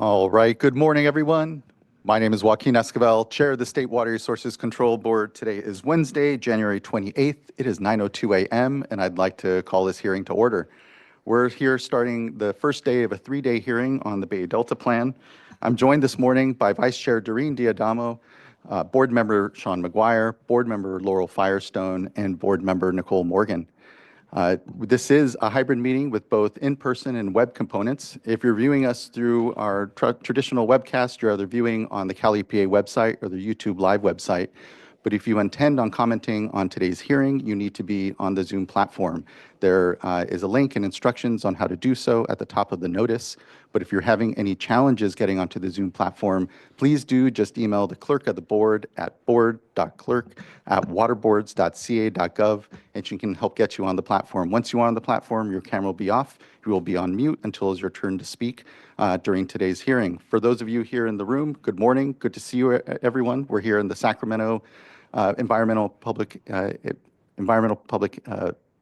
All right, good morning, everyone. My name is Joaquin Esquivel, Chair of the State Water Resources Control Board. Today is Wednesday, January 28th. It is 9:02 a.m., and I'd like to call this hearing to order. We're here starting the first day of a three-day hearing on the Bay Delta Plan. I'm joined this morning by Vice Chair Doreen Diadamo, Board Member Sean McGuire, Board Member Laurel Firestone, and Board Member Nicole Morgan. This is a hybrid meeting with both in-person and web components. If you're viewing us through our traditional webcast, you're either viewing on the Cal EPA website or the YouTube Live website. But if you intend on commenting on today's hearing, you need to be on the Zoom platform. There is a link and instructions on how to do so at the top of the notice. But if you're having any challenges getting onto the Zoom platform, please do just email the clerk of the board at board.clerk@waterboards.ca.gov, and she can help get you on the platform. Once you are on the platform, your camera will be off. You will be on mute until it's your turn to speak during today's hearing. For those of you here in the room, good morning. Good to see you, everyone. We're here in the Sacramento Environmental Public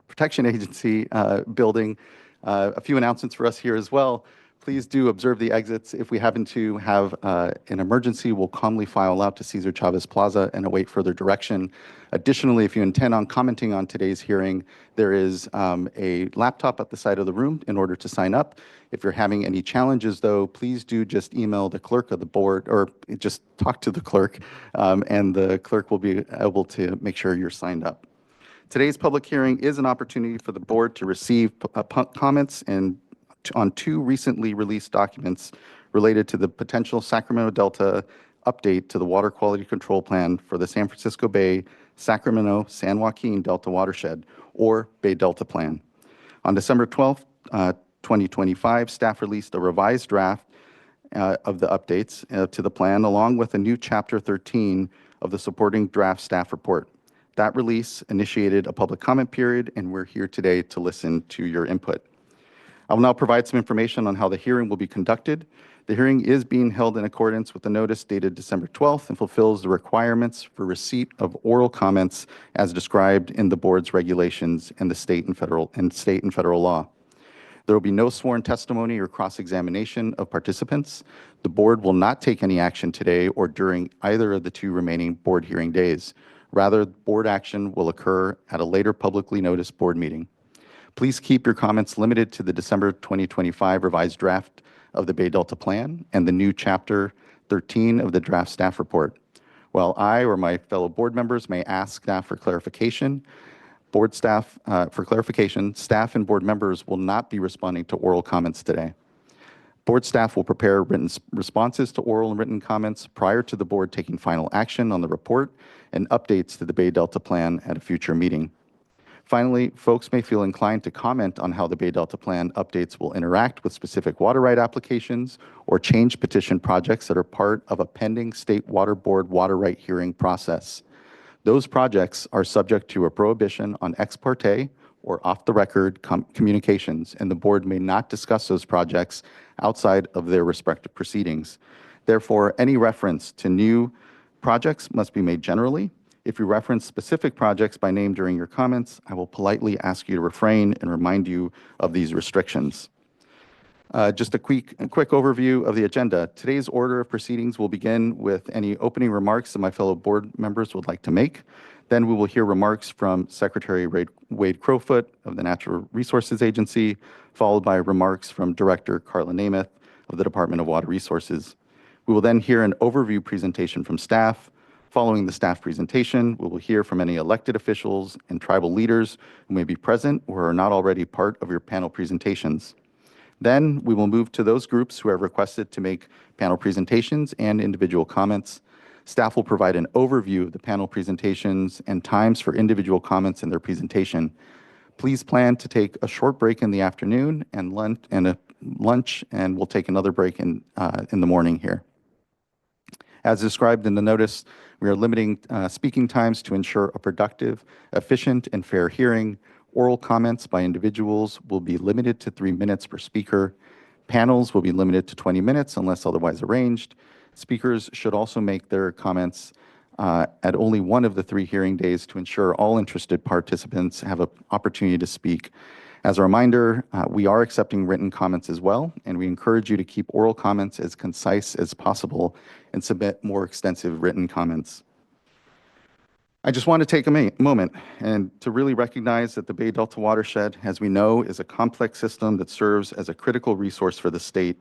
Protection Agency building. A few announcements for us here as well. Please do observe the exits. If we happen to have an emergency, we'll calmly file out to Cesar Chavez Plaza and await further direction. Additionally, if you intend on commenting on today's hearing, there is a laptop at the side of the room in order to sign up. If you're having any challenges, though, please do just email the clerk of the board or just talk to the clerk, and the clerk will be able to make sure you're signed up. Today's public hearing is an opportunity for the board to receive comments on two recently released documents related to the potential Sacramento Delta update to the Water Quality Control Plan for the San Francisco Bay, Sacramento, San Joaquin Delta Watershed, or Bay Delta Plan. On December 12th, 2025, staff released a revised draft of the updates to the plan, along with a new Chapter 13 of the supporting draft staff report. That release initiated a public comment period, and we're here today to listen to your input. I will now provide some information on how the hearing will be conducted. The hearing is being held in accordance with the notice dated December 12th and fulfills the requirements for receipt of oral comments as described in the board's regulations and the state and federal law. There will be no sworn testimony or cross-examination of participants. The board will not take any action today or during either of the two remaining board hearing days. Rather, board action will occur at a later publicly noticed board meeting. Please keep your comments limited to the December 2025 revised draft of the Bay Delta Plan and the new Chapter 13 of the draft staff report. While I or my fellow board members may ask staff for clarification, staff and board members will not be responding to oral comments today. Board staff will prepare written responses to oral and written comments prior to the board taking final action on the report and updates to the Bay Delta Plan at a future meeting. Finally, folks may feel inclined to comment on how the Bay Delta Plan updates will interact with specific water right applications or change petition projects that are part of a pending State Water Board water right hearing process. Those projects are subject to a prohibition on ex parte or off-the-record communications, and the board may not discuss those projects outside of their respective proceedings. Therefore, any reference to new projects must be made generally. If you reference specific projects by name during your comments, I will politely ask you to refrain and remind you of these restrictions. Just a quick overview of the agenda. Today's order of proceedings will begin with any opening remarks that my fellow board members would like to make. Then we will hear remarks from Secretary Wade Crowfoot of the Natural Resources Agency, followed by remarks from Director Carla Namath of the Department of Water Resources. We will then hear an overview presentation from staff. Following the staff presentation, we will hear from any elected officials and tribal leaders who may be present or are not already part of your panel presentations. Then we will move to those groups who have requested to make panel presentations and individual comments. Staff will provide an overview of the panel presentations and times for individual comments in their presentation. Please plan to take a short break in the afternoon and lunch, and we'll take another break in the morning here. As described in the notice, we are limiting speaking times to ensure a productive, efficient, and fair hearing. Oral comments by individuals will be limited to 3 minutes per speaker. Panels will be limited to 20 minutes unless otherwise arranged. Speakers should also make their comments at only one of the 3 hearing days to ensure all interested participants have an opportunity to speak. As a reminder, we are accepting written comments as well, and we encourage you to keep oral comments as concise as possible and submit more extensive written comments. I just want to take a moment and to really recognize that the Bay Delta watershed, as we know, is a complex system that serves as a critical resource for the state.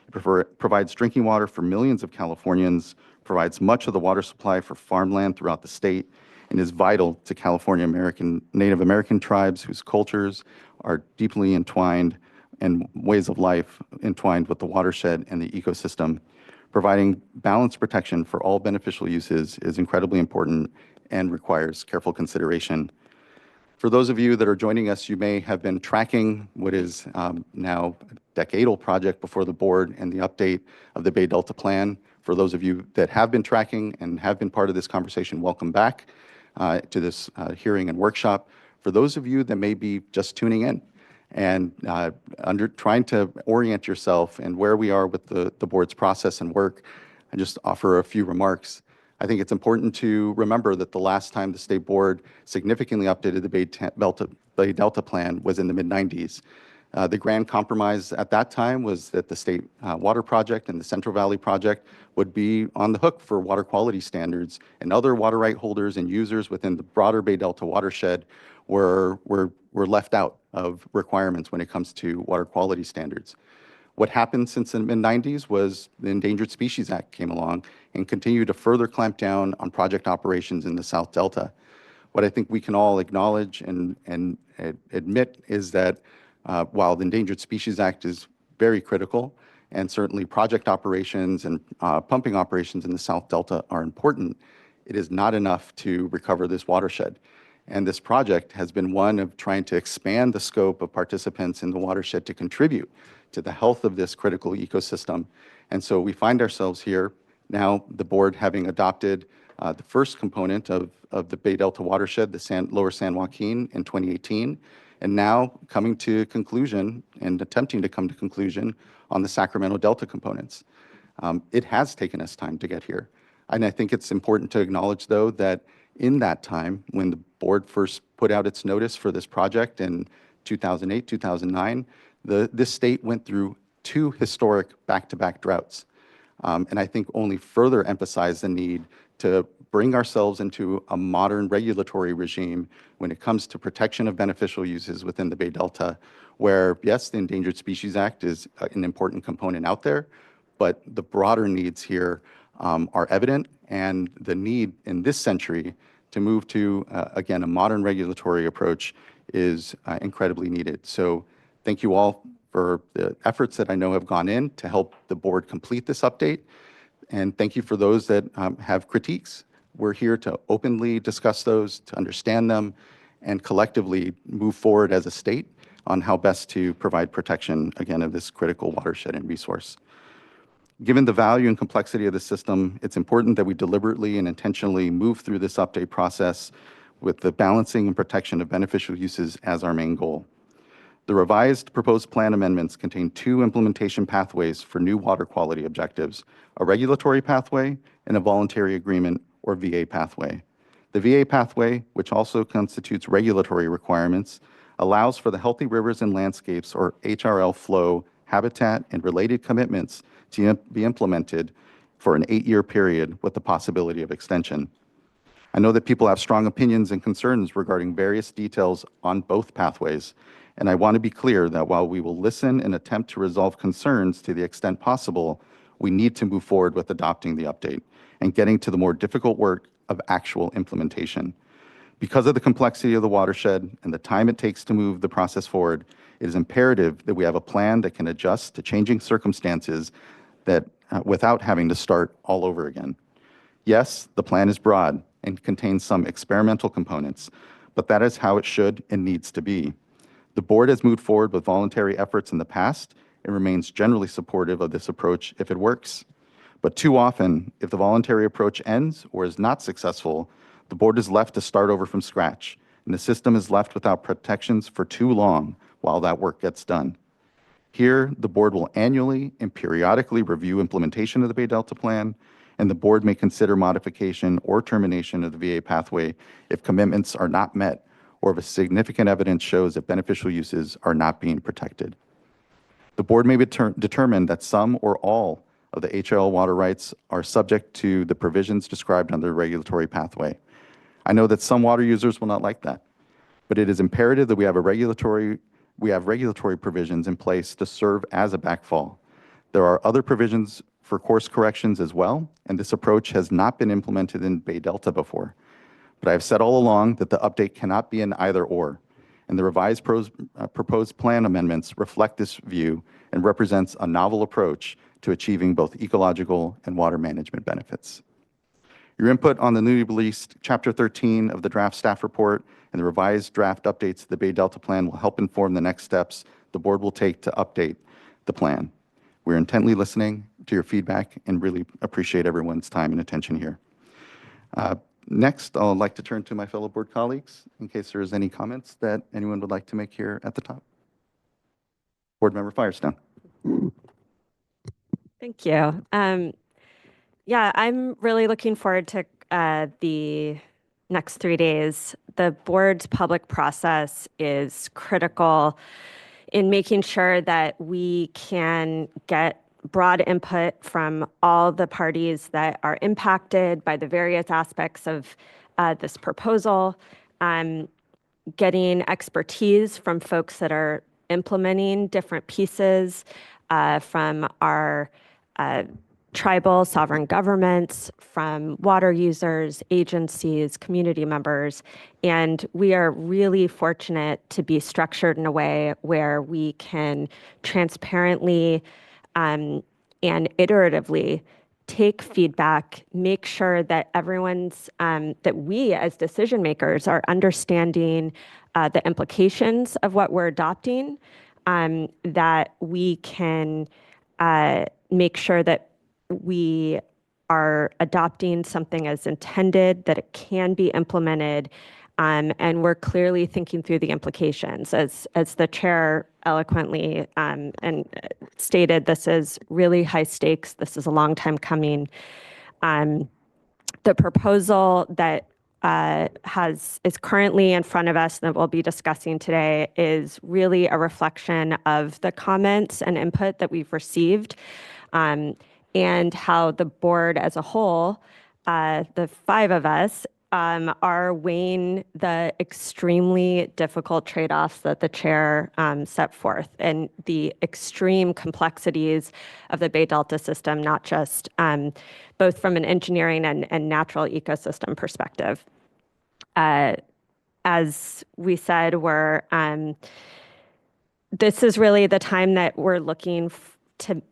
It provides drinking water for millions of Californians, provides much of the water supply for farmland throughout the state, and is vital to California Native American tribes whose cultures are deeply entwined and ways of life entwined with the watershed and the ecosystem. Providing balanced protection for all beneficial uses is incredibly important and requires careful consideration. For those of you that are joining us, you may have been tracking what is now a decadal project before the board and the update of the Bay Delta Plan. For those of you that have been tracking and have been part of this conversation, welcome back to this hearing and workshop. For those of you that may be just tuning in and trying to orient yourself and where we are with the board's process and work, I just offer a few remarks. I think it's important to remember that the last time the state board significantly updated the Bay Delta Plan was in the mid-90s. The grand compromise at that time was that the state water project and the Central Valley project would be on the hook for water quality standards, and other water right holders and users within the broader Bay Delta watershed were left out of requirements when it comes to water quality standards. What happened since the mid-90s was the Endangered Species Act came along and continued to further clamp down on project operations in the South Delta. What I think we can all acknowledge and admit is that while the Endangered Species Act is very critical, and certainly project operations and pumping operations in the South Delta are important, it is not enough to recover this watershed. And this project has been one of trying to expand the scope of participants in the watershed to contribute to the health of this critical ecosystem. And so we find ourselves here now, the board having adopted the first component of the Bay Delta watershed, the Lower San Joaquin, in 2018, and now coming to conclusion and attempting to come to conclusion on the Sacramento Delta components. It has taken us time to get here. And I think it's important to acknowledge, though, that in that time, when the board first put out its notice for this project in 2008, 2009, this state went through two historic back-to-back droughts. And I think only further emphasize the need to bring ourselves into a modern regulatory regime when it comes to protection of beneficial uses within the Bay Delta, where, yes, the Endangered Species Act is an important component out there, but the broader needs here are evident, and the need in this century to move to, again, a modern regulatory approach is incredibly needed. So thank you all for the efforts that I know have gone in to help the board complete this update. And thank you for those that have critiques. We're here to openly discuss those, to understand them, and collectively move forward as a state on how best to provide protection, again, of this critical watershed and resource. Given the value and complexity of the system, it's important that we deliberately and intentionally move through this update process with the balancing and protection of beneficial uses as our main goal. The revised proposed plan amendments contain two implementation pathways for new water quality objectives: a regulatory pathway and a voluntary agreement, or VA pathway. The VA pathway, which also constitutes regulatory requirements, allows for the Healthy Rivers and Landscapes, or HRL flow, habitat, and related commitments to be implemented for an 8-year period with the possibility of extension. I know that people have strong opinions and concerns regarding various details on both pathways, and I want to be clear that while we will listen and attempt to resolve concerns to the extent possible, we need to move forward with adopting the update and getting to the more difficult work of actual implementation. Because of the complexity of the watershed and the time it takes to move the process forward, it is imperative that we have a plan that can adjust to changing circumstances that without having to start all over again. Yes, the plan is broad and contains some experimental components, but that is how it should and needs to be. The board has moved forward with voluntary efforts in the past and remains generally supportive of this approach if it works. But too often, if the voluntary approach ends or is not successful, the board is left to start over from scratch, and the system is left without protections for too long while that work gets done. Here, the board will annually and periodically review implementation of the Bay Delta Plan, and the board may consider modification or termination of the VA pathway if commitments are not met or if significant evidence shows that beneficial uses are not being protected. The board may determine that some or all of the HL water rights are subject to the provisions described under the regulatory pathway. I know that some water users will not like that, but it is imperative that we have regulatory provisions in place to serve as a backfall. There are other provisions for course corrections as well, and this approach has not been implemented in Bay Delta before. But I have said all along that the update cannot be an either or, and the revised proposed plan amendments reflect this view and represents a novel approach to achieving both ecological and water management benefits. Your input on the newly released Chapter 13 of the draft staff report and the revised draft updates to the Bay Delta Plan will help inform the next steps the board will take to update the plan. We're intently listening to your feedback and really appreciate everyone's time and attention here. Next, I'd like to turn to my fellow board colleagues in case there's any comments that anyone would like to make here at the top. Board Member Firestone. Thank you. Yeah, I'm really looking forward to the next 3 days. The board's public process is critical in making sure that we can get broad input from all the parties that are impacted by the various aspects of this proposal, getting expertise from folks that are implementing different pieces from our tribal sovereign governments, from water users, agencies, community members. And we are really fortunate to be structured in a way where we can transparently and iteratively take feedback, make sure that that we as decision makers are understanding the implications of what we're adopting, that we can make sure that we are adopting something as intended, that it can be implemented, and we're clearly thinking through the implications. As the chair eloquently and stated, this is really high stakes. This is a long time coming. The proposal that is currently in front of us and that we'll be discussing today is really a reflection of the comments and input that we've received, and how the board as a whole, the 5 of us, are weighing the extremely difficult trade-offs that the chair set forth and the extreme complexities of the Bay Delta system, not just both from an engineering and natural ecosystem perspective. As we said, this is really the time that we're looking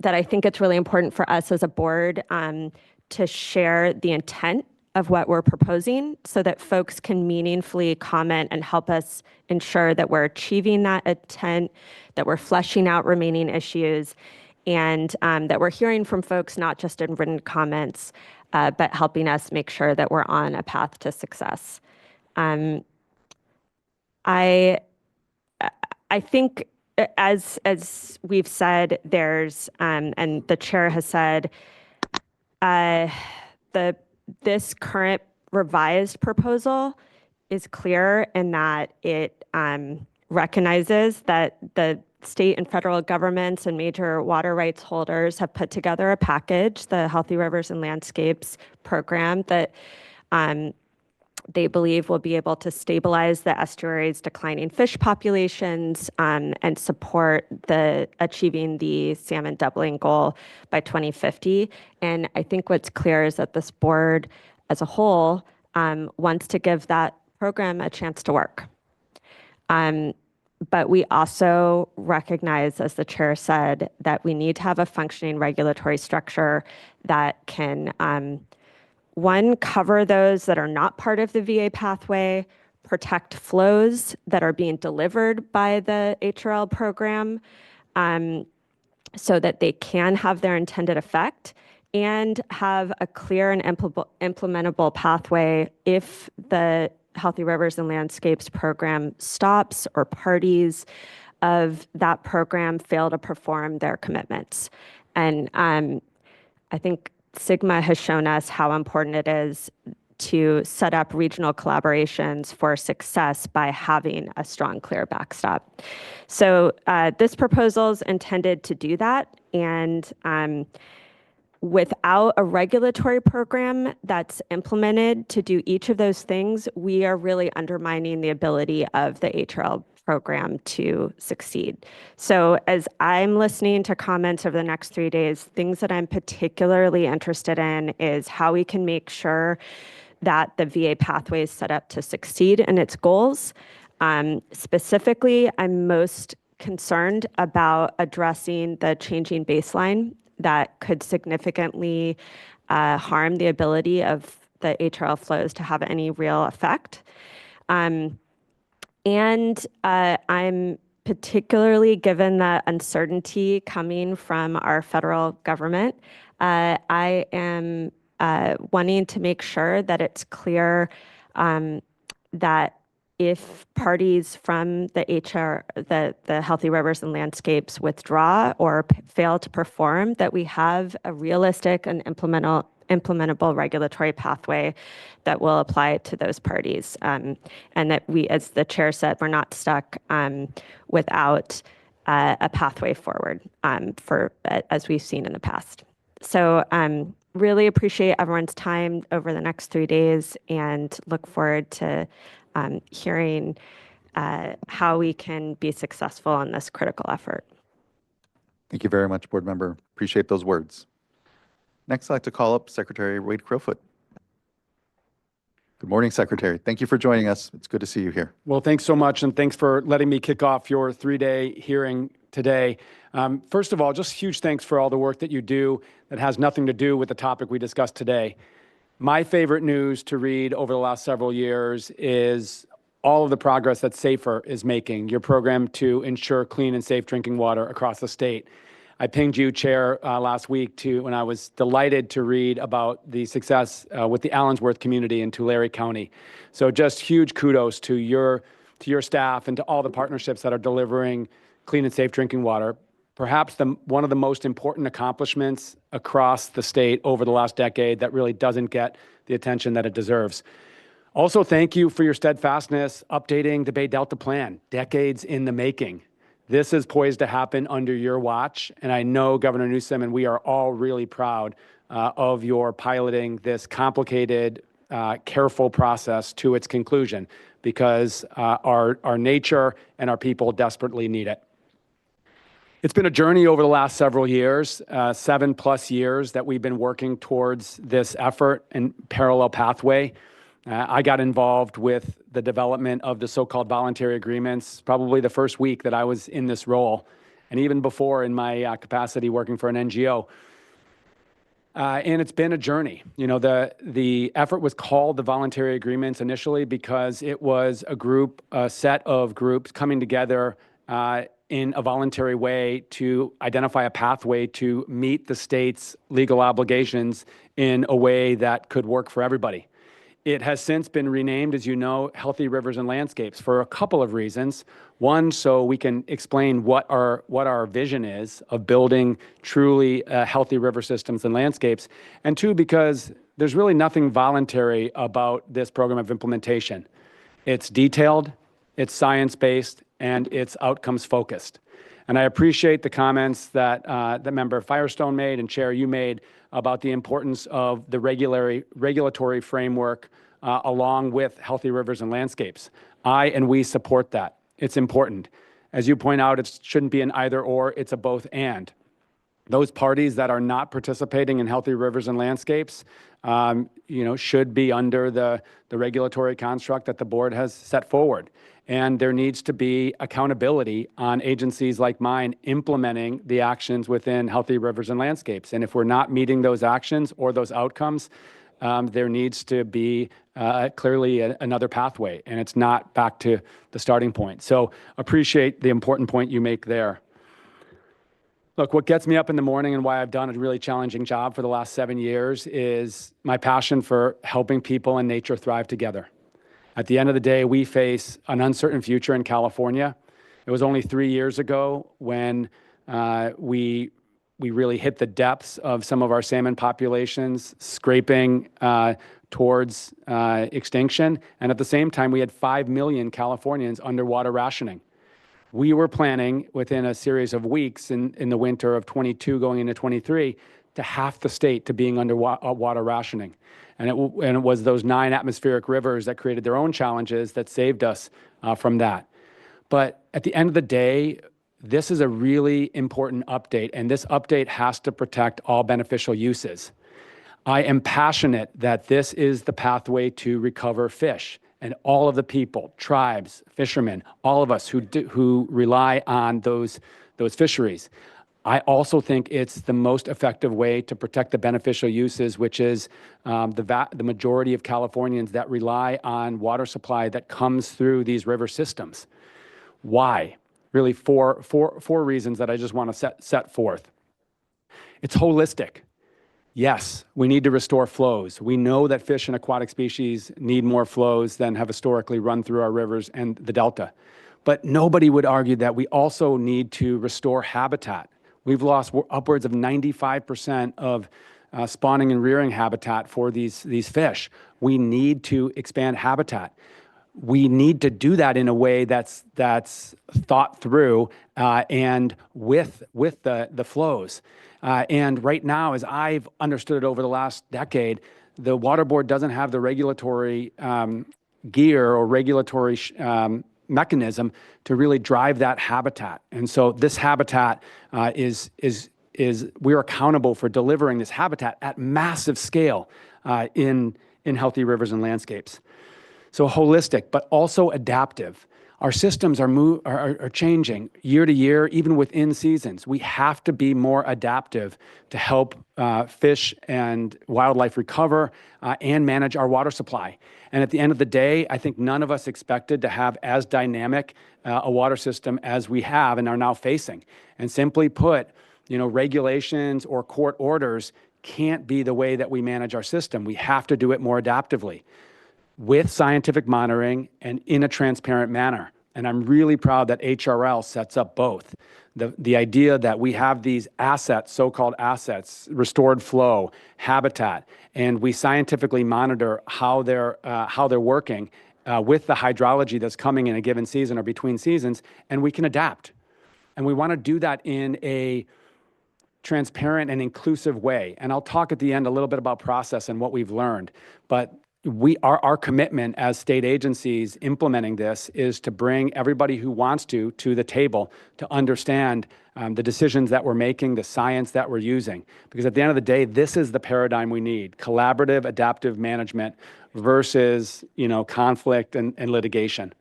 that I think it's really important for us as a board to share the intent of what we're proposing so that folks can meaningfully comment and help us ensure that we're achieving that intent, that we're fleshing out remaining issues, and that we're hearing from folks not just in written comments, but helping us make sure that we're on a path to success. I think as we've said, there's and the chair has said, this current revised proposal is clear in that it recognizes that the state and federal governments and major water rights holders have put together a package, the Healthy Rivers and Landscapes program, that they believe will be able to stabilize the estuary's declining fish populations and support achieving the salmon doubling goal by 2050. And I think what's clear is that this board as a whole wants to give that program a chance to work. But we also recognize, as the chair said, that we need to have a functioning regulatory structure that can one, cover those that are not part of the VA pathway, protect flows that are being delivered by the HRL program so that they can have their intended effect, and have a clear and implementable pathway if the Healthy Rivers and Landscapes program stops or parties of that program fail to perform their commitments. And I think SGMA has shown us how important it is to set up regional collaborations for success by having a strong, clear backstop. So this proposal is intended to do that. And without a regulatory program that's implemented to do each of those things, we are really undermining the ability of the HRL program to succeed. So as I'm listening to comments over the next 3 days, things that I'm particularly interested in is how we can make sure that the VA pathway is set up to succeed in its goals. Specifically, I'm most concerned about addressing the changing baseline that could significantly harm the ability of the HRL flows to have any real effect. And I'm particularly, given the uncertainty coming from our federal government, I am wanting to make sure that it's clear that if parties from the Healthy Rivers and Landscapes withdraw or fail to perform, that we have a realistic and implementable regulatory pathway that will apply to those parties. And that we, as the chair said, we're not stuck without a pathway forward as we've seen in the past. So really appreciate everyone's time over the next 3 days and look forward to hearing how we can be successful in this critical effort. Thank you very much, Board Member. Appreciate those words. Next, I'd like to call up Secretary Wade Crowfoot. Good morning, Secretary. Thank you for joining us. It's good to see you here. Well, thanks so much, and thanks for letting me kick off your 3-day hearing today. First of all, just huge thanks for all the work that you do that has nothing to do with the topic we discussed today. My favorite news to read over the last several years is all of the progress that SAFER is making, your program to ensure clean and safe drinking water across the state. I pinged you, Chair, last week when I was delighted to read about the success with the Allensworth community in Tulare County. So just huge kudos to your staff and to all the partnerships that are delivering clean and safe drinking water. Perhaps one of the most important accomplishments across the state over the last decade that really doesn't get the attention that it deserves. Also, thank you for your steadfastness updating the Bay Delta Plan, decades in the making. This is poised to happen under your watch, and I know, Governor Newsom, and we are all really proud of your piloting this complicated, careful process to its conclusion, because our nature and our people desperately need it. It's been a journey over the last several years, 7+ years that we've been working towards this effort and parallel pathway. I got involved with the development of the so-called voluntary agreements probably the first week that I was in this role, and even before in my capacity working for an NGO. And it's been a journey. You know, the effort was called the voluntary agreements initially because it was a set of groups coming together in a voluntary way to identify a pathway to meet the state's legal obligations in a way that could work for everybody. It has since been renamed, as you know, Healthy Rivers and Landscapes for a couple of reasons. One, so we can explain what our vision is of building truly healthy river systems and landscapes. And two, because there's really nothing voluntary about this program of implementation. It's detailed, it's science-based, and it's outcomes-focused. And I appreciate the comments that the member Firestone made and Chair, you made about the importance of the regulatory framework along with Healthy Rivers and Landscapes. We support that. It's important. As you point out, it shouldn't be an either or, it's a both and. Those parties that are not participating in Healthy Rivers and Landscapes should be under the regulatory construct that the board has set forward. And there needs to be accountability on agencies like mine implementing the actions within Healthy Rivers and Landscapes. And if we're not meeting those actions or those outcomes, there needs to be clearly another pathway, and it's not back to the starting point. So appreciate the important point you make there. Look, what gets me up in the morning and why I've done a really challenging job for the last 7 years is my passion for helping people and nature thrive together. At the end of the day, we face an uncertain future in California. It was only 3 years ago when we really hit the depths of some of our salmon populations, scraping towards extinction. And at the same time, we had 5 million Californians underwater rationing. We were planning within a series of weeks in the winter of 22 going into 23 to half the state to being underwater rationing. And it was those 9 atmospheric rivers that created their own challenges that saved us from that. But at the end of the day, this is a really important update, and this update has to protect all beneficial uses. I am passionate that this is the pathway to recover fish, and all of the people, tribes, fishermen, all of us who rely on those fisheries. I also think it's the most effective way to protect the beneficial uses, which is the majority of Californians that rely on water supply that comes through these river systems. Why? Really four reasons that I just want to set forth. It's holistic. Yes, we need to restore flows. We know that fish and aquatic species need more flows than have historically run through our rivers and the Delta. But nobody would argue that we also need to restore habitat. We've lost upwards of 95% of spawning and rearing habitat for these fish. We need to expand habitat. We need to do that in a way that's thought through and with the flows. And right now, as I've understood it over the last decade, the Water Board doesn't have the regulatory gear or regulatory mechanism to really drive that habitat. And so this habitat is we're accountable for delivering this habitat at massive scale in healthy rivers and landscapes. So holistic, but also adaptive. Our systems are changing year to year, even within seasons. We have to be more adaptive to help fish and wildlife recover and manage our water supply. And at the end of the day, I think none of us expected to have as dynamic a water system as we have and are now facing. And simply put, regulations or court orders can't be the way that we manage our system. We have to do it more adaptively, with scientific monitoring and in a transparent manner. And I'm really proud that HRL sets up both. The idea that we have these assets, so-called assets, restored flow, habitat, and we scientifically monitor how they're working with the hydrology that's coming in a given season or between seasons, and we can adapt. And we want to do that in a transparent and inclusive way. And I'll talk at the end a little bit about process and what we've learned. But our commitment as state agencies implementing this is to bring everybody who wants to the table to understand the decisions that we're making, the science that we're using. Because at the end of the day, this is the paradigm we need: collaborative, adaptive management versus conflict and litigation.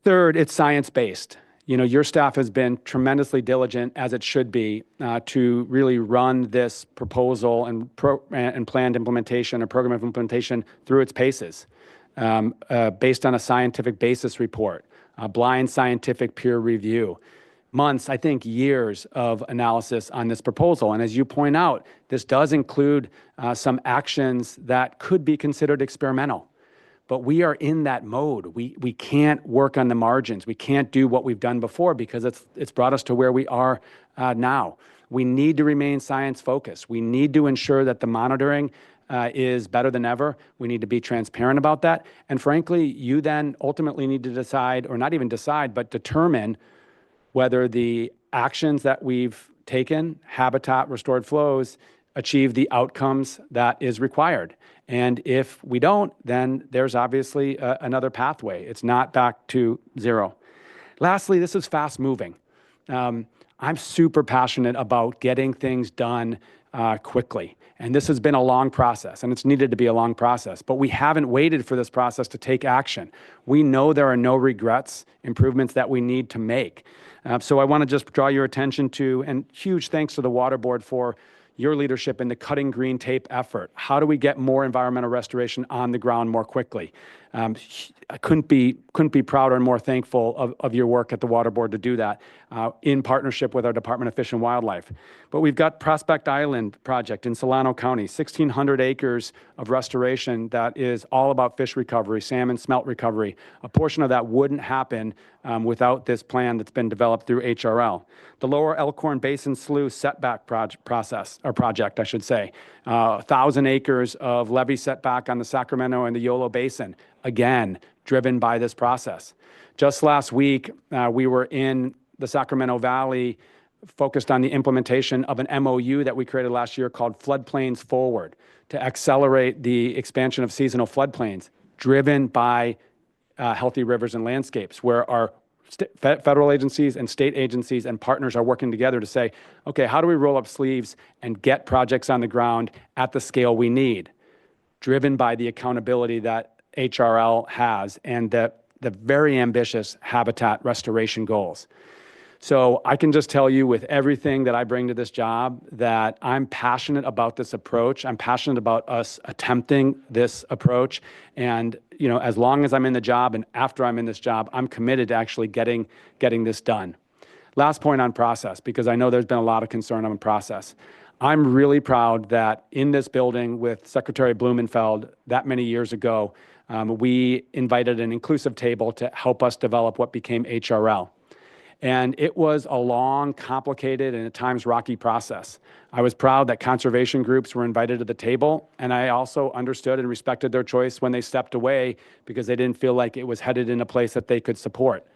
Third, it's science-based. Your staff has been tremendously diligent, as it should be, to really run this proposal and planned implementation or program implementation through its paces, based on a scientific basis report, a blind scientific peer review, months, I think years of analysis on this proposal. And as you point out, this does include some actions that could be considered experimental. But we are in that mode. We can't work on the margins. We can't do what we've done before because it's brought us to where we are now. We need to remain science focused. We need to ensure that the monitoring is better than ever. We need to be transparent about that. And frankly, you then ultimately need to decide, or not even decide, but determine whether the actions that we've taken, habitat, restored flows, achieve the outcomes that is required. And if we don't, then there's obviously another pathway. It's not back to zero. Lastly, this is fast moving. I'm super passionate about getting things done quickly. And this has been a long process, and it's needed to be a long process. But we haven't waited for this process to take action. We know there are no regrets, improvements that we need to make. So I want to just draw your attention to, and huge thanks to the Water Board for your leadership in the cutting green tape effort. How do we get more environmental restoration on the ground more quickly? I couldn't be prouder and more thankful of your work at the Water Board to do that in partnership with our Department of Fish and Wildlife. But we've got Prospect Island project in Solano County, 1,600 acres of restoration that is all about fish recovery, salmon smelt recovery. A portion of that wouldn't happen without this plan that's been developed through HRL. The Lower Elkhorn Basin Slough setback project, I should say. 1,000 acres of levee setback on the Sacramento and the Yolo Basin, again, driven by this process. Just last week, we were in the Sacramento Valley focused on the implementation of an MOU that we created last year called Floodplains Forward to accelerate the expansion of seasonal floodplains driven by healthy rivers and landscapes, where our federal agencies and state agencies and partners are working together to say, okay, how do we roll up sleeves and get projects on the ground at the scale we need, driven by the accountability that HRL has and the very ambitious habitat restoration goals. So I can just tell you with everything that I bring to this job that I'm passionate about this approach. I'm passionate about us attempting this approach. And, you know, as long as I'm in the job and after I'm in this job, I'm committed to actually getting this done. Last point on process, because I know there's been a lot of concern on process. I'm really proud that in this building with Secretary Blumenfeld that many years ago, we invited an inclusive table to help us develop what became HRL. And it was a long, complicated, and at times rocky process. I was proud that conservation groups were invited to the table, and I also understood and respected their choice when they stepped away because they didn't feel like it was headed in a place that they could support.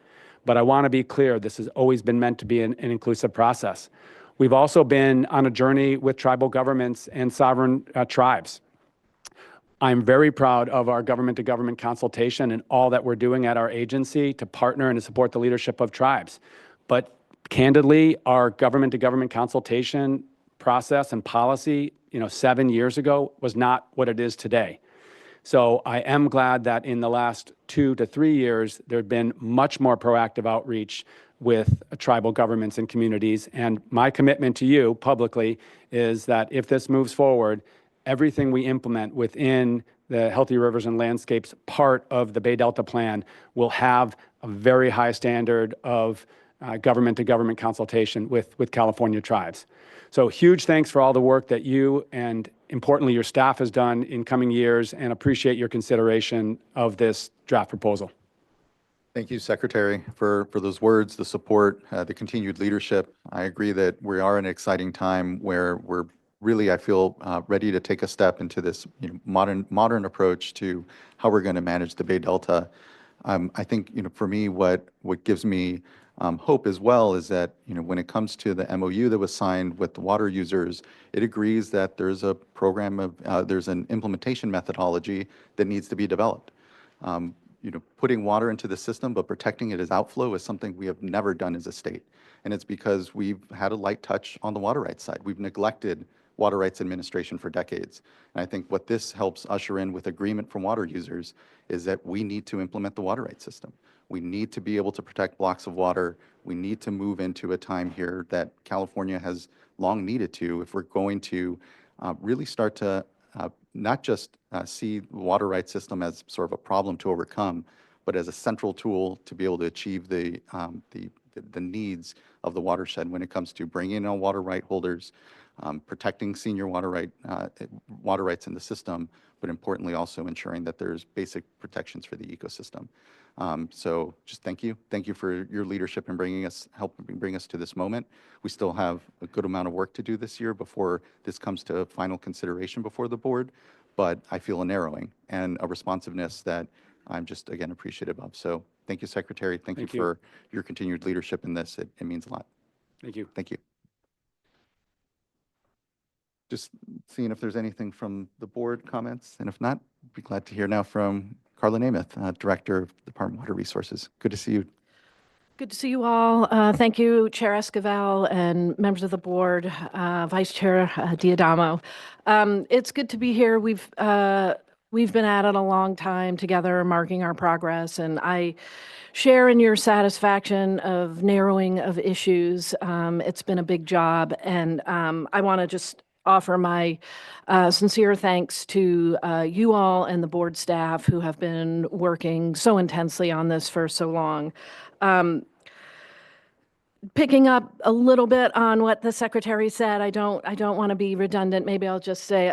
But I want to be clear, this has always been meant to be an inclusive process. We've also been on a journey with tribal governments and sovereign tribes. I'm very proud of our government-to-government consultation and all that we're doing at our agency to partner and to support the leadership of tribes. But candidly, our government-to-government consultation process and policy, 7 years ago was not what it is today. So I am glad that in the last 2 to 3 years, there have been much more proactive outreach with tribal governments and communities. And my commitment to you publicly is that if this moves forward, everything we implement within the Healthy Rivers and Landscapes part of the Bay Delta Plan will have a very high standard of government-to-government consultation with California tribes. So huge thanks for all the work that you and importantly your staff has done in coming years, and appreciate your consideration of this draft proposal. Thank you, Secretary, for those words, the support, the continued leadership. I agree that we are in an exciting time where we're really, I feel, ready to take a step into this modern approach to how we're going to manage the Bay Delta. I think, for me, what gives me hope as well is that, when it comes to the MOU that was signed with the water users, it agrees that there's a program of, there's an implementation methodology that needs to be developed. Putting water into the system but protecting it as outflow is something we have never done as a state. And it's because we've had a light touch on the water rights side. We've neglected water rights administration for decades. And I think what this helps usher in with agreement from water users is that we need to implement the water rights system. We need to be able to protect blocks of water. We need to move into a time here that California has long needed to if we're going to really start to not just see the water rights system as sort of a problem to overcome, but as a central tool to be able to achieve the needs of the watershed when it comes to bringing in water right holders, protecting senior water rights in the system, but importantly also ensuring that there's basic protections for the ecosystem. So just thank you. Thank you for your leadership in helping bring us to this moment. We still have a good amount of work to do this year before this comes to final consideration before the board, but I feel a narrowing and a responsiveness that I'm just, again, appreciative of. So thank you, Secretary. Thank you for your continued leadership in this. It means a lot. Thank you. Thank you. Just seeing if there's anything from the board comments, and if not, I'd be glad to hear now from Carla Namath, Director of the Department of Water Resources. Good to see you. Good to see you all. Thank you, Chair Esquivel and members of the board, Vice Chair Diadamo. It's good to be here. We've been at it a long time together, marking our progress, and I share in your satisfaction of narrowing of issues. It's been a big job, and I want to just offer my sincere thanks to you all and the board staff who have been working so intensely on this for so long. Picking up a little bit on what the secretary said, I don't want to be redundant. Maybe I'll just say,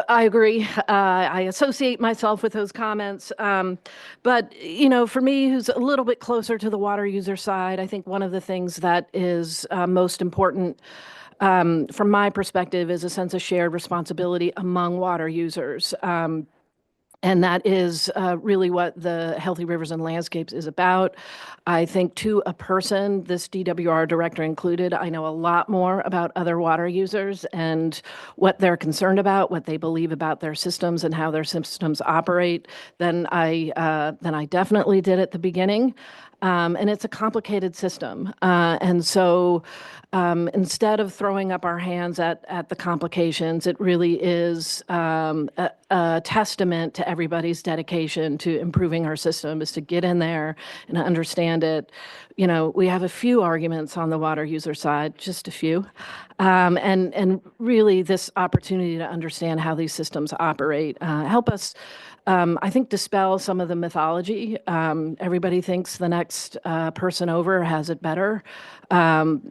I agree. I associate myself with those comments. But, for me, who's a little bit closer to the water user side, I think one of the things that is most important from my perspective is a sense of shared responsibility among water users. And that is really what the Healthy Rivers and Landscapes is about. I think to a person, this DWR director included, I know a lot more about other water users and what they're concerned about, what they believe about their systems and how their systems operate than I definitely did at the beginning. And it's a complicated system. And so instead of throwing up our hands at the complications, it really is a testament to everybody's dedication to improving our system is to get in there and understand it. We have a few arguments on the water user side, just a few. And really this opportunity to understand how these systems operate, help us I think dispel some of the mythology. Everybody thinks the next person over has it better. And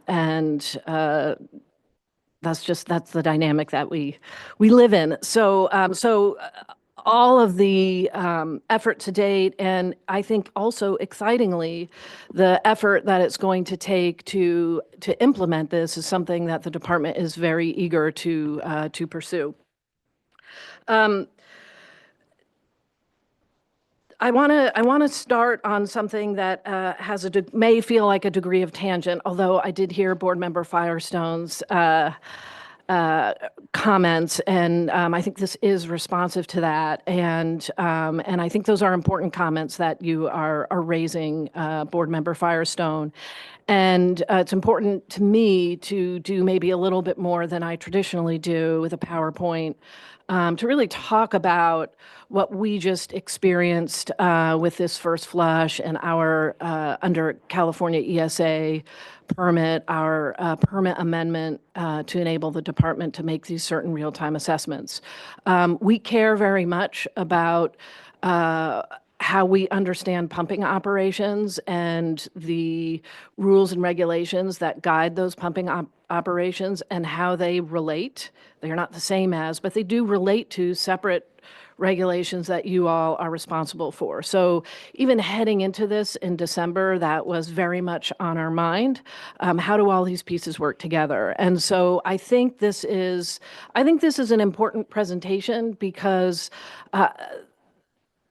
that's the dynamic that we live in. So all of the effort to date, and I think also excitingly, the effort that it's going to take to implement this is something that the department is very eager to pursue. I want to start on something that may feel like a degree of tangent, although I did hear Board Member Firestone's comments, and I think this is responsive to that, and I think those are important comments that you are raising, Board Member Firestone. And it's important to me to do maybe a little bit more than I traditionally do with a PowerPoint to really talk about what we just experienced with this first flush and our under California ESA permit, our permit amendment to enable the department to make these certain real-time assessments. We care very much about how we understand pumping operations and the rules and regulations that guide those pumping operations and how they relate. They're not the same as, but they do relate to separate regulations that you all are responsible for. So even heading into this in December, that was very much on our mind. How do all these pieces work together? And so I think this is an important presentation because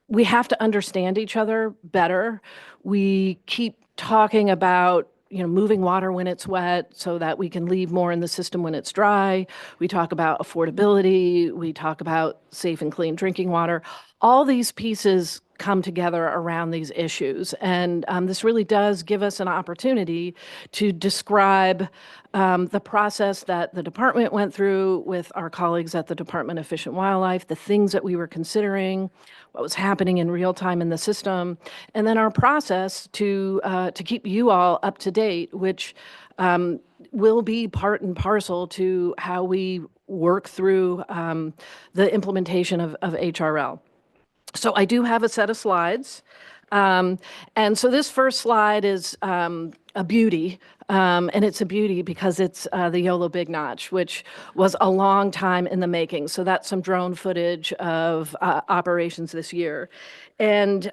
we have to understand each other better. We keep talking about moving water when it's wet so that we can leave more in the system when it's dry. We talk about affordability. We talk about safe and clean drinking water. All these pieces come together around these issues. And this really does give us an opportunity to describe the process that the department went through with our colleagues at the Department of Fish and Wildlife, the things that we were considering, what was happening in real time in the system, and then our process to keep you all up to date, which will be part and parcel to how we work through the implementation of HRL. So I do have a set of slides. And so this first slide is a beauty, and it's a beauty because it's the YOLO Big Notch, which was a long time in the making. So that's some drone footage of operations this year. And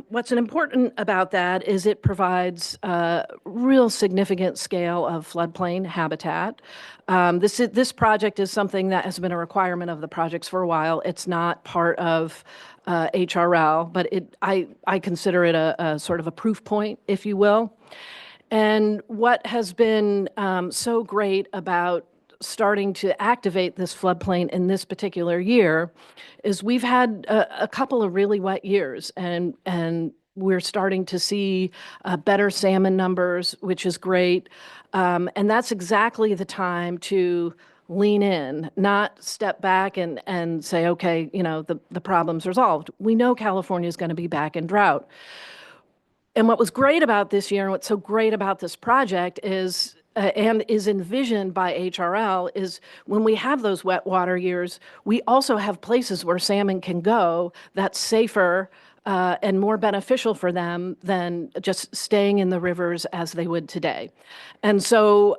what's important about that is it provides a real significant scale of floodplain habitat. This project is something that has been a requirement of the projects for a while. It's not part of HRL, but I consider it a sort of a proof point, if you will. And what has been so great about starting to activate this floodplain in this particular year is we've had a couple of really wet years, and we're starting to see better salmon numbers, which is great. And that's exactly the time to lean in, not step back and say, okay, the problem's resolved. We know California is going to be back in drought. And what was great about this year and what's so great about this project is and is envisioned by HRL is when we have those wet water years, we also have places where salmon can go that's safer and more beneficial for them than just staying in the rivers as they would today. And so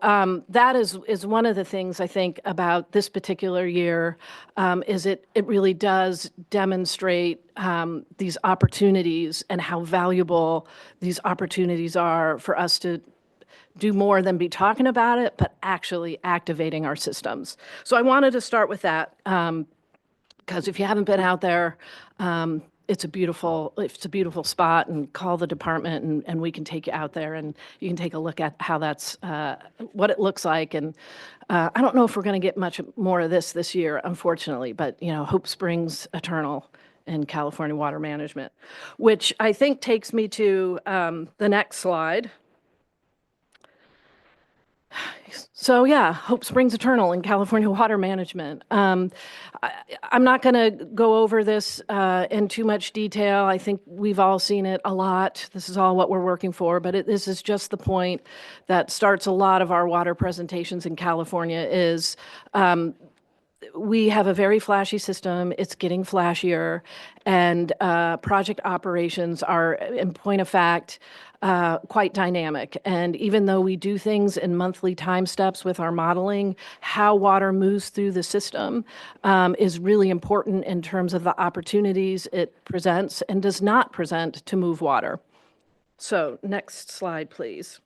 that is one of the things I think about this particular year, is it really does demonstrate these opportunities and how valuable these opportunities are for us to do more than be talking about it, but actually activating our systems. So I wanted to start with that, because if you haven't been out there, it's a beautiful spot, and call the department and we can take you out there and you can take a look at how that's, what it looks like. And I don't know if we're going to get much more of this year, unfortunately, but hope springs eternal in California water management, which I think takes me to the next slide. So yeah, hope springs eternal in California water management. I'm not going to go over this in too much detail. I think we've all seen it a lot. This is all what we're working for, but this is just the point that starts a lot of our water presentations in California is we have a very flashy system. It's getting flashier, and project operations are, in point of fact, quite dynamic. And even though we do things in monthly time steps with our modeling, how water moves through the system is really important in terms of the opportunities it presents and does not present to move water. So next slide, please.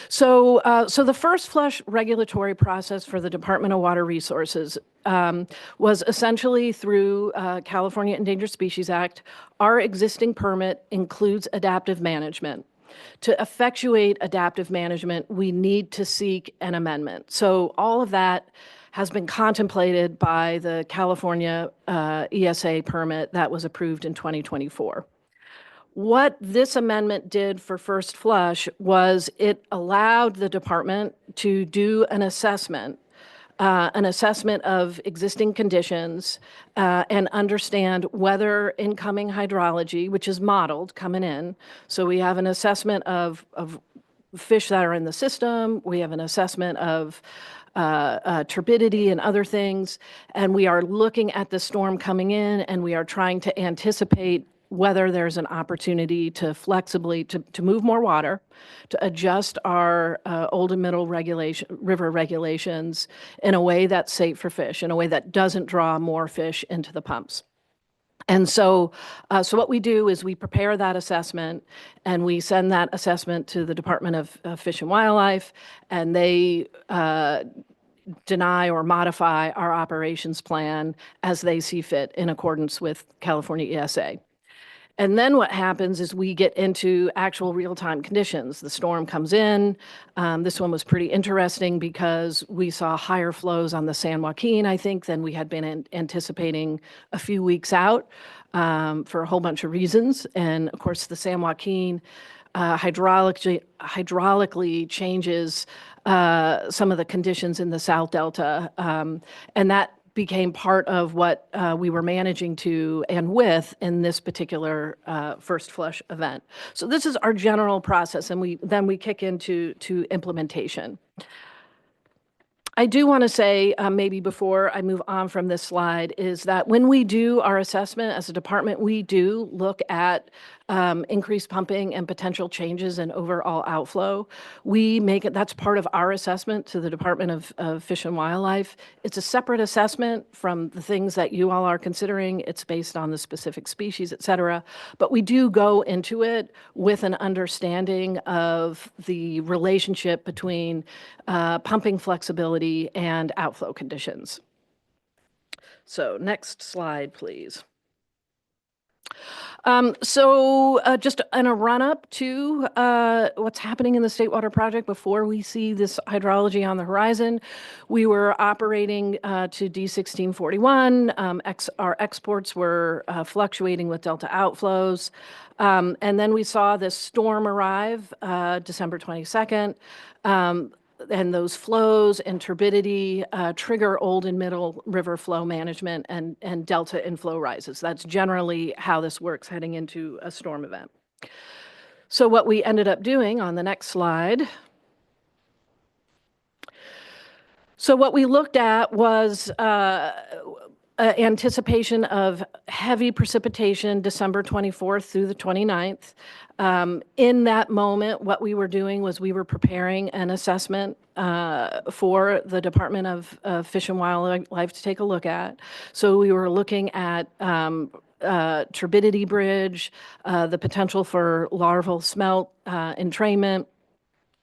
So the first flush regulatory process for the Department of Water Resources was essentially through California Endangered Species Act. Our existing permit includes adaptive management. To effectuate adaptive management, we need to seek an amendment. So all of that has been contemplated by the California ESA permit that was approved in 2024. What this amendment did for first flush was it allowed the department to do an assessment of existing conditions and understand whether incoming hydrology, which is modeled coming in, so we have an assessment of fish that are in the system, we have an assessment of turbidity and other things, and we are looking at the storm coming in, and we are trying to anticipate whether there's an opportunity to flexibly to move more water, to adjust our old and middle river regulations in a way that's safe for fish, in a way that doesn't draw more fish into the pumps. And so what we do is we prepare that assessment, and we send that assessment to the Department of Fish and Wildlife, and they deny or modify our operations plan as they see fit in accordance with California ESA. And then what happens is we get into actual real-time conditions. The storm comes in. This one was pretty interesting because we saw higher flows on the San Joaquin, I think, than we had been anticipating a few weeks out for a whole bunch of reasons. And of course, the San Joaquin hydraulically changes some of the conditions in the South Delta, and that became part of what we were managing to and with in this particular first flush event. So this is our general process, and then we kick into implementation. I do want to say, maybe before I move on from this slide, is that when we do our assessment as a department, we do look at increased pumping and potential changes in overall outflow. We make it, that's part of our assessment to the Department of Fish and Wildlife. It's a separate assessment from the things that you all are considering. It's based on the specific species, et cetera. But we do go into it with an understanding of the relationship between pumping flexibility and outflow conditions. So next slide, please. Just in a run-up to what's happening in the State Water Project before we see this hydrology on the horizon, we were operating to D1641. Our exports were fluctuating with delta outflows. And then we saw this storm arrive December 22nd. And those flows and turbidity trigger old and middle river flow management and delta inflow rises. That's generally how this works heading into a storm event. So what we ended up doing on the next slide So what we looked at was anticipation of heavy precipitation December 24th through the 29th. In that moment, what we were doing was we were preparing an assessment for the Department of Fish and Wildlife to take a look at. So we were looking at turbidity bridge, the potential for larval smelt entrainment,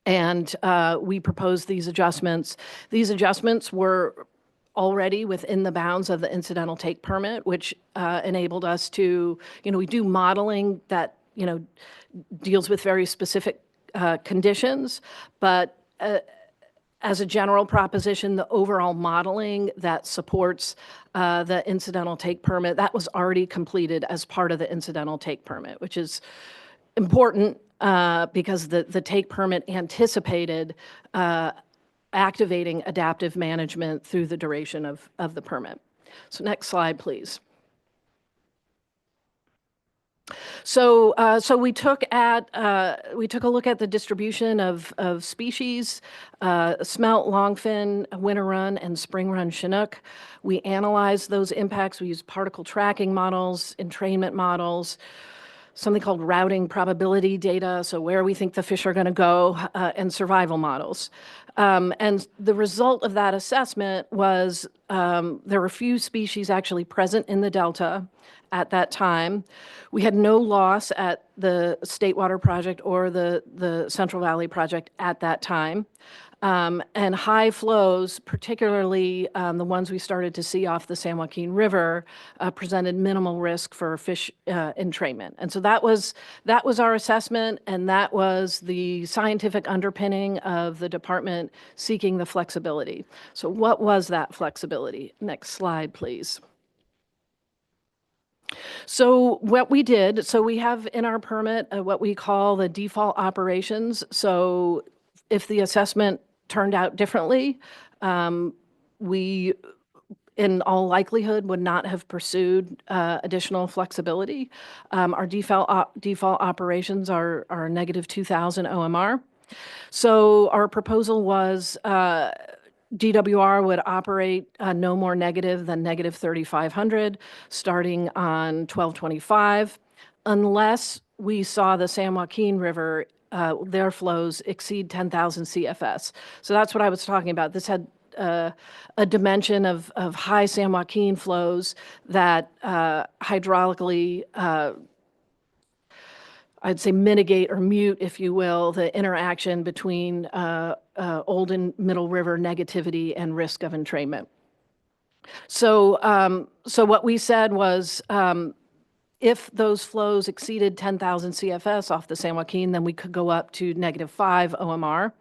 and we proposed these adjustments. These adjustments were already within the bounds of the incidental take permit, which enabled us to, we do modeling that, deals with very specific conditions, but as a general proposition, the overall modeling that supports the incidental take permit, that was already completed as part of the incidental take permit, which is important because the take permit anticipated activating adaptive management through the duration of the permit. So next slide, please. So we took a look at the distribution of species, smelt, longfin, winter run, and spring run Chinook. We analyzed those impacts. We used particle tracking models, entrainment models, something called routing probability data, so where we think the fish are going to go, and survival models. And the result of that assessment was there were few species actually present in the Delta at that time. We had no loss at the State Water Project or the Central Valley Project at that time. And high flows, particularly the ones we started to see off the San Joaquin River, presented minimal risk for fish entrainment. And so that was our assessment, and that was the scientific underpinning of the department seeking the flexibility. So what was that flexibility? Next slide, please. So what we did, so we have in our permit what we call the default operations. So if the assessment turned out differently, we, in all likelihood, would not have pursued additional flexibility. Our default operations are negative 2,000 OMR. So our proposal was DWR would operate no more negative than negative 3,500 starting on 12/25, unless we saw the San Joaquin River, their flows exceed 10,000 CFS. So that's what I was talking about. This had a dimension of high San Joaquin flows that hydraulically, I'd say mitigate or mute, if you will, the interaction between old and middle river negativity and risk of entrainment. So what we said was, if those flows exceeded 10,000 CFS off the San Joaquin, then we could go up to negative 5 OMR,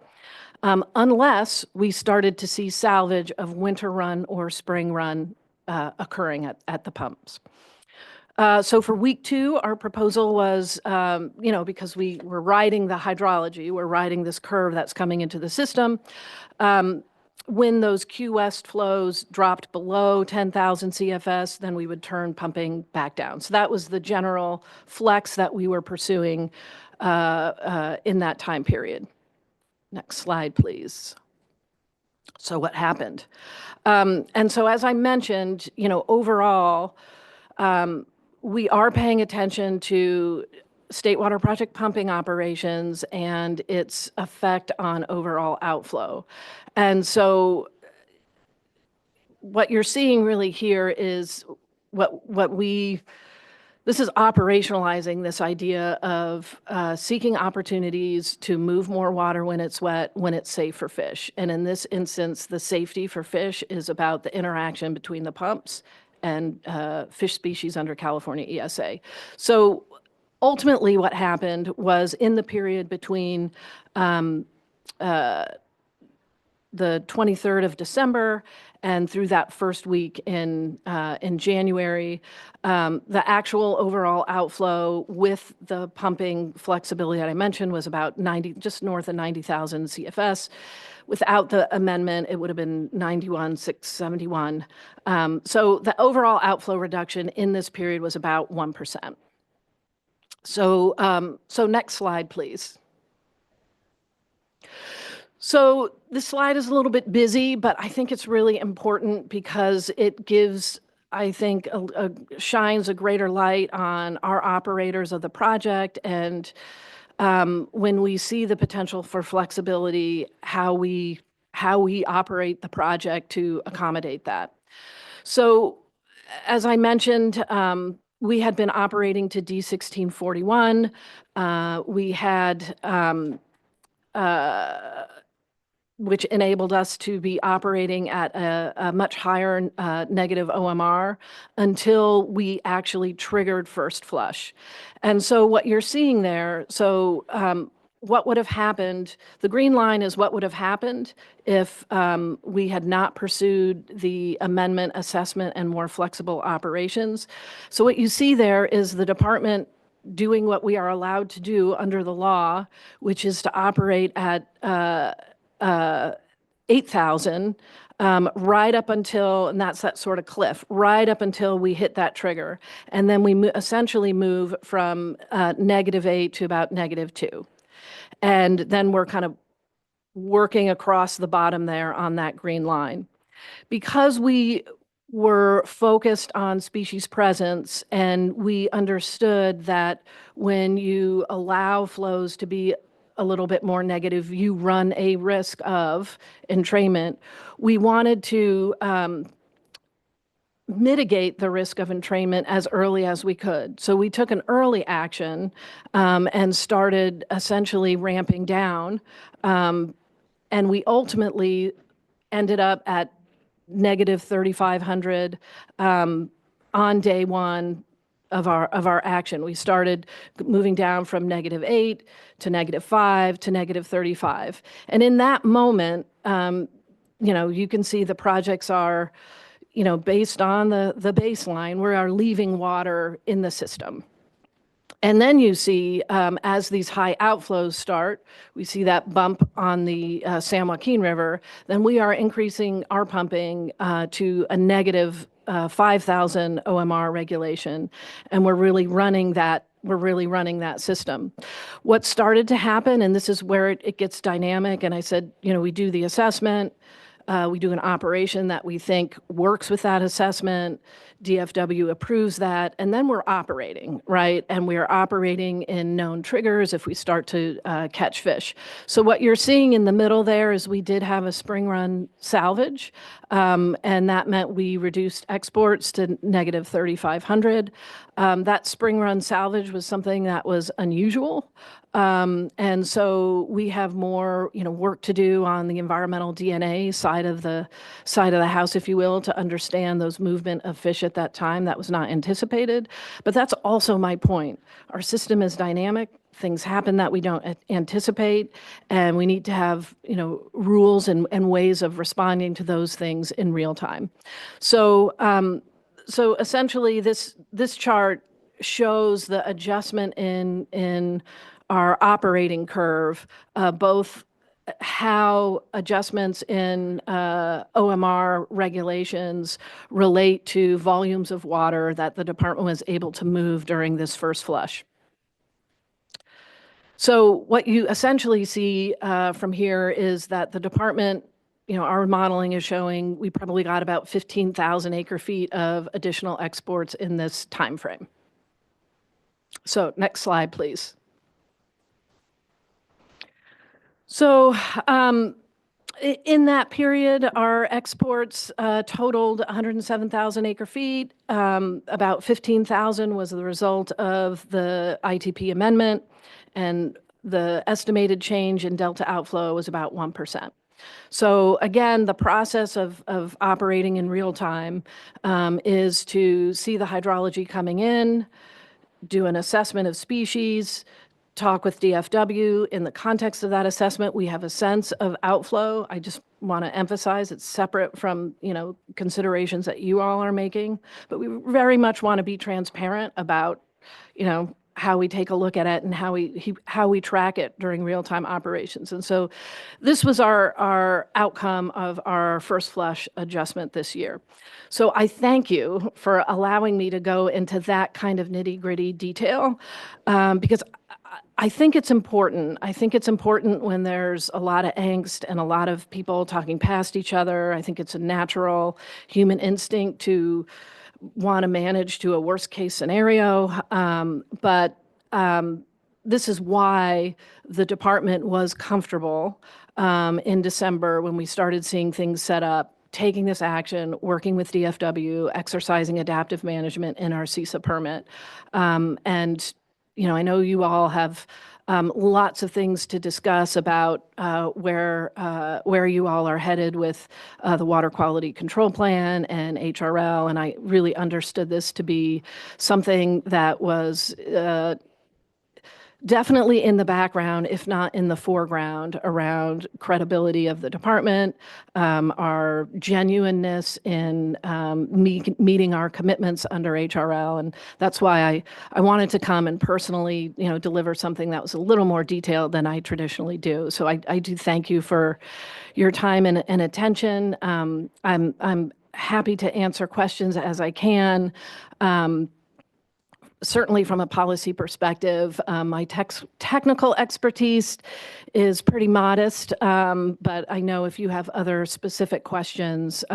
unless we started to see salvage of winter run or spring run occurring at the pumps. So for week 2, our proposal was, because we were riding the hydrology, we're riding this curve that's coming into the system. When those Q West flows dropped below 10,000 CFS, then we would turn pumping back down. So that was the general flex that we were pursuing in that time period. Next slide, please. So what happened? And so as I mentioned, overall, we are paying attention to State Water Project pumping operations and its effect on overall outflow. And so what you're seeing really here is this is operationalizing this idea of seeking opportunities to move more water when it's wet, when it's safe for fish. And in this instance, the safety for fish is about the interaction between the pumps and fish species under California ESA. So ultimately what happened was in the period between the 23rd of December and through that first week in January, the actual overall outflow with the pumping flexibility that I mentioned was about just north of 90,000 CFS. Without the amendment, it would have been 91,671. So the overall outflow reduction in this period was about 1%. So next slide, please. So this slide is a little bit busy, but I think it's really important because it gives, I think, shines a greater light on our operators of the project, and when we see the potential for flexibility, how we operate the project to accommodate that. So as I mentioned, we had been operating to D1641. We had which enabled us to be operating at a much higher negative OMR until we actually triggered first flush. And so what you're seeing there, what would have happened, the green line is what would have happened if we had not pursued the amendment, assessment, and more flexible operations. So what you see there is the department doing what we are allowed to do under the law, which is to operate at 8,000 right up until, and that's that sort of cliff, right up until we hit that trigger. And then we essentially move from -8 to about -2. And then we're kind of working across the bottom there on that green line. Because we were focused on species presence and we understood that when you allow flows to be a little bit more negative, you run a risk of entrainment. We wanted to mitigate the risk of entrainment as early as we could. So we took an early action and started essentially ramping down. And we ultimately ended up at -3,500 on day one of our action. We started moving down from -8 to -5 to -35. And in that moment, you can see the projects are, based on the baseline, we are leaving water in the system. And then you see, as these high outflows start, we see that bump on the San Joaquin River, then we are increasing our pumping to a negative 5,000 OMR regulation, and we're really running that system. What started to happen, and this is where it gets dynamic, and I said, we do the assessment, we do an operation that we think works with that assessment, DFW approves that, and then we're operating, right? And we are operating in known triggers if we start to catch fish. So what you're seeing in the middle there is we did have a spring run salvage, and that meant we reduced exports to -3,500. That spring run salvage was something that was unusual. And so we have more, work to do on the environmental DNA side of the house, if you will, to understand those movement of fish at that time. That was not anticipated. But that's also my point. Our system is dynamic. Things happen that we don't anticipate, and we need to have, rules and ways of responding to those things in real time. So, so essentially, this chart shows the adjustment in our operating curve, both how adjustments in OMR regulations relate to volumes of water that the department was able to move during this first flush. So what you essentially see from here is that the department, our modeling is showing we probably got about 15,000 acre-feet of additional exports in this time frame. So next slide, please. So in that period, our exports totaled 107,000 acre-feet. About 15,000 was the result of the ITP amendment, and the estimated change in delta outflow was about 1%. So again, the process of operating in real time is to see the hydrology coming in, do an assessment of species, talk with DFW. In the context of that assessment, we have a sense of outflow. I just want to emphasize it's separate from, considerations that you all are making, but we very much want to be transparent about, how we take a look at it and how we track it during real-time operations. And so this was our outcome of our first flush adjustment this year. So I thank you for allowing me to go into that kind of nitty-gritty detail, because I think it's important. I think it's important when there's a lot of angst and a lot of people talking past each other. I think it's a natural human instinct to want to manage to a worst case scenario. But this is why the department was comfortable in December when we started seeing things set up, taking this action, working with DFW, exercising adaptive management in our CISA permit. And I know you all have lots of things to discuss about where you all are headed with the Water Quality Control Plan and HRL, and I really understood this to be something that was definitely in the background, if not in the foreground, around credibility of the department, our genuineness in meeting our commitments under HRL. And that's why I wanted to come and personally, deliver something that was a little more detailed than I traditionally do. So I do thank you for your time and attention. I'm happy to answer questions as I can. Certainly from a policy perspective, my technical expertise is pretty modest, but I know if you have other specific questions,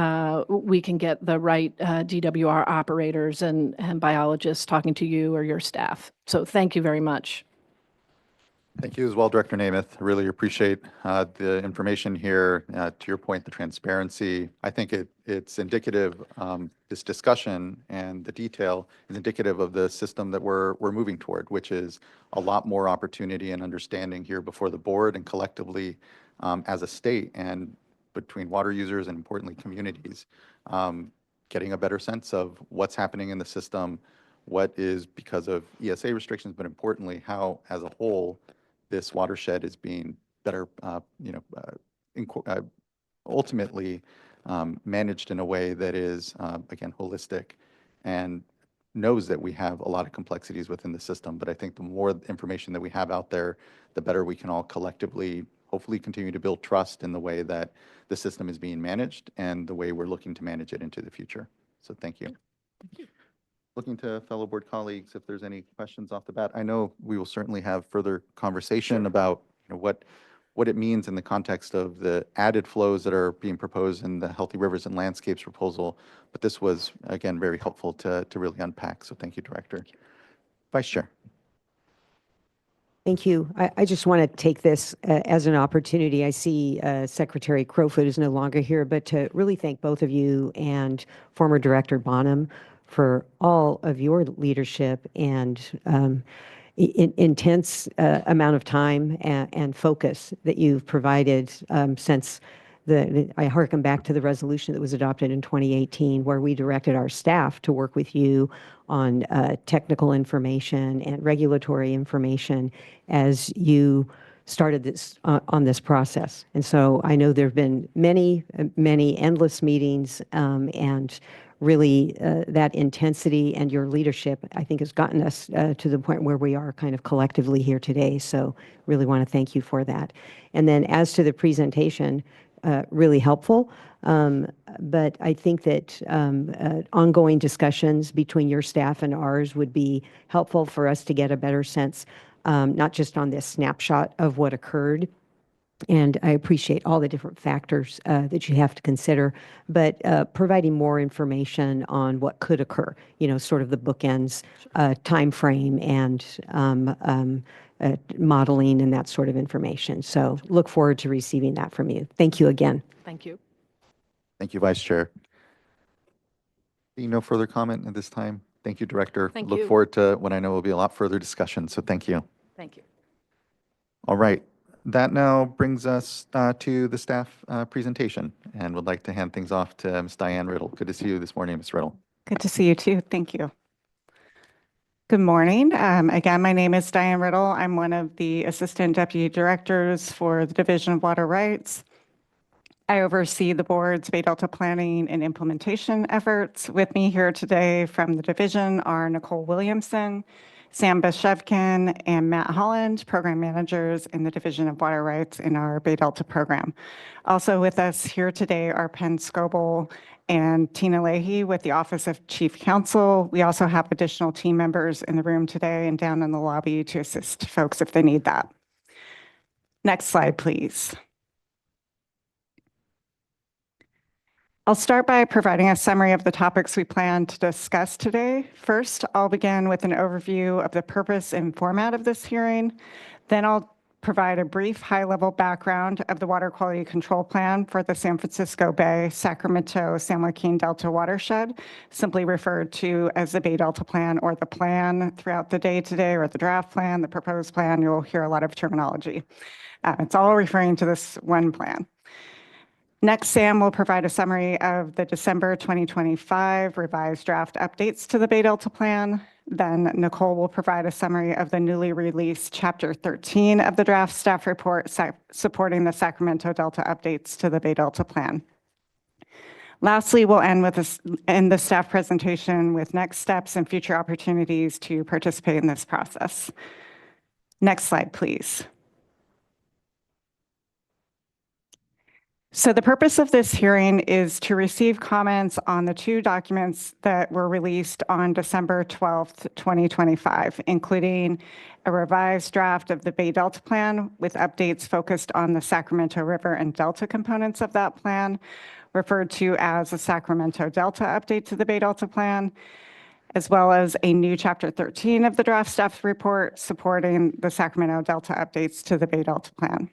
we can get the right DWR operators and biologists talking to you or your staff. So thank you very much. Thank you as well, Director Namath. Really appreciate the information here. To your point, the transparency. I think it's indicative, this discussion and the detail is indicative of the system that we're moving toward, which is a lot more opportunity and understanding here before the board and collectively as a state and between water users and importantly communities, getting a better sense of what's happening in the system, what is because of ESA restrictions, but importantly, how as a whole, this watershed is being better, ultimately managed in a way that is, again, holistic and knows that we have a lot of complexities within the system. But I think the more information that we have out there, the better we can all collectively, hopefully, continue to build trust in the way that the system is being managed and the way we're looking to manage it into the future. So thank you. Thank you. Looking to fellow board colleagues, if there's any questions off the bat. I know we will certainly have further conversation about what it means in the context of the added flows that are being proposed in the Healthy Rivers and Landscapes proposal. But this was, again, very helpful to really unpack. So thank you, Director. Vice Chair. Thank you. I just want to take this as an opportunity. I see Secretary Crowfoot is no longer here, but to really thank both of you and former Director Bonham for all of your leadership and intense amount of time and focus that you've provided since I hearken back to the resolution that was adopted in 2018, where we directed our staff to work with you on technical information and regulatory information as you started this on this process. And so I know there have been many endless meetings and really that intensity and your leadership, I think, has gotten us to the point where we are kind of collectively here today. So really want to thank you for that. And then as to the presentation, really helpful. But I think that ongoing discussions between your staff and ours would be helpful for us to get a better sense, not just on this snapshot of what occurred. And I appreciate all the different factors that you have to consider, but providing more information on what could occur, sort of the bookends, time frame, and modeling and that sort of information. So look forward to receiving that from you. Thank you again. Thank you. Thank you, Vice Chair. Seeing no further comment at this time. Thank you, Director. Thank Look you. forward to what I know will be a lot further discussion. So thank you. Thank you. All right. That now brings us to the staff presentation, and would like to hand things off to Ms. Diane Riddle. Good to see you this morning, Ms. Riddle. Good to see you too. Thank you. Good morning. Again, my name is Diane Riddle. I'm one of the Assistant Deputy Directors for the Division of Water Rights. I oversee the board's Bay Delta planning and implementation efforts. With me here today from the division are Nicole Williamson, Sam Beshevkin and Matt Holland, program managers in the Division of Water Rights in our Bay Delta program. Also with us here today are Penn Scoble and Tina Leahy with the Office of Chief Counsel. We also have additional team members in the room today and down in the lobby to assist folks if they need that. Next slide, please. I'll start by providing a summary of the topics we plan to discuss today. First, I'll begin with an overview of the purpose and format of this hearing. Then I'll provide a brief high-level background of the Water Quality Control Plan for the San Francisco Bay, Sacramento, San Joaquin Delta watershed, simply referred to as the Bay Delta Plan or the plan throughout the day today, or the draft plan, the proposed plan. You'll hear a lot of terminology. It's all referring to this one plan. Next, Sam will provide a summary of the December 2025 revised draft updates to the Bay Delta Plan. Then Nicole will provide a summary of the newly released Chapter 13 of the draft staff report supporting the Sacramento Delta updates to the Bay Delta Plan. Lastly, we'll end with the staff presentation with next steps and future opportunities to participate in this process. Next slide, please. So the purpose of this hearing is to receive comments on the two documents that were released on December 12th, 2025, including a revised draft of the Bay Delta Plan with updates focused on the Sacramento River and Delta components of that plan, referred to as a Sacramento Delta update to the Bay Delta Plan, as well as a new Chapter 13 of the draft staff report supporting the Sacramento Delta updates to the Bay Delta Plan.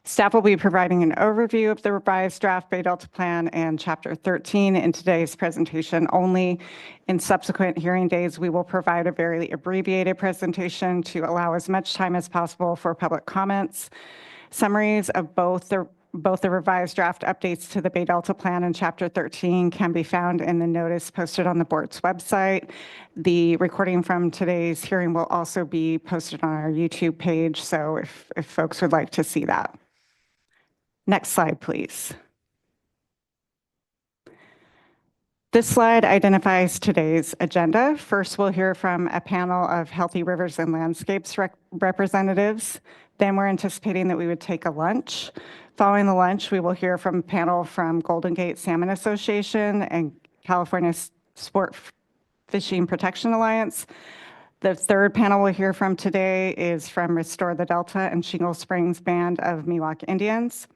Staff will be providing an overview of the revised draft Bay Delta Plan and Chapter 13 in today's presentation only. In subsequent hearing days, we will provide a very abbreviated presentation to allow as much time as possible for public comments. Summaries of both the revised draft updates to the Bay Delta Plan and Chapter 13 can be found in the notice posted on the board's website. The recording from today's hearing will also be posted on our YouTube page, so if folks would like to see that. Next slide, please. This slide identifies today's agenda. First, we'll hear from a panel of Healthy Rivers and Landscapes representatives. Then we're anticipating that we would take a lunch. Following the lunch, we will hear from a panel from Golden Gate Salmon Association and California Sport Fishing Protection Alliance. The third panel we'll hear from today is from Restore the Delta and Shingle Springs Band of Miwok Indians.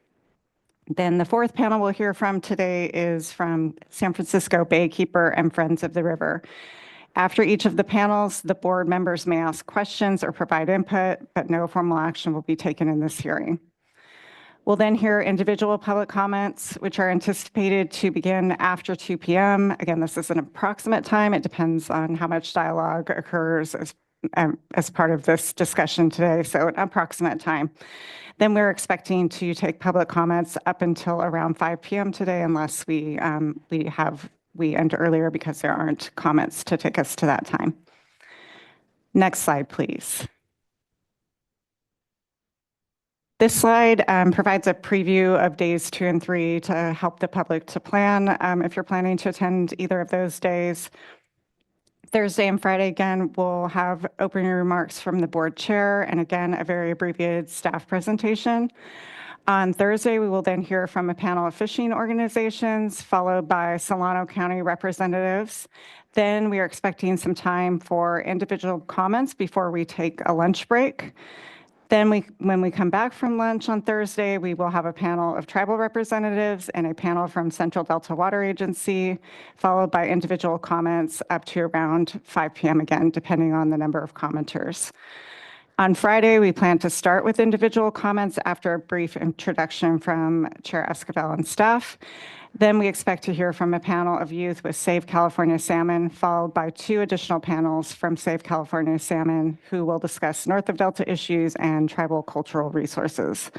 Then the fourth panel we'll hear from today is from San Francisco Baykeeper and Friends of the River. After each of the panels, the board members may ask questions or provide input, but no formal action will be taken in this hearing. We'll then hear individual public comments, which are anticipated to begin after 2 p.m. Again, this is an approximate time. It depends on how much dialogue occurs as part of this discussion today, so an approximate time. Then we're expecting to take public comments up until around 5 p.m. today, unless we end earlier because there aren't comments to take us to that time. Next slide, please. This slide provides a preview of days 2 and 3 to help the public to plan if you're planning to attend either of those days. Thursday and Friday, again, we'll have opening remarks from the board chair and again, a very abbreviated staff presentation. On Thursday, we will then hear from a panel of fishing organizations, followed by Solano County representatives. Then we are expecting some time for individual comments before we take a lunch break. Then when we come back from lunch on Thursday, we will have a panel of tribal representatives and a panel from Central Delta Water Agency, followed by individual comments up to around 5 p.m. again, depending on the number of commenters. On Friday, we plan to start with individual comments after a brief introduction from Chair Esquivel and staff. Then we expect to hear from a panel of youth with Save California Salmon, followed by 2 additional panels from Save California Salmon, who will discuss north of Delta issues and tribal cultural resources.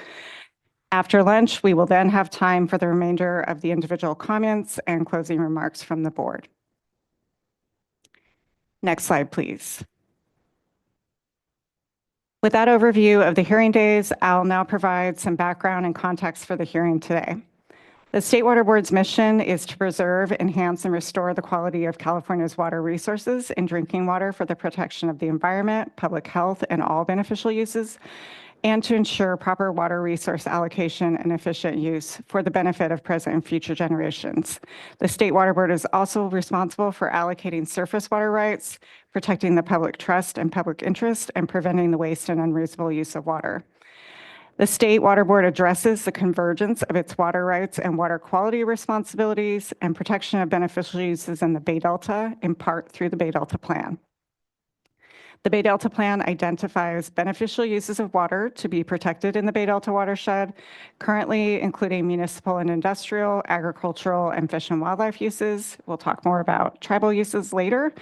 After lunch, we will then have time for the remainder of the individual comments and closing remarks from the board. Next slide, please. With that overview of the hearing days, I'll now provide some background and context for the hearing today. The State Water Board's mission is to preserve, enhance, and restore the quality of California's water resources and drinking water for the protection of the environment, public health, and all beneficial uses, and to ensure proper water resource allocation and efficient use for the benefit of present and future generations. The State Water Board is also responsible for allocating surface water rights, protecting the public trust and public interest, and preventing the waste and unreasonable use of water. The State Water Board addresses the convergence of its water rights and water quality responsibilities and protection of beneficial uses in the Bay Delta, in part through the Bay Delta Plan. The Bay Delta Plan identifies beneficial uses of water to be protected in the Bay Delta watershed, currently including municipal and industrial, agricultural, and fish and wildlife uses. We'll talk more about tribal uses later.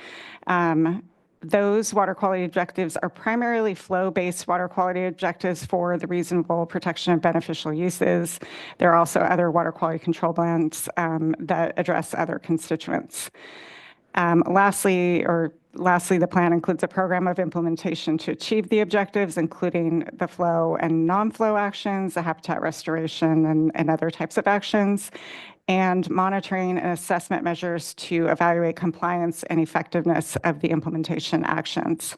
Those water quality objectives are primarily flow-based water quality objectives for the reasonable protection of beneficial uses. There are also other water quality control plans that address other constituents. Lastly, the plan includes a program of implementation to achieve the objectives, including the flow and non-flow actions, the habitat restoration, and other types of actions, and monitoring and assessment measures to evaluate compliance and effectiveness of the implementation actions.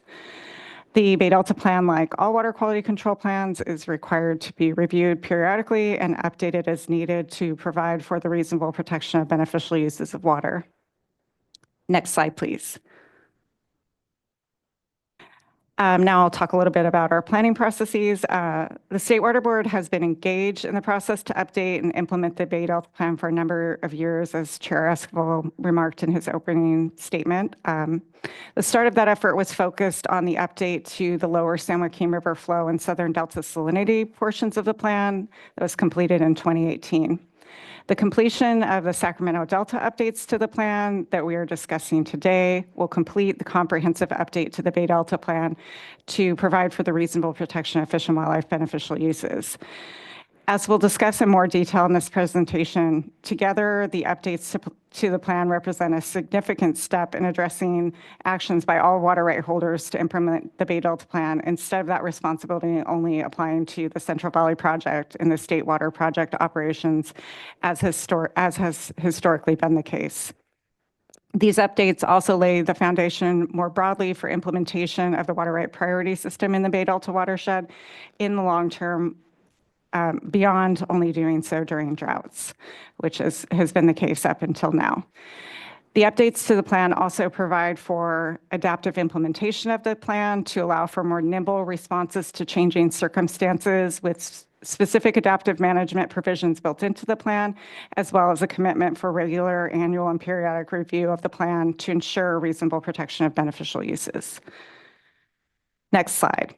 The Bay Delta Plan, like all water quality control plans, is required to be reviewed periodically and updated as needed to provide for the reasonable protection of beneficial uses of water. Next slide, please. Now I'll talk a little bit about our planning processes. The State Water Board has been engaged in the process to update and implement the Bay Delta Plan for a number of years, as Chair Esquivel remarked in his opening statement. The start of that effort was focused on the update to the lower San Joaquin River flow and southern Delta salinity portions of the plan that was completed in 2018. The completion of the Sacramento Delta updates to the plan that we are discussing today will complete the comprehensive update to the Bay Delta Plan to provide for the reasonable protection of fish and wildlife beneficial uses. As we'll discuss in more detail in this presentation, together the updates to the plan represent a significant step in addressing actions by all water right holders to implement the Bay Delta Plan, instead of that responsibility only applying to the Central Valley Project and the State Water Project operations, as has historically been the case. These updates also lay the foundation more broadly for implementation of the water right priority system in the Bay Delta watershed in the long term, beyond only doing so during droughts, which has been the case up until now. The updates to the plan also provide for adaptive implementation of the plan to allow for more nimble responses to changing circumstances with specific adaptive management provisions built into the plan, as well as a commitment for regular annual and periodic review of the plan to ensure reasonable protection of beneficial uses. Next slide.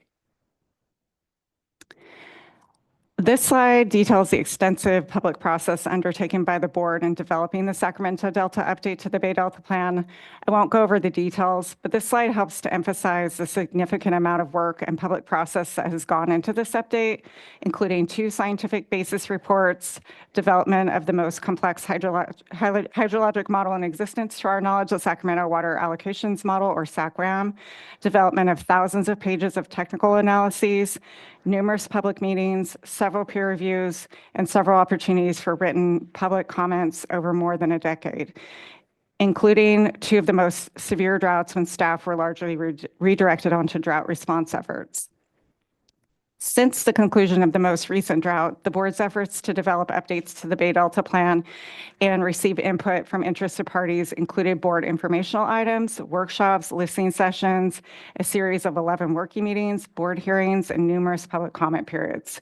This slide details the extensive public process undertaken by the board in developing the Sacramento Delta update to the Bay Delta Plan. I won't go over the details, but this slide helps to emphasize the significant amount of work and public process that has gone into this update, including 2 scientific basis reports, development of the most complex hydrologic model in existence to our knowledge, the Sacramento Water Allocations Model, or SACRAM, development of thousands of pages of technical analyses, numerous public meetings, several peer reviews, and several opportunities for written public comments over more than a decade, including 2 of the most severe droughts when staff were largely redirected onto drought response efforts. Since the conclusion of the most recent drought, the board's efforts to develop updates to the Bay Delta Plan and receive input from interested parties included board informational items, workshops, listening sessions, a series of 11 working meetings, board hearings, and numerous public comment periods.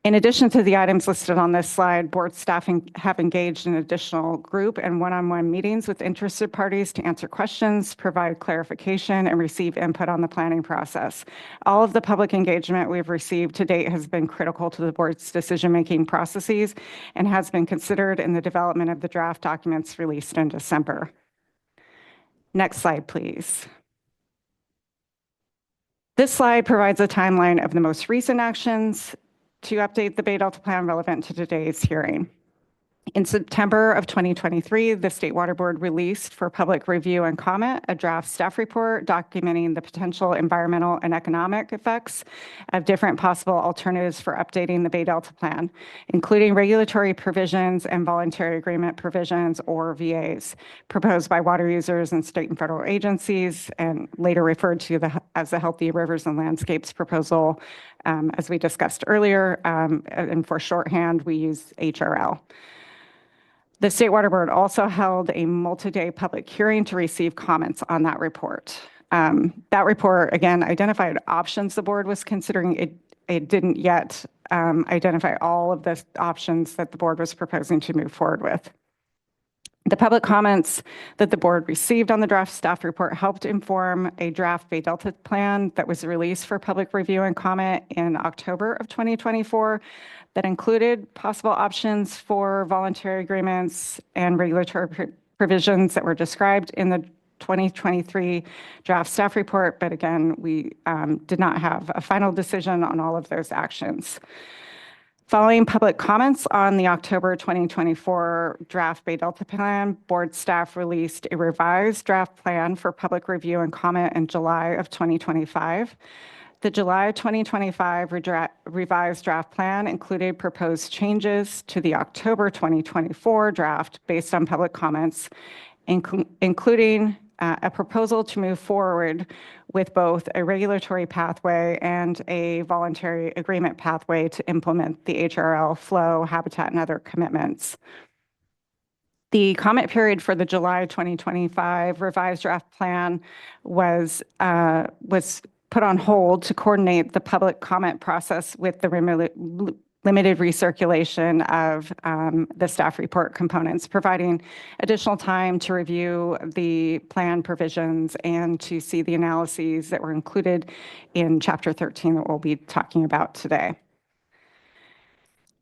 In addition to the items listed on this slide, board staff have engaged in additional group and one-on-one meetings with interested parties to answer questions, provide clarification, and receive input on the planning process. All of the public engagement we've received to date has been critical to the board's decision-making processes and has been considered in the development of the draft documents released in December. Next slide, please. This slide provides a timeline of the most recent actions to update the Bay Delta Plan relevant to today's hearing. In September of 2023, the State Water Board released for public review and comment a draft staff report documenting the potential environmental and economic effects of different possible alternatives for updating the Bay Delta Plan, including regulatory provisions and voluntary agreement provisions, or VAs, proposed by water users and state and federal agencies, and later referred to as the Healthy Rivers and Landscapes proposal, as we discussed earlier, and for shorthand, we use HRL. The State Water Board also held a multi-day public hearing to receive comments on that report. That report, again, identified options the board was considering. It didn't yet identify all of the options that the board was proposing to move forward with. The public comments that the board received on the draft staff report helped inform a draft Bay Delta plan that was released for public review and comment in October of 2024 that included possible options for voluntary agreements and regulatory provisions that were described in the 2023 draft staff report. But again, we did not have a final decision on all of those actions. Following public comments on the October 2024 draft Bay Delta plan, board staff released a revised draft plan for public review and comment in July of 2025. The July 2025 revised draft plan included proposed changes to the October 2024 draft based on public comments, including a proposal to move forward with both a regulatory pathway and a voluntary agreement pathway to implement the HRL flow, habitat, and other commitments. The comment period for the July 2025 revised draft plan was put on hold to coordinate the public comment process with the limited recirculation of the staff report components, providing additional time to review the plan provisions and to see the analyses that were included in Chapter 13 that we'll be talking about today.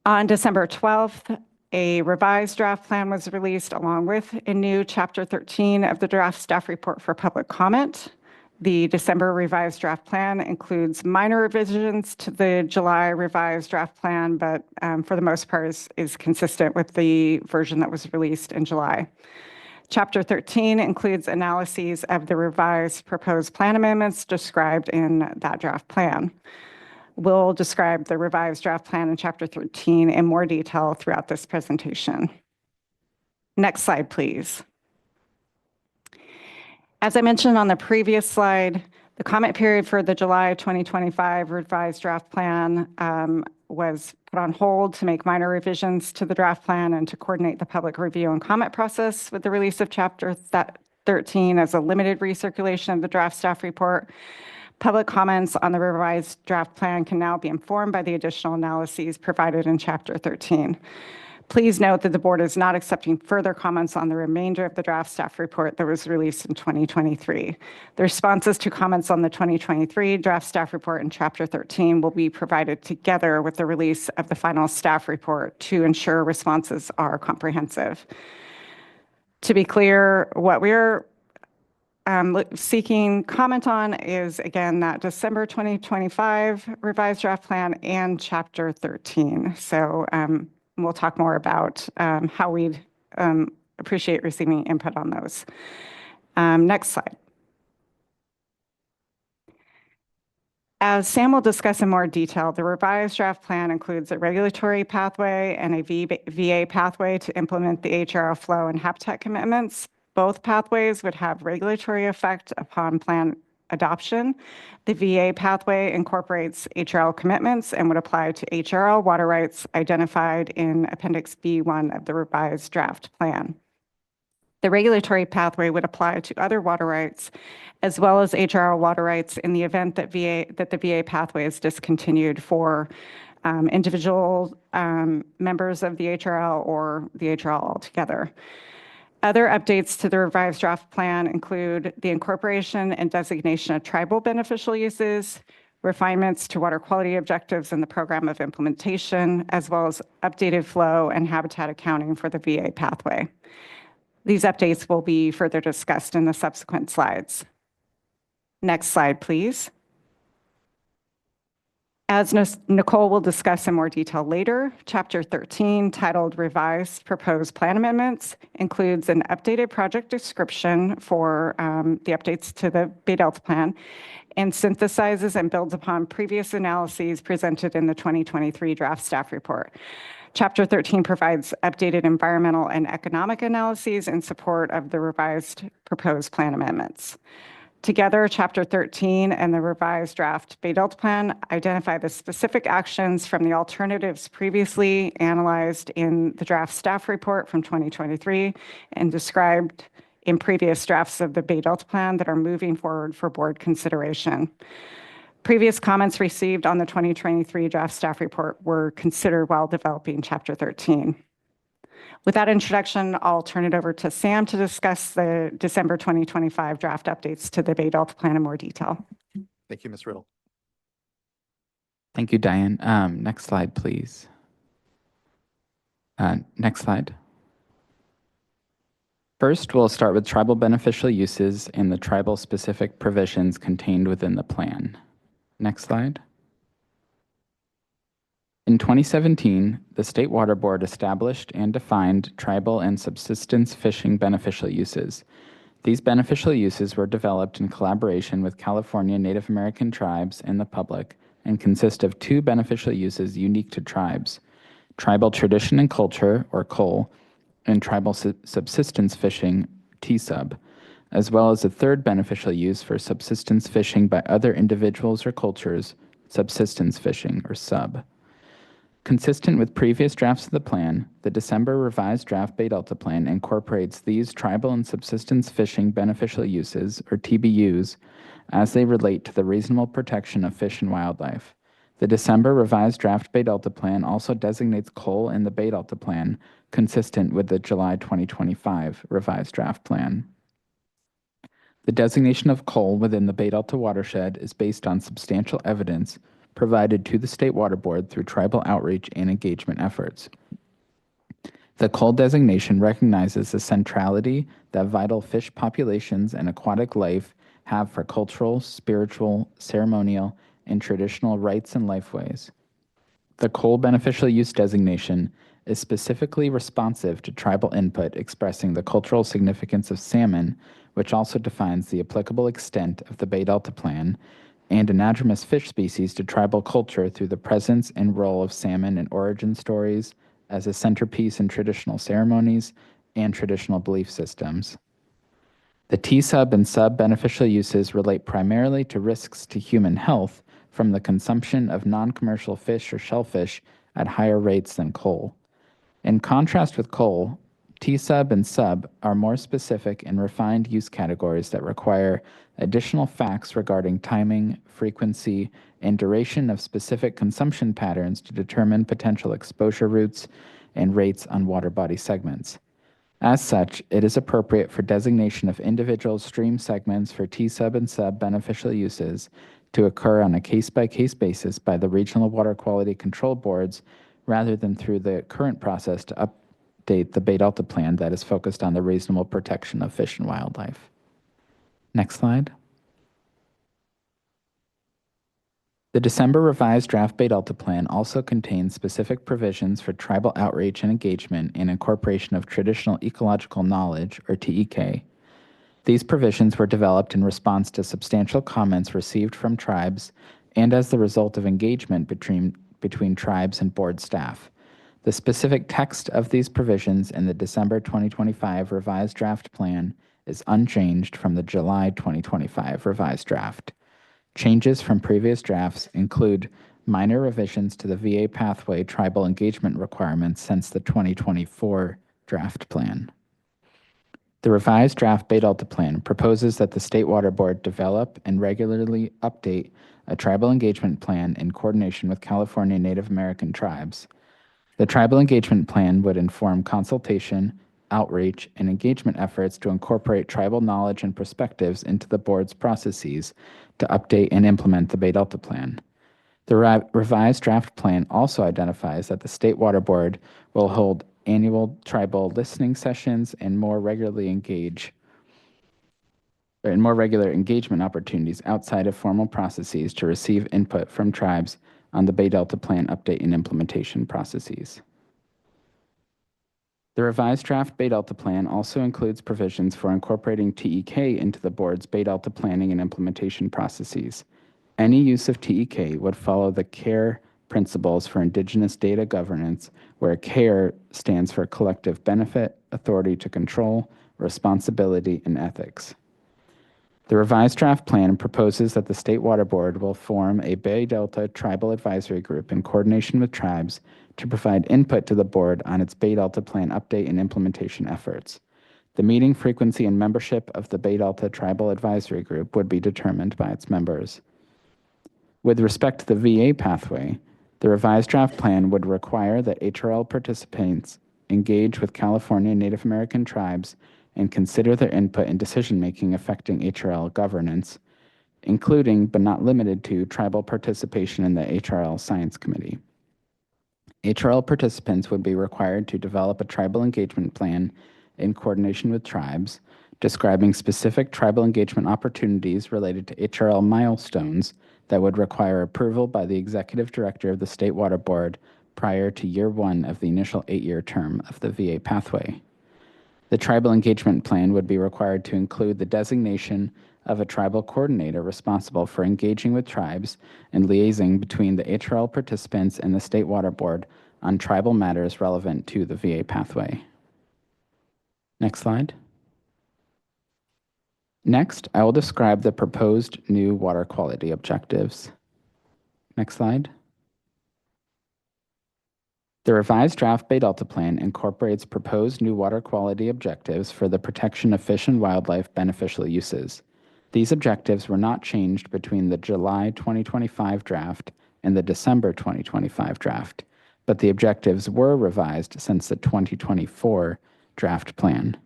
On December 12th, a revised draft plan was released along with a new Chapter 13 of the draft staff report for public comment. The December revised draft plan includes minor revisions to the July revised draft plan, but for the most part is consistent with the version that was released in July. Chapter 13 includes analyses of the revised proposed plan amendments described in that draft plan. We'll describe the revised draft plan in Chapter 13 in more detail throughout this presentation. Next slide, please. As I mentioned on the previous slide, the comment period for the July 2025 revised draft plan was put on hold to make minor revisions to the draft plan and to coordinate the public review and comment process with the release of Chapter 13 as a limited recirculation of the draft staff report. Public comments on the revised draft plan can now be informed by the additional analyses provided in Chapter 13. Please note that the board is not accepting further comments on the remainder of the draft staff report that was released in 2023. The responses to comments on the 2023 draft staff report in Chapter 13 will be provided together with the release of the final staff report to ensure responses are comprehensive. To be clear, what we're seeking comment on is, again, that December 2025 revised draft plan and Chapter 13. So we'll talk more about how we'd appreciate receiving input on those. Next slide. As Sam will discuss in more detail, the revised draft plan includes a regulatory pathway and a VA pathway to implement the HRL flow and habitat commitments. Both pathways would have regulatory effect upon plan adoption. The VA pathway incorporates HRL commitments and would apply to HRL water rights identified in Appendix B1 of the revised draft plan. The regulatory pathway would apply to other water rights as well as HRL water rights in the event that the VA pathway is discontinued for individual members of the HRL or the HRL altogether. Other updates to the revised draft plan include the incorporation and designation of tribal beneficial uses, refinements to water quality objectives in the program of implementation, as well as updated flow and habitat accounting for the VA pathway. These updates will be further discussed in the subsequent slides. Next slide, please. As Nicole will discuss in more detail later, Chapter 13, titled Revised Proposed Plan Amendments, includes an updated project description for the updates to the Bay Delta Plan and synthesizes and builds upon previous analyses presented in the 2023 draft staff report. Chapter 13 provides updated environmental and economic analyses in support of the revised proposed plan amendments. Together, Chapter 13 and the revised draft Bay Delta Plan identify the specific actions from the alternatives previously analyzed in the draft staff report from 2023 and described in previous drafts of the Bay Delta Plan that are moving forward for board consideration. Previous comments received on the 2023 draft staff report were considered while developing Chapter 13. With that introduction, I'll turn it over to Sam to discuss the December 2025 draft updates to the Bay Delta Plan in more detail. Thank you, Ms. Riddle. Thank you, Diane. Next slide, please. Next slide. First, we'll start with tribal beneficial uses and the tribal-specific provisions contained within the plan. Next slide. In 2017, the State Water Board established and defined tribal and subsistence fishing beneficial uses. These beneficial uses were developed in collaboration with California Native American tribes and the public and consist of two beneficial uses unique to tribes: tribal tradition and culture, or COL, and tribal subsistence fishing, TSUB, as well as a third beneficial use for subsistence fishing by other individuals or cultures, subsistence fishing, or SUB. Consistent with previous drafts of the plan, the December revised draft Bay Delta Plan incorporates these tribal and subsistence fishing beneficial uses, or TBUs, as they relate to the reasonable protection of fish and wildlife. The December revised draft Bay Delta Plan also designates coal in the Bay Delta Plan, consistent with the July 2025 revised draft plan. The designation of coal within the Bay Delta watershed is based on substantial evidence provided to the State Water Board through tribal outreach and engagement efforts. The coal designation recognizes the centrality that vital fish populations and aquatic life have for cultural, spiritual, ceremonial, and traditional rites and lifeways. The coal beneficial use designation is specifically responsive to tribal input expressing the cultural significance of salmon, which also defines the applicable extent of the Bay Delta Plan, and anadromous fish species to tribal culture through the presence and role of salmon in origin stories as a centerpiece in traditional ceremonies and traditional belief systems. The T-sub and sub beneficial uses relate primarily to risks to human health from the consumption of non-commercial fish or shellfish at higher rates than coal. In contrast with coal, T-sub and sub are more specific and refined use categories that require additional facts regarding timing, frequency, and duration of specific consumption patterns to determine potential exposure routes and rates on water body segments. As such, it is appropriate for designation of individual stream segments for T-sub and sub beneficial uses to occur on a case-by-case basis by the regional water quality control boards rather than through the current process to update the Bay Delta Plan that is focused on the reasonable protection of fish and wildlife. Next slide. The December revised draft Bay Delta Plan also contains specific provisions for tribal outreach and engagement and incorporation of traditional ecological knowledge, or TEK. These provisions were developed in response to substantial comments received from tribes and as the result of engagement between tribes and board staff. The specific text of these provisions in the December 2025 revised draft plan is unchanged from the July 2025 revised draft. Changes from previous drafts include minor revisions to the VA pathway tribal engagement requirements since the 2024 draft plan. The revised draft Bay Delta Plan proposes that the State Water Board develop and regularly update a tribal engagement plan in coordination with California Native American tribes. The tribal engagement plan would inform consultation, outreach, and engagement efforts to incorporate tribal knowledge and perspectives into the board's processes to update and implement the Bay Delta Plan. The revised draft plan also identifies that the State Water Board will hold annual tribal listening sessions and more regular engagement opportunities outside of formal processes to receive input from tribes on the Bay Delta Plan update and implementation processes. The revised draft Bay Delta Plan also includes provisions for incorporating TEK into the board's Bay Delta planning and implementation processes. Any use of TEK would follow the CARE principles for Indigenous data governance, where CARE stands for collective benefit, authority to control, responsibility, and ethics. The revised draft plan proposes that the State Water Board will form a Bay Delta Tribal Advisory Group in coordination with tribes to provide input to the board on its Bay Delta Plan update and implementation efforts. The meeting frequency and membership of the Bay Delta Tribal Advisory Group would be determined by its members. With respect to the VA pathway, the revised draft plan would require that HRL participants engage with California Native American tribes and consider their input in decision-making affecting HRL governance, including but not limited to tribal participation in the HRL Science Committee. HRL participants would be required to develop a tribal engagement plan in coordination with tribes, describing specific tribal engagement opportunities related to HRL milestones that would require approval by the Executive Director of the State Water Board prior to year 1 of the initial 8-year term of the VA pathway. The tribal engagement plan would be required to include the designation of a tribal coordinator responsible for engaging with tribes and liaising between the HRL participants and the State Water Board on tribal matters relevant to the VA pathway. Next slide. Next, I will describe the proposed new water quality objectives. Next slide. The revised draft Bay Delta Plan incorporates proposed new water quality objectives for the protection of fish and wildlife beneficial uses. These objectives were not changed between the July 2025 draft and the December 2025 draft, but the objectives were revised since the 2024 draft plan.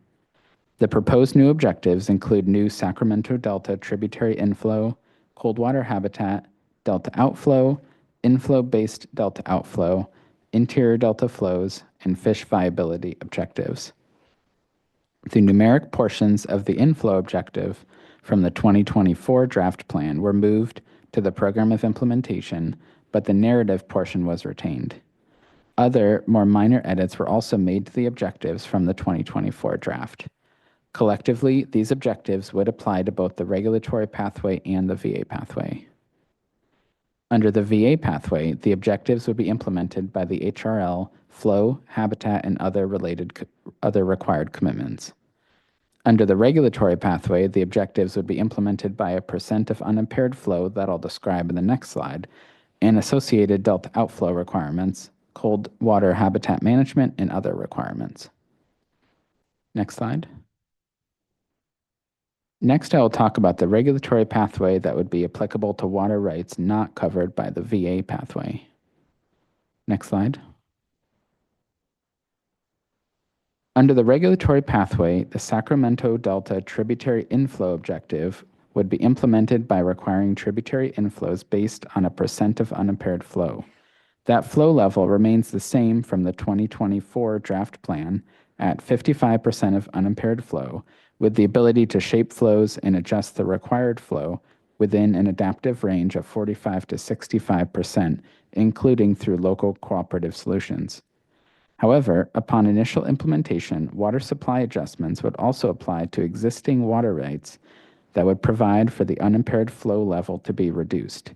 The proposed new objectives include new Sacramento Delta tributary inflow, cold water habitat, delta outflow, inflow-based delta outflow, interior delta flows, and fish viability objectives. The numeric portions of the inflow objective from the 2024 draft plan were moved to the program of implementation, but the narrative portion was retained. Other, more minor edits were also made to the objectives from the 2024 draft. Collectively, these objectives would apply to both the regulatory pathway and the VA pathway. Under the VA pathway, the objectives would be implemented by the HRL, flow, habitat, and other required commitments. Under the regulatory pathway, the objectives would be implemented by a percent of unimpaired flow that I'll describe in the next slide, and associated delta outflow requirements, cold water habitat management, and other requirements. Next slide. Next, I will talk about the regulatory pathway that would be applicable to water rights not covered by the VA pathway. Next slide. Under the regulatory pathway, the Sacramento Delta tributary inflow objective would be implemented by requiring tributary inflows based on a percent of unimpaired flow. That flow level remains the same from the 2024 draft plan at 55% of unimpaired flow, with the ability to shape flows and adjust the required flow within an adaptive range of 45 to 65%, including through local cooperative solutions. However, upon initial implementation, water supply adjustments would also apply to existing water rights that would provide for the unimpaired flow level to be reduced.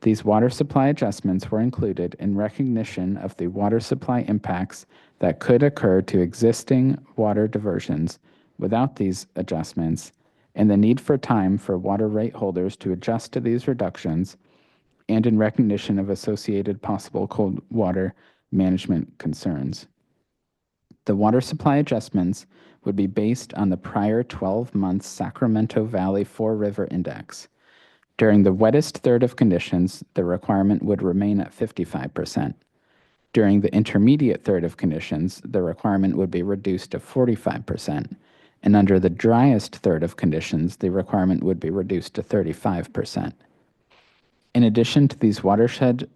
These water supply adjustments were included in recognition of the water supply impacts that could occur to existing water diversions without these adjustments, and the need for time for water right holders to adjust to these reductions, and in recognition of associated possible cold water management concerns. The water supply adjustments would be based on the prior 12 months Sacramento Valley Four River Index. During the wettest third of conditions, the requirement would remain at 55%. During the intermediate third of conditions, the requirement would be reduced to 45%. And under the driest third of conditions, the requirement would be reduced to 35%. In addition to these watershed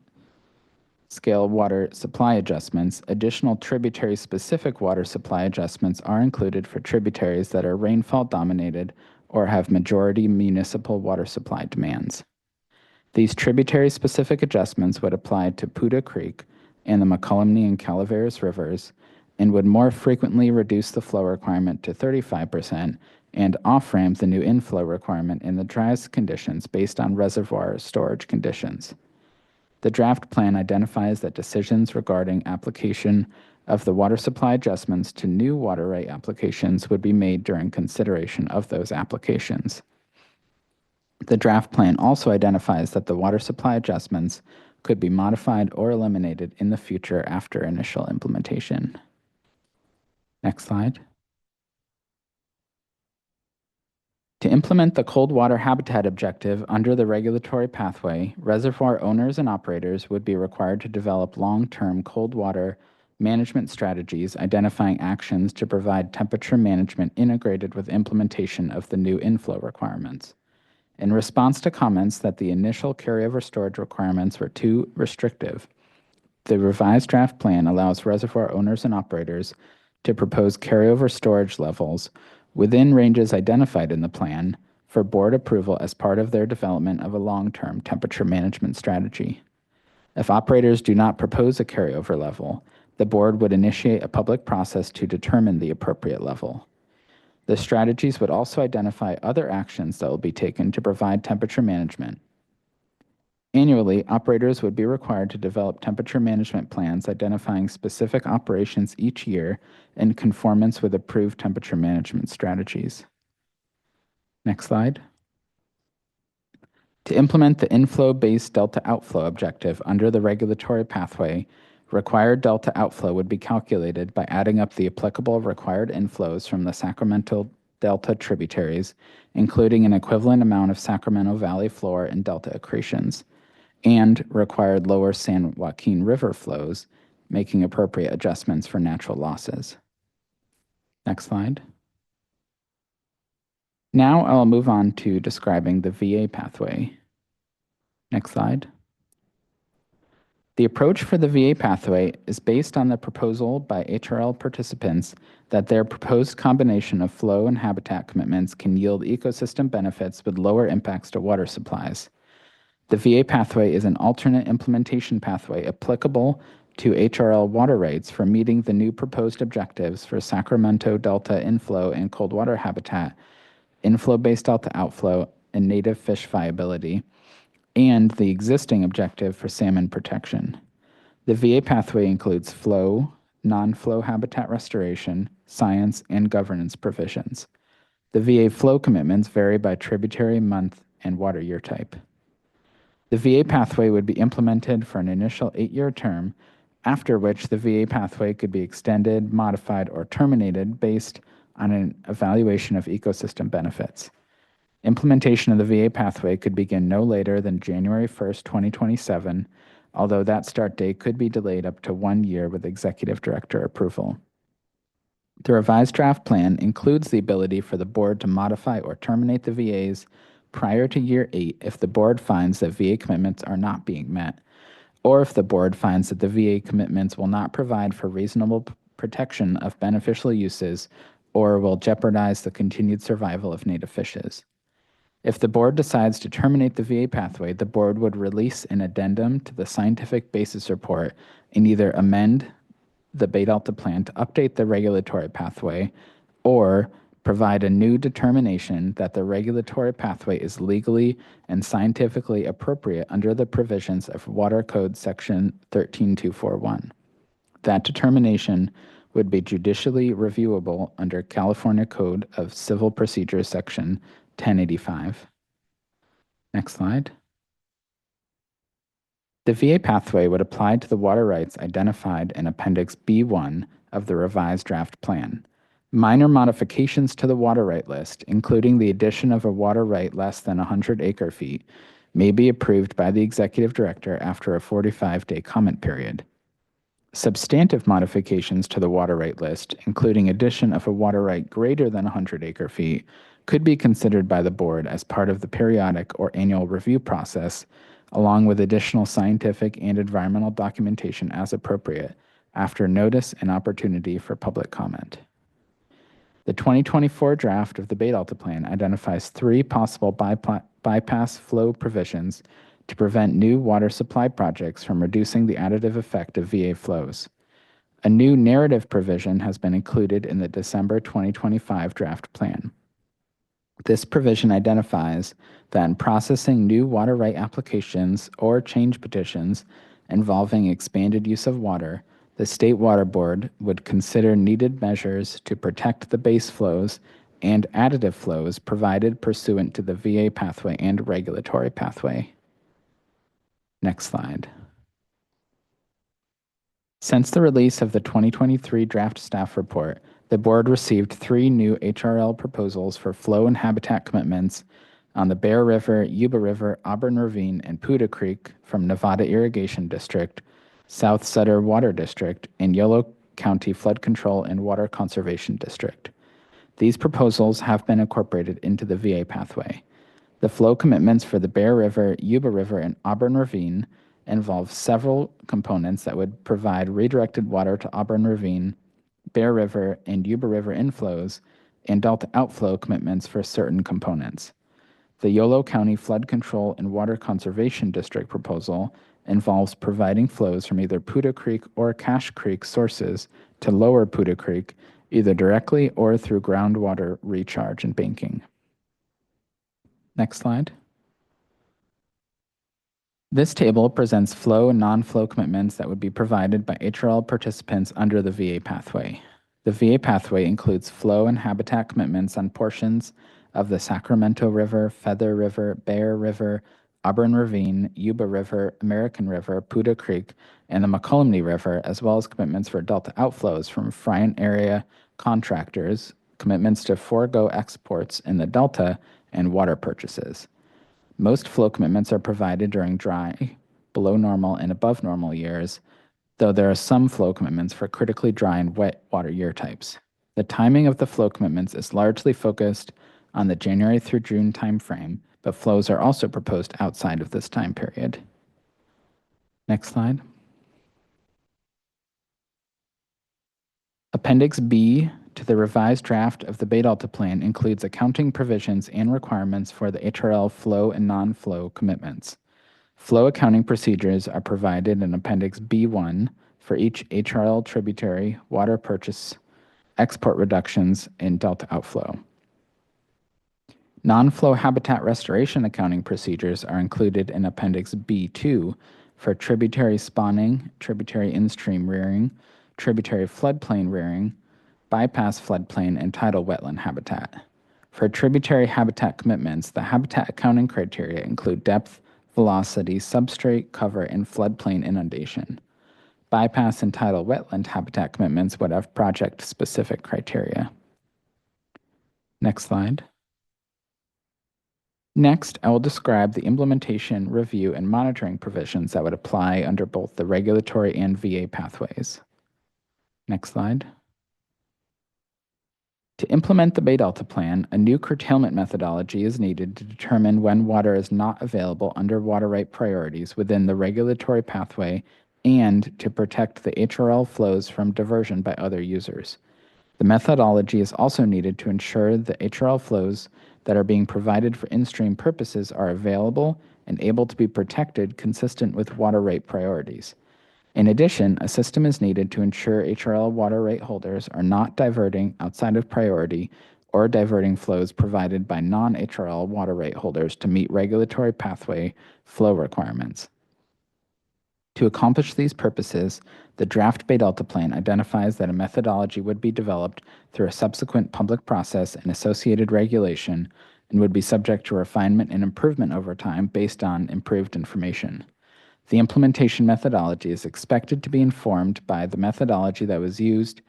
scale water supply adjustments, additional tributary-specific water supply adjustments are included for tributaries that are rainfall-dominated or have majority municipal water supply demands. These tributary-specific adjustments would apply to Puda Creek and the Mokelumne and Calaveras rivers and would more frequently reduce the flow requirement to 35% and off-ramp the new inflow requirement in the driest conditions based on reservoir storage conditions. The draft plan identifies that decisions regarding application of the water supply adjustments to new water right applications would be made during consideration of those applications. The draft plan also identifies that the water supply adjustments could be modified or eliminated in the future after initial implementation. Next slide. To implement the cold water habitat objective under the regulatory pathway, reservoir owners and operators would be required to develop long-term cold water management strategies identifying actions to provide temperature management integrated with implementation of the new inflow requirements. In response to comments that the initial carryover storage requirements were too restrictive, the revised draft plan allows reservoir owners and operators to propose carryover storage levels within ranges identified in the plan for board approval as part of their development of a long-term temperature management strategy. If operators do not propose a carryover level, the board would initiate a public process to determine the appropriate level. The strategies would also identify other actions that will be taken to provide temperature management. Annually, operators would be required to develop temperature management plans identifying specific operations each year in conformance with approved temperature management strategies. Next slide. To implement the inflow-based delta outflow objective under the regulatory pathway, required delta outflow would be calculated by adding up the applicable required inflows from the Sacramento Delta tributaries, including an equivalent amount of Sacramento Valley floor and delta accretions, and required lower San Joaquin River flows, making appropriate adjustments for natural losses. Next slide. Now I'll move on to describing the VA pathway. Next slide. The approach for the VA pathway is based on the proposal by HRL participants that their proposed combination of flow and habitat commitments can yield ecosystem benefits with lower impacts to water supplies. The VA pathway is an alternate implementation pathway applicable to HRL water rights for meeting the new proposed objectives for Sacramento Delta inflow and cold water habitat, inflow-based delta outflow, and native fish viability, and the existing objective for salmon protection. The VA pathway includes flow, non-flow habitat restoration, science, and governance provisions. The VA flow commitments vary by tributary, month, and water year type. The VA pathway would be implemented for an initial 8-year term, after which the VA pathway could be extended, modified, or terminated based on an evaluation of ecosystem benefits. Implementation of the VA pathway could begin no later than January 1st, 2027, although that start date could be delayed up to 1 year with executive director approval. The revised draft plan includes the ability for the board to modify or terminate the VAs prior to year 8 if the board finds that VA commitments are not being met, or if the board finds that the VA commitments will not provide for reasonable protection of beneficial uses or will jeopardize the continued survival of native fishes. If the board decides to terminate the VA pathway, the board would release an addendum to the scientific basis report and either amend the Bay Delta plan to update the regulatory pathway or provide a new determination that the regulatory pathway is legally and scientifically appropriate under the provisions of Water Code Section 13241. That determination would be judicially reviewable under California Code of Civil Procedure Section 1085. Next slide. The VA pathway would apply to the water rights identified in Appendix B1 of the revised draft plan. Minor modifications to the water right list, including the addition of a water right less than 100 acre-feet, may be approved by the executive director after a 45-day comment period. Substantive modifications to the water right list, including addition of a water right greater than 100 acre-feet, could be considered by the board as part of the periodic or annual review process, along with additional scientific and environmental documentation as appropriate, after notice and opportunity for public comment. The 2024 draft of the Bay Delta Plan identifies 3 possible bypass flow provisions to prevent new water supply projects from reducing the additive effect of VA flows. A new narrative provision has been included in the December 2025 draft plan. This provision identifies that in processing new water right applications or change petitions involving expanded use of water, the State Water Board would consider needed measures to protect the base flows and additive flows provided pursuant to the VA pathway and regulatory pathway. Next slide. Since the release of the 2023 draft staff report, the board received 3 new HRL proposals for flow and habitat commitments on the Bear River, Yuba River, Auburn Ravine, and Puda Creek from Nevada Irrigation District, South Sutter Water District, and Yolo County Flood Control and Water Conservation District. These proposals have been incorporated into the VA pathway. The flow commitments for the Bear River, Yuba River, and Auburn Ravine involve several components that would provide redirected water to Auburn Ravine, Bear River, and Yuba River inflows, and delta outflow commitments for certain components. The Yolo County Flood Control and Water Conservation District proposal involves providing flows from either Puda Creek or Cache Creek sources to lower Puda Creek, either directly or through groundwater recharge and banking. Next slide. This table presents flow and non-flow commitments that would be provided by HRL participants under the VA pathway. The VA pathway includes flow and habitat commitments on portions of the Sacramento River, Feather River, Bear River, Auburn Ravine, Yuba River, American River, Puda Creek, and the McCollumney River, as well as commitments for delta outflows from Friant area contractors, commitments to forego exports in the delta, and water purchases. Most flow commitments are provided during dry, below normal, and above normal years, though there are some flow commitments for critically dry and wet water year types. The timing of the flow commitments is largely focused on the January through June timeframe, but flows are also proposed outside of this time period. Next slide. Appendix B to the revised draft of the Bay Delta Plan includes accounting provisions and requirements for the HRL flow and non-flow commitments. Flow accounting procedures are provided in Appendix B1 for each HRL tributary, water purchase, export reductions, and delta outflow. Non-flow habitat restoration accounting procedures are included in Appendix B2 for tributary spawning, tributary in-stream rearing, tributary floodplain rearing, bypass floodplain, and tidal wetland habitat. For tributary habitat commitments, the habitat accounting criteria include depth, velocity, substrate, cover, and floodplain inundation. Bypass and tidal wetland habitat commitments would have project-specific criteria. Next slide. Next, I will describe the implementation, review, and monitoring provisions that would apply under both the regulatory and VA pathways. Next slide. To implement the Bay Delta Plan, a new curtailment methodology is needed to determine when water is not available under water right priorities within the regulatory pathway and to protect the HRL flows from diversion by other users. The methodology is also needed to ensure the HRL flows that are being provided for in-stream purposes are available and able to be protected consistent with water right priorities. In addition, a system is needed to ensure HRL water right holders are not diverting outside of priority or diverting flows provided by non-HRL water right holders to meet regulatory pathway flow requirements. To accomplish these purposes, the draft Bay Delta Plan identifies that a methodology would be developed through a subsequent public process and associated regulation and would be subject to refinement and improvement over time based on improved information. The implementation methodology is expected to be informed by the methodology that was used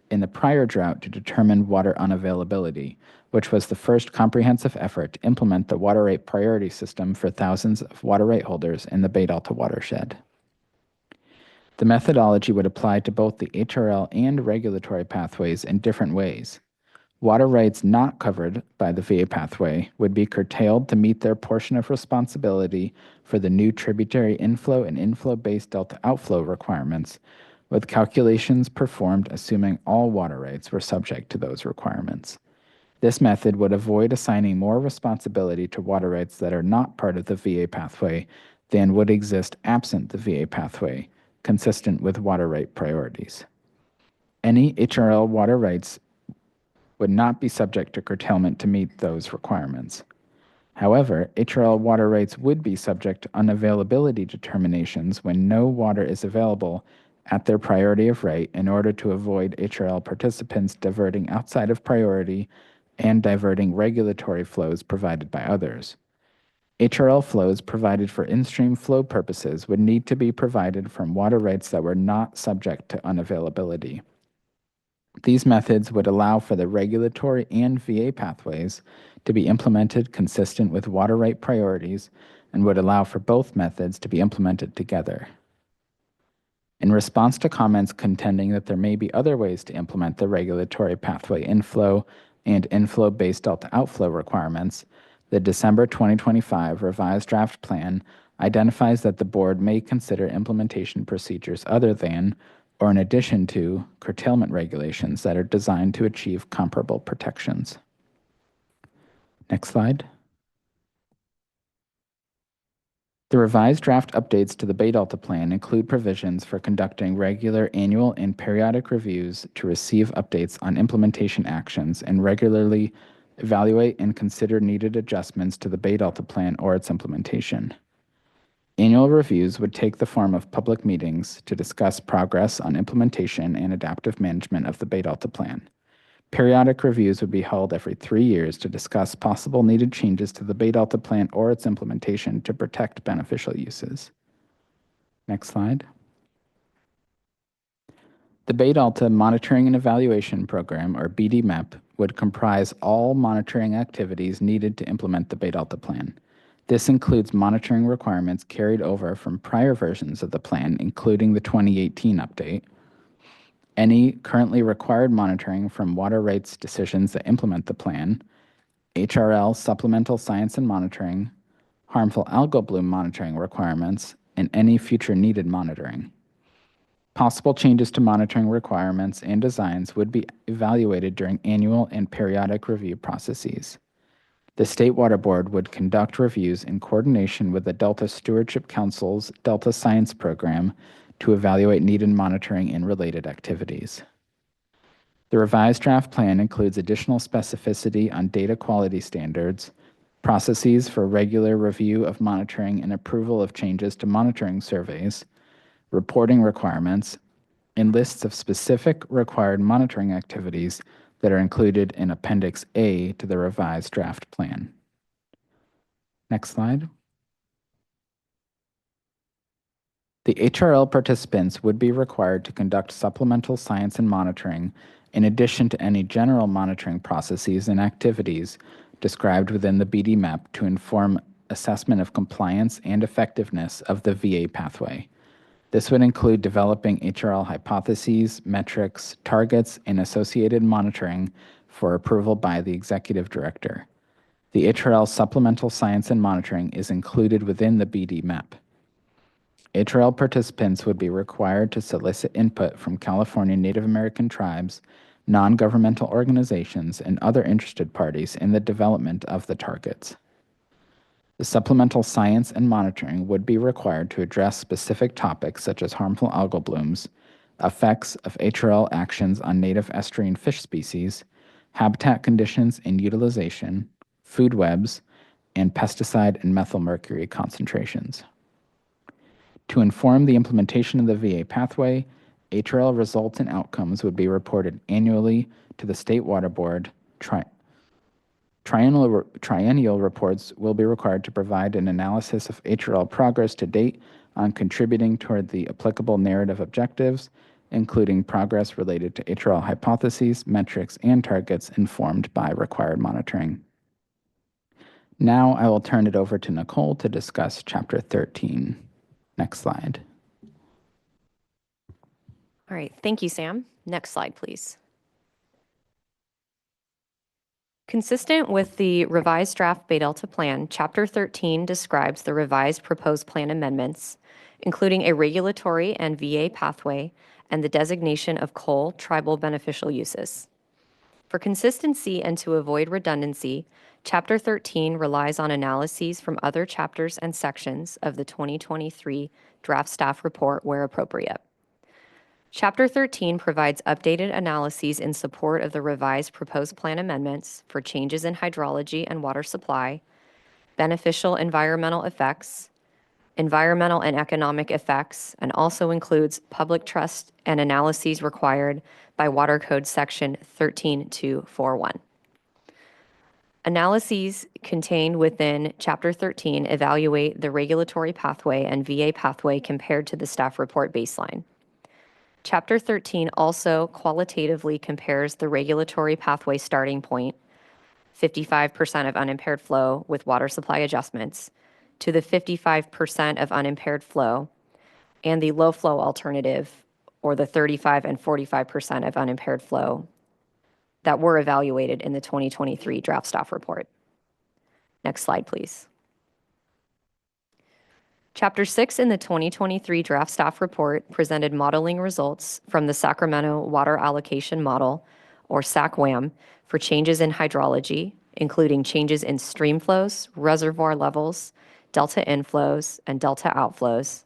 in the prior drought to determine water unavailability, which was the first comprehensive effort to implement the water right priority system for thousands of water right holders in the Bay Delta watershed. The methodology would apply to both the HRL and regulatory pathways in different ways. Water rights not covered by the VA pathway would be curtailed to meet their portion of responsibility for the new tributary inflow and inflow-based delta outflow requirements, with calculations performed assuming all water rights were subject to those requirements. This method would avoid assigning more responsibility to water rights that are not part of the VA pathway than would exist absent the VA pathway, consistent with water right priorities. Any HRL water rights would not be subject to curtailment to meet those requirements. However, HRL water rights would be subject to unavailability determinations when no water is available at their priority of right in order to avoid HRL participants diverting outside of priority and diverting regulatory flows provided by others. HRL flows provided for in-stream flow purposes would need to be provided from water rights that were not subject to unavailability. These methods would allow for the regulatory and VA pathways to be implemented consistent with water right priorities and would allow for both methods to be implemented together. In response to comments contending that there may be other ways to implement the regulatory pathway inflow and inflow-based delta outflow requirements, the December 2025 revised draft plan identifies that the board may consider implementation procedures other than or in addition to curtailment regulations that are designed to achieve comparable protections. Next slide. The revised draft updates to the Bay Delta Plan include provisions for conducting regular annual and periodic reviews to receive updates on implementation actions and regularly evaluate and consider needed adjustments to the Bay Delta Plan or its implementation. Annual reviews would take the form of public meetings to discuss progress on implementation and adaptive management of the Bay Delta Plan. Periodic reviews would be held every 3 years to discuss possible needed changes to the Bay Delta Plan or its implementation to protect beneficial uses. Next slide. The Bay Delta Monitoring and Evaluation Program, or BDMEP, would comprise all monitoring activities needed to implement the Bay Delta Plan. This includes monitoring requirements carried over from prior versions of the plan, including the 2018 update, any currently required monitoring from water rights decisions that implement the plan, HRL supplemental science and monitoring, harmful algal bloom monitoring requirements, and any future needed monitoring. Possible changes to monitoring requirements and designs would be evaluated during annual and periodic review processes. The State Water Board would conduct reviews in coordination with the Delta Stewardship Council's Delta Science Program to evaluate needed monitoring and related activities. The revised draft plan includes additional specificity on data quality standards, processes for regular review of monitoring and approval of changes to monitoring surveys, reporting requirements, and lists of specific required monitoring activities that are included in Appendix A to the revised draft plan. Next slide. The HRL participants would be required to conduct supplemental science and monitoring in addition to any general monitoring processes and activities described within the BDMEP to inform assessment of compliance and effectiveness of the VA pathway. This would include developing HRL hypotheses, metrics, targets, and associated monitoring for approval by the Executive Director. The HRL supplemental science and monitoring is included within the BDMEP. HRL participants would be required to solicit input from California Native American tribes, non-governmental organizations, and other interested parties in the development of the targets. The supplemental science and monitoring would be required to address specific topics such as harmful algal blooms, effects of HRL actions on native estuarine fish species, habitat conditions and utilization, food webs, and pesticide and methylmercury concentrations. To inform the implementation of the VA pathway, HRL results and outcomes would be reported annually to the State Water Board. Triennial reports will be required to provide an analysis of HRL progress to date on contributing toward the applicable narrative objectives, including progress related to HRL hypotheses, metrics, and targets informed by required monitoring. Now I will turn it over to Nicole to discuss Chapter 13. Next slide. All right, thank you, Sam. Next slide, please. Consistent with the revised draft Bay Delta Plan, Chapter 13 describes the revised proposed plan amendments, including a regulatory and VA pathway and the designation of coal tribal beneficial uses. For consistency and to avoid redundancy, Chapter 13 relies on analyses from other chapters and sections of the 2023 draft staff report where appropriate. Chapter 13 provides updated analyses in support of the revised proposed plan amendments for changes in hydrology and water supply, beneficial environmental effects, environmental and economic effects, and also includes public trust and analyses required by Water Code Section 13241. Analyses contained within Chapter 13 evaluate the regulatory pathway and VA pathway compared to the staff report baseline. Chapter 13 also qualitatively compares the regulatory pathway starting point, 55% of unimpaired flow with water supply adjustments, to the 55% of unimpaired flow, and the low flow alternative, or the 35 and 45% of unimpaired flow that were evaluated in the 2023 draft staff report. Next slide, please. Chapter 6 in the 2023 draft staff report presented modeling results from the Sacramento Water Allocation Model, or SAC-WAM, for changes in hydrology, including changes in stream flows, reservoir levels, delta inflows, and delta outflows,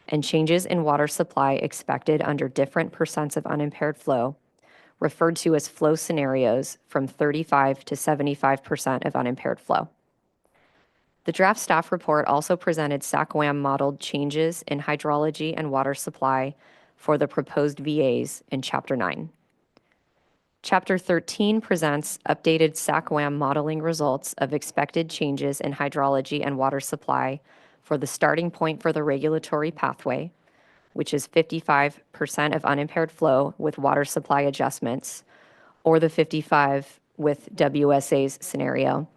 and changes in water supply expected under different percents of unimpaired flow, referred to as flow scenarios from 35 to 75% of unimpaired flow. The draft staff report also presented SAC-WAM modeled changes in hydrology and water supply for the proposed VAs in Chapter 9. Chapter 13 presents updated SAC-WAM modeling results of expected changes in hydrology and water supply for the starting point for the regulatory pathway, which is 55% of unimpaired flow with water supply adjustments, or the 55 with WSA's scenario,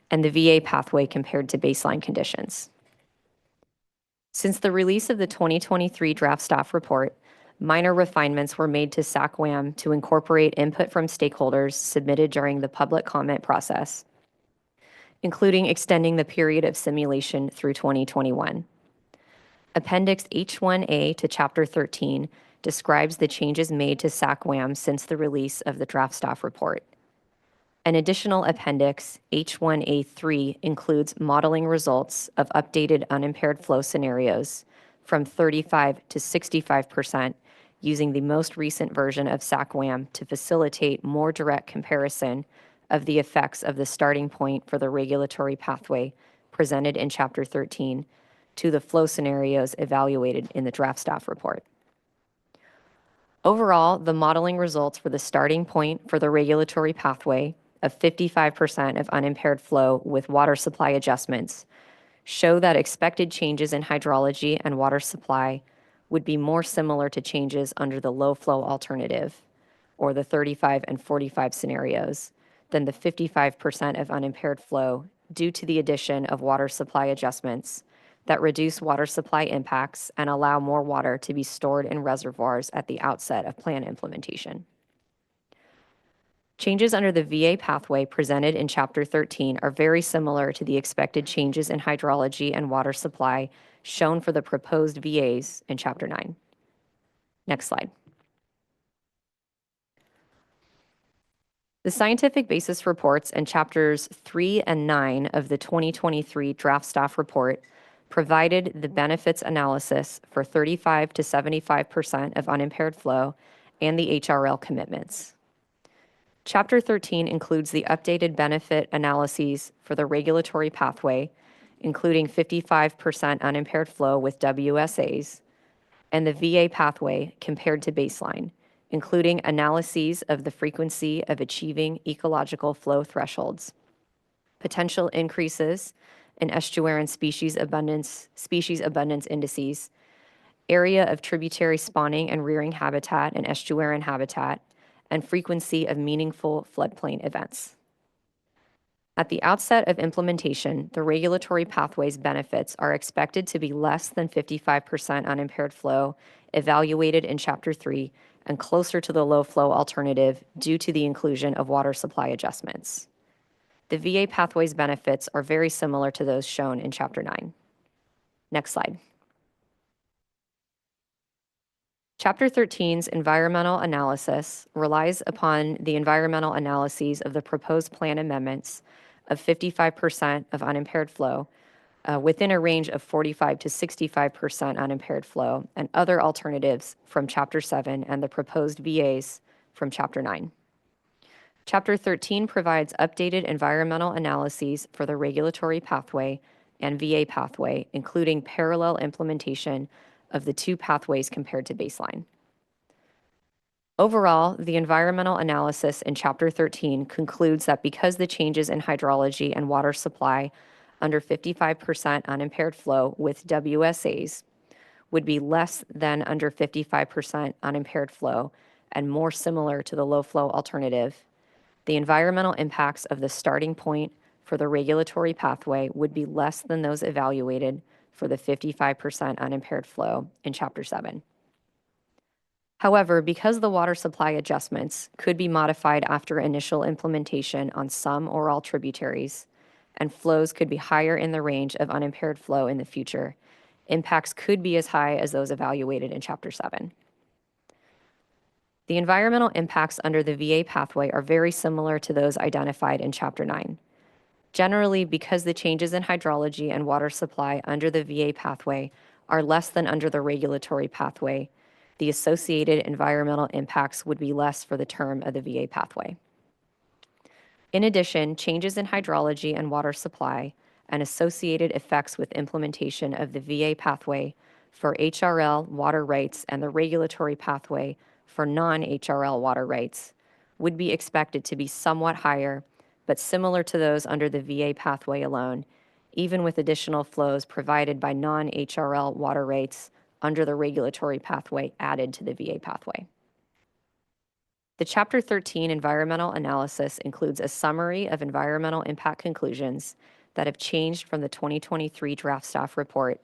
and the VA pathway compared to baseline conditions. Since the release of the 2023 draft staff report, minor refinements were made to SAC-WAM to incorporate input from stakeholders submitted during the public comment process, including extending the period of simulation through 2021. Appendix H1A to Chapter 13 describes the changes made to SAC-WAM since the release of the draft staff report. An additional appendix, H1A3, includes modeling results of updated unimpaired flow scenarios from 35 to 65% using the most recent version of SAC-WAM to facilitate more direct comparison of the effects of the starting point for the regulatory pathway presented in Chapter 13 to the flow scenarios evaluated in the draft staff report. Overall, the modeling results for the starting point for the regulatory pathway of 55% of unimpaired flow with water supply adjustments show that expected changes in hydrology and water supply would be more similar to changes under the low flow alternative, or the 35 and 45 scenarios, than the 55% of unimpaired flow due to the addition of water supply adjustments that reduce water supply impacts and allow more water to be stored in reservoirs at the outset of plan implementation. Changes under the VA pathway presented in Chapter 13 are very similar to the expected changes in hydrology and water supply shown for the proposed VAs in Chapter 9. Next slide. The scientific basis reports in Chapters 3 and 9 of the 2023 draft staff report provided the benefits analysis for 35 to 75% of unimpaired flow and the HRL commitments. Chapter 13 includes the updated benefit analyses for the regulatory pathway, including 55% unimpaired flow with WSAs, and the VA pathway compared to baseline, including analyses of the frequency of achieving ecological flow thresholds, potential increases in estuarine species abundance indices, area of tributary spawning and rearing habitat and estuarine habitat, and frequency of meaningful floodplain events. At the outset of implementation, the regulatory pathway's benefits are expected to be less than 55% unimpaired flow evaluated in Chapter 3 and closer to the low flow alternative due to the inclusion of water supply adjustments. The VA pathway's benefits are very similar to those shown in Chapter 9. Next slide. Chapter 13's environmental analysis relies upon the environmental analyses of the proposed plan amendments of 55% of unimpaired flow within a range of 45 to 65% unimpaired flow and other alternatives from Chapter 7 and the proposed VAs from Chapter 9. Chapter 13 provides updated environmental analyses for the regulatory pathway and VA pathway, including parallel implementation of the two pathways compared to baseline. Overall, the environmental analysis in Chapter 13 concludes that because the changes in hydrology and water supply under 55% unimpaired flow with WSAs would be less than under 55% unimpaired flow and more similar to the low flow alternative, the environmental impacts of the starting point for the regulatory pathway would be less than those evaluated for the 55% unimpaired flow in Chapter 7. However, because the water supply adjustments could be modified after initial implementation on some or all tributaries, and flows could be higher in the range of unimpaired flow in the future, impacts could be as high as those evaluated in Chapter 7. The environmental impacts under the VA pathway are very similar to those identified in Chapter 9. Generally, because the changes in hydrology and water supply under the VA pathway are less than under the regulatory pathway, the associated environmental impacts would be less for the term of the VA pathway. In addition, changes in hydrology and water supply and associated effects with implementation of the VA pathway for HRL water rights and the regulatory pathway for non-HRL water rights would be expected to be somewhat higher, but similar to those under the VA pathway alone, even with additional flows provided by non-HRL water rights under the regulatory pathway added to the VA pathway. The Chapter 13 environmental analysis includes a summary of environmental impact conclusions that have changed from the 2023 draft staff report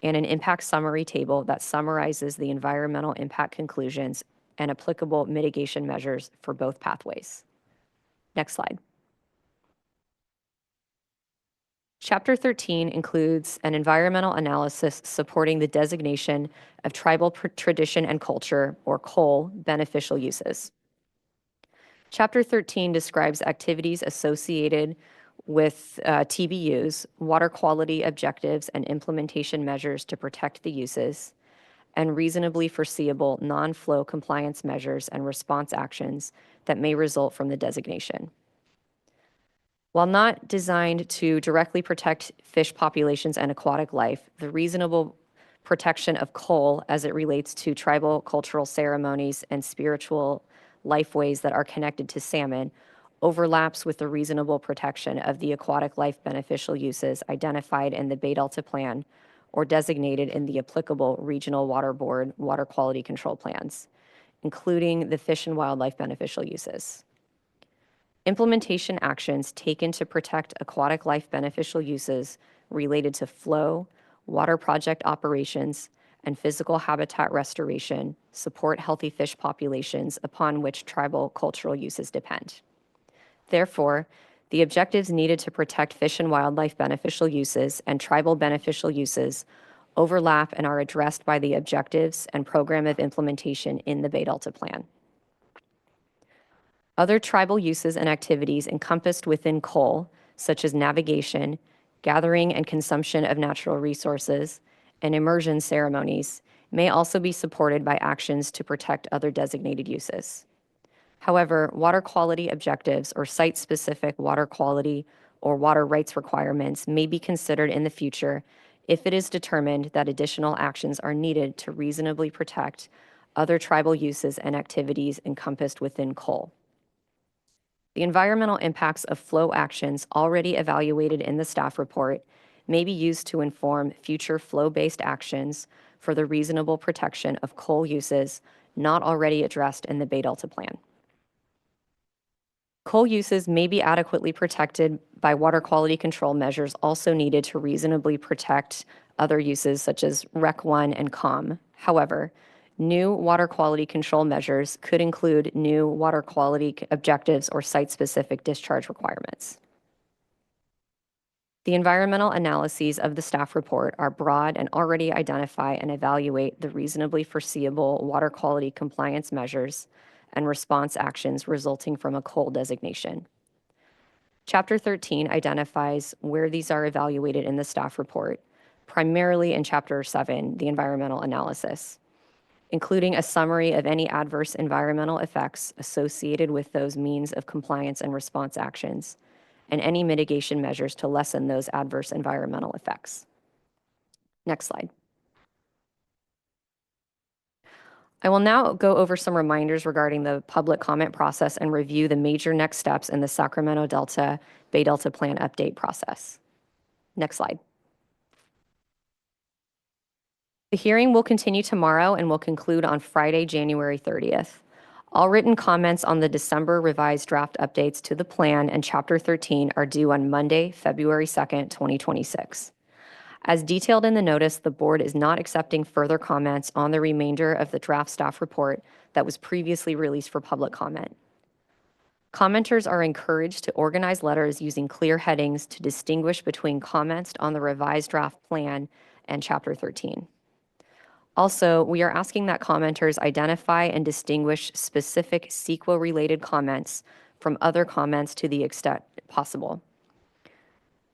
and an impact summary table that summarizes the environmental impact conclusions and applicable mitigation measures for both pathways. Next slide. Chapter 13 includes an environmental analysis supporting the designation of tribal tradition and culture, or COL, beneficial uses. Chapter 13 describes activities associated with TBUs, water quality objectives and implementation measures to protect the uses, and reasonably foreseeable non-flow compliance measures and response actions that may result from the designation. While not designed to directly protect fish populations and aquatic life, the reasonable protection of COL as it relates to tribal cultural ceremonies and spiritual lifeways that are connected to salmon overlaps with the reasonable protection of the aquatic life beneficial uses identified in the Bay Delta Plan or designated in the applicable Regional Water Board water quality control plans, including the fish and wildlife beneficial uses. Implementation actions taken to protect aquatic life beneficial uses related to flow, water project operations, and physical habitat restoration support healthy fish populations upon which tribal cultural uses depend. Therefore, the objectives needed to protect fish and wildlife beneficial uses and tribal beneficial uses overlap and are addressed by the objectives and program of implementation in the Bay Delta Plan. Other tribal uses and activities encompassed within COL, such as navigation, gathering and consumption of natural resources, and immersion ceremonies, may also be supported by actions to protect other designated uses. However, water quality objectives or site-specific water quality or water rights requirements may be considered in the future if it is determined that additional actions are needed to reasonably protect other tribal uses and activities encompassed within COL. The environmental impacts of flow actions already evaluated in the staff report may be used to inform future flow-based actions for the reasonable protection of COL uses not already addressed in the Bay Delta Plan. COL uses may be adequately protected by water quality control measures also needed to reasonably protect other uses such as REC 1 and COM. However, new water quality control measures could include new water quality objectives or site-specific discharge requirements. The environmental analyses of the staff report are broad and already identify and evaluate the reasonably foreseeable water quality compliance measures and response actions resulting from a coal designation. Chapter 13 identifies where these are evaluated in the staff report, primarily in Chapter 7, the environmental analysis, including a summary of any adverse environmental effects associated with those means of compliance and response actions, and any mitigation measures to lessen those adverse environmental effects. Next slide. I will now go over some reminders regarding the public comment process and review the major next steps in the Sacramento Delta Bay Delta Plan update process. Next slide. The hearing will continue tomorrow and will conclude on Friday, January 30th. All written comments on the December revised draft updates to the plan and Chapter 13 are due on Monday, February 2nd, 2026. As detailed in the notice, the board is not accepting further comments on the remainder of the draft staff report that was previously released for public comment. Commenters are encouraged to organize letters using clear headings to distinguish between comments on the revised draft plan and Chapter 13. Also, we are asking that commenters identify and distinguish specific CEQA-related comments from other comments to the extent possible.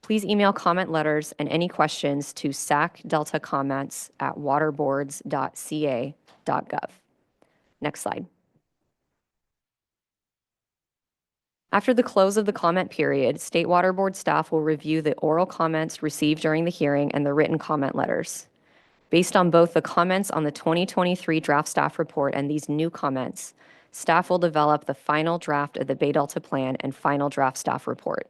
Please email comment letters and any questions to sacdeltacomments@waterboards.ca.gov. Next slide. After the close of the comment period, State Water Board staff will review the oral comments received during the hearing and the written comment letters. Based on both the comments on the 2023 draft staff report and these new comments, staff will develop the final draft of the Bay Delta Plan and final draft staff report.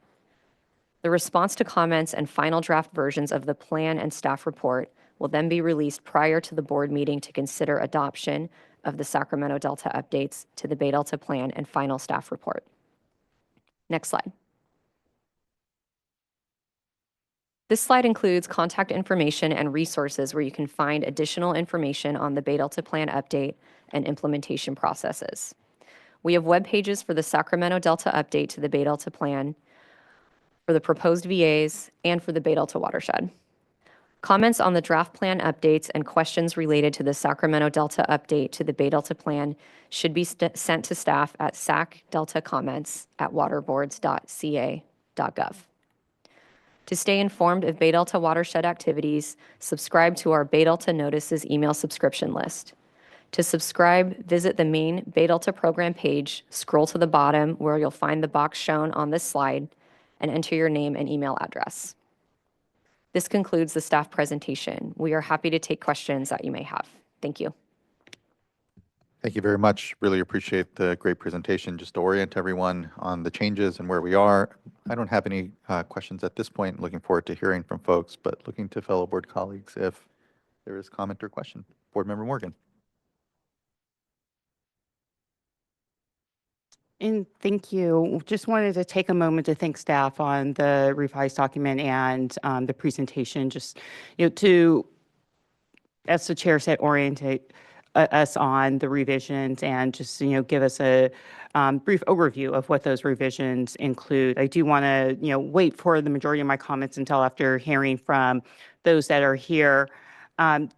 The response to comments and final draft versions of the plan and staff report will then be released prior to the board meeting to consider adoption of the Sacramento Delta updates to the Bay Delta Plan and final staff report. Next slide. This slide includes contact information and resources where you can find additional information on the Bay Delta Plan update and implementation processes. We have web pages for the Sacramento Delta update to the Bay Delta Plan, for the proposed VAs, and for the Bay Delta watershed. Comments on the draft plan updates and questions related to the Sacramento Delta update to the Bay Delta Plan should be sent to staff at sacdeltacomments@waterboards.ca.gov. To stay informed of Bay Delta watershed activities, subscribe to our Bay Delta Notices email subscription list. To subscribe, visit the main Bay Delta program page, scroll to the bottom where you'll find the box shown on this slide, and enter your name and email address. This concludes the staff presentation. We are happy to take questions that you may have. Thank you. Thank you very much. Really appreciate the great presentation. Just to orient everyone on the changes and where we are. I don't have any questions at this point. Looking forward to hearing from folks, but looking to fellow board colleagues if there is comment or question. Board Member Morgan. And thank you. Just wanted to take a moment to thank staff on the revised document and the presentation. Just, to, as the chair said, orientate us on the revisions and just, give us a brief overview of what those revisions include. I do want to, wait for the majority of my comments until after hearing from those that are here. Want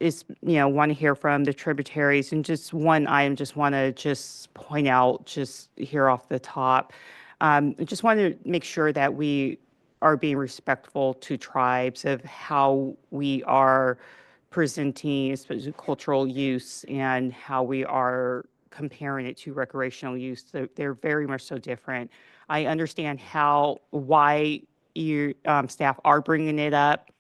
to hear from the tributaries, and just one item just want to just point out just here off the top. I just want to make sure that we are being respectful to tribes of how we are presenting especially cultural use and how we are comparing it to recreational use. They're very much so different. I understand why your staff are bringing it up,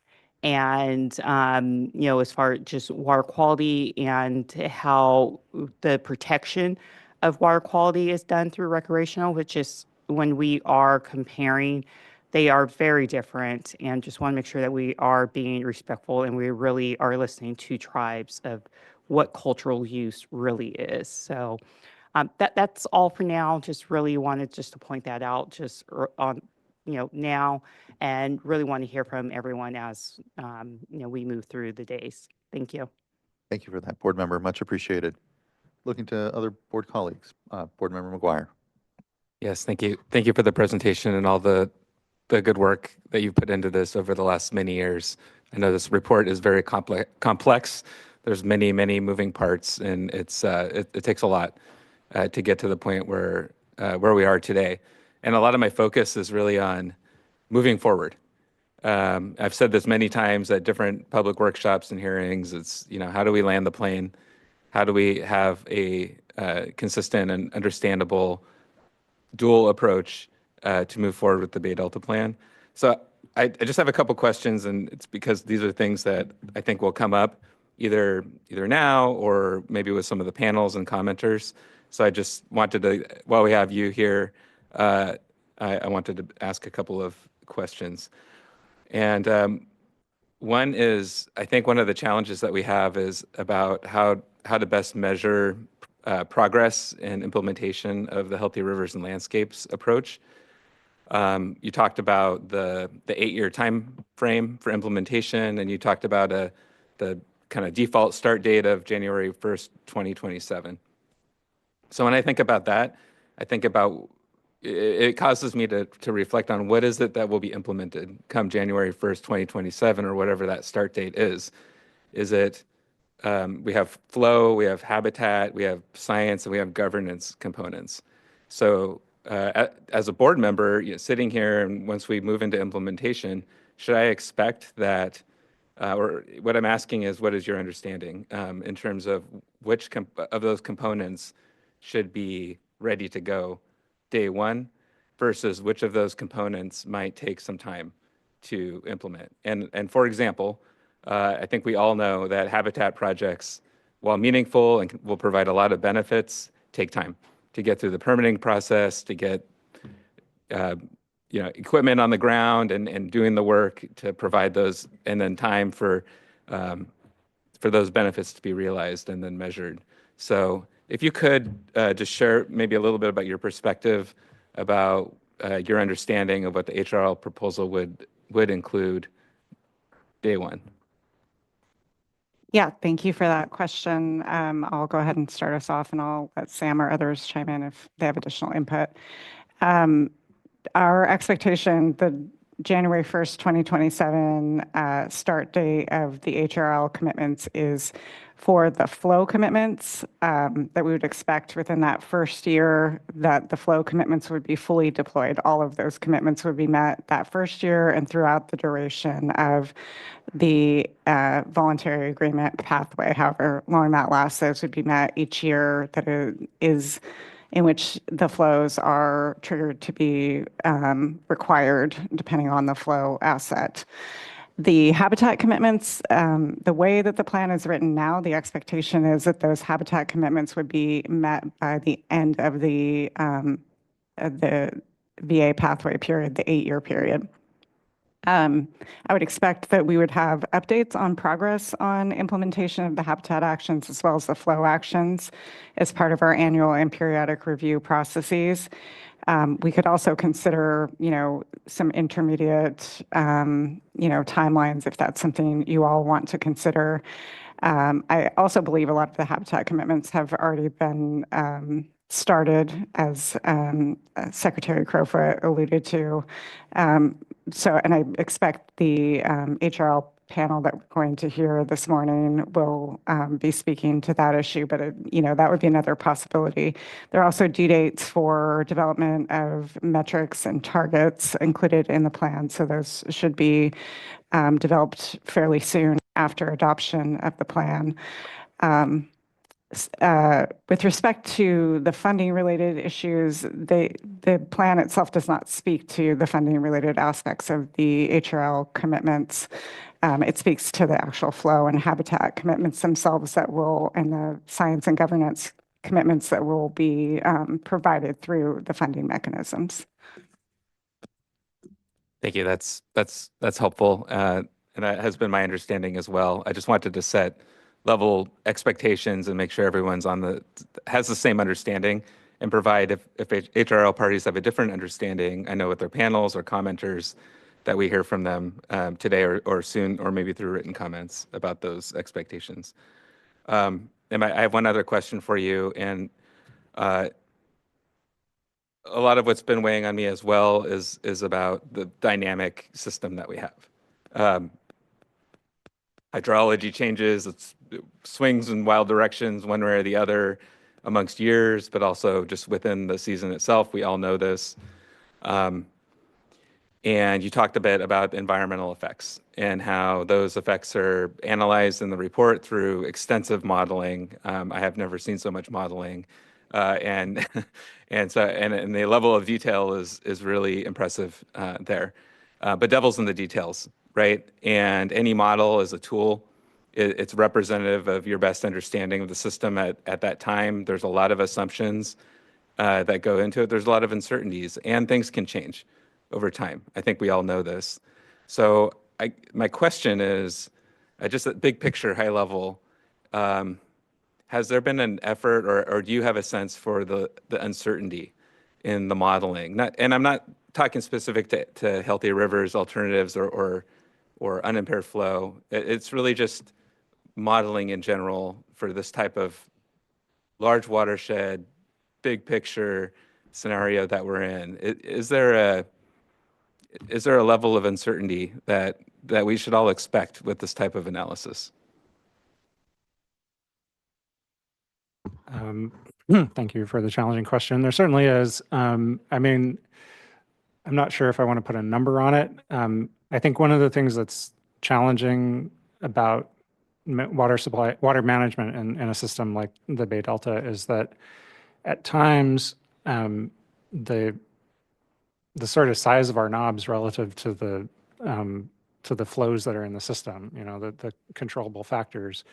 and as far as just water quality and how the protection of water quality is done through recreational, which is when we are comparing, they are very different, and just want to make sure that we are being respectful and we really are listening to tribes of what cultural use really is. So that's all for now. Just really wanted just to point that out just on now, and really want to hear from everyone as we move through the days. Thank you. Thank you for that, Board Member. Much appreciated. Looking to other board colleagues. Board Member McGuire. Yes, thank you. Thank you for the presentation and all the the good work that you've put into this over the last many years. I know this report is very complex. There's many, many moving parts, and it takes a lot to get to the point where we are today. And a lot of my focus is really on moving forward. I've said this many times at different public workshops and hearings. It's, how do we land the plane? How do we have a consistent and understandable dual approach to move forward with the Bay Delta plan? So I just have a couple questions, and it's because these are things that I think will come up either now or maybe with some of the panels and commenters. So I just wanted to, while we have you here, I wanted to ask a couple of questions. And one is, I think one of the challenges that we have is about how to best measure progress and implementation of the Healthy Rivers and Landscapes approach. You talked about the 8-year time frame for implementation, and you talked about the kind of default start date of January 1st, 2027. So when I think about that, I think about it causes me to reflect on what is it that will be implemented come January 1st, 2027, or whatever that start date is. Is it, we have flow, we have habitat, we have science, and we have governance components. So as a board member, sitting here, and once we move into implementation, should I expect that, or what I'm asking is, what is your understanding in terms of which of those components should be ready to go day one versus which of those components might take some time to implement? And for example, I think we all know that habitat projects, while meaningful and will provide a lot of benefits, take time to get through the permitting process, to get equipment on the ground and doing the work to provide those, and then time for those benefits to be realized and then measured. So if you could just share maybe a little bit about your perspective about your understanding of what the HRL proposal would include day one. Yeah, thank you for that question. I'll go ahead and start us off, and I'll let Sam or others chime in if they have additional input. Our expectation, the January 1st, 2027 start date of the HRL commitments is for the flow commitments that we would expect within that first year, that the flow commitments would be fully deployed. All of those commitments would be met that first year and throughout the duration of the voluntary agreement pathway. However long that lasts, those would be met each year that it is in which the flows are triggered to be required depending on the flow asset. The habitat commitments, the way that the plan is written now, the expectation is that those habitat commitments would be met by the end of the VA pathway period, the 8-year period. I would expect that we would have updates on progress on implementation of the habitat actions as well as the flow actions as part of our annual and periodic review processes. We could also consider, some intermediate, timelines if that's something you all want to consider. I also believe a lot of the habitat commitments have already been started, as Secretary Crowfoot alluded to. And I expect the HRL panel that we're going to hear this morning will be speaking to that issue, but that would be another possibility. There are also due dates for development of metrics and targets included in the plan, so those should be developed fairly soon after adoption of the plan. With respect to the funding related issues, the plan itself does not speak to the funding related aspects of the HRL commitments. It speaks to the actual flow and habitat commitments themselves and the science and governance commitments that will be provided through the funding mechanisms. Thank you. That's helpful, and that has been my understanding as well. I just wanted to set level expectations and make sure everyone's has the same understanding, and provide if HRL parties have a different understanding, I know with their panels or commenters, that we hear from them today or soon, or maybe through written comments about those expectations. And I have one other question for you, and a a lot of what's been weighing on me as well is about the dynamic system that we have. Hydrology changes, it swings in wild directions one way or the other amongst years, but also just within the season itself. We all know this. And you talked a bit about environmental effects and how those effects are analyzed in the report through extensive modeling. I have never seen so much modeling. And and the level of detail is really impressive there. But devil's in the details, right? And any model is a tool. It's representative of your best understanding of the system at that time. There's a lot of assumptions that go into it. There's a lot of uncertainties, and things can change over time. I think we all know this. So my question is, just a big picture, high level, has there been an effort, or do you have a sense for the uncertainty in the modeling? And I'm not talking specific to healthy rivers, alternatives, or unimpaired flow. It's really just modeling in general for this type of large watershed, big picture scenario that we're in. Is there a level of uncertainty that we should all expect with this type of analysis? Thank you for the challenging question. There certainly is. I mean, I'm not sure if I want to put a number on it. I think one of the things that's challenging about water management in a system like the Bay Delta is that at times the sort of size of our knobs relative to the flows that are in the system, the controllable factors,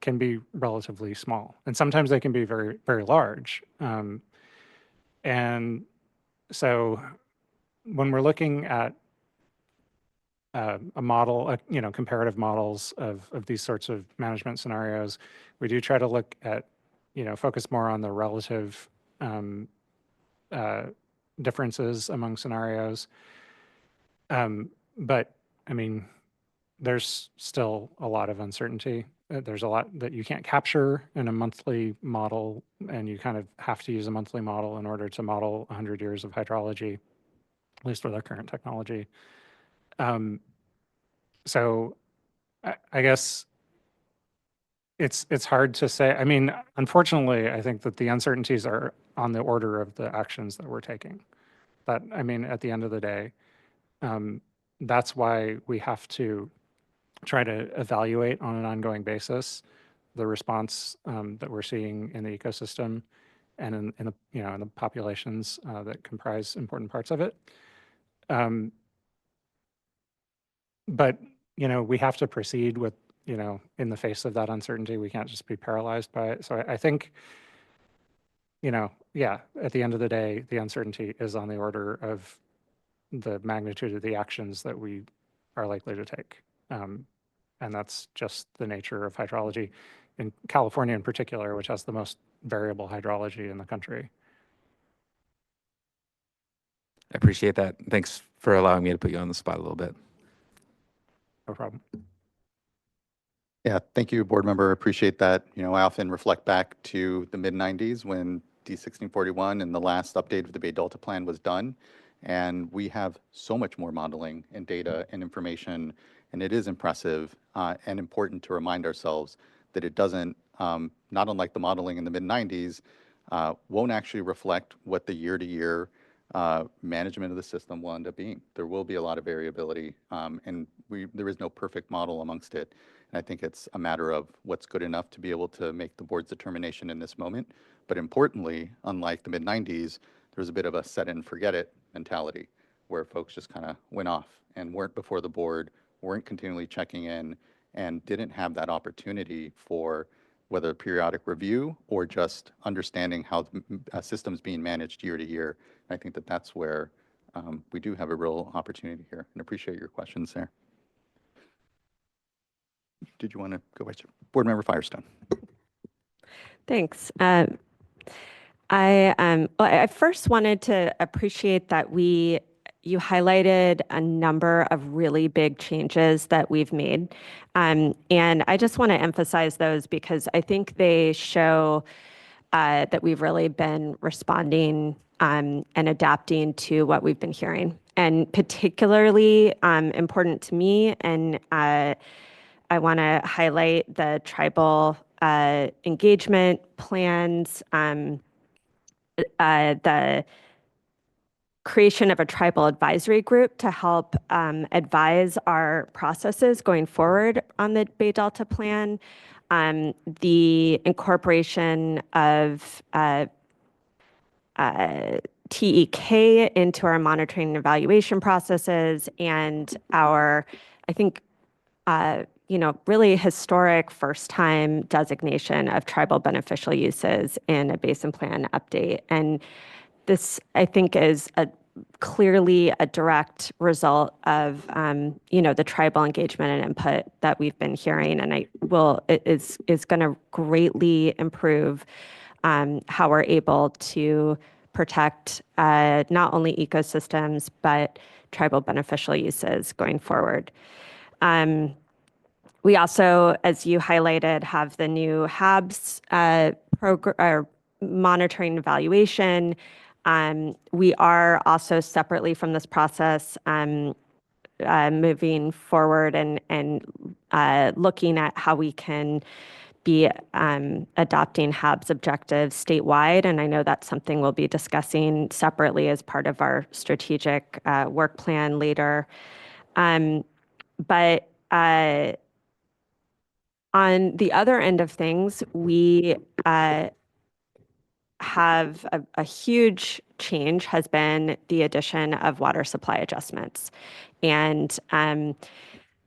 can be relatively small, and sometimes they can be very, very large. And so when we're looking at a model, comparative models of these sorts of management scenarios, we do try to look at, focus more on the relative differences among scenarios. But I mean, there's still a lot of uncertainty. There's a lot that you can't capture in a monthly model, and you kind of have to use a monthly model in order to model 100 years of hydrology, at least with our current technology. So I guess it's hard to say. I mean, unfortunately, I think that the uncertainties are on the order of the actions that we're taking. But I mean, at the end of the day, that's why we have to try to evaluate on an ongoing basis the response that we're seeing in the ecosystem and in the populations that comprise important parts of it. But we have to proceed with, in the face of that uncertainty. We can't just be paralyzed by it. So I think, yeah, at the end of the day, the uncertainty is on the order of the magnitude of the actions that we are likely to take. And that's just the nature of hydrology in California in particular, which has the most variable hydrology in the country. I appreciate that. Thanks for allowing me to put you on the spot a little bit. No problem. Yeah, thank you, board member. Appreciate that. I often reflect back to the mid-90s when D1641 and the last update of the Bay Delta plan was done. And we have so much more modeling and data and information, and it is impressive and important to remind ourselves that it doesn't, not unlike the modeling in the mid-90s, won't actually reflect what the year-to-year management of the system will end up being. There will be a lot of variability, and there is no perfect model amongst it. And I think it's a matter of what's good enough to be able to make the board's determination in this moment. But importantly, unlike the mid-90s, there was a bit of a set it and forget it mentality where folks just kind of went off and weren't before the board, weren't continually checking in, and didn't have that opportunity for whether periodic review or just understanding how the system's being managed year to year. And I think that that's where we do have a real opportunity here, and appreciate your questions there. Did you want to go, Board Member Firestone? Thanks. I first wanted to appreciate that you highlighted a number of really big changes that we've made. And I just want to emphasize those because I think they show that we've really been responding and adapting to what we've been hearing. And particularly important to me, and I want to highlight the tribal engagement plans, the creation of a tribal advisory group to help advise our processes going forward on the Bay Delta Plan, the incorporation of TEK into our monitoring and evaluation processes, and our, I think, really historic first-time designation of tribal beneficial uses in a basin plan update. And this, I think, is clearly a direct result of, the tribal engagement and input that we've been hearing, and it is going to greatly improve how we're able to protect not only ecosystems, but tribal beneficial uses going forward. We also, as you highlighted, have the new HABs program, or monitoring and evaluation. We are also separately from this process moving forward and looking at how we can be adopting HABs objectives statewide. And I know that's something we'll be discussing separately as part of our strategic work plan later. But on the other end of things, we have a huge change has been the addition of water supply adjustments. And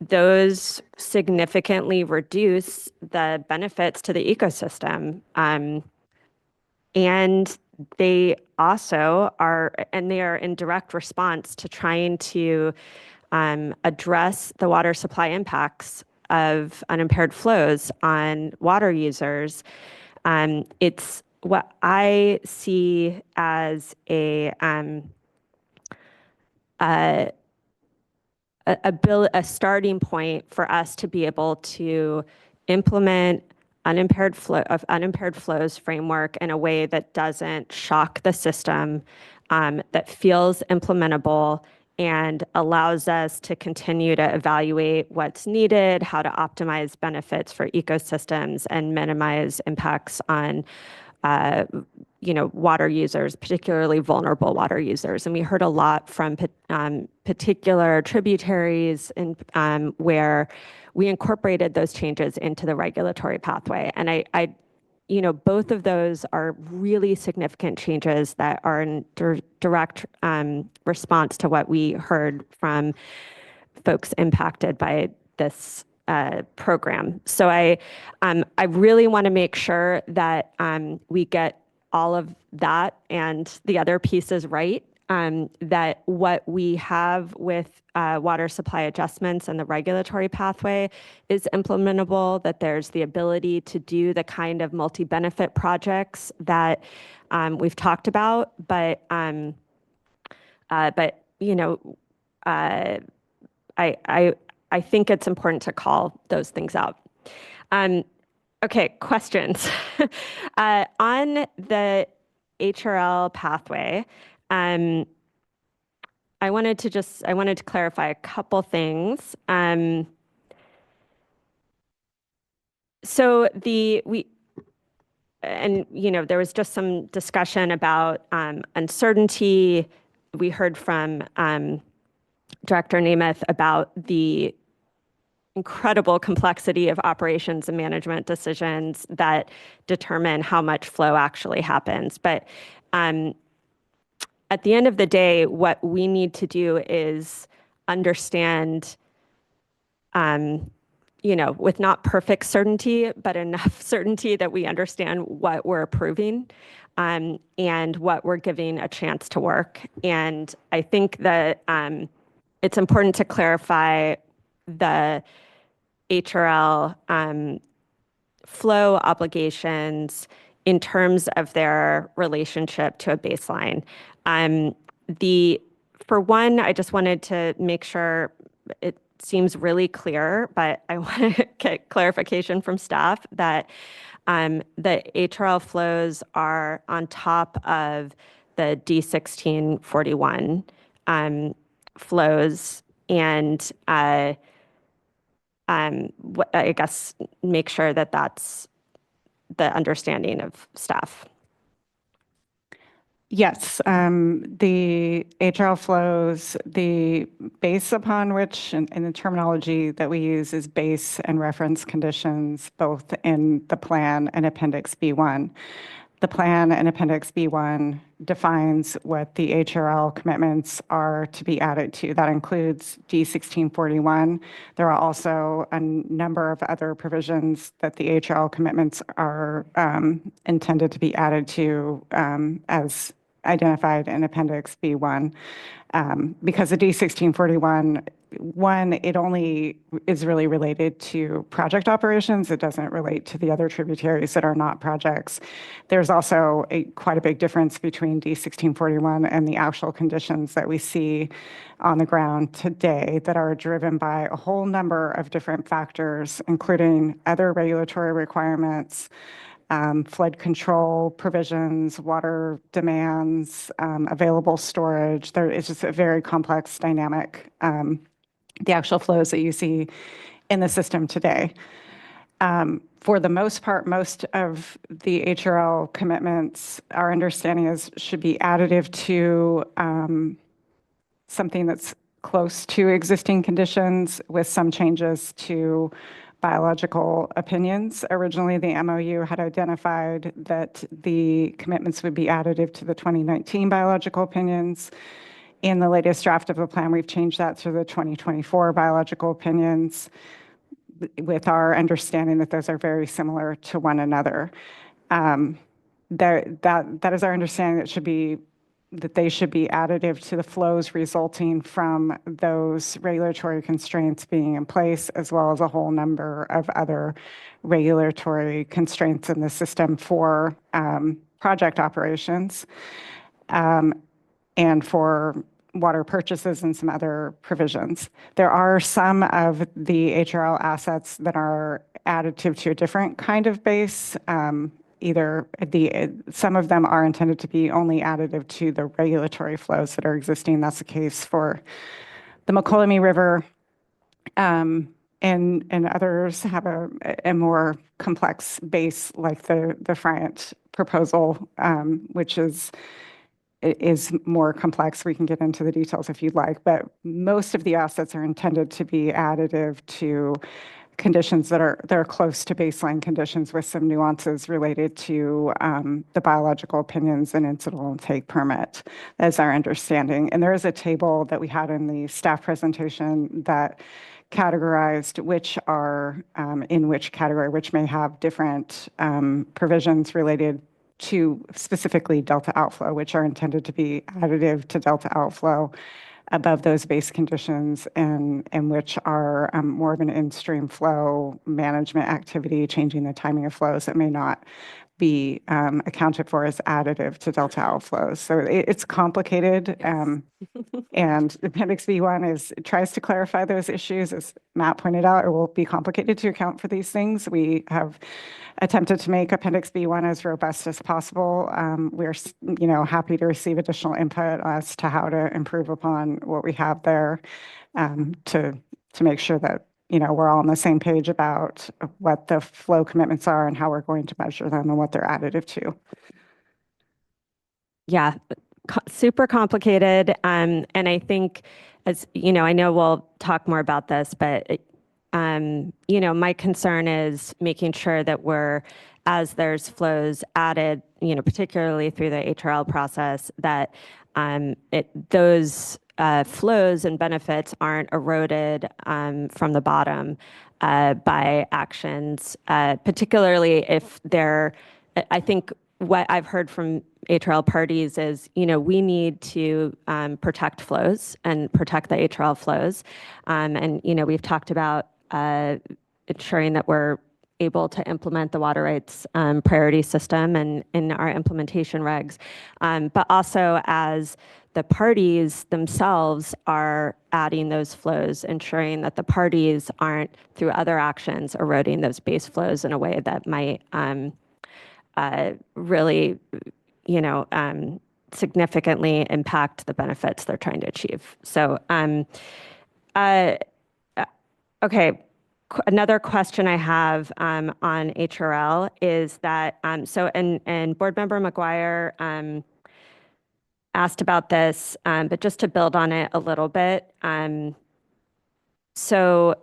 those significantly reduce the benefits to the ecosystem. And they also are in direct response to trying to address the water supply impacts of unimpaired flows on water users. It's what I see as a starting point for us to be able to implement unimpaired flows framework in a way that doesn't shock the system, that feels implementable, and allows us to continue to evaluate what's needed, how to optimize benefits for ecosystems, and minimize impacts on water users, particularly vulnerable water users. And we heard a lot from particular tributaries where we incorporated those changes into the regulatory pathway. And both of those are really significant changes that are in direct response to what we heard from folks impacted by this program. So I really want to make sure that we get all of that and the other pieces right, that what we have with water supply adjustments and the regulatory pathway is implementable, that there's the ability to do the kind of multi-benefit projects that we've talked about, but I think it's important to call those things out. Okay, questions. On the HRL pathway, I wanted to clarify a couple things. So there was just some discussion about uncertainty. We heard from Director Namath about the incredible complexity of operations and management decisions that determine how much flow actually happens. But at the end of the day, what we need to do is understand, with not perfect certainty, but enough certainty that we understand what we're approving and what we're giving a chance to work. And I think that it's important to clarify the HRL flow obligations in terms of their relationship to a baseline. For one, I just wanted to make sure it seems really clear, but I want to get clarification from staff that The HRL flows are on top of the D1641 flows, and I guess make sure that that's the understanding of staff. Yes, the HRL flows, the base upon which, and the terminology that we use is base and reference conditions, both in the plan and Appendix B1. The plan and Appendix B1 defines what the HRL commitments are to be added to. That includes D1641. There are also a number of other provisions that the HRL commitments are intended to be added to as identified in Appendix B1. Because the D1641, one, it only is really related to project operations. It doesn't relate to the other tributaries that are not projects. There's also quite a big difference between D1641 and the actual conditions that we see on the ground today that are driven by a whole number of different factors, including other regulatory requirements, flood control provisions, water demands, available storage. It's just a very complex dynamic, the actual flows that you see in the system today. For the most part, most of the HRL commitments, our understanding is should be additive to something that's close to existing conditions with some changes to biological opinions. Originally, the MOU had identified that the commitments would be additive to the 2019 biological opinions. In the latest draft of the plan, we've changed that to the 2024 biological opinions with our understanding that those are very similar to one another. That is our understanding that they should be additive to the flows resulting from those regulatory constraints being in place, as well as a whole number of other regulatory constraints in the system for project operations and for water purchases and some other provisions. There are some of the HRL assets that are additive to a different kind of base. Some of them are intended to be only additive to the regulatory flows that are existing. That's the case for the Mokelumne River, and others have a more complex base, like the Friant proposal, which is more complex. We can get into the details if you'd like, but most of the assets are intended to be additive to conditions that are close to baseline conditions with some nuances related to the biological opinions and incidental take permit, as our understanding. And there is a table that we had in the staff presentation that categorized which are in which category, which may have different provisions related to specifically delta outflow, which are intended to be additive to delta outflow above those base conditions, and which are more of an in-stream flow management activity, changing the timing of flows that may not be accounted for as additive to delta outflows. So it's complicated. And Appendix B1 tries to clarify those issues. As Matt pointed out, it will be complicated to account for these things. We have attempted to make Appendix B1 as robust as possible. We're happy to receive additional input as to how to improve upon what we have there, to make sure that we're all on the same page about what the flow commitments are and how we're going to measure them and what they're additive to. Yeah, super complicated. And I think, as I know we'll talk more about this, but my concern is making sure that as there's flows added, particularly through the HRL process, that those flows and benefits aren't eroded from the bottom by actions, particularly if I think what I've heard from HRL parties is, we need to protect flows and protect the HRL flows. And, we've talked about ensuring that we're able to implement the water rights priority system and in our implementation regs. But also as the parties themselves are adding those flows, ensuring that the parties aren't, through other actions, eroding those base flows in a way that might really, significantly impact the benefits they're trying to achieve. So, okay. Another question I have on HRL is that, and Board Member McGuire asked about this, but just to build on it a little bit. So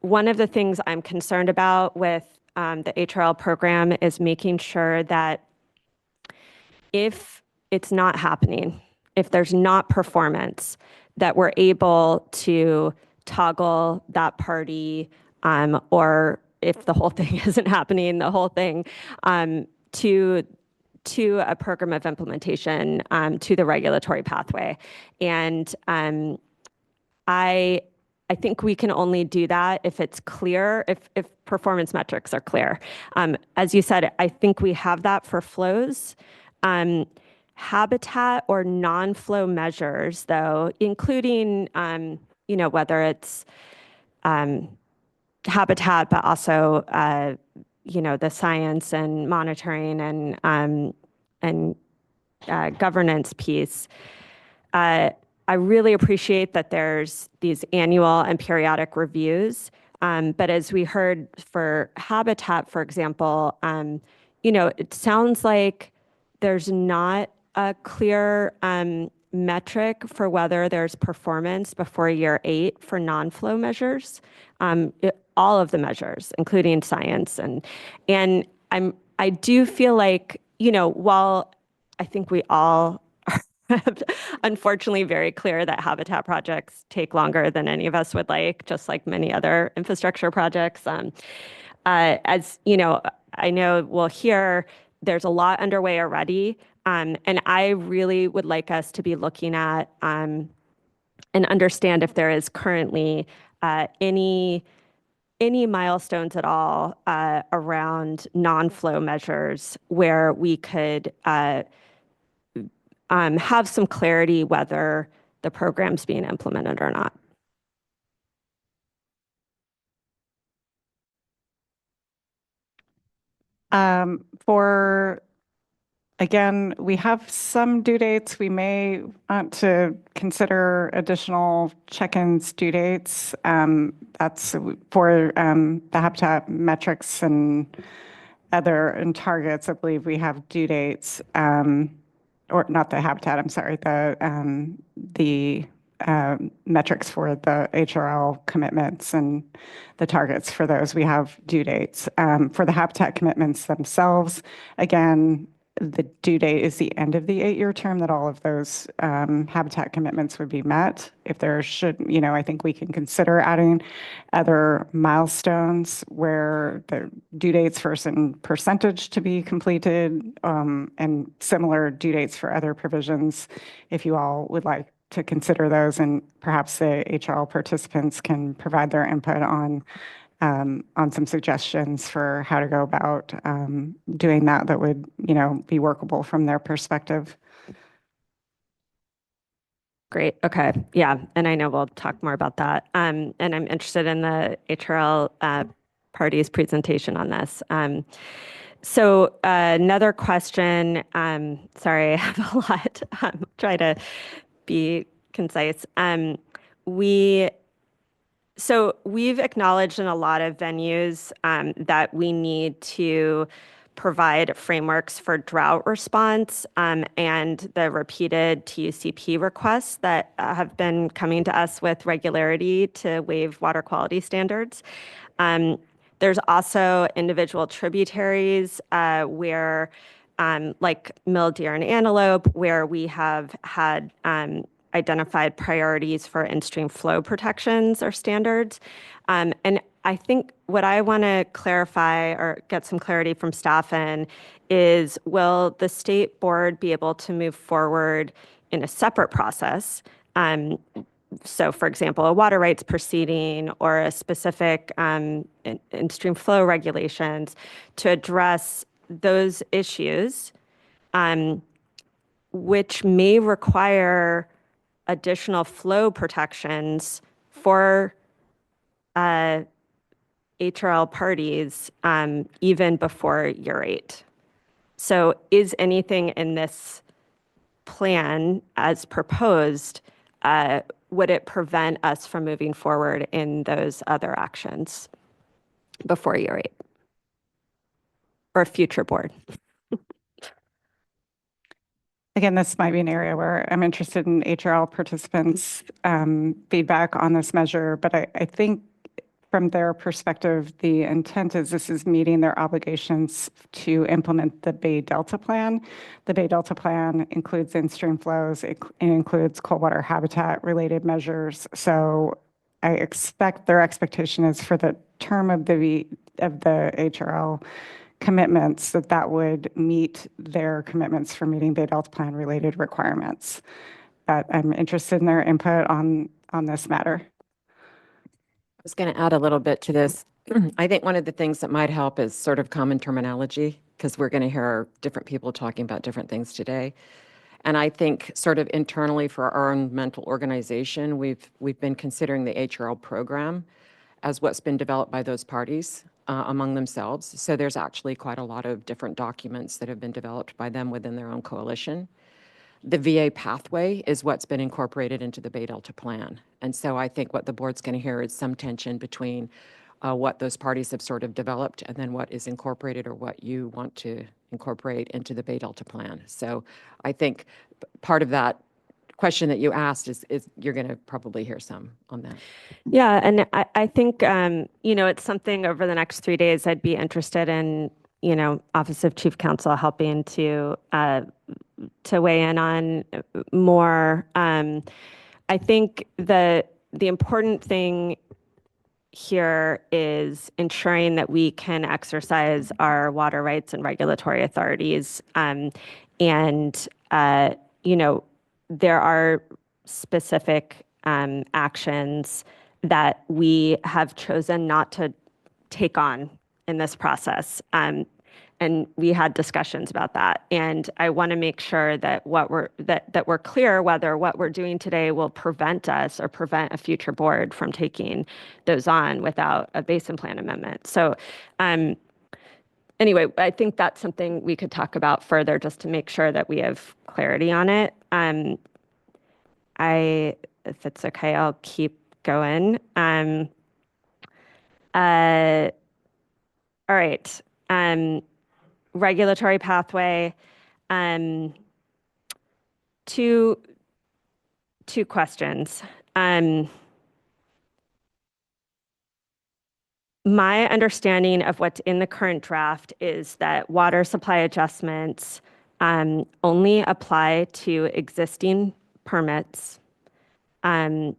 one of the things I'm concerned about with the HRL program is making sure that if it's not happening, if there's not performance, that we're able to toggle that party, or if the whole thing isn't happening, the whole thing, to a program of implementation, to the regulatory pathway. And I think we can only do that if it's clear, if performance metrics are clear. As you said, I think we have that for flows. Habitat or non-flow measures, though, including, whether it's habitat, but also, the science and monitoring and governance piece. I really appreciate that there's these annual and periodic reviews. But as we heard for habitat, for example, it sounds like there's not a clear metric for whether there's performance before year 8 for non-flow measures. All of the measures, including science, and I do feel like, while I think we all are unfortunately very clear that habitat projects take longer than any of us would like, just like many other infrastructure projects. As I know we'll hear, there's a lot underway already, and I really would like us to be looking at and understand if there is currently any milestones at all around non-flow measures where we could have some clarity whether the program's being implemented or not. Again, we have some due dates. We may want to consider additional check-ins due dates. That's for the habitat metrics and targets. I believe we have due dates, or not the habitat, I'm sorry, the metrics for the HRL commitments and the targets for those. We have due dates. For the habitat commitments themselves, again, the due date is the end of the 8-year term that all of those habitat commitments would be met. If there should, I think we can consider adding other milestones where the due dates for a certain percentage to be completed, and similar due dates for other provisions, if you all would like to consider those, and perhaps the HRL participants can provide their input on some suggestions for how to go about doing that would, be workable from their perspective. Great. Okay. Yeah. And I know we'll talk more about that. And I'm interested in the HRL party's presentation on this. So another question, sorry, I have a lot. Try to be concise. So we've acknowledged in a lot of venues that we need to provide frameworks for drought response and the repeated TUCP requests that have been coming to us with regularity to waive water quality standards. There's also individual tributaries where, like Mill Deer and Antelope, where we have had identified priorities for in-stream flow protections or standards. And I think what I want to clarify or get some clarity from staff in is, will the state board be able to move forward in a separate process? So for example, a water rights proceeding or a specific in-stream flow regulations to address those issues, which may require additional flow protections for HRL parties even before year 8. So is anything in this plan as proposed, would it prevent us from moving forward in those other actions before year 8? Or a future board? Again, this might be an area where I'm interested in HRL participants' feedback on this measure, but I think from their perspective, the intent is this is meeting their obligations to implement the Bay Delta Plan. The Bay Delta Plan includes in-stream flows, it includes cold water habitat related measures. So I expect their expectation is for the term of the HRL commitments that would meet their commitments for meeting Bay Delta Plan related requirements. But I'm interested in their input on this matter. I was going to add a little bit to this. I think one of the things that might help is sort of common terminology, because we're going to hear different people talking about different things today. And I think sort of internally for our own mental organization, we've been considering the HRL program as what's been developed by those parties among themselves. So there's actually quite a lot of different documents that have been developed by them within their own coalition. The VA pathway is what's been incorporated into the Bay Delta Plan. And so I think what the board's going to hear is some tension between what those parties have sort of developed and then what is incorporated or what you want to incorporate into the Bay Delta Plan. So I think part of that question that you asked is you're going to probably hear some on that. Yeah, and I think, it's something over the next 3 days I'd be interested in, Office of Chief Counsel helping to weigh in on more. I think the important thing here is ensuring that we can exercise our water rights and regulatory authorities. There are specific actions that we have chosen not to take on in this process. And we had discussions about that. And I want to make sure that we're clear whether what we're doing today will prevent us or prevent a future board from taking those on without a basin plan amendment. So anyway, I think that's something we could talk about further just to make sure that we have clarity on it. If it's okay, I'll keep going. All right. Regulatory pathway. Two questions. My understanding of what's in the current draft is that water supply adjustments only apply to existing permits, and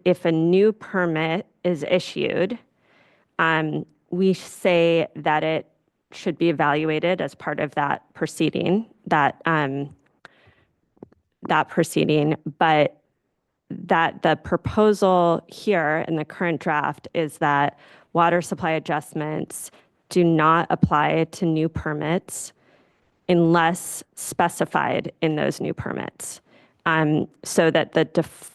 if a new permit is issued, we say that it should be evaluated as part of that proceeding, but that the proposal here in the current draft is that water supply adjustments do not apply to new permits unless specified in those new permits. So that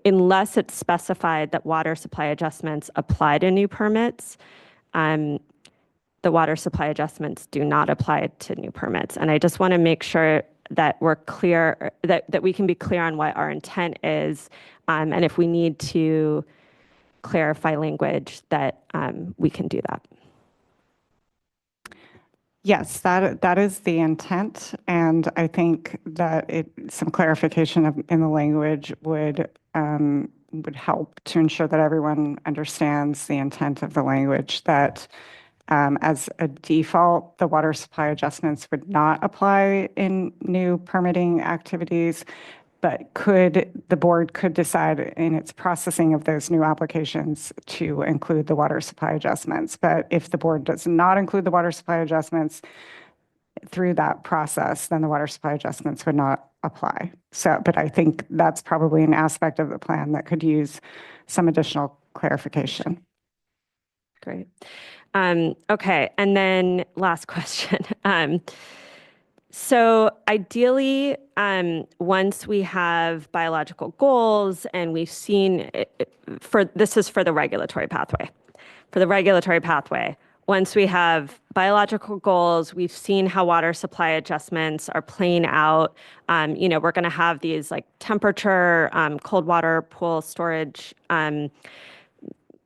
unless it's specified that water supply adjustments apply to new permits, the water supply adjustments do not apply to new permits. And I just want to make sure that we're clear, that we can be clear on what our intent is, and if we need to clarify language, that we can do that. Yes, that is the intent, and I think that some clarification in the language would help to ensure that everyone understands the intent of the language, that as a default, the water supply adjustments would not apply in new permitting activities, but the board could decide in its processing of those new applications to include the water supply adjustments. But if the board does not include the water supply adjustments through that process, then the water supply adjustments would not apply. But I think that's probably an aspect of the plan that could use some additional clarification. Great. Okay, and then last question. So ideally, once we have biological goals and we've seen this is for the regulatory pathway. For the regulatory pathway, once we have biological goals, we've seen how water supply adjustments are playing out. We're going to have these like temperature, cold water pool storage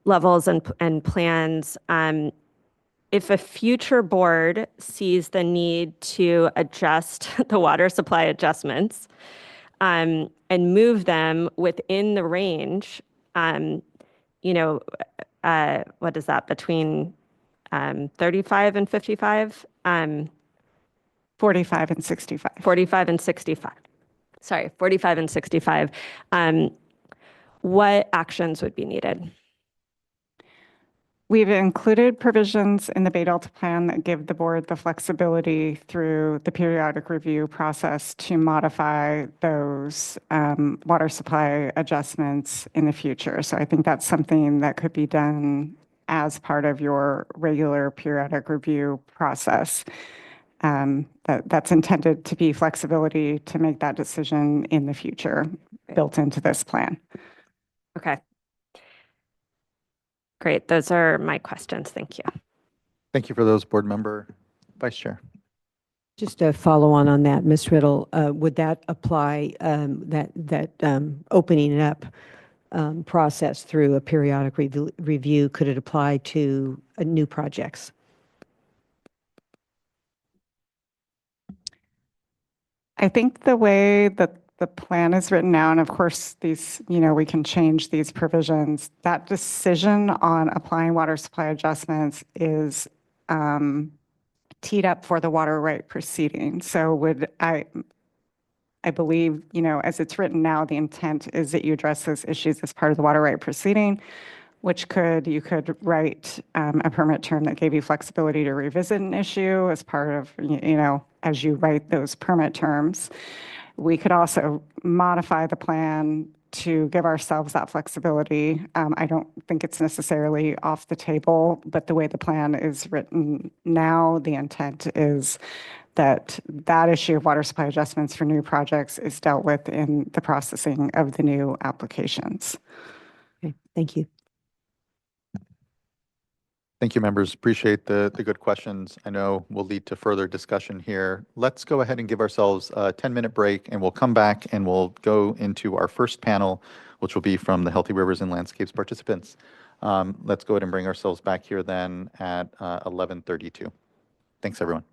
levels and plans. If a future board sees the need to adjust the water supply adjustments and move them within the range, what is that, between 35 and 55? 45 and 65. 45 and 65. Sorry, 45 and 65. What actions would be needed? We've included provisions in the Bay Delta Plan that give the board the flexibility through the periodic review process to modify those water supply adjustments in the future. So I think that's something that could be done as part of your regular periodic review process. That's intended to be flexibility to make that decision in the future built into this plan. Okay. Great. Those are my questions. Thank you. Thank you for those, Board Member Vice Chair. Just a follow on that, Ms. Riddle, would that apply, that opening it up process through a periodic review, could it apply to new projects? I think the way that the plan is written now, and of course these, we can change these provisions, that decision on applying water supply adjustments is teed up for the water right proceeding. So I believe, as it's written now, the intent is that you address those issues as part of the water right proceeding, which you could write a permit term that gave you flexibility to revisit an issue as part of, as you write those permit terms. We could also modify the plan to give ourselves that flexibility. I don't think it's necessarily off the table, but the way the plan is written now, the intent is that issue of water supply adjustments for new projects is dealt with in the processing of the new applications. Okay, thank you. Thank you, members. Appreciate the good questions. I know will lead to further discussion here. Let's go ahead and give ourselves a 10-minute break, and we'll come back and we'll go into our first panel, which will be from the Healthy Rivers and Landscapes participants. Let's go ahead and bring ourselves back here then at 11:32. Thanks, everyone.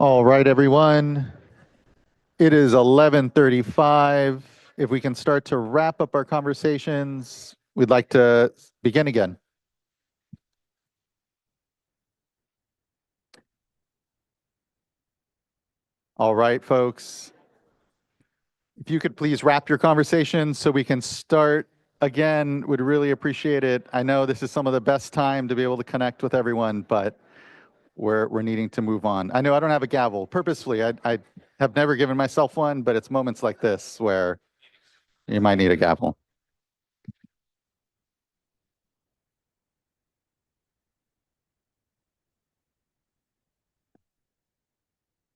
All right, everyone. It is 11:35. If we can start to wrap up our conversations, we'd like to begin again. All right, folks. If you could please wrap your conversations so we can start again, would really appreciate it. I know this is some of the best time to be able to connect with everyone, but we're needing to move on. I know I don't have a gavel. Purposefully, I have never given myself one, but it's moments like this where you might need a gavel.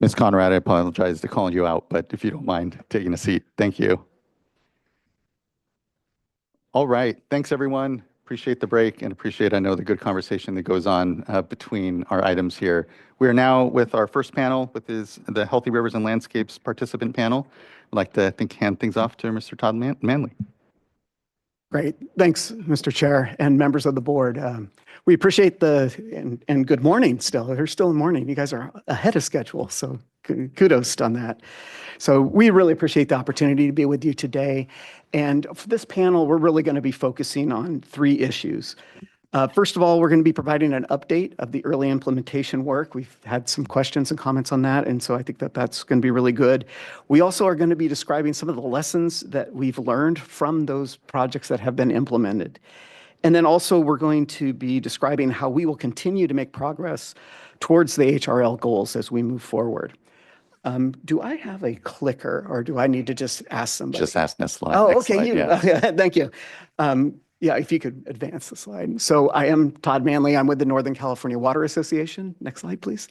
Ms. Conrad, I apologize to calling you out, but if you don't mind taking a seat, thank you. All right, thanks everyone. Appreciate the break and appreciate, I know, the good conversation that goes on between our items here. We are now with our first panel, which is the Healthy Rivers and Landscapes participant panel. I'd like to hand things off to Mr. Todd Manley. Great. Thanks, Mr. Chair and members of the board. We appreciate and good morning still. We're still in morning. You guys are ahead of schedule, so kudos on that. So we really appreciate the opportunity to be with you today. And for this panel, we're really going to be focusing on 3 issues. First of all, we're going to be providing an update of the early implementation work. We've had some questions and comments on that, and so I think that that's going to be really good. We also are going to be describing some of the lessons that we've learned from those projects that have been implemented. And then also we're going to be describing how we will continue to make progress towards the HRL goals as we move forward. Do I have a clicker or do I need to just ask somebody? Just ask next slide. Oh, next okay, slide, you. yes. Thank you. Yeah, if you could advance the slide. So I am Todd Manley. I'm with the Northern California Water Association. Next slide, please.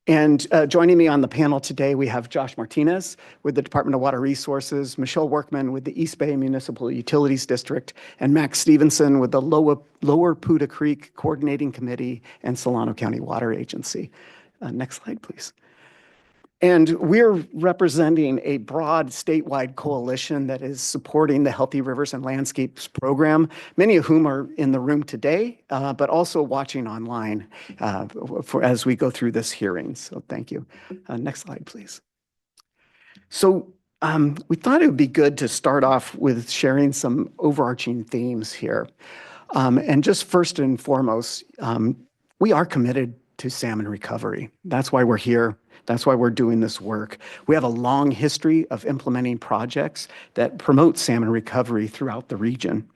And joining me on the panel today, we have Josh Martinez with the Department of Water Resources, Michelle Workman with the East Bay Municipal Utilities District, and Max Stevenson with the Lower Poudre Creek Coordinating Committee and Solano County Water Agency. Next slide, please. And we're representing a broad statewide coalition that is supporting the Healthy Rivers and Landscapes program, many of whom are in the room today, but also watching online as we go through this hearing. So thank you. Next slide, please. So we thought it would be good to start off with sharing some overarching themes here. And just first and foremost, we are committed to salmon recovery. That's why we're here. That's why we're doing this work. We have a long history of implementing projects that promote salmon recovery throughout the region.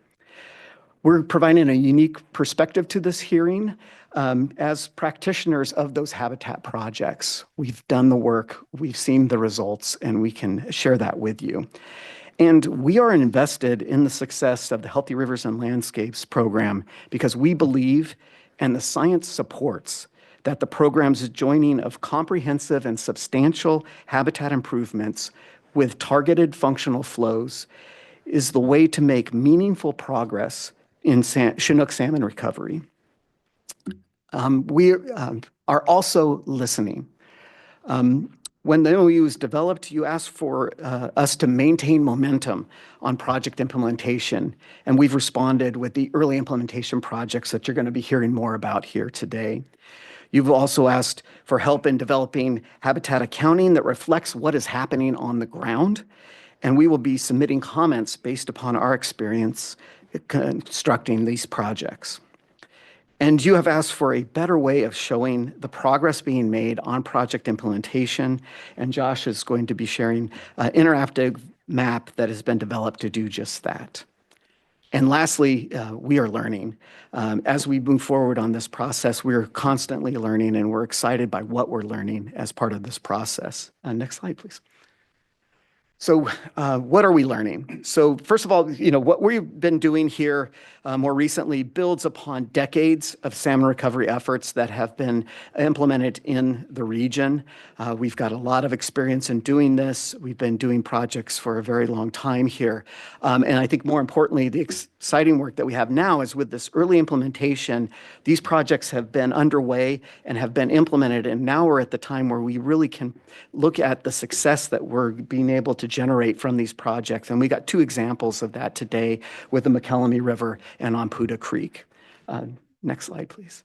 We're providing a unique perspective to this hearing as practitioners of those habitat projects. We've done the work, we've seen the results, and we can share that with you. And we are invested in the success of the Healthy Rivers and Landscapes program because we believe, and the science supports, that the program's joining of comprehensive and substantial habitat improvements with targeted functional flows is the way to make meaningful progress in Chinook salmon recovery. We are also listening. When the MOU was developed, you asked for us to maintain momentum on project implementation, and we've responded with the early implementation projects that you're going to be hearing more about here today. You've also asked for help in developing habitat accounting that reflects what is happening on the ground, and we will be submitting comments based upon our experience constructing these projects. And you have asked for a better way of showing the progress being made on project implementation, and Josh is going to be sharing an interactive map that has been developed to do just that. And lastly, we are learning. As we move forward on this process, we're constantly learning, and we're excited by what we're learning as part of this process. Next slide, please. So what are we learning? So first of all, what we've been doing here more recently builds upon decades of salmon recovery efforts that have been implemented in the region. We've got a lot of experience in doing this. We've been doing projects for a very long time here. And I think more importantly, the exciting work that we have now is with this early implementation, these projects have been underway and have been implemented. And now we're at the time where we really can look at the success that we're being able to generate from these projects. And we got 2 examples of that today with the McKellamie River and on Poudre Creek. Next slide, please.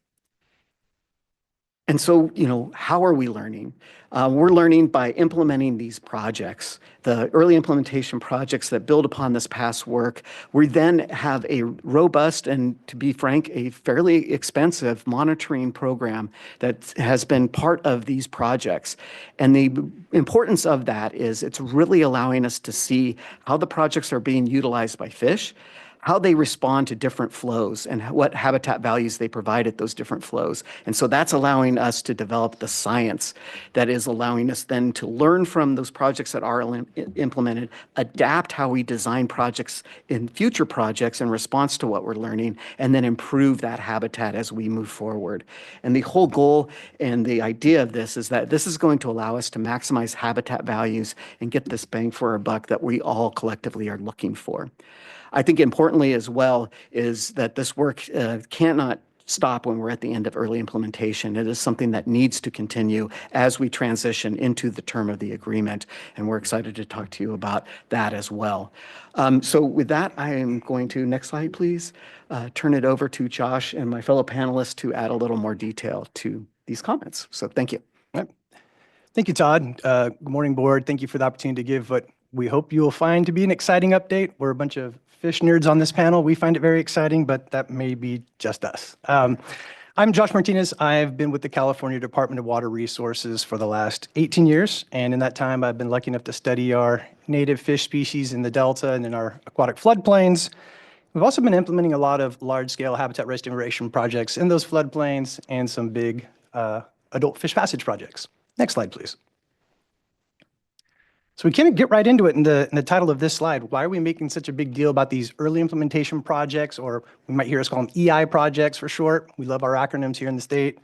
And so, how are we learning? We're learning by implementing these projects, the early implementation projects that build upon this past work. We then have a robust and, to be frank, a fairly expensive monitoring program that has been part of these projects. And the importance of that is it's really allowing us to see how the projects are being utilized by fish, how they respond to different flows, and what habitat values they provide at those different flows. And so that's allowing us to develop the science that is allowing us then to learn from those projects that are implemented, adapt how we design projects in future projects in response to what we're learning, and then improve that habitat as we move forward. And the whole goal and the idea of this is that this is going to allow us to maximize habitat values and get this bang for our buck that we all collectively are looking for. I think importantly as well is that this work cannot stop when we're at the end of early implementation. It is something that needs to continue as we transition into the term of the agreement, and we're excited to talk to you about that as well. So with that, I am going to, next slide please, turn it over to Josh and my fellow panelists to add a little more detail to these comments. So thank you. Thank you, Todd. Good morning, board. Thank you for the opportunity to give what we hope you will find to be an exciting update. We're a bunch of fish nerds on this panel. We find it very exciting, but that may be just us. I'm Josh Martinez. I've been with the California Department of Water Resources for the last 18 years. And in that time, I've been lucky enough to study our native fish species in the Delta and in our aquatic floodplains. We've also been implementing a lot of large-scale habitat restoration projects in those floodplains and some big adult fish passage projects. Next slide, please. So we can get right into it in the title of this slide. Why are we making such a big deal about these early implementation projects, or we might hear us call them EI projects for short? We love our acronyms here in the state.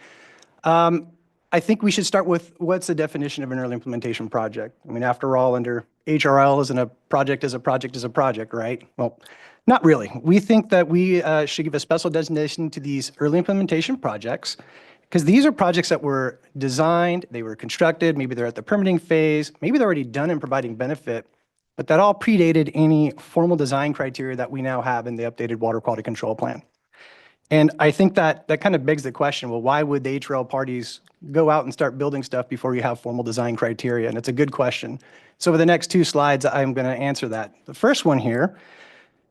I think we should start with what's the definition of an early implementation project? I mean, after all, under HRL, isn't a project is a project is a project, right? Well, not really. We think that we should give a special designation to these early implementation projects, because these are projects that were designed, they were constructed, maybe they're at the permitting phase, maybe they're already done and providing benefit, but that all predated any formal design criteria that we now have in the updated water quality control plan. And I think that kind of begs the question, well, why would the HRL parties go out and start building stuff before you have formal design criteria? And it's a good question. So over the next two slides, I'm going to answer that. The first one here,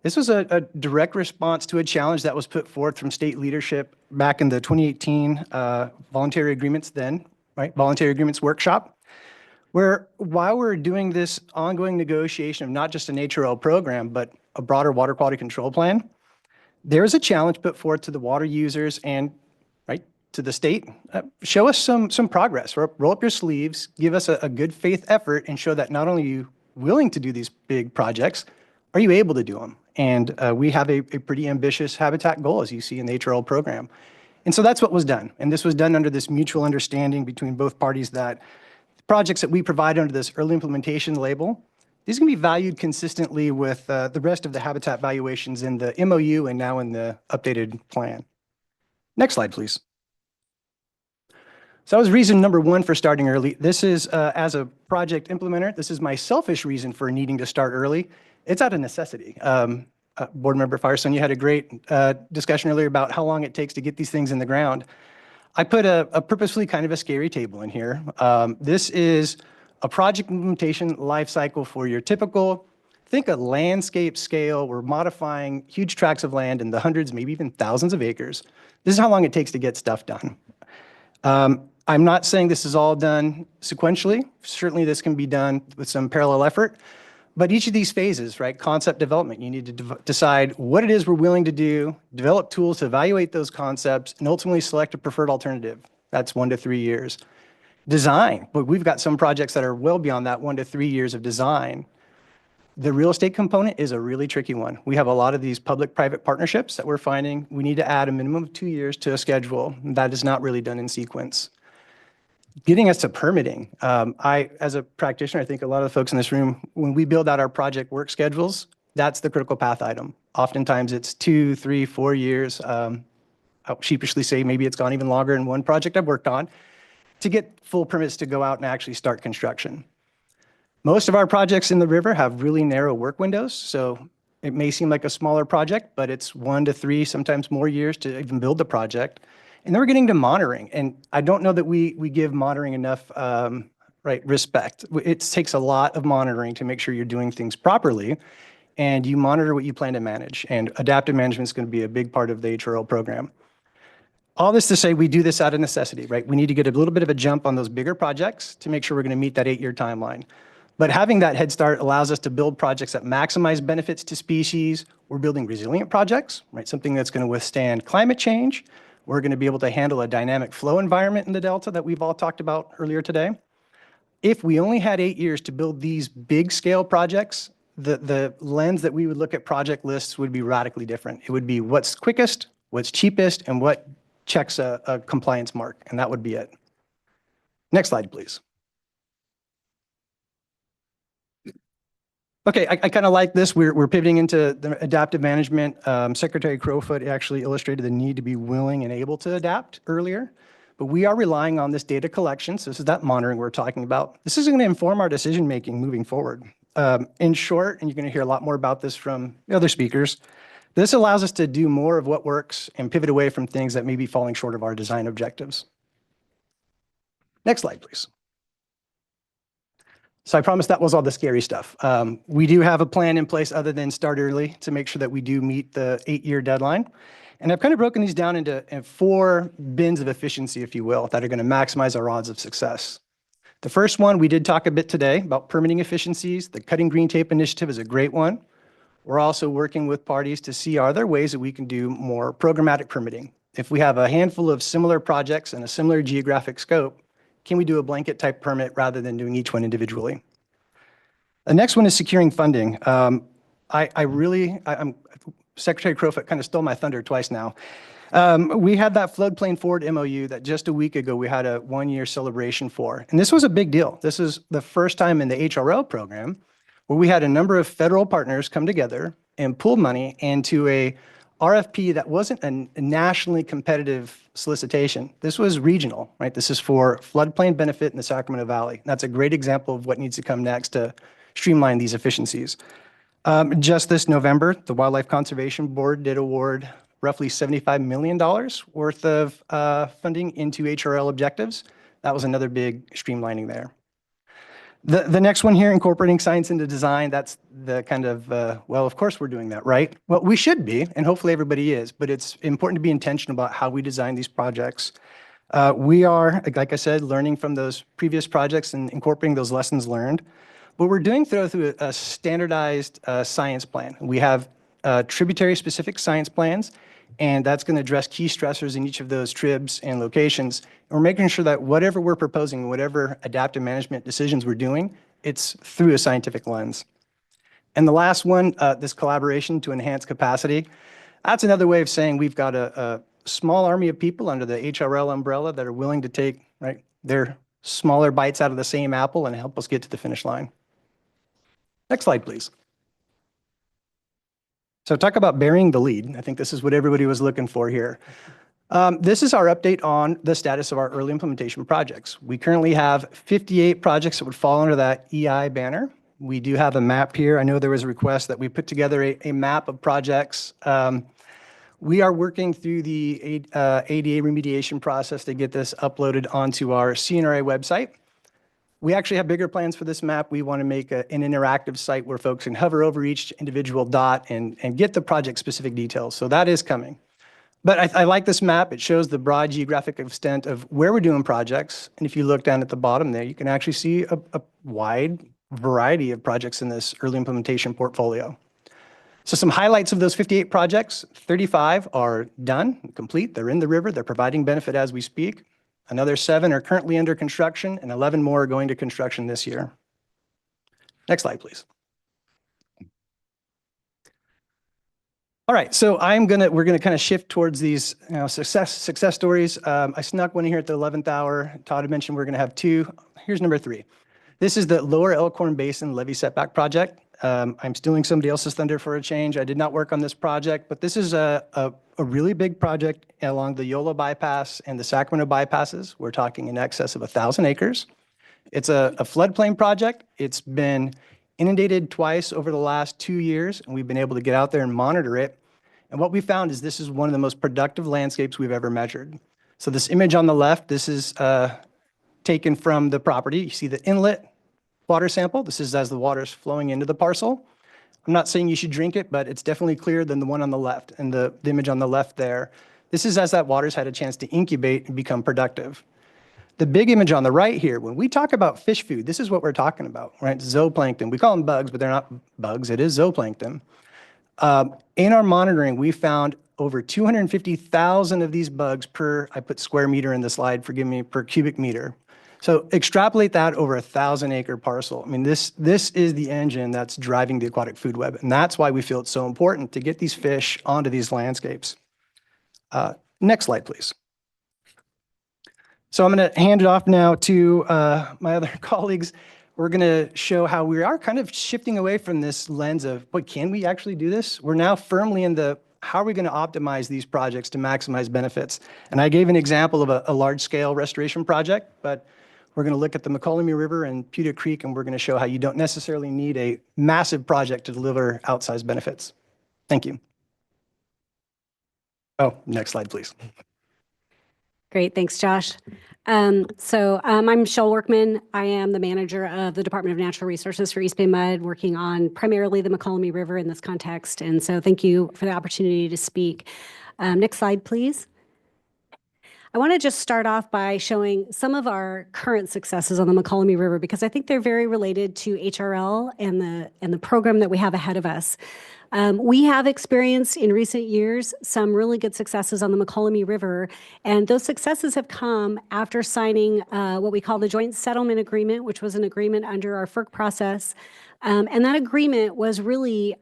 this was a direct response to a challenge that was put forth from state leadership back in the 2018 voluntary agreements voluntary agreements workshop, where while we're doing this ongoing negotiation of not just an HRL program, but a broader water quality control plan, there's a challenge put forth to the water users and to the state. Show us some progress, roll up your sleeves, give us a good faith effort, and show that not only are you willing to do these big projects, are you able to do them? And we have a pretty ambitious habitat goal, as you see in the HRL program. And so that's what was done. And this was done under this mutual understanding between both parties that the projects that we provide under this early implementation label, these can be valued consistently with the rest of the habitat valuations in the MOU and now in the updated plan. Next slide, please. So that was reason number one for starting early. This is, as a project implementer, this is my selfish reason for needing to start early. It's out of necessity. Board Member Firestone, you had a great discussion earlier about how long it takes to get these things in the ground. I put a purposefully kind of a scary table in here. This is a project implementation life cycle for your typical, think a landscape scale. We're modifying huge tracts of land in the hundreds, maybe even thousands of acres. This is how long it takes to get stuff done. I'm not saying this is all done sequentially. Certainly this can be done with some parallel effort. But each of these phases, concept development, you need to decide what it is we're willing to do, develop tools to evaluate those concepts, and ultimately select a preferred alternative. That's 1 to 3 years. Design, but we've got some projects that are well beyond that 1 to 3 years of design. The real estate component is a really tricky one. We have a lot of these public-private partnerships that we're finding. We need to add a minimum of 2 years to a schedule. That is not really done in sequence. Getting us to permitting. As a practitioner, I think a lot of the folks in this room, when we build out our project work schedules, that's the critical path item. Oftentimes it's 2, 3, 4 years. I'll sheepishly say maybe it's gone even longer in one project I've worked on to get full permits to go out and actually start construction. Most of our projects in the river have really narrow work windows, so it may seem like a smaller project, but it's 1 to 3, sometimes more years to even build the project. And then we're getting to monitoring. And I don't know that we give monitoring enough respect. It takes a lot of monitoring to make sure you're doing things properly and you monitor what you plan to manage. And adaptive management is going to be a big part of the HRL program. All this to say, we do this out of necessity, right? We need to get a little bit of a jump on those bigger projects to make sure we're going to meet that 8-year timeline. But having that head start allows us to build projects that maximize benefits to species. We're building resilient projects, right? Something that's going to withstand climate change. We're going to be able to handle a dynamic flow environment in the Delta that we've all talked about earlier today. If we only had 8 years to build these big scale projects, the lens that we would look at project lists would be radically different. It would be what's quickest, what's cheapest, and what checks a compliance mark, and that would be it. Next slide, please. Okay, I kind of like this. We're pivoting into the adaptive management. Secretary Crowfoot actually illustrated the need to be willing and able to adapt earlier, but we are relying on this data collection. So this is that monitoring we're talking about. This is going to inform our decision-making moving forward. In short, and you're going to hear a lot more about this from the other speakers, this allows us to do more of what works and pivot away from things that may be falling short of our design objectives. Next slide, please. So I promised that was all the scary stuff. We do have a plan in place other than start early to make sure that we do meet the 8-year deadline. And I've kind of broken these down into 4 bins of efficiency, if you will, that are going to maximize our odds of success. The first one, we did talk a bit today about permitting efficiencies. The Cutting Green Tape initiative is a great one. We're also working with parties to see are there ways that we can do more programmatic permitting. If we have a handful of similar projects and a similar geographic scope, can we do a blanket type permit rather than doing each one individually? The next one is securing funding. Secretary Crowfoot kind of stole my thunder twice now. We had that floodplain forward MOU that just a week ago we had a 1-year celebration for. And this was a big deal. This is the first time in the HRL program where we had a number of federal partners come together and pool money into a RFP that wasn't a nationally competitive solicitation. This was regional, right? This is for floodplain benefit in the Sacramento Valley. That's a great example of what needs to come next to streamline these efficiencies. Just this November, the Wildlife Conservation Board did award roughly $75 million worth of funding into HRL objectives. That was another big streamlining there. The next one here, incorporating science into design, that's the kind of, well, of course we're doing that, right? Well, we should be, and hopefully everybody is, but it's important to be intentional about how we design these projects. We are, like I said, learning from those previous projects and incorporating those lessons learned. But we're doing through a standardized science plan. We have tributary-specific science plans, and that's going to address key stressors in each of those tribs and locations. And we're making sure that whatever we're proposing, whatever adaptive management decisions we're doing, it's through a scientific lens. And the last one, this collaboration to enhance capacity, that's another way of saying we've got a small army of people under the HRL umbrella that are willing to take their smaller bites out of the same apple and help us get to the finish line. Next slide, please. So talk about burying the lead. I think this is what everybody was looking for here. This is our update on the status of our early implementation projects. We currently have 58 projects that would fall under that EI banner. We do have a map here. I know there was a request that we put together a map of projects. We are working through the ADA remediation process to get this uploaded onto our CNRA website. We actually have bigger plans for this map. We want to make an interactive site where folks can hover over each individual dot and get the project-specific details. So that is coming. But I like this map. It shows the broad geographic extent of where we're doing projects. And if you look down at the bottom there, you can actually see a wide variety of projects in this early implementation portfolio. So some highlights of those 58 projects, 35 are done, complete. They're in the river. They're providing benefit as we speak. Another 7 are currently under construction, and 11 more are going to construction this year. Next slide, please. All right, so we're gonna kind of shift towards these success stories. I snuck one here at the 11th hour. Todd had mentioned we're gonna have 2. Here's number 3. This is the Lower Elkhorn Basin Levee Setback Project. I'm stealing somebody else's thunder for a change. I did not work on this project, but this is a really big project along the Yola bypass and the Sacramento bypasses. We're talking in excess of 1,000 acres. It's a floodplain project. It's been inundated twice over the last 2 years, and we've been able to get out there and monitor it. And what we found is this is one of the most productive landscapes we've ever measured. So this image on the left, this is taken from the property. You see the inlet water sample. This is as the water is flowing into the parcel. I'm not saying you should drink it, but it's definitely clearer than the one on the left and the image on the left there. This is as that water's had a chance to incubate and become productive. The big image on the right here, when we talk about fish food, this is what we're talking about, right? Zooplankton. We call them bugs, but they're not bugs. It is zooplankton. In our monitoring, we found over 250,000 of these bugs per, I put square meter in the slide, forgive me, per cubic meter. So extrapolate that over a 1,000-acre parcel. I mean, this is the engine that's driving the aquatic food web, and that's why we feel it's so important to get these fish onto these landscapes. Next slide, please. So I'm going to hand it off now to my other colleagues. We're going to show how we are kind of shifting away from this lens of, but can we actually do this? We're now firmly in the, how are we going to optimize these projects to maximize benefits? And I gave an example of a large-scale restoration project, but we're going to look at the McCollum River and Puta Creek, and we're going to show how you don't necessarily need a massive project to deliver outsized benefits. Thank you. Oh, next slide, please. Great, thanks, Josh. I'm Michelle Workman. I am the manager of the Department of Natural Resources for East Bay Mud, working on primarily the McCollum River in this context. And so thank you for the opportunity to speak. Next slide, please. I want to just start off by showing some of our current successes on the McCollum River, because I think they're very related to HRL and the program that we have ahead of us. We have experienced in recent years some really good successes on the McCollum River, and those successes have come after signing what we call the Joint Settlement Agreement, which was an agreement under our FERC process. And that agreement was really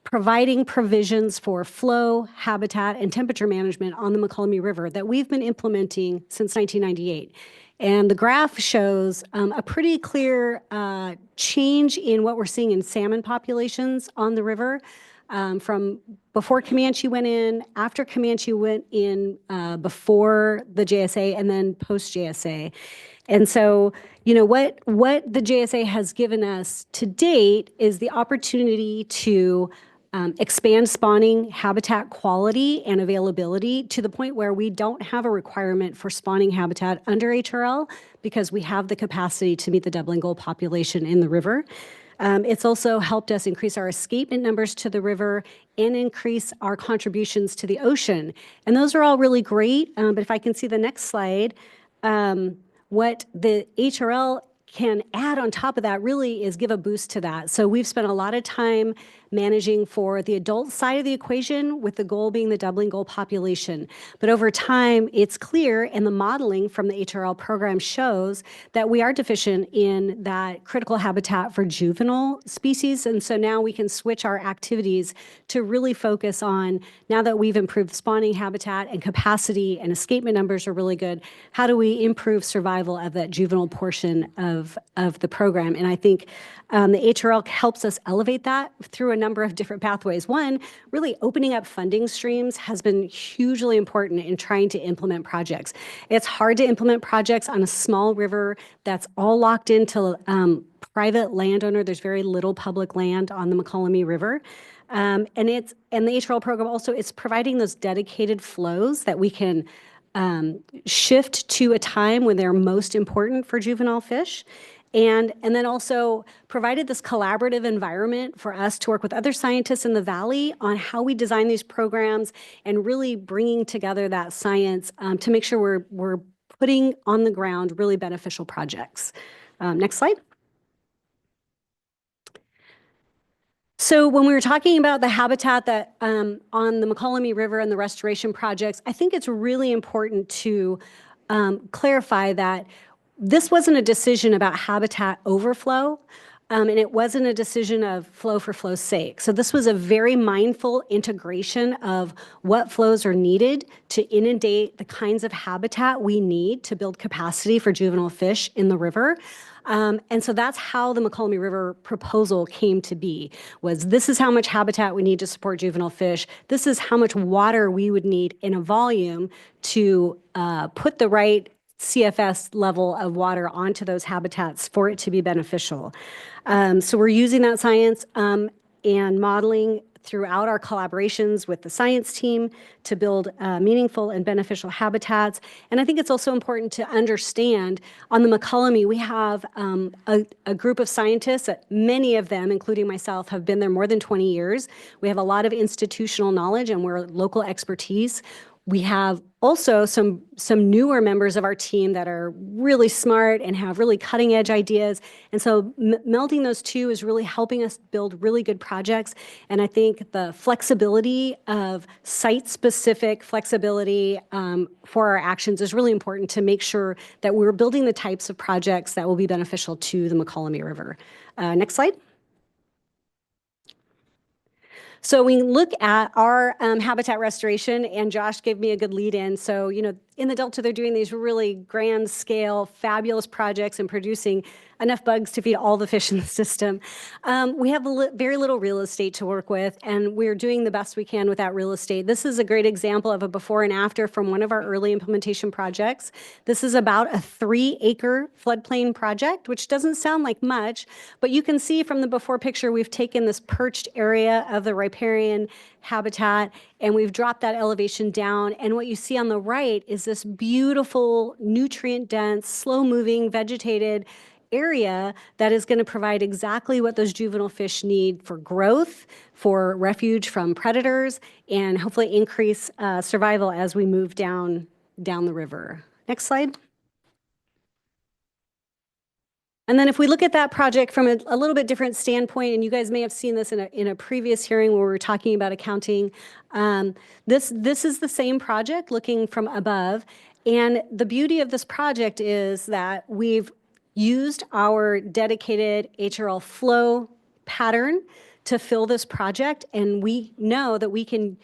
providing provisions for flow, habitat, and temperature management on the McCollum River that we've been implementing since 1998. And the graph shows a pretty clear change in what we're seeing in salmon populations on the river from before Comanche went in, after Comanche went in, before the JSA, and then post-JSA. And so, you know, what the JSA has given us to date is the opportunity to expand spawning habitat quality and availability to the point where we don't have a requirement for spawning habitat under HRL because we have the capacity to meet the doubling goal population in the river. It's also helped us increase our escapement numbers to the river and increase our contributions to the ocean. And those are all really great, but if I can see the next slide, what the HRL can add on top of that really is give a boost to that. So we've spent a lot of time managing for the adult side of the equation, with the goal being the doubling goal population. But over time, it's clear, and the modeling from the HRL program shows that we are deficient in that critical habitat for juvenile species. And so now we can switch our activities to really focus on, now that we've improved spawning habitat and capacity and escapement numbers are really good, how do we improve survival of that juvenile portion of the program? And I think the HRL helps us elevate that through a number of different pathways. One, really opening up funding streams has been hugely important in trying to implement projects. It's hard to implement projects on a small river that's all locked into private landowner. There's very little public land on the McCollum River. And the HRL program also is providing those dedicated flows that we can shift to a time when they're most important for juvenile fish. And then also provided this collaborative environment for us to work with other scientists in the Valley on how we design these programs and really bringing together that science to make sure we're putting on the ground really beneficial projects. Next slide. So when we were talking about the habitat that on the McCollum River and the restoration projects, I think it's really important to clarify that this wasn't a decision about habitat overflow, and it wasn't a decision of flow for flow's sake. So this was a very mindful integration of what flows are needed to inundate the kinds of habitat we need to build capacity for juvenile fish in the river. And so that's how the McCollum River proposal came to be, was this is how much habitat we need to support juvenile fish. This is how much water we would need in a volume to put the right CFS level of water onto those habitats for it to be beneficial. So we're using that science and modeling throughout our collaborations with the science team to build meaningful and beneficial habitats. And I think it's also important to understand on the McCollum, we have a group of scientists, many of them, including myself, have been there more than 20 years. We have a lot of institutional knowledge and we're local expertise. We have also some newer members of our team that are really smart and have really cutting edge ideas. And so melding those two is really helping us build really good projects. And I think the flexibility of site-specific flexibility for our actions is really important to make sure that we're building the types of projects that will be beneficial to the McCollum River. Next slide. So we look at our habitat restoration, and Josh gave me a good lead in. So, you know, in the Delta, they're doing these really grand scale, fabulous projects and producing enough bugs to feed all the fish in the system. We have very little real estate to work with, and we're doing the best we can with that real estate. This is a great example of a before and after from one of our early implementation projects. This is about a 3-acre floodplain project, which doesn't sound like much, but you can see from the before picture, we've taken this perched area of the riparian habitat and we've dropped that elevation down. And what you see on the right is this beautiful, nutrient-dense, slow-moving, vegetated area that is going to provide exactly what those juvenile fish need for growth, for refuge from predators, and hopefully increase survival as we move down the river. Next slide. And then if we look at that project from a little bit different standpoint, and you guys may have seen this in a previous hearing where we were talking about accounting, this is the same project looking from above. And the beauty of this project is that we've used our dedicated HRL flow pattern to fill this project, and we know that we can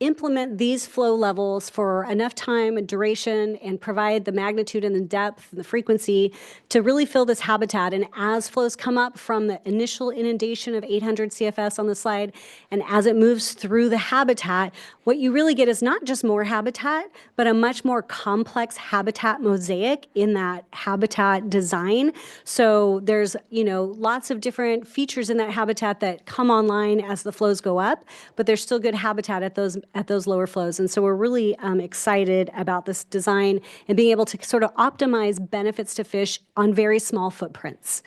implement these flow levels for enough time and duration and provide the magnitude and the depth and the frequency to really fill this habitat. And as flows come up from the initial inundation of 800 CFS on the slide, and as it moves through the habitat, what you really get is not just more habitat, but a much more complex habitat mosaic in that habitat design. So there's, you know, lots of different features in that habitat that come online as the flows go up, but there's still good habitat at those lower flows. And so we're really excited about this design and being able to sort of optimize benefits to fish on very small footprints.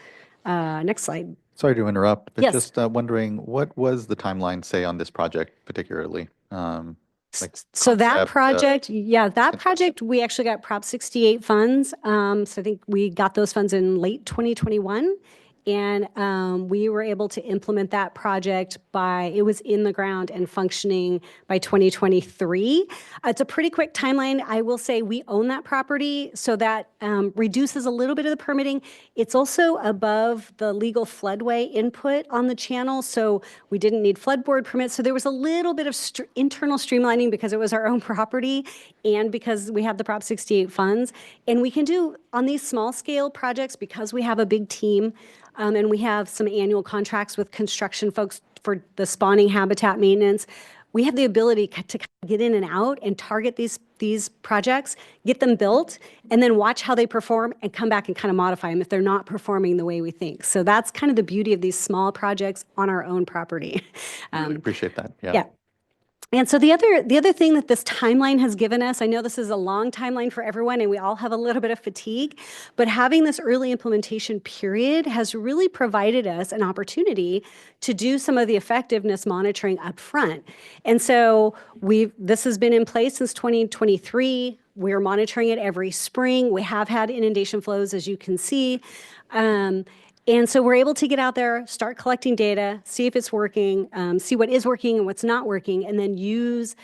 Next slide. Sorry to interrupt, but Yes. just wondering, what was the timeline say on this project particularly? So that concept, project, that project, we actually got Prop 68 funds. So I think we got those funds in late 2021. And we were able to implement that project it was in the ground and functioning by 2023. It's a pretty quick timeline. I will say we own that property, so that reduces a little bit of the permitting. It's also above the legal floodway input on the channel, so we didn't need flood board permits. So there was a little bit of internal streamlining because it was our own property and because we have the Prop 68 funds. And we can do, on these small scale projects, because we have a big team, and we have some annual contracts with construction folks for the spawning habitat maintenance, we have the ability to get in and out and target these projects, get them built, and then watch how they perform and come back and kind of modify them if they're not performing the way we think. So that's kind of the beauty of these small projects on our own property. Really appreciate that. Yeah. And so the other thing that this timeline has given us, I know this is a long timeline for everyone and we all have a little bit of fatigue, but having this early implementation period has really provided us an opportunity to do some of the effectiveness monitoring up front. And so this has been in place since 2023. We're monitoring it every spring. We have had inundation flows, as you can see. And so we're able to get out there, start collecting data, see if it's working, see what is working and what's not working, and then use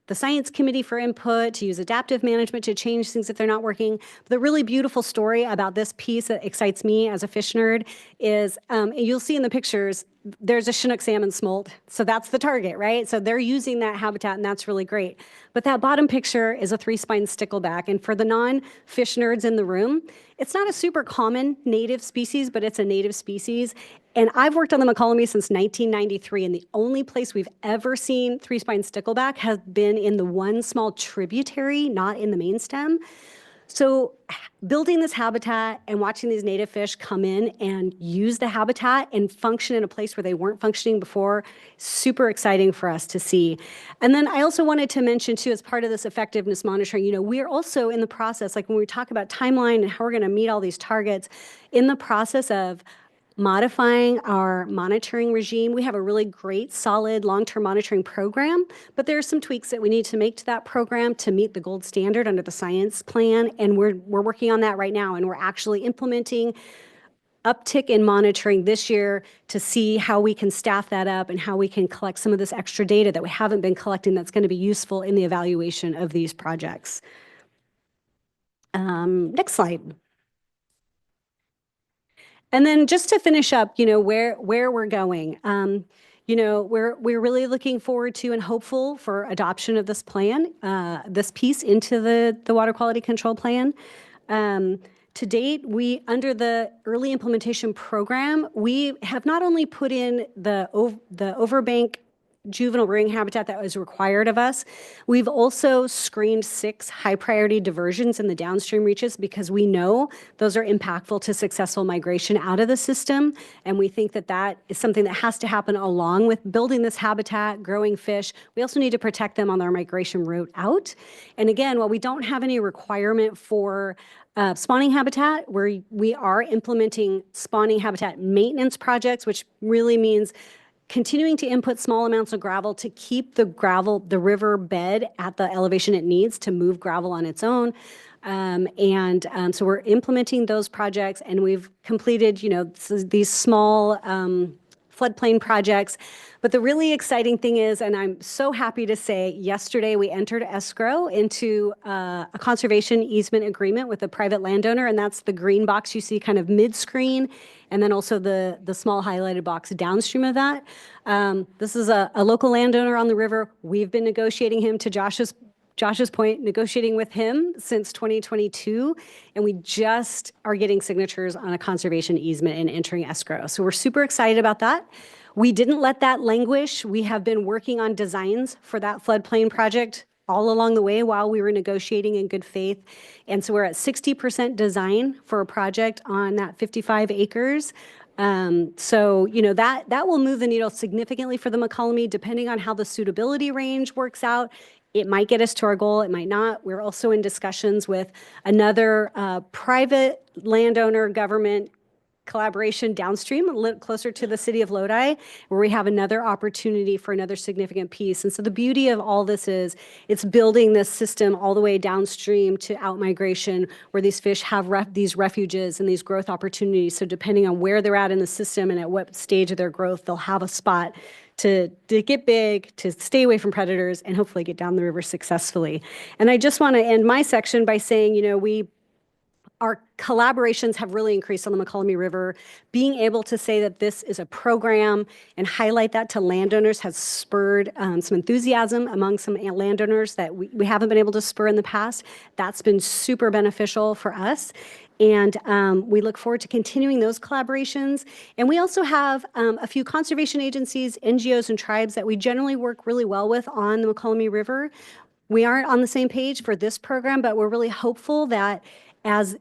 the science committee for input, to use adaptive management to change things if they're not working. But the really beautiful story about this piece that excites me as a fish nerd is, you'll see in the pictures, there's a Chinook salmon smolt. So that's the target, right? So they're using that habitat and that's really great. But that bottom picture is a 3-spined stickleback. And for the non-fish nerds in the room, it's not a super common native species, but it's a native species. And I've worked on the McCollum since 1993, and the only place we've ever seen 3-spined stickleback has been in the one small tributary, not in the main stem. So building this habitat and watching these native fish come in and use the habitat and function in a place where they weren't functioning before, super exciting for us to see. And then I also wanted to mention too, as part of this effectiveness monitoring, we're also in the process, like when we talk about timeline and how we're going to meet all these targets, in the process of modifying our monitoring regime. We have a really great, solid, long-term monitoring program, but there are some tweaks that we need to make to that program to meet the gold standard under the science plan, and we're working on that right now, and we're actually implementing uptick in monitoring this year to see how we can staff that up and how we can collect some of this extra data that we haven't been collecting that's going to be useful in the evaluation of these projects. Next slide. And then just to finish up, where we're going, we're really looking forward to and hopeful for adoption of this plan, this piece into the water quality control plan. To date, under the early implementation program, we have not only put in the overbank juvenile rearing habitat that was required of us. We've also screened 6 high priority diversions in the downstream reaches because we know those are impactful to successful migration out of the system. And we think that is something that has to happen along with building this habitat, growing fish. We also need to protect them on their migration route out. And again, while we don't have any requirement for spawning habitat, we are implementing spawning habitat maintenance projects, which really means continuing to input small amounts of gravel to keep the river bed at the elevation it needs to move gravel on its own. So we're implementing those projects, and we've completed, these small floodplain projects. But the really exciting thing is, and I'm so happy to say, yesterday we entered escrow into a conservation easement agreement with a private landowner, and that's the green box you see kind of mid-screen, and then also the small highlighted box downstream of that. This is a local landowner on the river. We've been negotiating him, to Josh's point, negotiating with him since 2022, and we just are getting signatures on a conservation easement and entering escrow. So we're super excited about that. We didn't let that languish. We have been working on designs for that floodplain project all along the way while we were negotiating in good faith. And so we're at 60% design for a project on that 55 acres. So, that will move the needle significantly for the McCollum, depending on how the suitability range works out. It might get us to our goal, it might not. We're also in discussions with another private landowner government collaboration downstream, a little closer to the city of Lodi, where we have another opportunity for another significant piece. And so the beauty of all this is it's building this system all the way downstream to outmigration, where these fish have these refuges and these growth opportunities. So depending on where they're at in the system and at what stage of their growth, they'll have a spot to get big, to stay away from predators, and hopefully get down the river successfully. And I just want to end my section by saying, our collaborations have really increased on the McCollum River. Being able to say that this is a program and highlight that to landowners has spurred some enthusiasm among some landowners that we haven't been able to spur in the past. That's been super beneficial for us. And we look forward to continuing those collaborations. And we also have a few conservation agencies, NGOs, and tribes that we generally work really well with on the McCollum River. We aren't on the same page for this program, but we're really hopeful that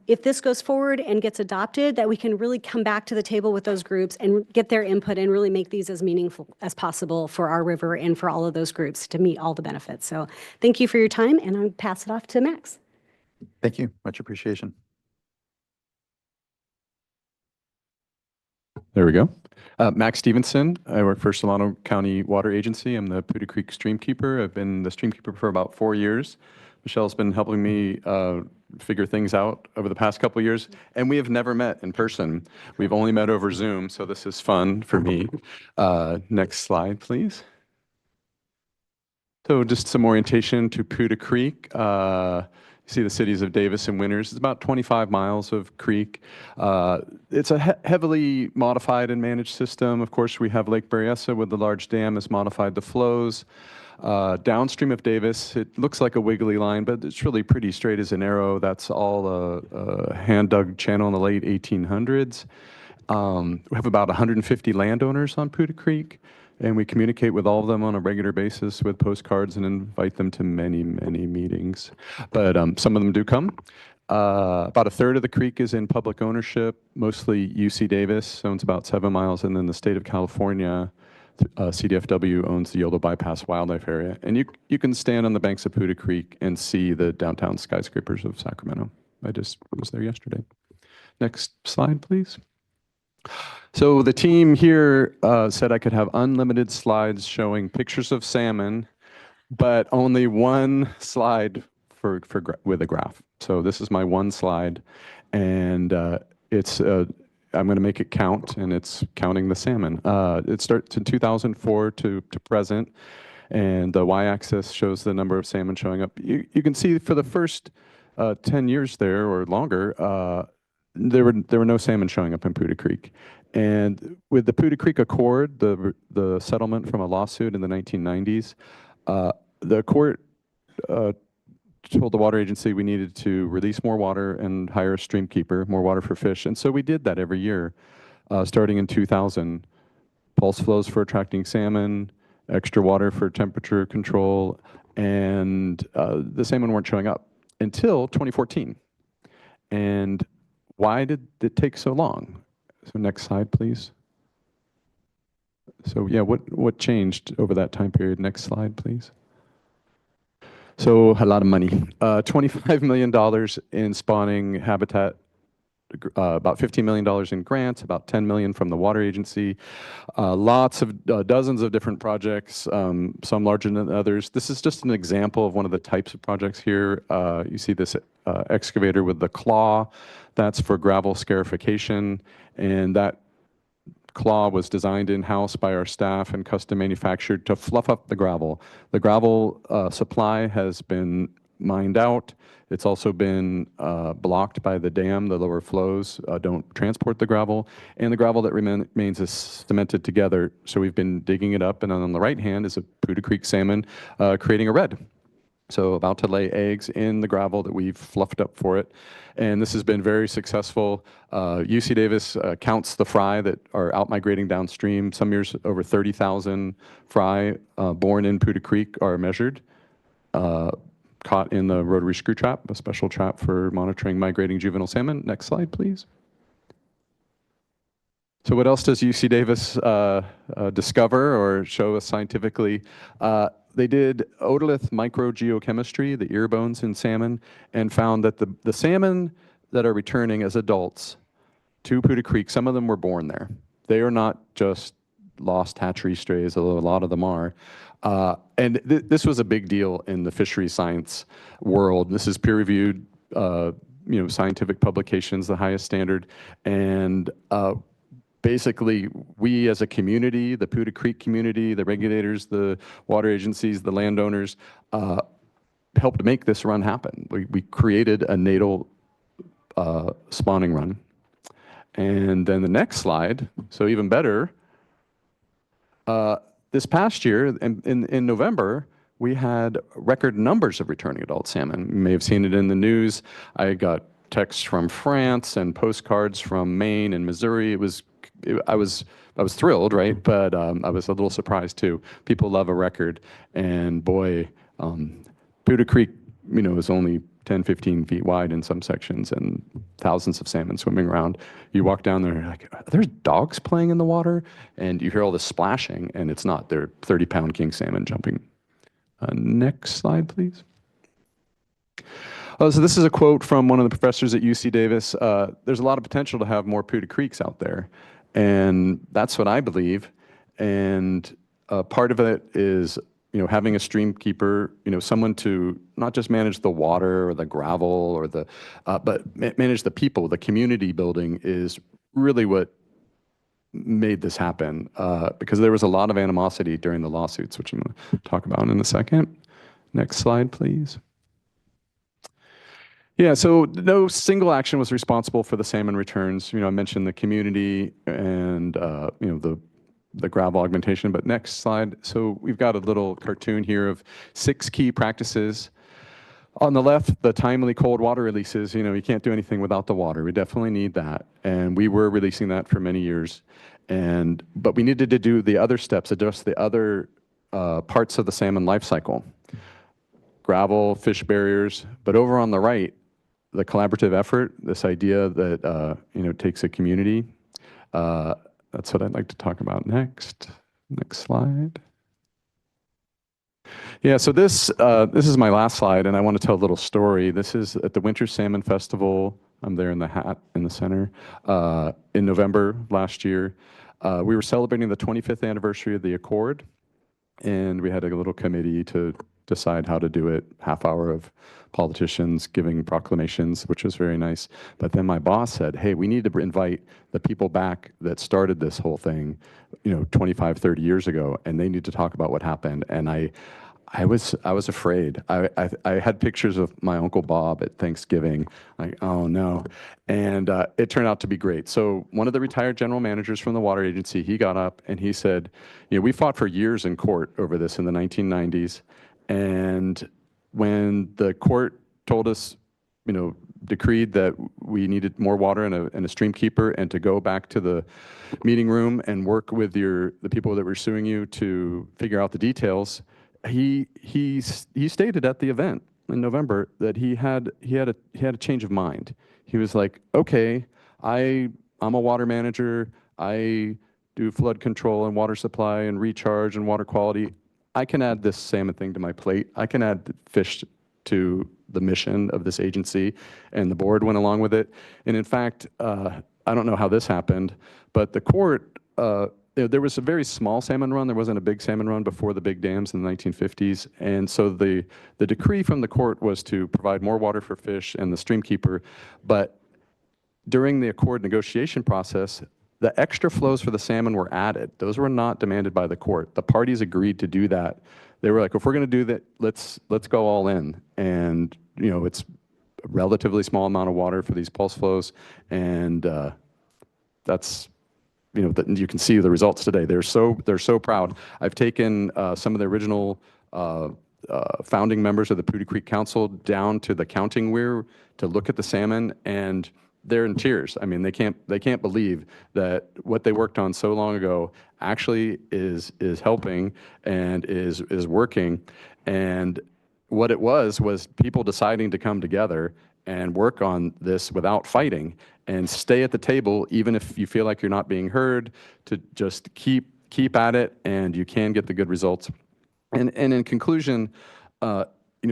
if this goes forward and gets adopted, that we can really come back to the table with those groups and get their input and really make these as meaningful as possible for our river and for all of those groups to meet all the benefits. So thank you for your time, and I'll pass it off to Max. Thank you. Much appreciation. There we go. Max Stevenson. I work for Solano County Water Agency. I'm the Poudre Creek streamkeeper. I've been the streamkeeper for about 4 years. Michelle's been helping me figure things out over the past couple of years, and we have never met in person. We've only met over Zoom, so this is fun for me. Next slide, please. So just some orientation to Poudre Creek. You see the cities of Davis and Winters. It's about 25 miles of creek. It's a heavily modified and managed system. Of course, we have Lake Berryessa with the large dam that's modified the flows. Downstream of Davis, it looks like a wiggly line, but it's really pretty straight as an arrow. That's all a hand-dug channel in the late 1800s. We have about 150 landowners on Poudre Creek, and we communicate with all of them on a regular basis with postcards and invite them to many, many meetings. But some of them do come. About a third of the creek is in public ownership, mostly UC Davis owns about 7 miles, and then the state of California, CDFW owns the Yolo Bypass Wildlife Area. And you can stand on the banks of Puda Creek and see the downtown skyscrapers of Sacramento. I just was there yesterday. Next slide, please. So the team here said I could have unlimited slides showing pictures of salmon, but only one slide with a graph. So this is my one slide, and it's I'm going to make it count, and it's counting the salmon. It starts in 2004 to present, and the y-axis shows the number of salmon showing up. You can see for the first 10 years there or longer, there were no salmon showing up in Puda Creek. And with the Puda Creek Accord, the settlement from a lawsuit in the 1990s, the court told the water agency we needed to release more water and hire a stream keeper, more water for fish. And so we did that every year, starting in 2000. Pulse flows for attracting salmon, extra water for temperature control, and the salmon weren't showing up until 2014. And why did it take so long? So next slide, please. So yeah, what changed over that time period? Next slide, please. So a lot of money, $25 million in spawning habitat, about $15 million in grants, about $10 million from the water agency, lots of dozens of different projects, some larger than others. This is just an example of one of the types of projects here. You see this excavator with the claw, that's for gravel scarification, and that claw was designed in-house by our staff and custom manufactured to fluff up the gravel. The gravel supply has been mined out. It's also been blocked by the dam. The lower flows don't transport the gravel, and the gravel that remains is cemented together. So we've been digging it up, and on the right hand is a Puda Creek salmon creating a red. So about to lay eggs in the gravel that we've fluffed up for it. And this has been very successful. UC Davis counts the fry that are out migrating downstream. Some years over 30,000 fry born in Puda Creek are measured, caught in the rotary screw trap, a special trap for monitoring migrating juvenile salmon. Next slide, please. So what else does UC Davis discover or show us scientifically? They did otolith microgeochemistry, the ear bones in salmon, and found that the salmon that are returning as adults to Puda Creek, some of them were born there. They are not just lost hatchery strays, although a lot of them are. And this was a big deal in the fishery science world. This is peer-reviewed, scientific publications, the highest standard, and basically, we as a community, the Puda Creek community, the regulators, the water agencies, the landowners, helped make this run happen. We created a natal spawning run. And then the next slide, so even better, this past year, in November, we had record numbers of returning adult salmon. You may have seen it in the news. I got texts from France and postcards from Maine and Missouri. I was thrilled, right? But I was a little surprised too. People love a record, and boy, Puda Creek, is only 10, 15 feet wide in some sections, and thousands of salmon swimming around. You walk down there, like, there's dogs playing in the water, and you hear all this splashing, and it's not. They're 30-pound king salmon jumping. Next slide, please. So this is a quote from one of the professors at UC Davis. There's a lot of potential to have more Puda Creeks out there. And that's what I believe. And part of it is, having a stream keeper, someone to not just manage the water or the gravel or but manage the people. The community building is really what made this happen, because there was a lot of animosity during the lawsuits, which I'm going to talk about in a second. Next slide, please. Yeah, so no single action was responsible for the salmon returns. I mentioned the community and the gravel augmentation, but next slide. So we've got a little cartoon here of 6 key practices. On the left, the timely cold water releases. You can't do anything without the water. We definitely need that, and we were releasing that for many years. But we needed to do the other steps, address the other parts of the salmon life cycle. Gravel, fish barriers, but over on the right, the collaborative effort, this idea that, takes a community. That's what I'd like to talk about next. Next slide. Yeah, so this is my last slide, and I want to tell a little story. This is at the Winter Salmon Festival. I'm there in the hat in the center. In November last year, we were celebrating the 25th anniversary of the Accord, and we had a little committee to decide how to do it. Half hour of politicians giving proclamations, which was very nice. But then my boss said, hey, we need to invite the people back that started this whole thing, 25, 30 years ago, and they need to talk about what happened. And I was afraid. I had pictures of my Uncle Bob at Thanksgiving, like, oh no. And it turned out to be great. So one of the retired general managers from the water agency, he got up and he said, we fought for years in court over this in the 1990s. And when the court told us, decreed that we needed more water and a stream keeper, and to go back to the meeting room and work with the people that were suing you to figure out the details, he stated at the event in November that he had a change of mind. He was like, okay, I'm a water manager. I do flood control and water supply and recharge and water quality. I can add this salmon thing to my plate. I can add fish to the mission of this agency, and the board went along with it. And in fact, I don't know how this happened, but the court, there was a very small salmon run. There wasn't a big salmon run before the big dams in the 1950s. And so the decree from the court was to provide more water for fish and the stream keeper. But during the Accord negotiation process, the extra flows for the salmon were added. Those were not demanded by the court. The parties agreed to do that. They were like, if we're going to do that, let's go all in. And it's a relatively small amount of water for these pulse flows, and that's you can see the results today. They're so proud. I've taken some of the original founding members of the Putah Creek Council down to the counting weir to look at the salmon, and they're in tears. I mean, they can't believe that what they worked on so long ago actually is helping and is working. And what it was people deciding to come together and work on this without fighting, and stay at the table even if you feel like you're not being heard, to just keep at it, and you can get the good results. And in conclusion,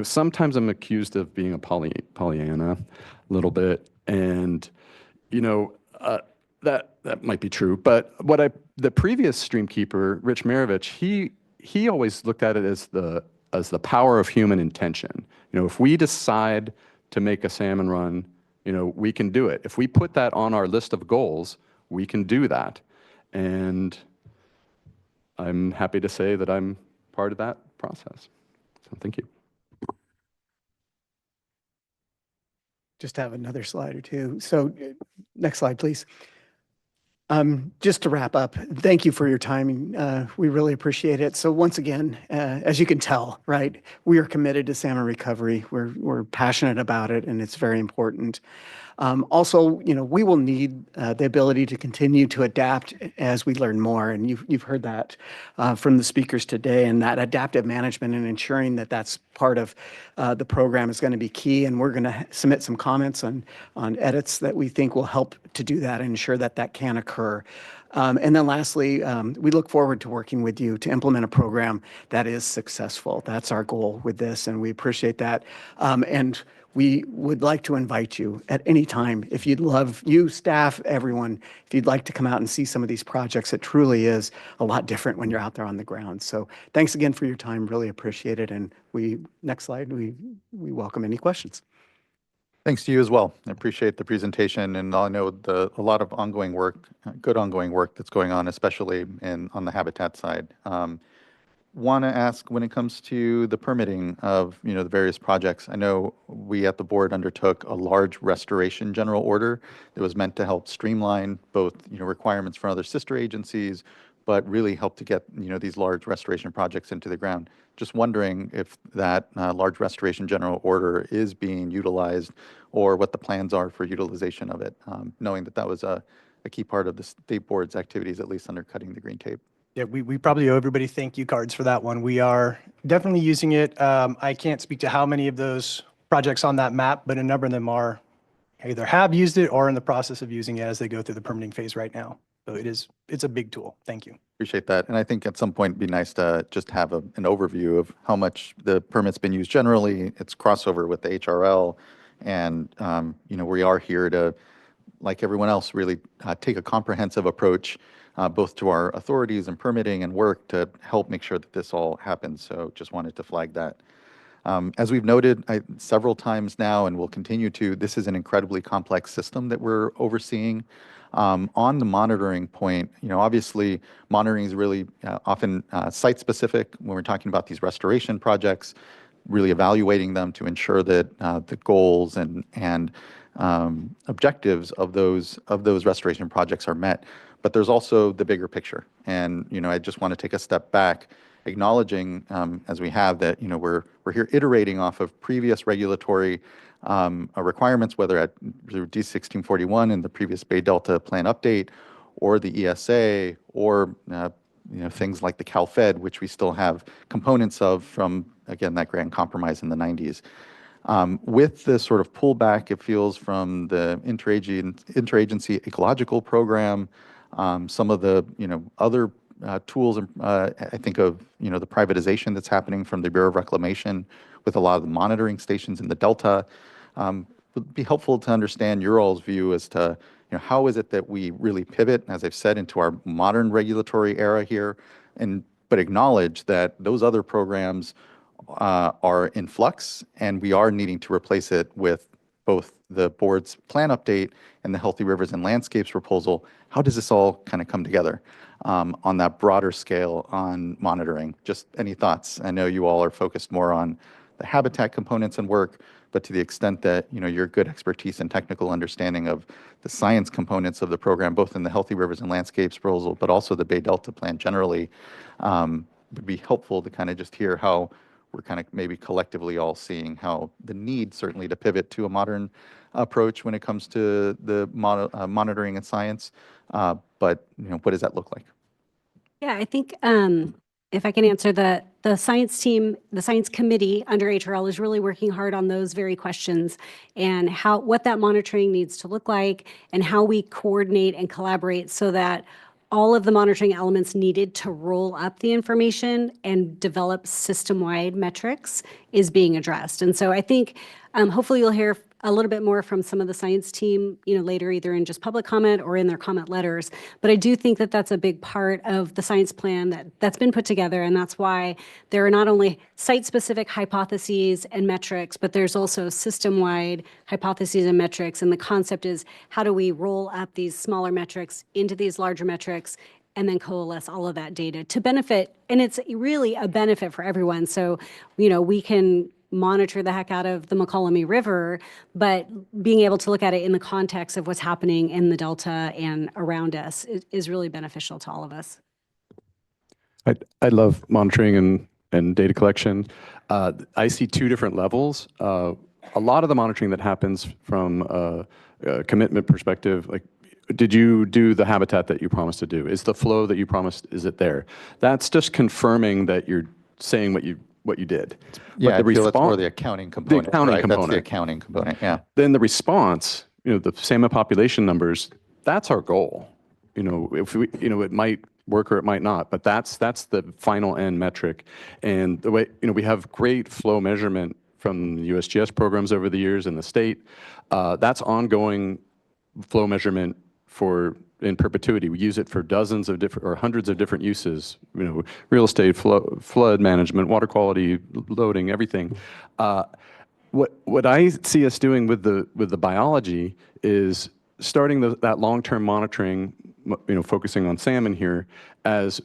sometimes I'm accused of being a Pollyanna a little bit, and that might be true. But the previous stream keeper, Rich Maravich, he always looked at it as the power of human intention. If we decide to make a salmon run, we can do it. If we put that on our list of goals, we can do that. And I'm happy to say that I'm part of that process. So thank you. Just have another slide or two. So next slide, please. Just to wrap up, thank you for your time. We really appreciate it. So once again, as you can tell, right, we are committed to salmon recovery. We're passionate about it, and it's very important. Also, we will need the ability to continue to adapt as we learn more, and you've heard that from the speakers today, and that adaptive management and ensuring that that's part of the program is going to be key, and we're going to submit some comments on edits that we think will help to do that and ensure that that can occur. And then lastly, we look forward to working with you to implement a program that is successful. That's our goal with this, and we appreciate that. And we would like to invite you at any time, if you'd love, you, staff, everyone, if you'd like to come out and see some of these projects. It truly is a lot different when you're out there on the ground. So thanks again for your time. Really appreciate it. And next slide, we welcome any questions. Thanks to you as well. I appreciate the presentation, and I know a lot of ongoing work, good ongoing work that's going on, especially on the habitat side. Want to ask, when it comes to the permitting of the various projects, I know we at the board undertook a large restoration general order that was meant to help streamline both requirements for other sister agencies, but really help to get these large restoration projects into the ground. Just wondering if that large restoration general order is being utilized, or what the plans are for utilization of it, knowing that was a key part of the state board's activities, at least under cutting the green tape. Yeah, we probably owe everybody thank you cards for that one. We are definitely using it. I can't speak to how many of those projects on that map, but a number of them are either have used it or in the process of using it as they go through the permitting phase right now. So it's a big tool. Thank you. Appreciate that. And I think at some point it'd be nice to just have an overview of how much the permit's been used generally, its crossover with the HRL. And, we are here to, like everyone else, really take a comprehensive approach both to our authorities and permitting and work to help make sure that this all happens. So just wanted to flag that. As we've noted several times now, and will continue to, this is an incredibly complex system that we're overseeing. On the monitoring point, obviously monitoring is really often site-specific when we're talking about these restoration projects, really evaluating them to ensure that the goals and objectives of those restoration projects are met. But there's also the bigger picture. And, I just want to take a step back, acknowledging, as we have, that, we're here iterating off of previous regulatory requirements, whether at D1641 and the previous Bay Delta Plan update, or the ESA, or things like the CalFed, which we still have components of from, again, that grand compromise in the 90s. With the sort of pullback, it feels, from the interagency ecological program, some of the other tools, I think of the privatization that's happening from the Bureau of Reclamation with a lot of the monitoring stations in the Delta. It would be helpful to understand your all's view as to how is it that we really pivot, as I've said, into our modern regulatory era here, but acknowledge that those other programs are in flux, and we are needing to replace it with both the board's plan update and the Healthy Rivers and Landscapes proposal. How does this all kind of come together on that broader scale on monitoring? Just any thoughts? I know you all are focused more on the habitat components and work, but to the extent that your good expertise and technical understanding of the science components of the program, both in the Healthy Rivers and Landscapes proposal, but also the Bay Delta Plan generally, would be helpful to kind of just hear how we're kind of maybe collectively all seeing how the need certainly to pivot to a modern approach when it comes to the monitoring and science. But what does that look like? Yeah, I think if I can answer, the science team, the science committee under HRL is really working hard on those very questions and what that monitoring needs to look like and how we coordinate and collaborate so that all of the monitoring elements needed to roll up the information and develop system-wide metrics is being addressed. And so I think hopefully you'll hear a little bit more from some of the science team, later, either in just public comment or in their comment letters. But I do think that that's a big part of the science plan that's been put together. And that's why there are not only site-specific hypotheses and metrics, but there's also system-wide hypotheses and metrics. And the concept is, how do we roll up these smaller metrics into these larger metrics and then coalesce all of that data to benefit? And it's really a benefit for everyone. So, we can monitor the heck out of the McCollum River, but being able to look at it in the context of what's happening in the Delta and around us is really beneficial to all of us. I love monitoring and data collection. I see two different levels. A lot of the monitoring that happens from a commitment perspective, like, did you do the habitat that you promised to do? Is the flow that you promised, is it there? That's just confirming that you're saying what you did. Yeah, but I feel that's more the accounting component. That's the accounting component, yeah. Then the response, the salmon population numbers, that's our goal. If we, it might work or it might not, but that's the final end metric. And the way, we have great flow measurement from the USGS programs over the years in the state. That's ongoing flow measurement in perpetuity. We use it for dozens of different or hundreds of different uses, real estate, flood management, water quality, loading, everything. What I see us doing with the biology is starting that long-term monitoring, focusing on salmon here, as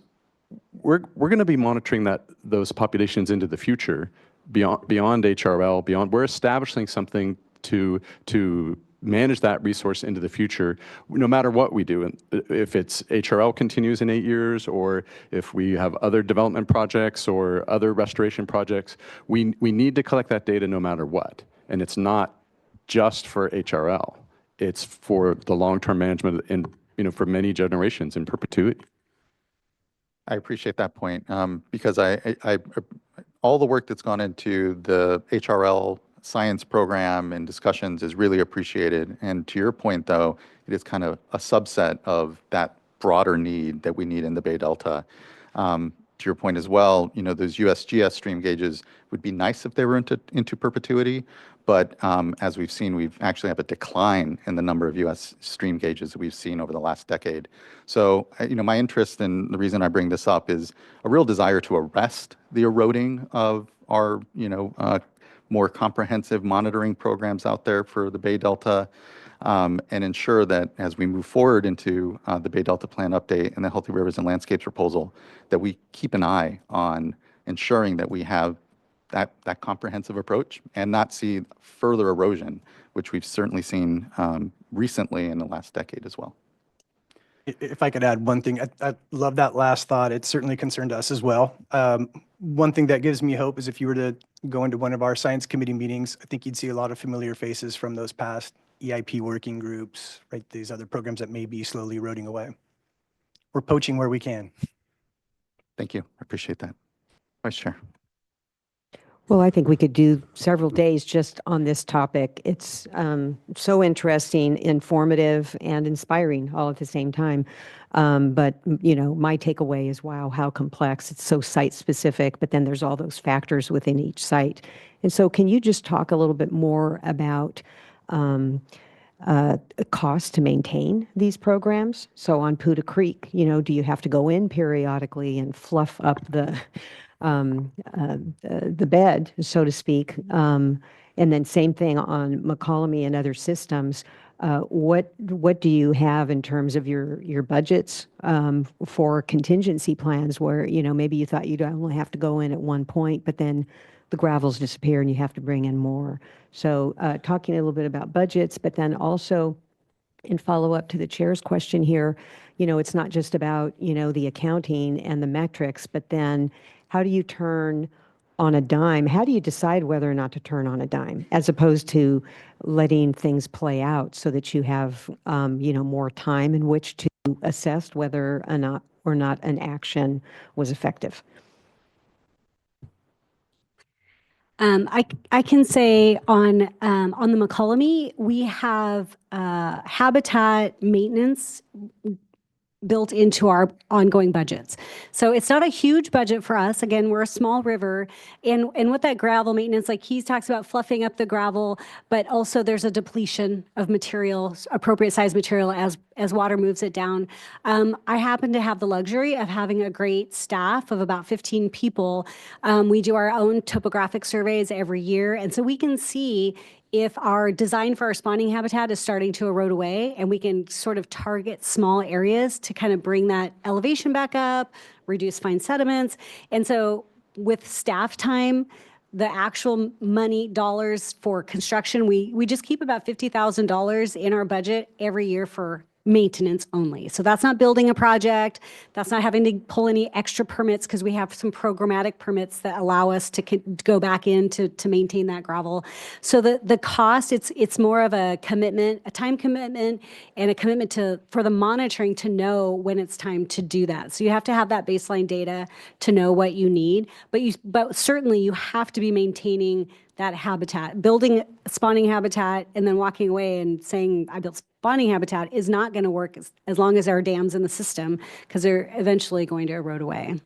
we're going to be monitoring those populations into the future beyond HRL, we're establishing something to manage that resource into the future, no matter what we do. And if it's HRL continues in 8 years, or if we have other development projects or other restoration projects, we need to collect that data no matter what. And it's not just for HRL. It's for the long-term management and, for many generations in perpetuity. I appreciate that point because I all the work that's gone into the HRL science program and discussions is really appreciated. And to your point, though, it is kind of a subset of that broader need that we need in the Bay Delta. To your point as well, those USGS stream gauges would be nice if they were into perpetuity, but as we've seen, we've actually have a decline in the number of US stream gauges that we've seen over the last decade. So, my interest and the reason I bring this up is a real desire to arrest the eroding of our, more comprehensive monitoring programs out there for the Bay Delta, and ensure that as we move forward into the Bay Delta Plan update and the Healthy Rivers and Landscapes proposal, that we keep an eye on ensuring that we have that comprehensive approach and not see further erosion, which we've certainly seen recently in the last decade as well. If I could add one thing, I love that last thought. It's certainly concerned us as well. One thing that gives me hope is if you were to go into one of our science committee meetings, I think you'd see a lot of familiar faces from those past EIP working groups, right? These other programs that may be slowly eroding away. We're poaching where we can. Thank you. I appreciate that. Vice Chair. Well, I think we could do several days just on this topic. It's so interesting, informative, and inspiring all at the same time. But, my takeaway is, wow, how complex. It's so site-specific, but then there's all those factors within each site. And so can you just talk a little bit more about cost to maintain these programs? So on Puda Creek, do you have to go in periodically and fluff up the bed, so to speak? And then same thing on McCollum and other systems. What do you have in terms of your budgets for contingency plans where, maybe you thought you'd only have to go in at one point, but then the gravels disappear and you have to bring in more. So talking a little bit about budgets, but then also in follow-up to the chair's question here, it's not just about, the accounting and the metrics, but then how do you turn on a dime? How do you decide whether or not to turn on a dime as opposed to letting things play out so that you have, more time in which to assess whether or not an action was effective? I can say on the McCollum, we have habitat maintenance built into our ongoing budgets. So it's not a huge budget for us. Again, we're a small river. And with that gravel maintenance, like he talks about fluffing up the gravel, but also there's a depletion of material, appropriate size material as water moves it down. I happen to have the luxury of having a great staff of about 15 people. We do our own topographic surveys every year. And so we can see if our design for our spawning habitat is starting to erode away, and we can sort of target small areas to kind of bring that elevation back up, reduce fine sediments. And so with staff time, the actual money dollars for construction, we just keep about $50,000 in our budget every year for maintenance only. So that's not building a project. That's not having to pull any extra permits because we have some programmatic permits that allow us to go back in to maintain that gravel. So the cost, it's more of a commitment, a time commitment, and a commitment for the monitoring to know when it's time to do that. So you have to have that baseline data to know what you need, but certainly you have to be maintaining that habitat. Building spawning habitat and then walking away and saying, I built spawning habitat is not going to work as long as there are dams in the system, because they're eventually going to erode away.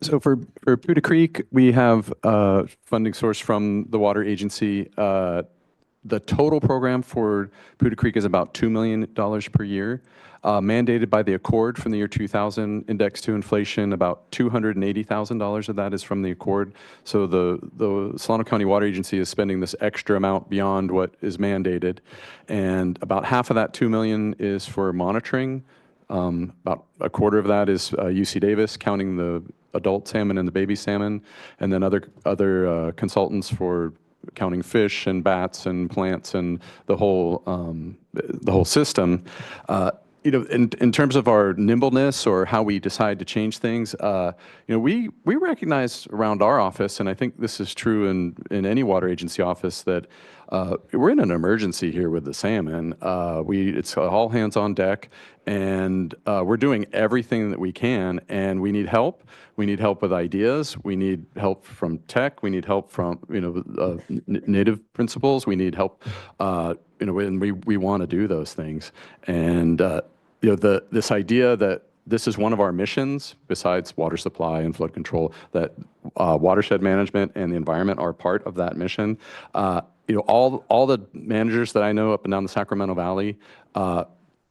So for Puda Creek, we have a funding source from the Water Agency. The total program for Puda Creek is about $2 million per year. Mandated by the Accord from the year 2000, indexed to inflation, about $280,000 of that is from the Accord. So the Solano County Water Agency is spending this extra amount beyond what is mandated. And about half of that $2 million is for monitoring. About a quarter of that is UC Davis, counting the adult salmon and the baby salmon, and then other consultants for counting fish and bats and plants and the whole system. In terms of our nimbleness or how we decide to change things, we we recognize around our office, and I think this is true in any water agency office, that we're in an emergency here with the salmon. It's all hands on deck, and we're doing everything that we can, and we need help. We need help with ideas. We need help from tech. We need help from native principals. We need help, and we want to do those things. And this idea that this is one of our missions, besides water supply and flood control, that watershed management and the environment are part of that mission. All the managers that I know up and down the Sacramento Valley,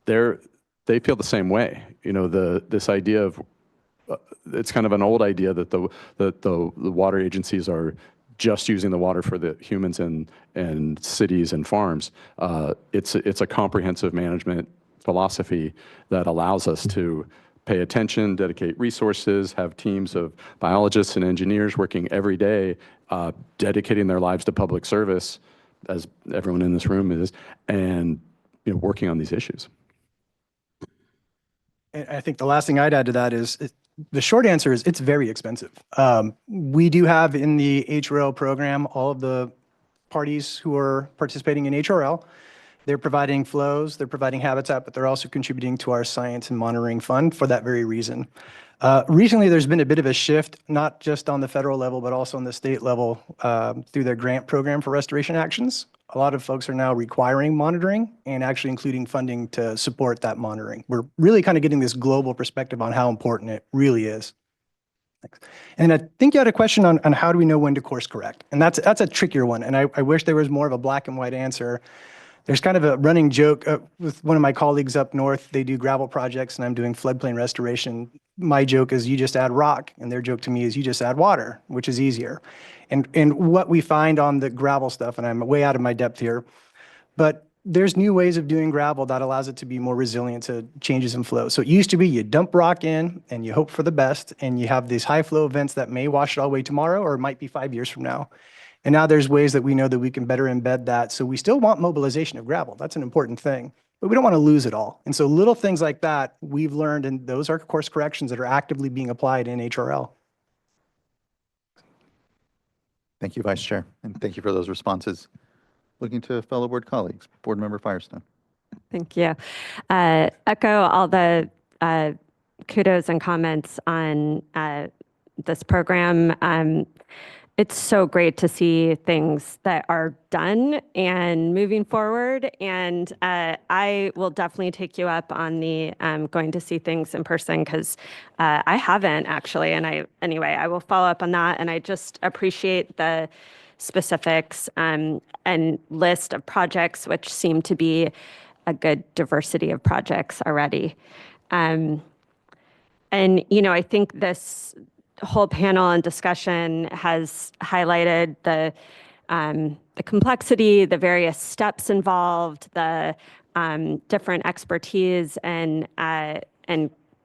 they feel the same way. This idea of it's kind of an old idea that the water agencies are just using the water for the humans and cities and farms. It's a comprehensive management philosophy that allows us to pay attention, dedicate resources, have teams of biologists and engineers working every day, dedicating their lives to public service, as everyone in this room is, and working on these issues. And I think the last thing I'd add to that is the short answer is it's very expensive. We do have in the HRL program all of the parties who are participating in HRL. They're providing flows, they're providing habitat, but they're also contributing to our science and monitoring fund for that very reason. Recently, there's been a bit of a shift, not just on the federal level, but also on the state level through their grant program for restoration actions. A lot of folks are now requiring monitoring and actually including funding to support that monitoring. We're really kind of getting this global perspective on how important it really is. Thanks. And I think you had a question on how do we know when to course correct? And that's a trickier one. And I wish there was more of a black and white answer. There's kind of a running joke with one of my colleagues up north. They do gravel projects and I'm doing floodplain restoration. My joke is you just add rock, and their joke to me is you just add water, which is easier. And what we find on the gravel stuff, and I'm way out of my depth here, but there's new ways of doing gravel that allows it to be more resilient to changes in flow. So it used to be you dump rock in and you hope for the best, and you have these high flow events that may wash it all away tomorrow, or it might be 5 years from now. And now there's ways that we know that we can better embed that. So we still want mobilization of gravel. That's an important thing, but we don't want to lose it all. And so little things like that we've learned, and those are course corrections that are actively being applied in HRL. Thank you, Vice Chair, and thank you for those responses. Looking to fellow board colleagues, Board Member Firestone. Thank you. Echo all the kudos and comments on this program. It's so great to see things that are done and moving forward. And I will definitely take you up on the going to see things in person, because I haven't actually. And I will follow up on that. And I just appreciate the specifics and list of projects, which seem to be a good diversity of projects already. And, I think this whole panel and discussion has highlighted the complexity, the various steps involved, the different expertise and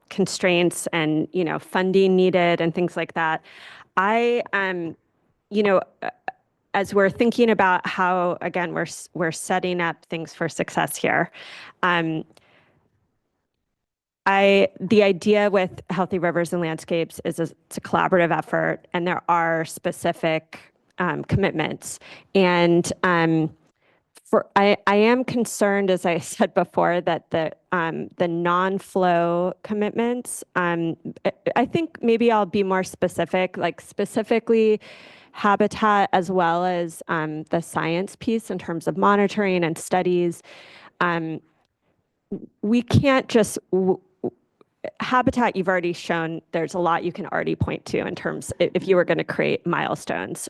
constraints and funding needed and things like that. As we're thinking about how, again, we're setting up things for success here. The idea with Healthy Rivers and Landscapes is it's a collaborative effort, and there are specific commitments. And I am concerned, as I said before, that the non-flow commitments. I think maybe I'll be more specific, like specifically habitat as well as the science piece in terms of monitoring and studies. We can't just habitat, you've already shown there's a lot you can already point to in terms if you were going to create milestones.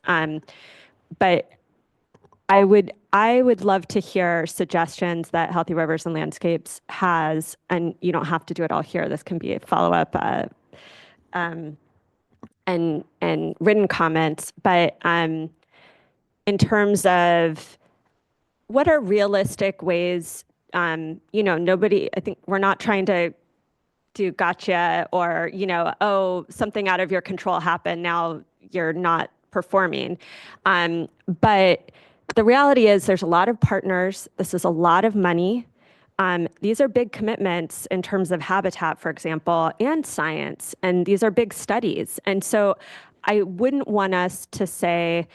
But I would love to hear suggestions that Healthy Rivers and Landscapes has, and you don't have to do it all here. This can be a follow-up and written comments. But in terms of what are realistic ways, nobody, I think we're not trying to do gotcha or, oh, something out of your control happened, now you're not performing. But the reality is there's a lot of partners. This is a lot of money. these are big commitments in terms of habitat, for example, and science, and these are big studies. And so I wouldn't want us to say,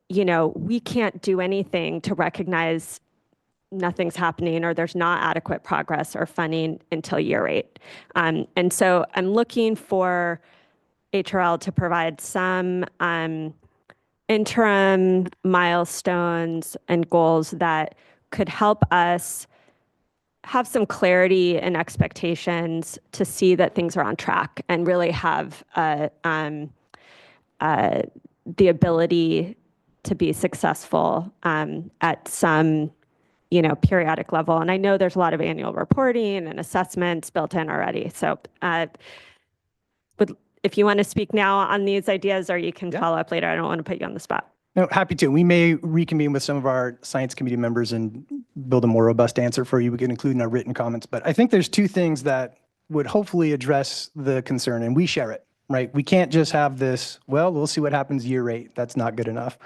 we can't do anything to recognize nothing's happening or there's not adequate progress or funding until year 8. And so I'm looking for HRL to provide some interim milestones and goals that could help us have some clarity and expectations to see that things are on track and really have the ability to be successful at some periodic level. And I know there's a lot of annual reporting and assessments built in already. So if you want to speak now on these ideas, or you can follow up later. I don't want to put you on the spot. No, happy to. We may reconvene with some of our science committee members and build a more robust answer for you. We can include in our written comments. But I think there's two things that would hopefully address the concern, and we share it, right? We can't just have this, well, we'll see what happens year 8. That's not good enough.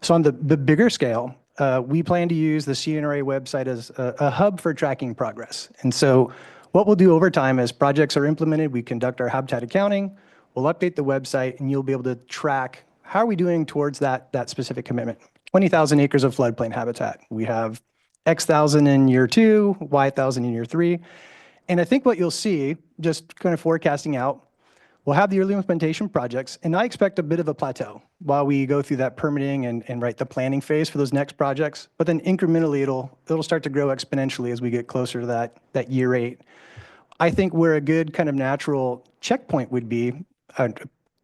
So on the bigger scale, we plan to use the CNRA website as a hub for tracking progress. And so what we'll do over time as projects are implemented, we conduct our habitat accounting, we'll update the website, and you'll be able to track how are we doing towards that specific commitment. 20,000 acres of floodplain habitat. We have X thousand in year 2, Y thousand in year 3. And I think what you'll see, just kind of forecasting out, we'll have the early implementation projects, and I expect a bit of a plateau while we go through that permitting and the planning phase for those next projects. But then incrementally, it'll start to grow exponentially as we get closer to that year 8. I think where a good kind of natural checkpoint would be,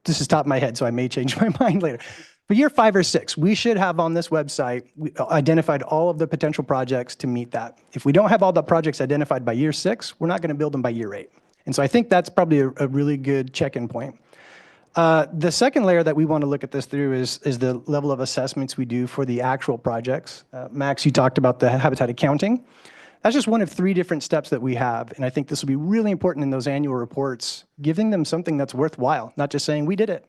this is top of my head, so I may change my mind later. But year 5 or 6, we should have on this website identified all of the potential projects to meet that. If we don't have all the projects identified by year 6, we're not going to build them by year 8. And so I think that's probably a really good check-in point. The second layer that we want to look at this through is the level of assessments we do for the actual projects. Max, you talked about the habitat accounting. That's just one of 3 different steps that we have. And I think this will be really important in those annual reports, giving them something that's worthwhile, not just saying we did it.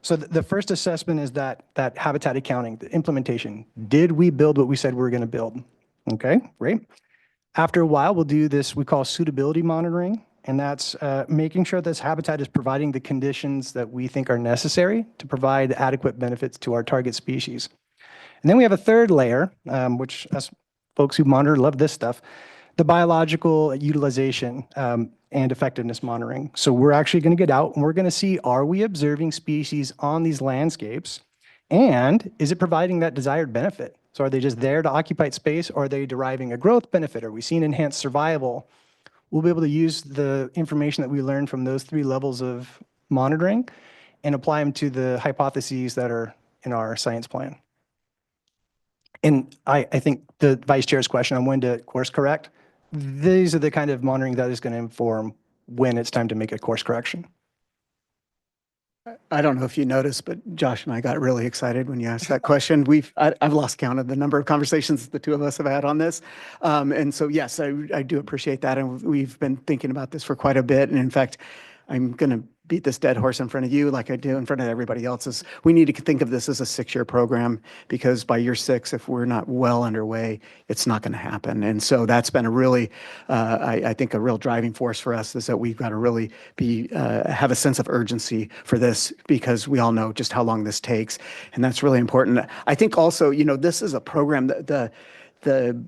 So the first assessment is that habitat accounting, the implementation. Did we build what we said we were going to build? Okay, great. After a while, we'll do this we call suitability monitoring. And that's making sure this habitat is providing the conditions that we think are necessary to provide adequate benefits to our target species. And then we have a third layer, which us folks who monitor love this stuff, the biological utilization and effectiveness monitoring. So we're actually going to get out and we're going to see, are we observing species on these landscapes? And is it providing that desired benefit? So are they just there to occupy space, or are they deriving a growth benefit? Are we seeing enhanced survival? We'll be able to use the information that we learned from those 3 levels of monitoring and apply them to the hypotheses that are in our science plan. And I think the vice chair's question, I'm going to course correct. These are the kind of monitoring that is going to inform when it's time to make a course correction. I don't know if you noticed, but Josh and I got really excited when you asked that question. I've lost count of the number of conversations the 2 of us have had on this. And so, yes, I do appreciate that. And we've been thinking about this for quite a bit. And in fact, I'm going to beat this dead horse in front of you like I do in front of everybody else. We need to think of this as a 6-year program, because by year 6, if we're not well underway, it's not going to happen. And so that's been a really, I think, a real driving force for us, is that we've got to really have a sense of urgency for this, because we all know just how long this takes. And that's really important. I think also, this is a program that the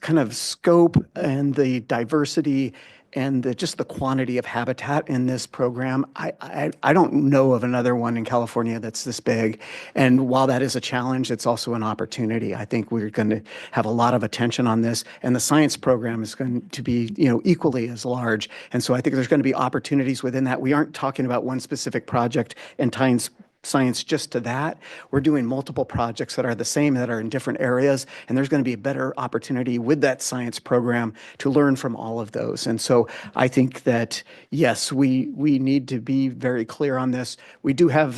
kind of scope and the diversity and just the quantity of habitat in this program, I don't know of another one in California that's this big. And while that is a challenge, it's also an opportunity. I think we're going to have a lot of attention on this, and the science program is going to be, equally as large. And so I think there's going to be opportunities within that. We aren't talking about one specific project and tying science just to that. We're doing multiple projects that are the same, that are in different areas, and there's going to be a better opportunity with that science program to learn from all of those. And so I think that, yes, we need to be very clear on this. We do have,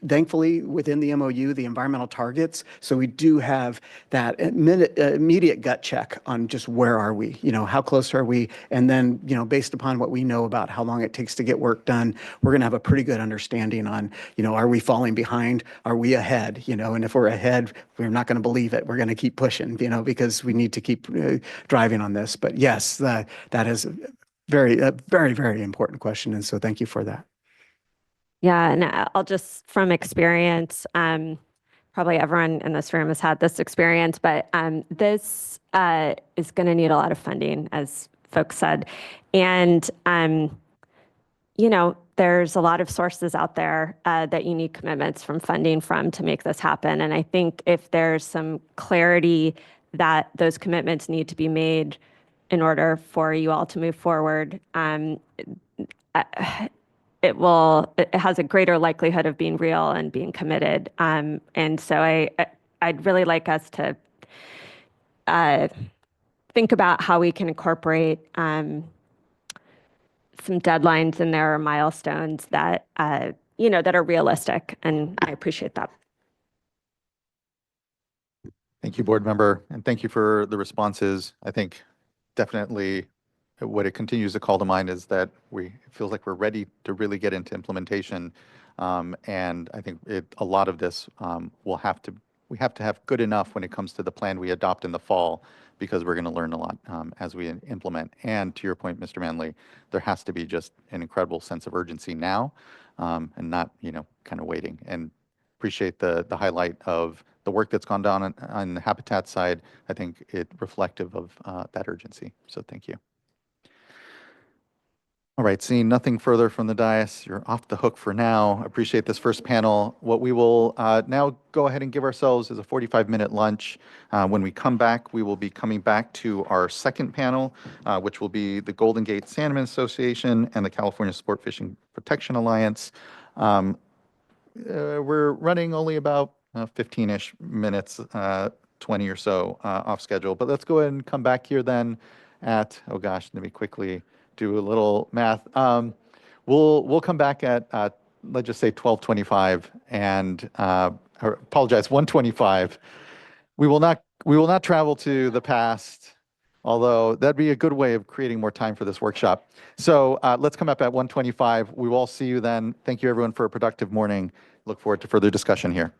thankfully, within the MOU, the environmental targets, so we do have that immediate gut check on just where are we, how close are we, and then, based upon what we know about how long it takes to get work done, we're going to have a pretty good understanding on, are we falling behind? Are we ahead? And if we're ahead, we're not going to believe it. We're going to keep pushing, because we need to keep driving on this. But yes, that is a very, very important question. And so thank you for that. Yeah, and I'll just from experience, probably everyone in this room has had this experience, but this is going to need a lot of funding, as folks said. And, there's a lot of sources out there that you need commitments from funding from to make this happen. And I think if there's some clarity that those commitments need to be made in order for you all to move forward, it has a greater likelihood of being real and being committed. And so I'd really like us to think about how we can incorporate some deadlines in there or milestones that that are realistic. And I appreciate that. Thank you, board member, and thank you for the responses. I think definitely what it continues to call to mind is that it feels like we're ready to really get into implementation. And I think a lot of this we have to have good enough when it comes to the plan we adopt in the fall, because we're going to learn a lot as we implement. And to your point, Mr. Manley, there has to be just an incredible sense of urgency now, and not, kind of waiting. And appreciate the highlight of the work that's gone down on the habitat side. I think it's reflective of that urgency. So thank you. All right, seeing nothing further from the dais, you're off the hook for now. Appreciate this first panel. What we will now go ahead and give ourselves is a 45-minute lunch. When we come back, we will be coming back to our second panel, which will be the Golden Gate Salmon Association and the California Sport Fishing Protection Alliance. We're running only about 15-ish minutes, 20 or so off schedule. But let's go ahead and come back here then at, oh gosh, let me quickly do a little math. We'll come back at let's just say 12:25 and apologize, 1:25. We will not travel to the past, although that'd be a good way of creating more time for this workshop. So let's come up at 1:25. We will all see you then. Thank you everyone for a productive morning. Look forward to further discussion here.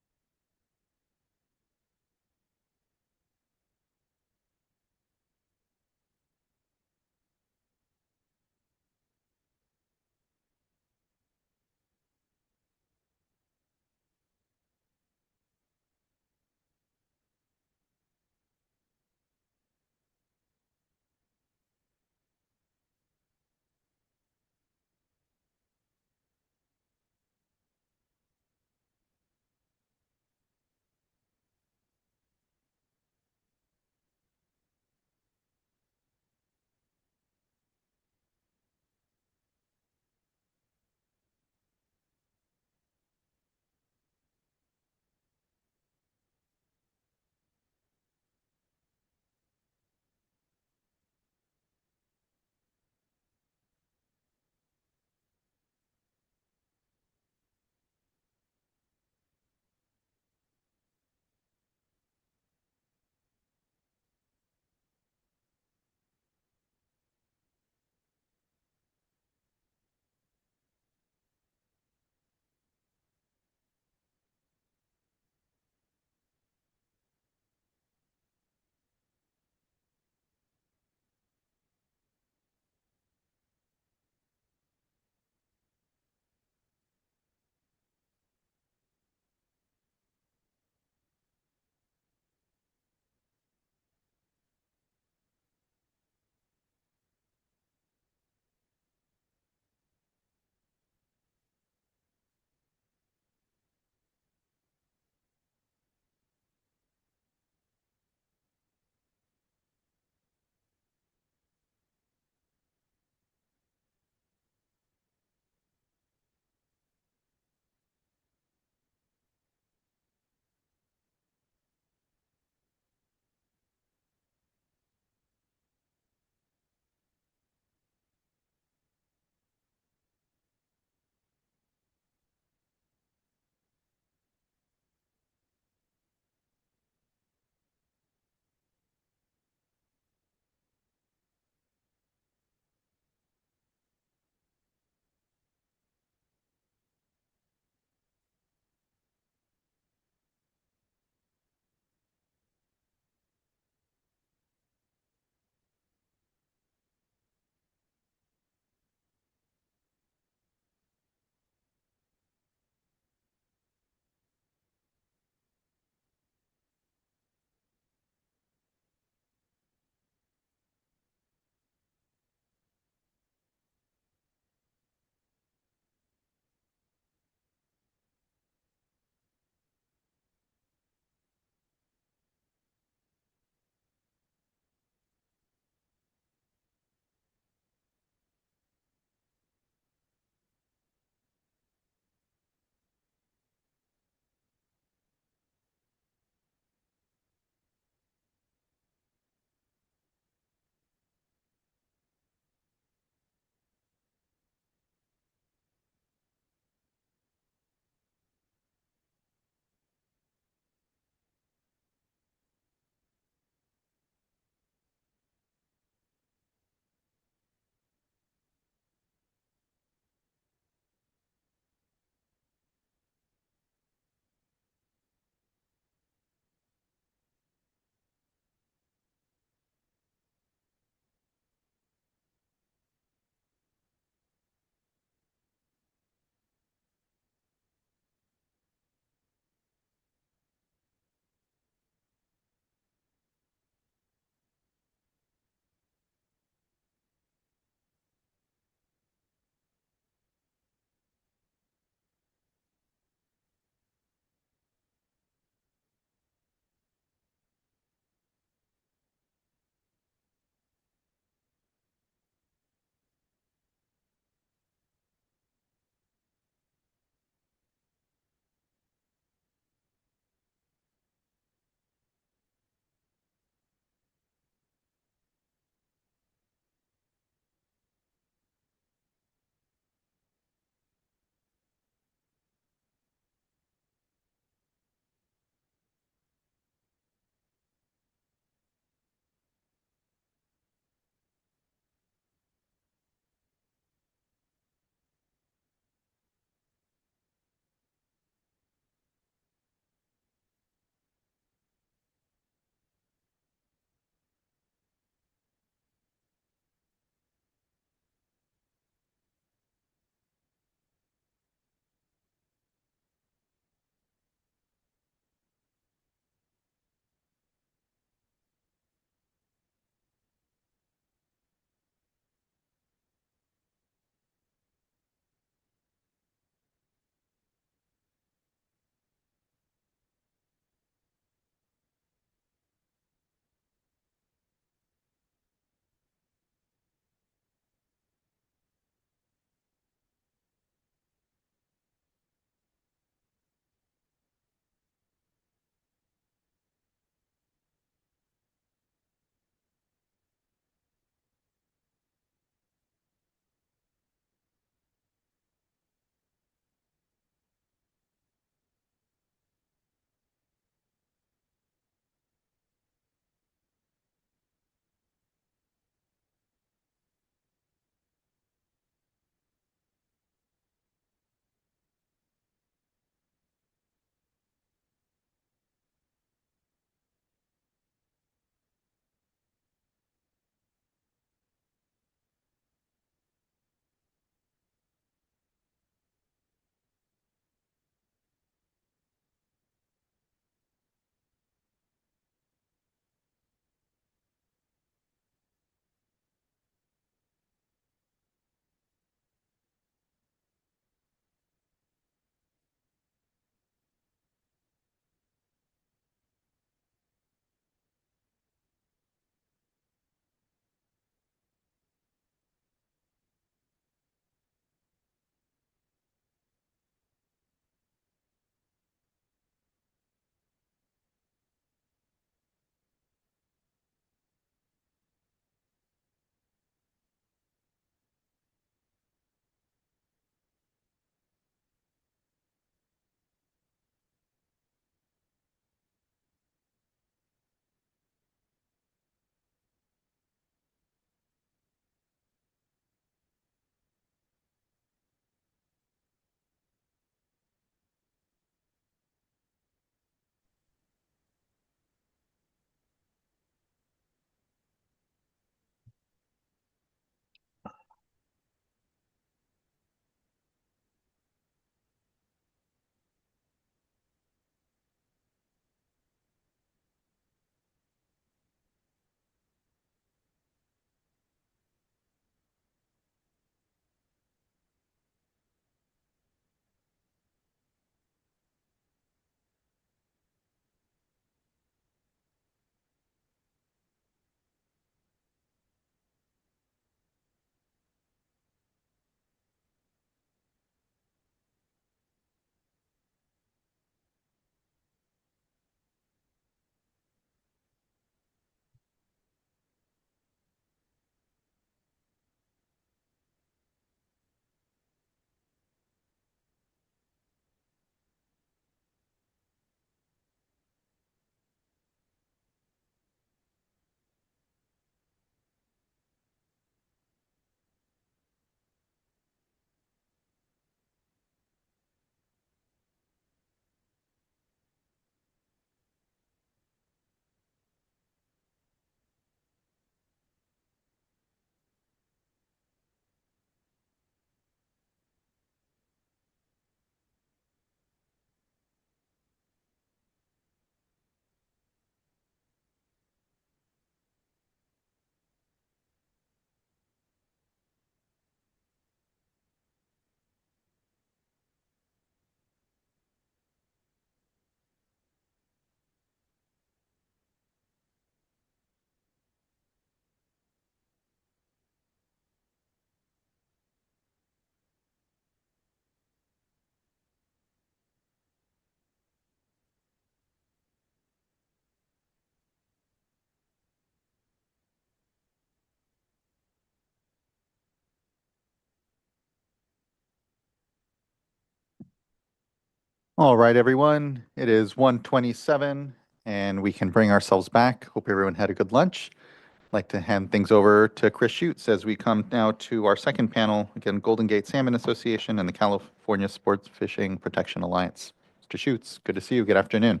All right, everyone. It is 1:27, and we can bring ourselves back. Hope everyone had a good lunch. I'd like to hand things over to Chris Schutz as we come now to our second panel, again, Golden Gate Salmon Association and the California Sports Fishing Protection Alliance. Mr. Schutz, good to see you. Good afternoon.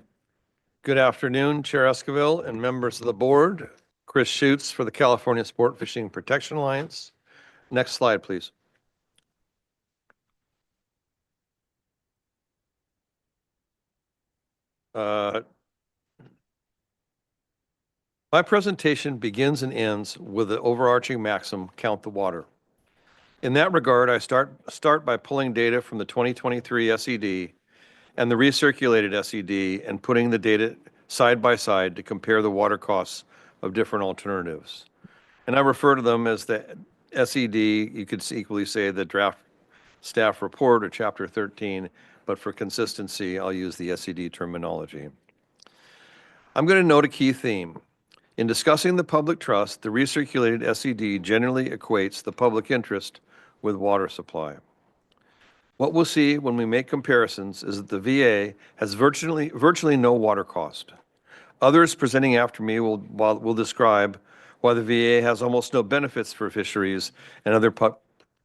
Good afternoon, Chair Esquivel and members of the board. Chris Schutz for the California Sport Fishing Protection Alliance. Next slide, please. My presentation begins and ends with the overarching maxim, count the water. In that regard, I start by pulling data from the 2023 SED and the recirculated SED and putting the data side by side to compare the water costs of different alternatives. And I refer to them as the SED, you could equally say the draft staff report or chapter 13, but for consistency, I'll use the SED terminology. I'm going to note a key theme. In discussing the public trust, the recirculated SED generally equates the public interest with water supply. What we'll see when we make comparisons is that the VA has virtually no water cost. Others presenting after me will describe why the VA has almost no benefits for fisheries and other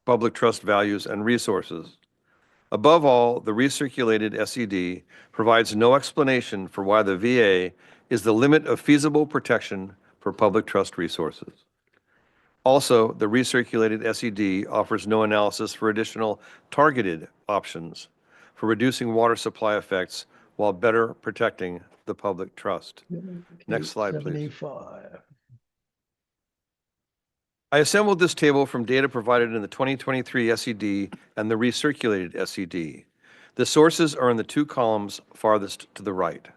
public trust values and resources. Above all, the recirculated SED provides no explanation for why the VA is the limit of feasible protection for public trust resources. Also, the recirculated SED offers no analysis for additional targeted options for reducing water supply effects while better protecting the public trust. Next slide, please. I assembled this table from data provided in the 2023 SED and the recirculated SED. The sources are in the two columns farthest to the right.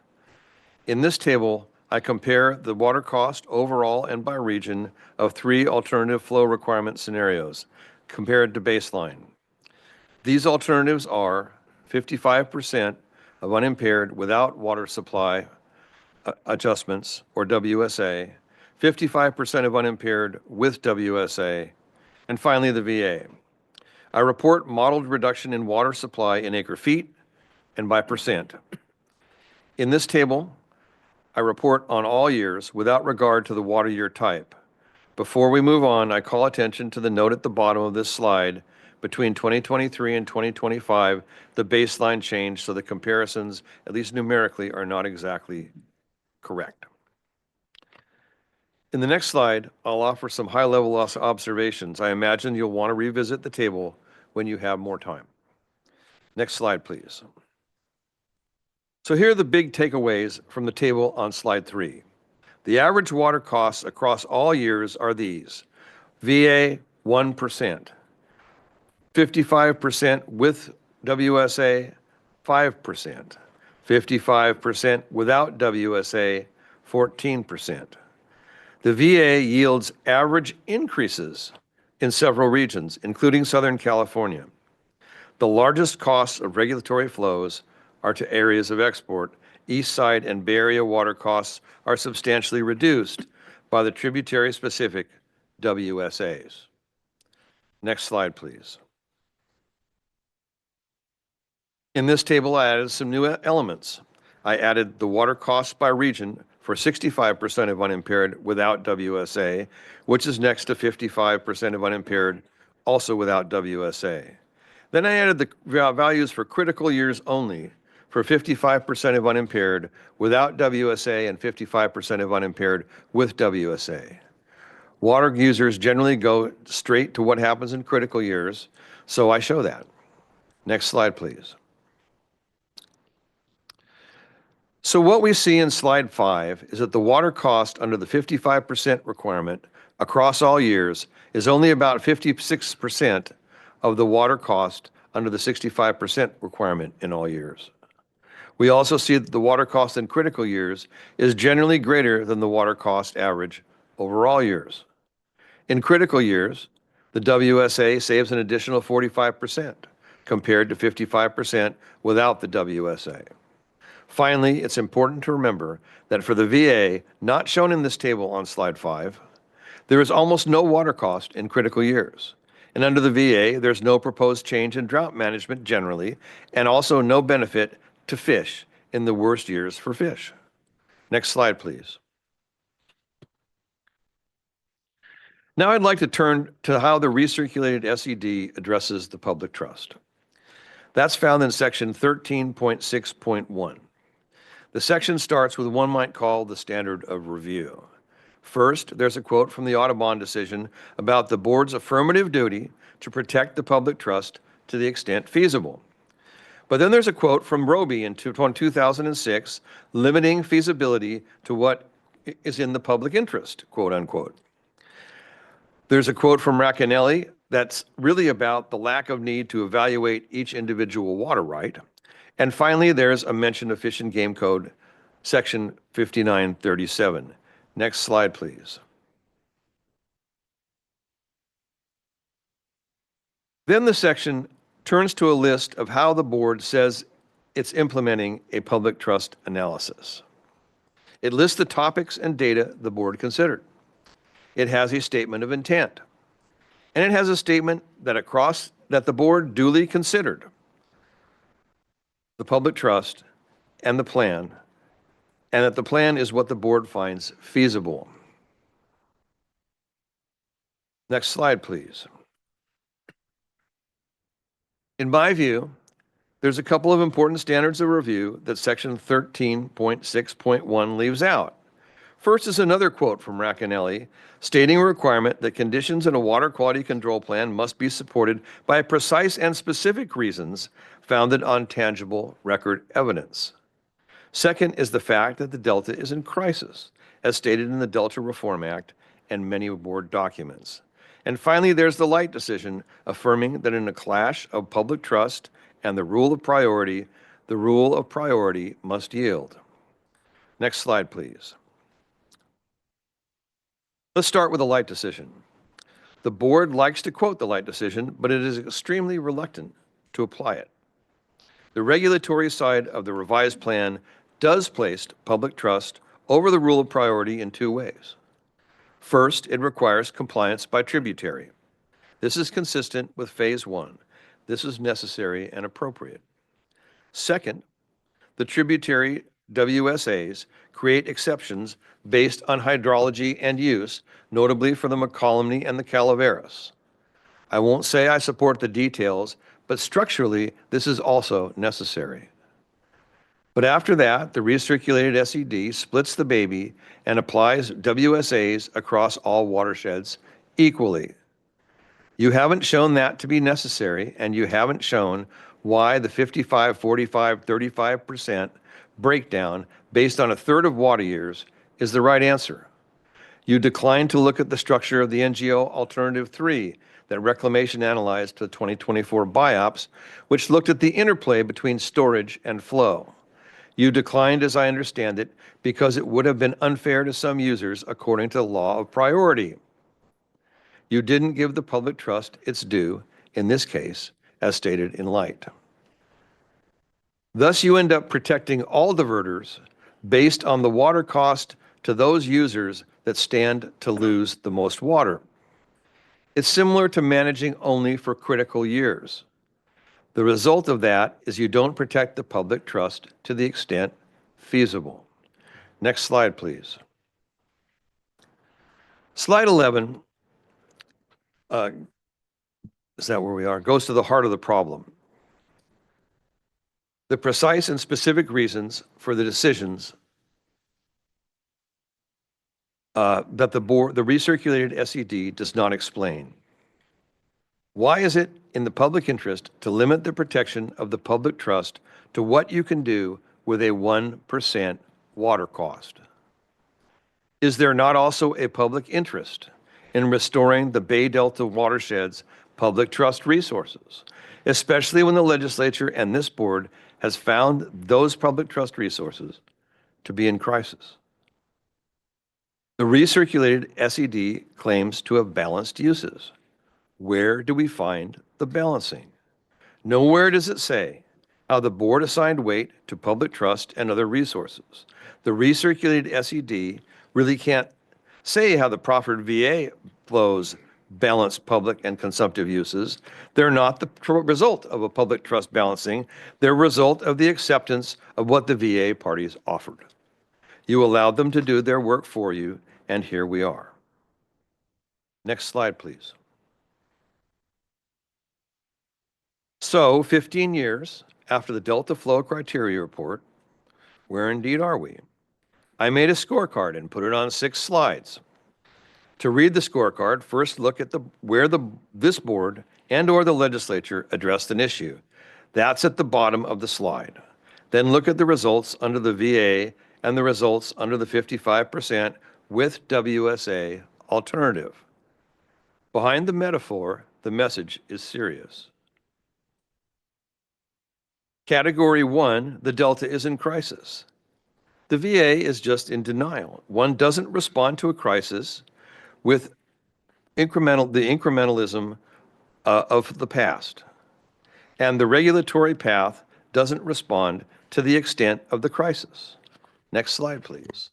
In this table, I compare the water cost overall and by region of 3 alternative flow requirement scenarios compared to baseline. These alternatives are 55% of unimpaired without water supply adjustments, or WSA, 55% of unimpaired with WSA, and finally the VA. I report modeled reduction in water supply in acre feet and by percent. In this table, I report on all years without regard to the water year type. Before we move on, I call attention to the note at the bottom of this slide. Between 2023 and 2025, the baseline changed, so the comparisons, at least numerically, are not exactly correct. In the next slide, I'll offer some high-level observations. I imagine you'll want to revisit the table when you have more time. Next slide, please. So here are the big takeaways from the table on slide 3. The average water costs across all years are these. VA, 1%. 55% with WSA, 5%. 55% without WSA, 14%. The VA yields average increases in several regions, including Southern California. The largest costs of regulatory flows are to areas of export. East Side and Bay Area water costs are substantially reduced by the tributary-specific WSAs. Next slide, please. In this table, I added some new elements. I added the water costs by region for 65% of unimpaired without WSA, which is next to 55% of unimpaired also without WSA. Then I added the values for critical years only for 55% of unimpaired without WSA and 55% of unimpaired with WSA. Water users generally go straight to what happens in critical years, so I show that. Next slide, please. So what we see in slide 5 is that the water cost under the 55% requirement across all years is only about 56% of the water cost under the 65% requirement in all years. We also see that the water cost in critical years is generally greater than the water cost average over all years. In critical years, the WSA saves an additional 45% compared to 55% without the WSA. Finally, it's important to remember that for the VA, not shown in this table on slide 5, there is almost no water cost in critical years. And under the VA, there's no proposed change in drought management generally, and also no benefit to fish in the worst years for fish. Next slide, please. Now I'd like to turn to how the recirculated SED addresses the public trust. That's found in section 13.6.1. The section starts with what one might call the standard of review. First, there's a quote from the Audubon decision about the board's affirmative duty to protect the public trust to the extent feasible. But then there's a quote from Roby in 2006, limiting feasibility to what is in the public interest, quote unquote. There's a quote from Racanelli that's really about the lack of need to evaluate each individual water right. And finally, there's a mention of Fish and Game Code, section 5937. Next slide, please. Then the section turns to a list of how the board says it's implementing a public trust analysis. It lists the topics and data the board considered. It has a statement of intent. And it has a statement that the board duly considered the public trust and the plan, and that the plan is what the board finds feasible. Next slide, please. In my view, there's a couple of important standards of review that section 13.6.1 leaves out. First is another quote from Racanelli stating a requirement that conditions in a water quality control plan must be supported by precise and specific reasons founded on tangible record evidence. Second is the fact that the Delta is in crisis, as stated in the Delta Reform Act and many board documents. And finally, there's the Light decision affirming that in a clash of public trust and the rule of priority must yield. Next slide, please. Let's start with the Light decision. The board likes to quote the Light decision, but it is extremely reluctant to apply it. The regulatory side of the revised plan does place public trust over the rule of priority in two ways. First, it requires compliance by tributary. This is consistent with phase 1. This is necessary and appropriate. Second, the tributary WSAs create exceptions based on hydrology and use, notably for the McCollumney and the Calaveras. I won't say I support the details, but structurally, this is also necessary. But after that, the recirculated SED splits the baby and applies WSAs across all watersheds equally. You haven't shown that to be necessary, and you haven't shown why the 55, 45, 35% breakdown based on a third of water years is the right answer. You declined to look at the structure of the NGO Alternative 3 that Reclamation analyzed to the 2024 BIOPS, which looked at the interplay between storage and flow. You declined, as I understand it, because it would have been unfair to some users according to the law of priority. You didn't give the public trust its due, in this case, as stated in Light. Thus, you end up protecting all diverters based on the water cost to those users that stand to lose the most water. It's similar to managing only for critical years. The result of that is you don't protect the public trust to the extent feasible. Next slide, please. Slide 11, is that where we are? Goes to the heart of the problem. The precise and specific reasons for the decisions that the recirculated SED does not explain. Why is it in the public interest to limit the protection of the public trust to what you can do with a 1% water cost? Is there not also a public interest in restoring the Bay Delta watershed's public trust resources, especially when the legislature and this board has found those public trust resources to be in crisis? The recirculated SED claims to have balanced uses. Where do we find the balancing? Nowhere does it say how the board assigned weight to public trust and other resources. The recirculated SED really can't say how the proffered VA flows balance public and consumptive uses. They're not the result of a public trust balancing. They're a result of the acceptance of what the VA parties offered. You allowed them to do their work for you, and here we are. Next slide, please. So, 15 years after the Delta Flow Criteria Report, where indeed are we? I made a scorecard and put it on 6 slides. To read the scorecard, first look at where this board and/or the legislature addressed an issue. That's at the bottom of the slide. Then look at the results under the VA and the results under the 55% with WSA alternative. Behind the metaphor, the message is serious. Category 1, the Delta is in crisis. The VA is just in denial. One doesn't respond to a crisis with the incrementalism of the past. And the regulatory path doesn't respond to the extent of the crisis. Next slide, please.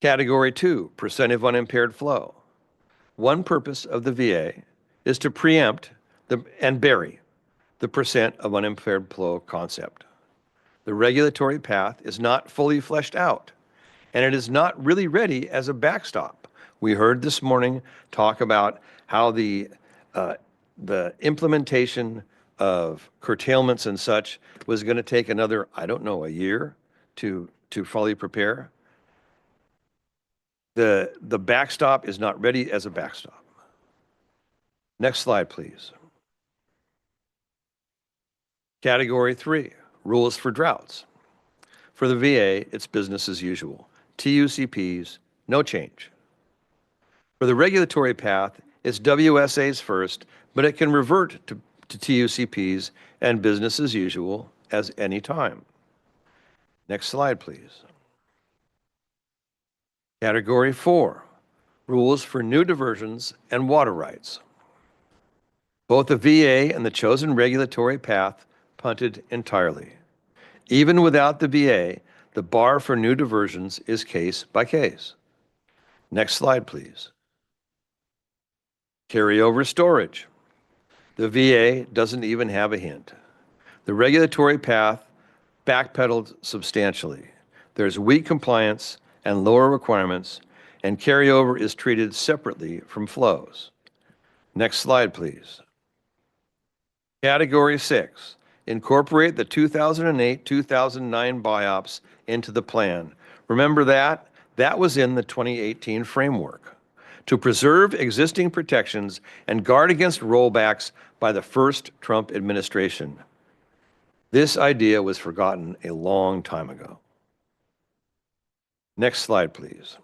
Category 2, percent of unimpaired flow. One purpose of the VA is to preempt and bury the percent of unimpaired flow concept. The regulatory path is not fully fleshed out, and it is not really ready as a backstop. We heard this morning talk about how the implementation of curtailments and such was going to take another, I don't know, a year to fully prepare. The backstop is not ready as a backstop. Next slide, please. Category 3, rules for droughts. For the VA, it's business as usual. TUCPs, no change. For the regulatory path, it's WSAs first, but it can revert to TUCPs and business as usual as any time. Next slide, please. Category 4, rules for new diversions and water rights. Both the VA and the chosen regulatory path punted entirely. Even without the VA, the bar for new diversions is case by case. Next slide, please. Carryover storage. The VA doesn't even have a hint. The regulatory path backpedaled substantially. There's weak compliance and lower requirements, and carryover is treated separately from flows. Next slide, please. Category 6, incorporate the 2008-2009 BIOPS into the plan. Remember that? That was in the 2018 framework. To preserve existing protections and guard against rollbacks by the first Trump administration. This idea was forgotten a long time ago. Next slide, please.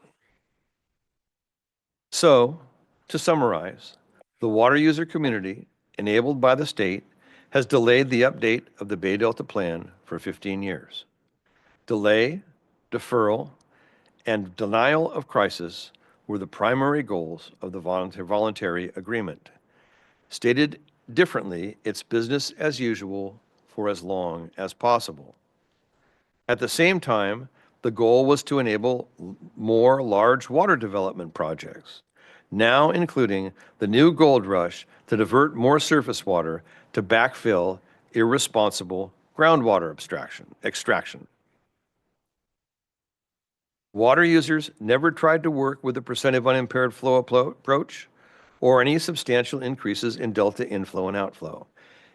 So, to summarize, the water user community, enabled by the state, has delayed the update of the Bay Delta Plan for 15 years. Delay, deferral, and denial of crisis were the primary goals of the voluntary agreement. Stated differently, it's business as usual for as long as possible. At the same time, the goal was to enable more large water development projects, now including the new gold rush to divert more surface water to backfill irresponsible groundwater extraction. Water users never tried to work with the percent of unimpaired flow approach or any substantial increases in delta inflow and outflow.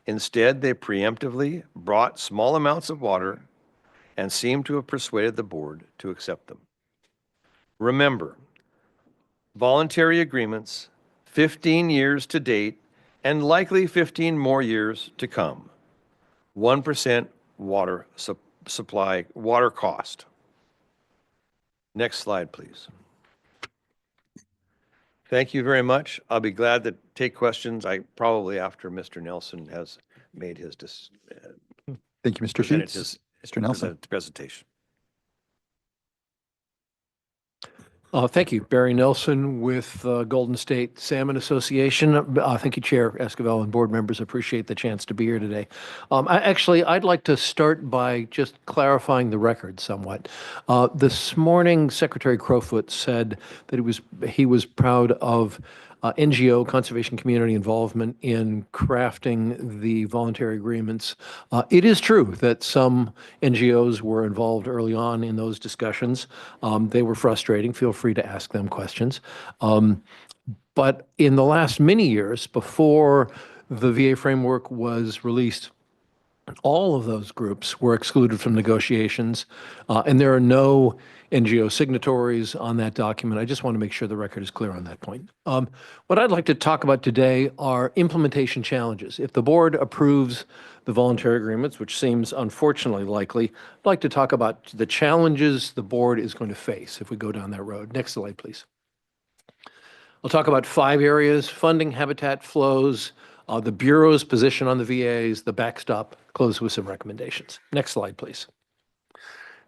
Instead, they preemptively brought small amounts of water and seemed to have persuaded the board to accept them. Remember, voluntary agreements, 15 years to date, and likely 15 more years to come. 1% water supply, water cost. Next slide, please. Thank you very much. I'll be glad to take questions. Probably after Mr. Nelson has made his Thank you, Mr. Sheets. Mr. Nelson. Presentation. Thank you. Barry Nelson with Golden State Salmon Association. Thank you, Chair Esquivel and board members. Appreciate the chance to be here today. I'd like to start by just clarifying the record somewhat. This morning, Secretary Crowfoot said that he was proud of NGO conservation community involvement in crafting the voluntary agreements. It is true that some NGOs were involved early on in those discussions. They were frustrating. Feel free to ask them questions. But in the last many years, before the VA framework was released, all of those groups were excluded from negotiations, and there are no NGO signatories on that document. I just want to make sure the record is clear on that point. What I'd like to talk about today are implementation challenges. If the board approves the voluntary agreements, which seems unfortunately likely, I'd like to talk about the challenges the board is going to face if we go down that road. Next slide, please. I'll talk about 5 areas: funding, habitat flows, the Bureau's position on the VAs, the backstop, close with some recommendations. Next slide, please.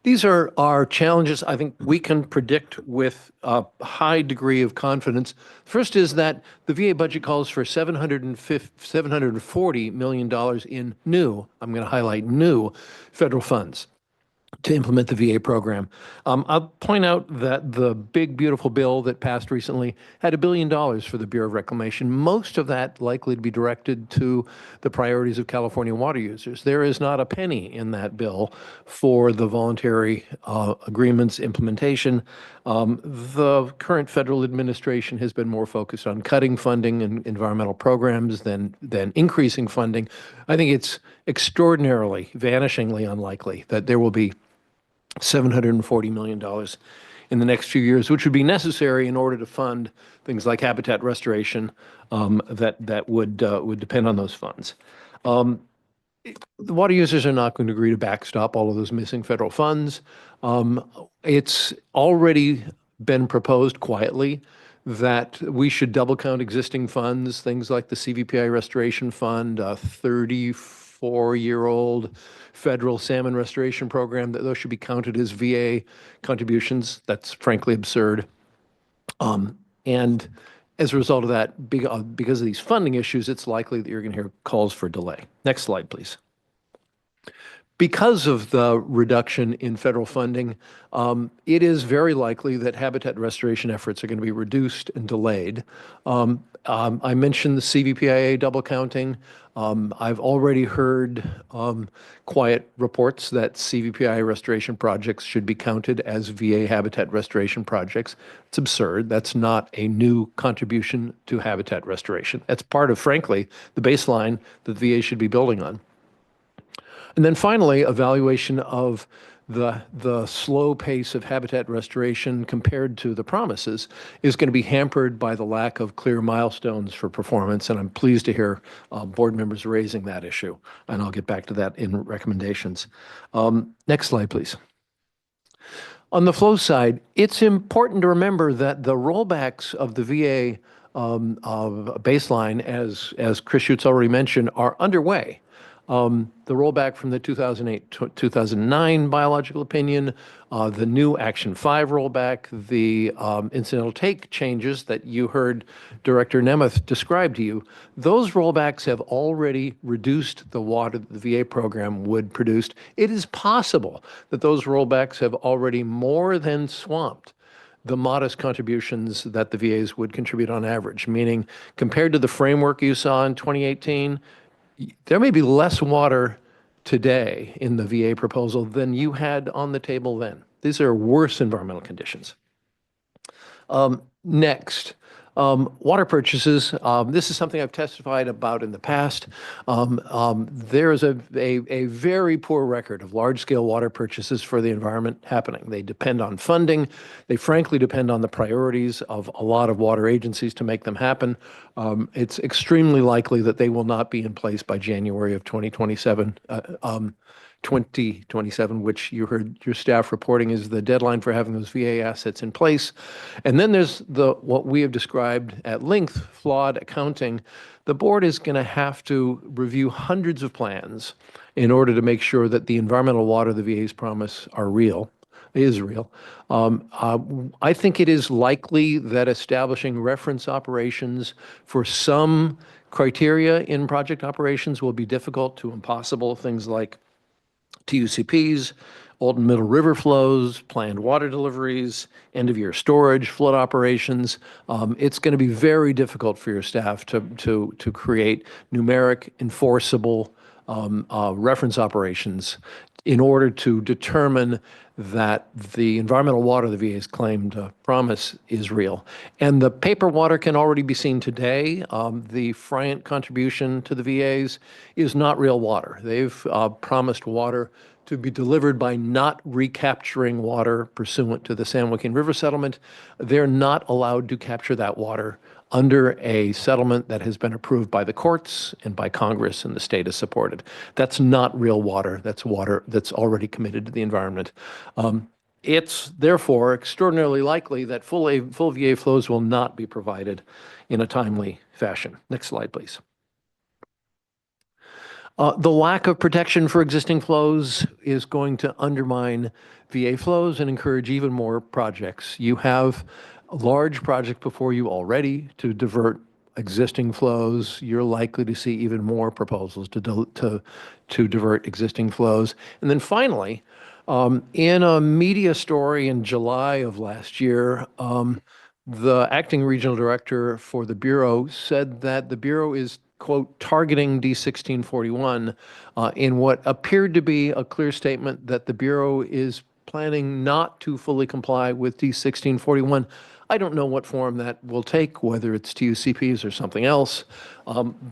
These are our challenges I think we can predict with a high degree of confidence. First is that the VA budget calls for $740 million in new, I'm going to highlight new, federal funds to implement the VA program. I'll point out that the big, beautiful bill that passed recently had $1 billion for the Bureau of Reclamation, most of that likely to be directed to the priorities of California water users. There is not a penny in that bill for the voluntary agreements implementation. The current federal administration has been more focused on cutting funding in environmental programs than increasing funding. I think it's extraordinarily, vanishingly unlikely that there will be $740 million in the next few years, which would be necessary in order to fund things like habitat restoration that would depend on those funds. The water users are not going to agree to backstop all of those missing federal funds. It's already been proposed quietly that we should double count existing funds, things like the CVPI Restoration Fund, a 34-year-old federal salmon restoration program, that those should be counted as VA contributions. That's frankly absurd. And as a result of that, because of these funding issues, it's likely that you're going to hear calls for delay. Next slide, please. Because of the reduction in federal funding, it is very likely that habitat restoration efforts are going to be reduced and delayed. I mentioned the CVPIA double counting. I've already heard quiet reports that CVPIA restoration projects should be counted as VA habitat restoration projects. It's absurd. That's not a new contribution to habitat restoration. That's part of, frankly, the baseline that the VA should be building on. And then finally, evaluation of the slow pace of habitat restoration compared to the promises is going to be hampered by the lack of clear milestones for performance. And I'm pleased to hear board members raising that issue. And I'll get back to that in recommendations. Next slide, please. On the flow side, it's important to remember that the rollbacks of the VA baseline, as Chris Schutz already mentioned, are underway. The rollback from the 2008-2009 biological opinion, the new Action 5 rollback, the incidental take changes that you heard Director Nemeth describe to you, those rollbacks have already reduced the water that the VA program would produce. It is possible that those rollbacks have already more than swamped the modest contributions that the VAs would contribute on average, meaning compared to the framework you saw in 2018, there may be less water today in the VA proposal than you had on the table then. These are worse environmental conditions. Next, water purchases. This is something I've testified about in the past. There is a very poor record of large-scale water purchases for the environment happening. They depend on funding. They frankly depend on the priorities of a lot of water agencies to make them happen. It's extremely likely that they will not be in place by January of 2027. 2027, which you heard your staff reporting is the deadline for having those VA assets in place. And then there's what we have described at length, flawed accounting. The board is going to have to review hundreds of plans in order to make sure that the environmental water the VAs promise are real. Israel. I think it is likely that establishing reference operations for some criteria in project operations will be difficult to impossible. Things like TUCPs, old and middle river flows, planned water deliveries, end-of-year storage, flood operations. It's going to be very difficult for your staff to create numeric, enforceable reference operations in order to determine that the environmental water the VA's claimed promise is real. And the paper water can already be seen today. The Friant contribution to the VAs is not real water. They've promised water to be delivered by not recapturing water pursuant to the San Joaquin River settlement. They're not allowed to capture that water under a settlement that has been approved by the courts and by Congress, and the state has supported. That's not real water. That's water that's already committed to the environment. It's therefore extraordinarily likely that full VA flows will not be provided in a timely fashion. Next slide, please. The lack of protection for existing flows is going to undermine VA flows and encourage even more projects. You have a large project before you already to divert existing flows. You're likely to see even more proposals to divert existing flows. And then finally, in a media story in July of last year, the acting regional director for the Bureau said that the Bureau is, quote, targeting D1641 in what appeared to be a clear statement that the Bureau is planning not to fully comply with D1641. I don't know what form that will take, whether it's TUCPs or something else,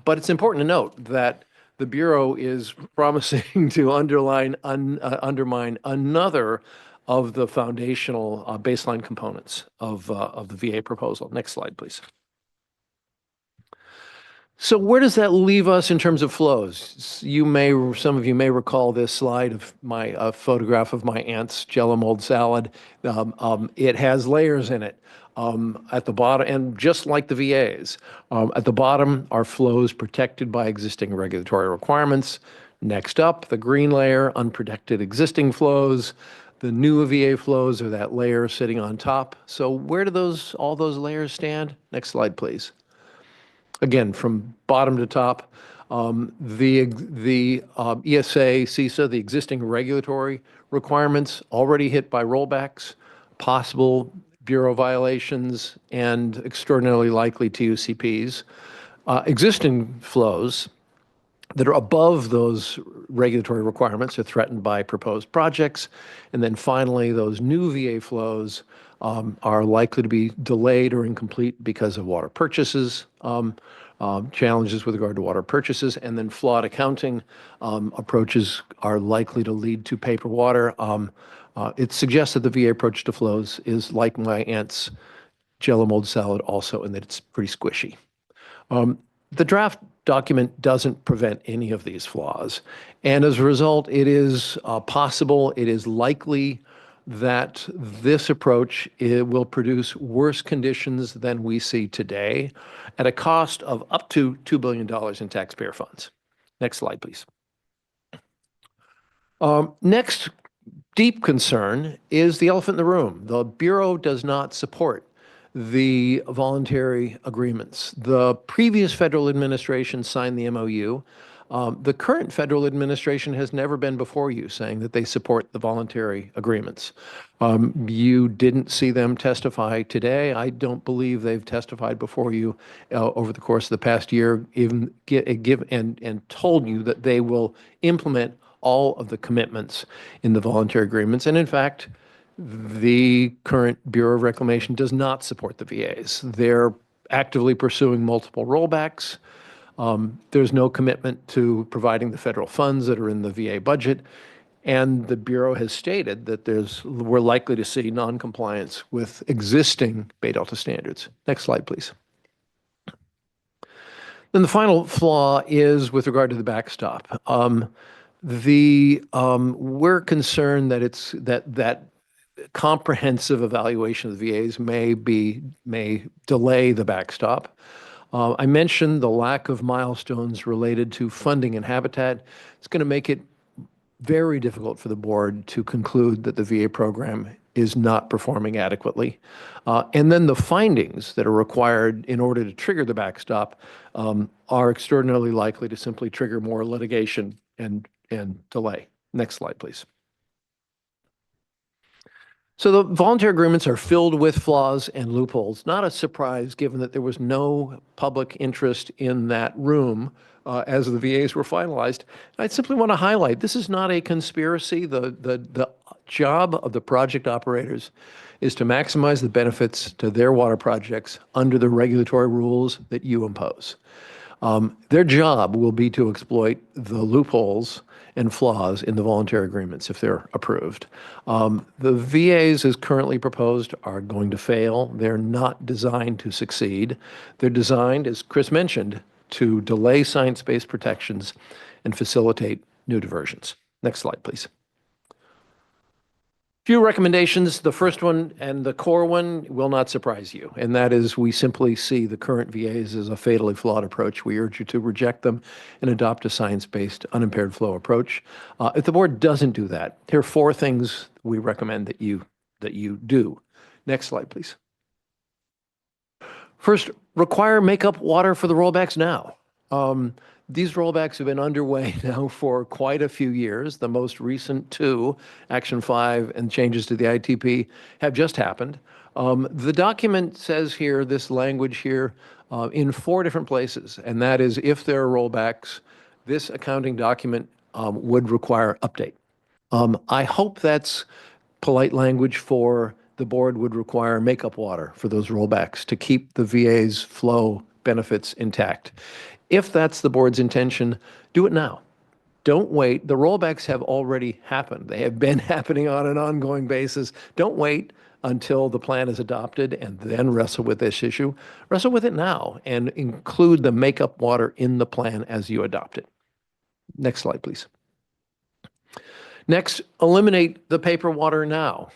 but it's important to note that the Bureau is promising to undermine another of the foundational baseline components of the VA proposal. Next slide, please. So where does that leave us in terms of flows? Some of you may recall this slide of my photograph of my aunt's Jello mold salad. It has layers in it at the bottom, and just like the VAs, at the bottom are flows protected by existing regulatory requirements. Next up, the green layer, unprotected existing flows. The new VA flows are that layer sitting on top. So where do all those layers stand? Next slide, please. Again, from bottom to top, the ESA, CISA, the existing regulatory requirements already hit by rollbacks, possible Bureau violations, and extraordinarily likely TUCPs. Existing flows that are above those regulatory requirements are threatened by proposed projects. And then finally, those new VA flows are likely to be delayed or incomplete because of water purchases, challenges with regard to water purchases, and then flawed accounting approaches are likely to lead to paper water. It suggests that the VA approach to flows is like my aunt's Jello mold salad also, in that it's pretty squishy. The draft document doesn't prevent any of these flaws. And as a result, it is possible, it is likely that this approach will produce worse conditions than we see today at a cost of up to $2 billion in taxpayer funds. Next slide, please. Next deep concern is the elephant in the room. The Bureau does not support the voluntary agreements. The previous federal administration signed the MOU. The current federal administration has never been before you saying that they support the voluntary agreements. You didn't see them testify today. I don't believe they've testified before you over the course of the past year, even and told you that they will implement all of the commitments in the voluntary agreements. And in fact, the current Bureau of Reclamation does not support the VAs. They're actively pursuing multiple rollbacks. There's no commitment to providing the federal funds that are in the VA budget. And the Bureau has stated that we're likely to see noncompliance with existing Bay Delta standards. Next slide, please. Then the final flaw is with regard to the backstop. We're concerned that that comprehensive evaluation of the VAs may delay the backstop. I mentioned the lack of milestones related to funding and habitat. It's going to make it very difficult for the board to conclude that the VA program is not performing adequately. And then the findings that are required in order to trigger the backstop are extraordinarily likely to simply trigger more litigation and delay. Next slide, please. So the voluntary agreements are filled with flaws and loopholes. Not a surprise, given that there was no public interest in that room as the VAs were finalized. I simply want to highlight, this is not a conspiracy. The job of the project operators is to maximize the benefits to their water projects under the regulatory rules that you impose. Their job will be to exploit the loopholes and flaws in the voluntary agreements if they're approved. The VAs as currently proposed are going to fail. They're not designed to succeed. They're designed, as Chris mentioned, to delay science-based protections and facilitate new diversions. Next slide, please. Few recommendations. The first one and the core one will not surprise you, and that is we simply see the current VAs as a fatally flawed approach. We urge you to reject them and adopt a science-based, unimpaired flow approach. If the board doesn't do that, here are 4 things we recommend that you do. Next slide, please. First, require makeup water for the rollbacks now. These rollbacks have been underway now for quite a few years. The most recent 2, Action 5 and changes to the ITP, have just happened. The document says here, this language here, in 4 different places, and that is if there are rollbacks, this accounting document would require update. I hope that's polite language for the board would require makeup water for those rollbacks to keep the VA's flow benefits intact. If that's the board's intention, do it now. Don't wait. The rollbacks have already happened. They have been happening on an ongoing basis. Don't wait until the plan is adopted and then wrestle with this issue. Wrestle with it now and include the makeup water in the plan as you adopt it. Next slide, please. Next, eliminate the paper water now.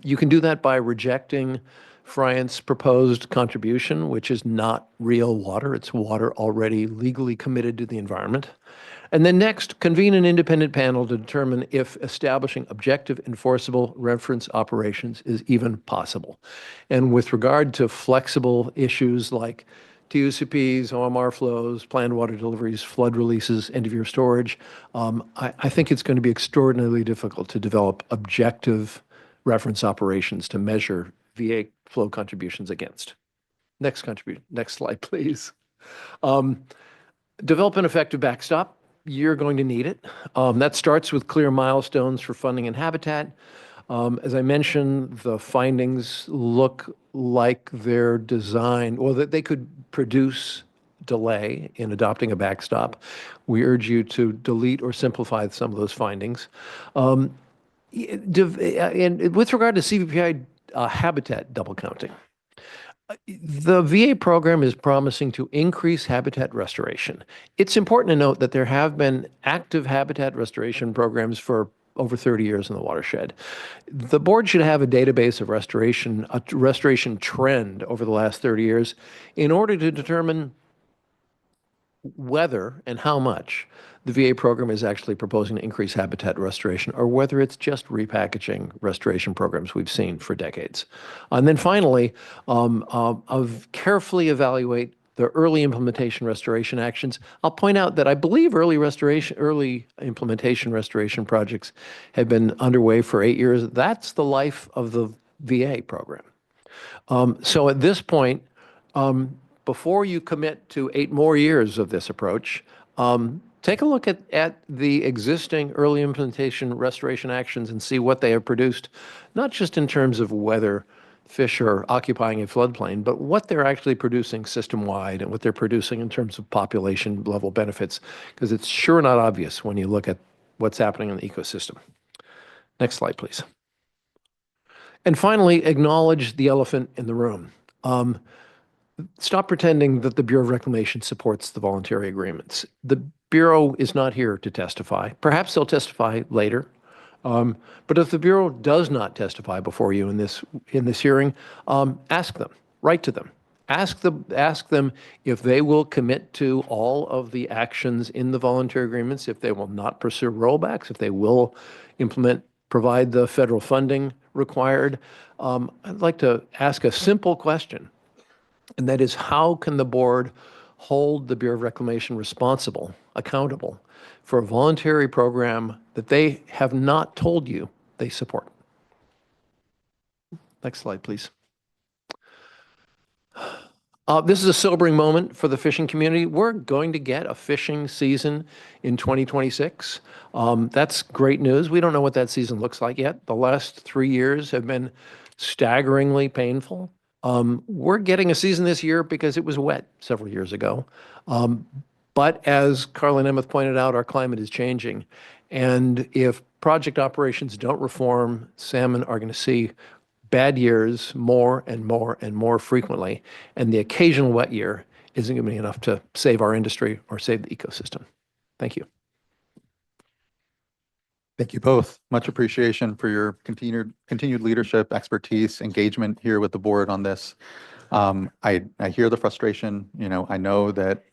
You can do that by rejecting Friant's proposed contribution, which is not real water. It's water already legally committed to the environment. And then next, convene an independent panel to determine if establishing objective, enforceable reference operations is even possible. And with regard to flexible issues like TUCPs, OMR flows, planned water deliveries, flood releases, end-of-year storage, I think it's going to be extraordinarily difficult to develop objective reference operations to measure VA flow contributions against. Next slide, please. Develop an effective backstop. You're going to need it. That starts with clear milestones for funding and habitat. As I mentioned, the findings look like they're designed, or that they could produce delay in adopting a backstop. We urge you to delete or simplify some of those findings. And with regard to CVPI habitat double counting, the VA program is promising to increase habitat restoration. It's important to note that there have been active habitat restoration programs for over 30 years in the watershed. The board should have a database of a restoration trend over the last 30 years in order to determine whether and how much the VA program is actually proposing to increase habitat restoration, or whether it's just repackaging restoration programs we've seen for decades. And then finally, carefully evaluate the early implementation restoration actions. I'll point out that I believe early implementation restoration projects have been underway for 8 years. That's the life of the VA program. So at this point, before you commit to 8 more years of this approach, take a look at the existing early implementation restoration actions and see what they have produced, not just in terms of whether fish are occupying a floodplain, but what they're actually producing system-wide and what they're producing in terms of population level benefits, because it's sure not obvious when you look at what's happening in the ecosystem. Next slide, please. And finally, acknowledge the elephant in the room. Stop pretending that the Bureau of Reclamation supports the voluntary agreements. The Bureau is not here to testify. Perhaps they'll testify later. But if the Bureau does not testify before you in this hearing, ask them, write to them, Ask them if they will commit to all of the actions in the voluntary agreements, if they will not pursue rollbacks, if they will provide the federal funding required. I'd like to ask a simple question, and that is, how can the board hold the Bureau of Reclamation accountable for a voluntary program that they have not told you they support? Next slide, please. This is a sobering moment for the fishing community. We're going to get a fishing season in 2026. That's great news. We don't know what that season looks like yet. The last 3 years have been staggeringly painful. We're getting a season this year because it was wet several years ago. But as Carla and Emmett pointed out, our climate is changing. And if project operations don't reform, salmon are going to see bad years more and more and more frequently, and the occasional wet year isn't going to be enough to save our industry or save the ecosystem. Thank you. Thank you both. Much appreciation for your continued leadership, expertise, engagement here with the board on this. I hear the frustration. I know that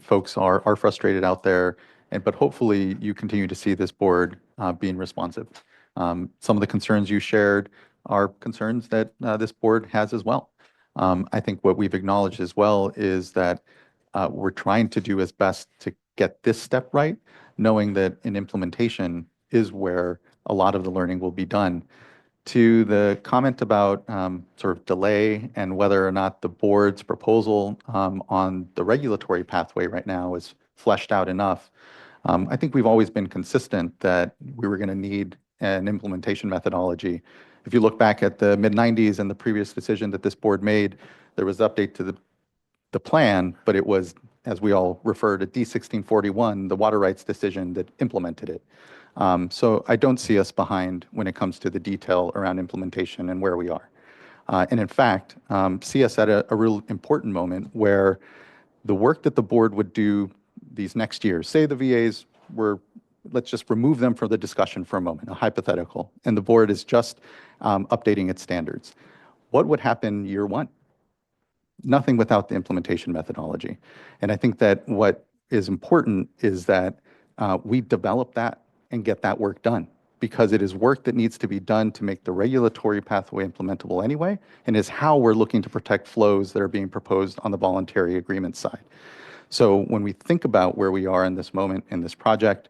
folks are frustrated out there, but hopefully you continue to see this board being responsive. Some of the concerns you shared are concerns that this board has as well. I think what we've acknowledged as well is that we're trying to do as best to get this step right, knowing that in implementation is where a lot of the learning will be done. To the comment about sort of delay and whether or not the board's proposal on the regulatory pathway right now is fleshed out enough, I think we've always been consistent that we were going to need an implementation methodology. If you look back at the mid-90s and the previous decision that this board made, there was update to the plan, but it was, as we all refer to D1641, the water rights decision that implemented it. So I don't see us behind when it comes to the detail around implementation and where we are. And in fact, see us at a real important moment where the work that the board would do these next years, say the VAs were, let's just remove them from the discussion for a moment, a hypothetical, and the board is just updating its standards. What would happen year one? Nothing without the implementation methodology. And I think that what is important is that we develop that and get that work done, because it is work that needs to be done to make the regulatory pathway implementable anyway, and is how we're looking to protect flows that are being proposed on the voluntary agreement side. So when we think about where we are in this moment in this project,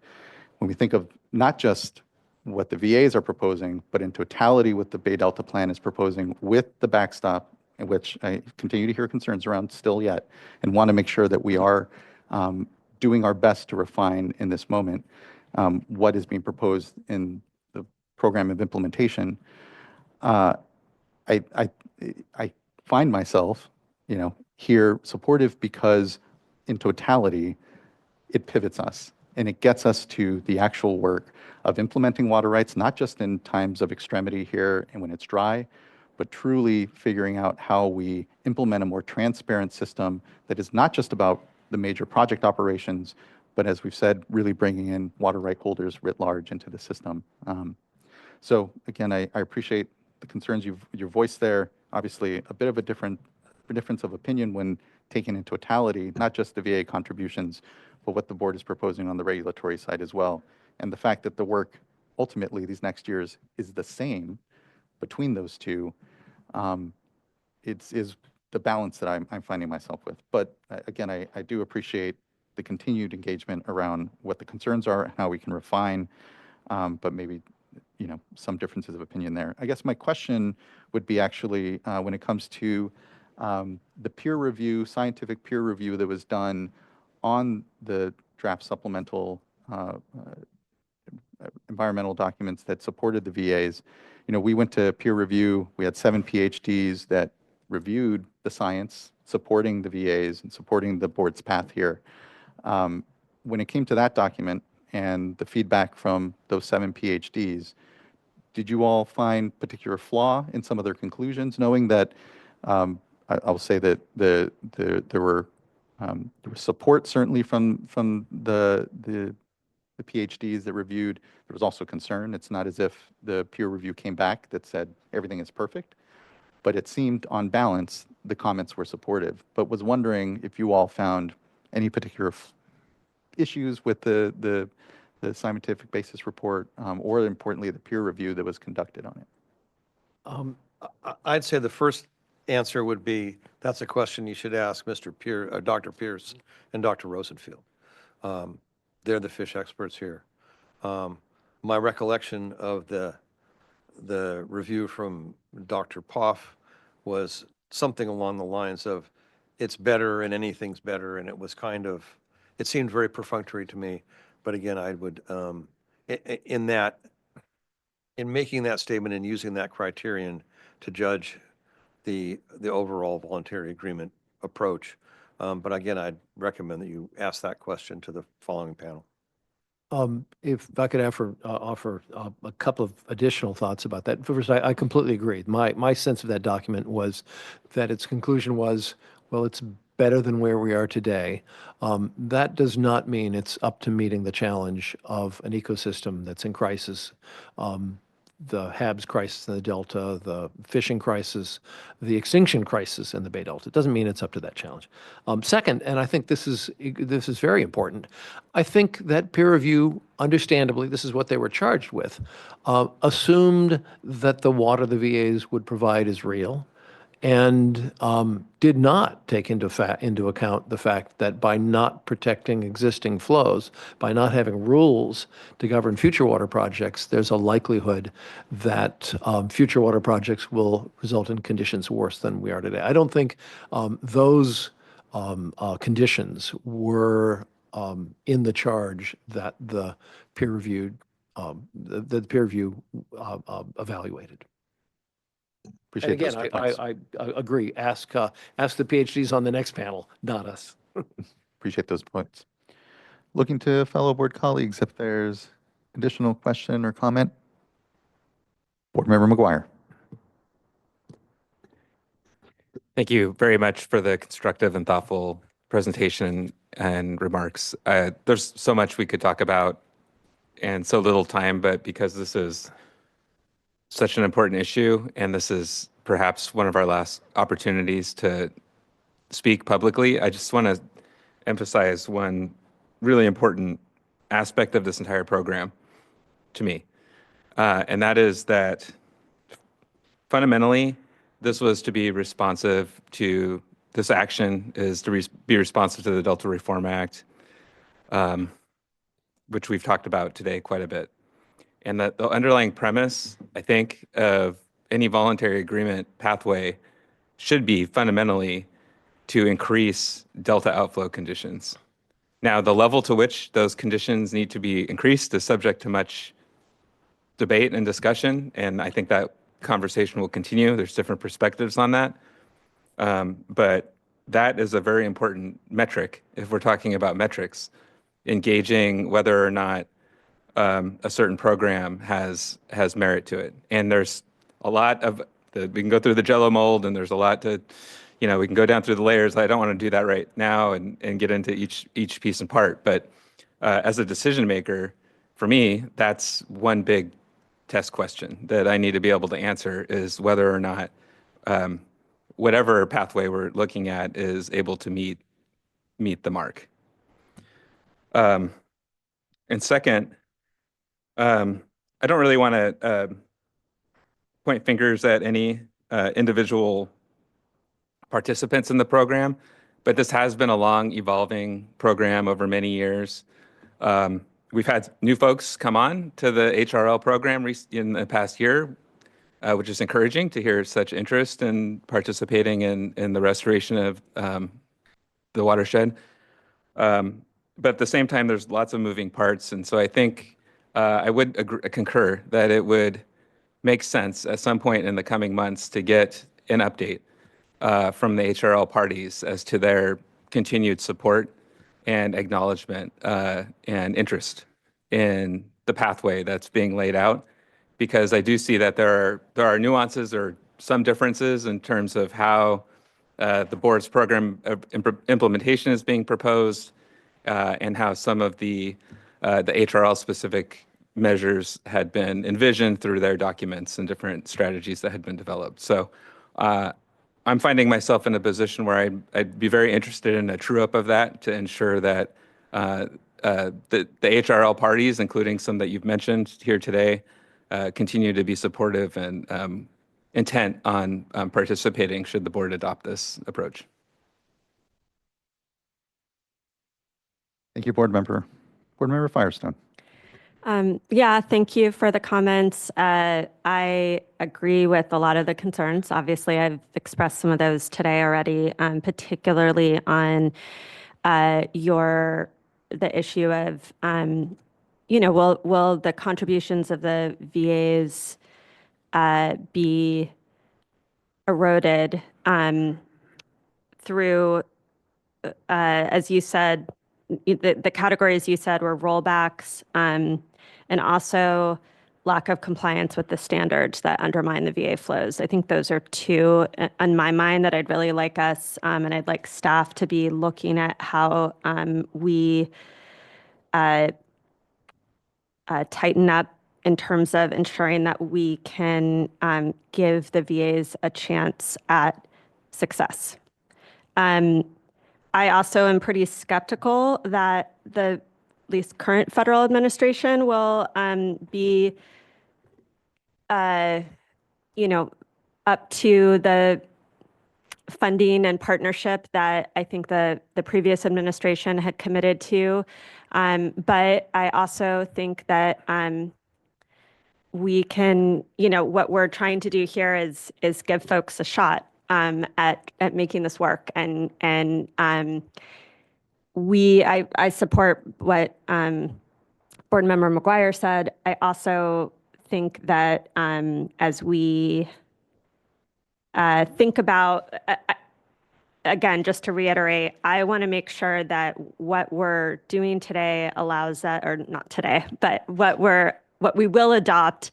when we think of not just what the VAs are proposing, but in totality what the Bay Delta Plan is proposing with the backstop, in which I continue to hear concerns around still yet, and want to make sure that we are doing our best to refine in this moment what is being proposed in the program of implementation. I find myself, here supportive because in totality, it pivots us and it gets us to the actual work of implementing water rights, not just in times of extremity here and when it's dry, but truly figuring out how we implement a more transparent system that is not just about the major project operations, but as we've said, really bringing in water right holders writ large into the system. So again, I appreciate the concerns you've voiced there. Obviously, a bit of a difference of opinion when taken in totality, not just the VA contributions, but what the board is proposing on the regulatory side as well. And the fact that the work ultimately these next years is the same between those two, is the balance that I'm finding myself with. But again, I do appreciate the continued engagement around what the concerns are and how we can refine, but maybe some differences of opinion there. I guess my question would be actually when it comes to the peer review, scientific peer review that was done on the draft supplemental environmental documents that supported the VAs. We went to peer review. We had 7 PhDs that reviewed the science supporting the VAs and supporting the board's path here. When it came to that document and the feedback from those 7 PhDs, did you all find particular flaw in some of their conclusions, knowing that I'll say that there were support certainly from the PhDs that reviewed. There was also concern. It's not as if the peer review came back that said everything is perfect. but it seemed on balance, the comments were supportive, but was wondering if you all found any particular issues with the scientific basis report, or importantly, the peer review that was conducted on it. I'd say the first answer would be, that's a question you should ask Dr. Pierce and Dr. Rosenfield. They're the fish experts here. My recollection of the review from Dr. Poff was something along the lines of, it's better and anything's better, and it seemed very perfunctory to me. But again, I would, in making that statement and using that criterion to judge the overall voluntary agreement approach. But again, I'd recommend that you ask that question to the following panel. If I could offer a couple of additional thoughts about that. First, I completely agree. My sense of that document was that its conclusion was, well, it's better than where we are today. That does not mean it's up to meeting the challenge of an ecosystem that's in crisis. The HABs crisis in the Delta, the fishing crisis, the extinction crisis in the Bay Delta. It doesn't mean it's up to that challenge. Second, and I think this is very important, I think that peer review, understandably, this is what they were charged with, assumed that the water the VAs would provide is real, and did not take into account the fact that by not protecting existing flows, by not having rules to govern future water projects, there's a likelihood that future water projects will result in conditions worse than we are today. I don't think those conditions were in the charge that the peer review evaluated. Appreciate And again, I agree. Ask the PhDs on the next panel, not us. Appreciate those points. Looking to fellow board colleagues if there's additional question or comment. Board Member McGuire. Thank you very much for the constructive and thoughtful presentation and remarks. There's so much we could talk about and so little time, but because this is such an important issue, and this is perhaps one of our last opportunities to speak publicly, I just want to emphasize one really important aspect of this entire program to me. And that is that fundamentally, this was to be responsive to, this action is to be responsive to the Delta Reform Act, which we've talked about today quite a bit. And that the underlying premise, I think, of any voluntary agreement pathway should be fundamentally to increase Delta outflow conditions. Now, the level to which those conditions need to be increased is subject to much debate and discussion, and I think that conversation will continue. There's different perspectives on that. But that is a very important metric if we're talking about metrics, engaging whether or not a certain program has merit to it. And there's a lot of, we can go through the Jello mold, and there's a lot to, we can go down through the layers. I don't want to do that right now and get into each piece and part. But as a decision maker, for me, that's one big test question that I need to be able to answer, is whether or not whatever pathway we're looking at is able to meet the mark. And second, I don't really want to point fingers at any individual participants in the program, but this has been a long evolving program over many years. We've had new folks come on to the HRL program in the past year, which is encouraging to hear such interest in participating in the restoration of the watershed. But at the same time, there's lots of moving parts. And so I think I would concur that it would make sense at some point in the coming months to get an update from the HRL parties as to their continued support and acknowledgement and interest in the pathway that's being laid out. Because I do see that there are nuances or some differences in terms of how the board's program implementation is being proposed, and how some of the HRL specific measures had been envisioned through their documents and different strategies that had been developed. So I'm finding myself in a position where I'd be very interested in a true up of that to ensure that the HRL parties, including some that you've mentioned here today, continue to be supportive and intent on participating should the board adopt this approach. Thank you, Board Member. Board Member Firestone. Yeah, thank you for the comments. I agree with a lot of the concerns. Obviously, I've expressed some of those today already, particularly on the issue of, will the contributions of the VAs be eroded through, as you said, the categories you said were rollbacks and also lack of compliance with the standards that undermine the VA flows. I think those are two on my mind that I'd really like us and I'd like staff to be looking at how we tighten up in terms of ensuring that we can give the VAs a chance at success. I also am pretty skeptical that the at least current federal administration will be, up to the funding and partnership that I think the previous administration had committed to. But I also think that we can, what we're trying to do here is give folks a shot at making this work. And I support what Board Member McGuire said. I also think that as we think about, again, just to reiterate, I want to make sure that what we're doing today allows that, or not today, but what we will adopt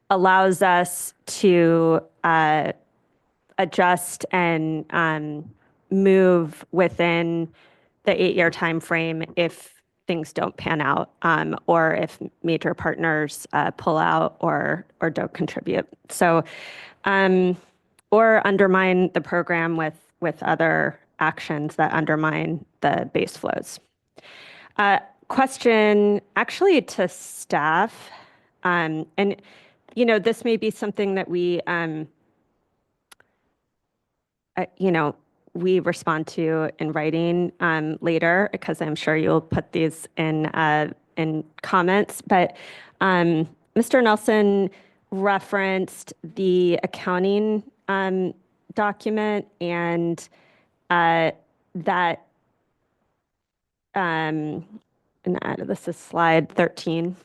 allows us to adjust and move within the 8-year time frame if things don't pan out or if major partners pull out or don't contribute. So, or undermine the program with other actions that undermine the base flows. Question actually to staff, and this may be something that we we respond to in writing later, because I'm sure you'll put these in comments. But Mr. Nelson referenced the accounting document and that, and this is slide 13,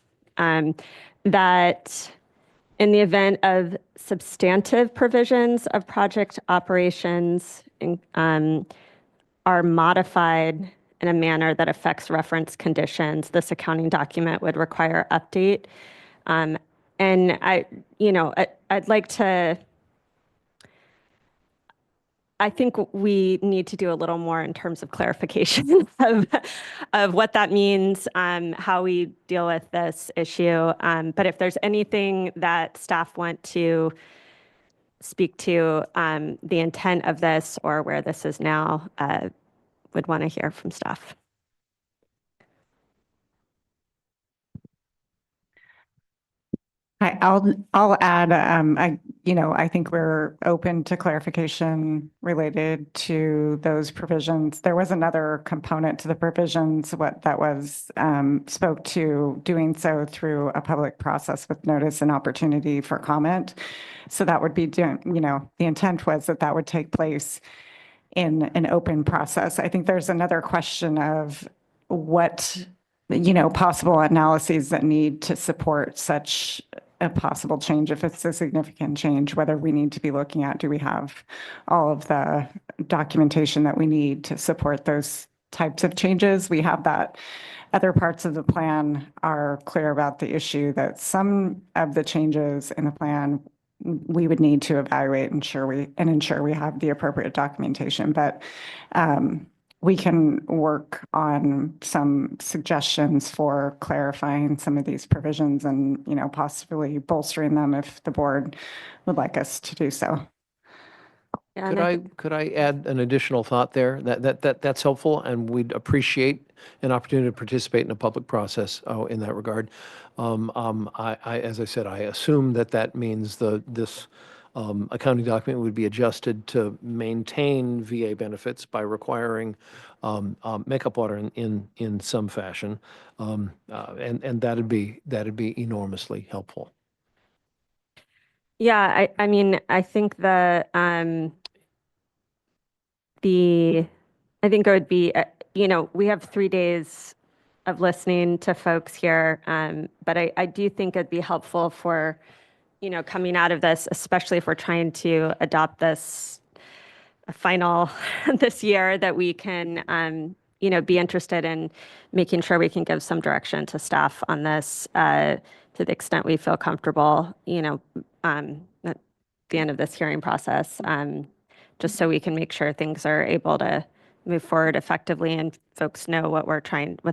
that in the event of substantive provisions of project operations are modified in a manner that affects reference conditions, this accounting document would require update. And I'd like to, I think we need to do a little more in terms of clarification of what that means, how we deal with this issue. But if there's anything that staff want to speak to the intent of this or where this is now, would want to hear from staff. I'll add, I think we're open to clarification related to those provisions. There was another component to the provisions, that was spoke to doing so through a public process with notice and opportunity for comment. So that would be, the intent was that would take place in an open process. I think there's another question of what, possible analyses that need to support such a possible change, if it's a significant change, whether we need to be looking at, do we have all of the documentation that we need to support those types of changes? We have that. Other parts of the plan are clear about the issue that some of the changes in the plan we would need to evaluate and ensure we have the appropriate documentation. But we can work on some suggestions for clarifying some of these provisions and, possibly bolstering them if the board would like us to do so. Yeah, Could and I, could I add an additional thought there? That's helpful, and we'd appreciate an opportunity to participate in a public process in that regard. As I said, I assume that that means this accounting document would be adjusted to maintain VA benefits by requiring makeup water in some fashion, and that'd be enormously helpful. Yeah, I mean, I think I think it would be, we have 3 days of listening to folks here, but I do think it'd be helpful for, coming out of this, especially if we're trying to adopt this final this year, that we can, be interested in making sure we can give some direction to staff on this to the extent we feel comfortable, at the end of this hearing process, just so we can make sure things are able to move forward effectively and folks know what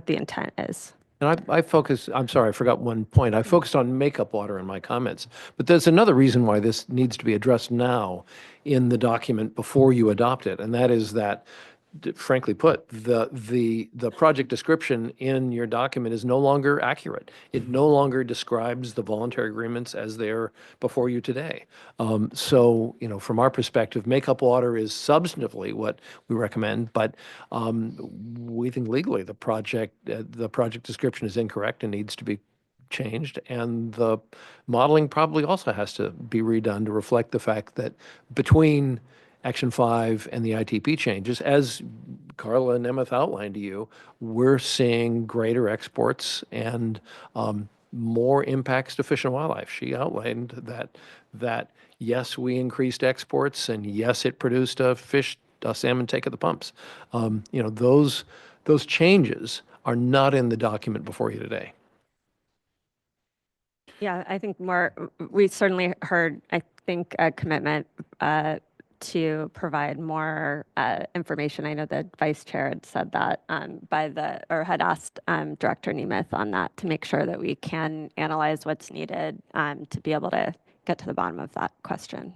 the intent is. And I'm sorry, I forgot one point. I focused on makeup water in my comments, but there's another reason why this needs to be addressed now in the document before you adopt it, and that is that, frankly put, the project description in your document is no longer accurate. It no longer describes the voluntary agreements as they're before you today. So, from our perspective, makeup water is substantively what we recommend, but we think legally the project description is incorrect and needs to be changed, and the modeling probably also has to be redone to reflect the fact that between Action 5 and the ITP changes, as Carla and Nemeth outlined to you, we're seeing greater exports and more impacts to fish and wildlife. She outlined that yes, we increased exports, and yes, it produced a salmon take at the pumps. Those changes are not in the document before you today. Yeah, I think we certainly heard, I think, a commitment to provide more information. I know the vice chair had said that had asked Director Nemeth on that to make sure that we can analyze what's needed to be able to get to the bottom of that question.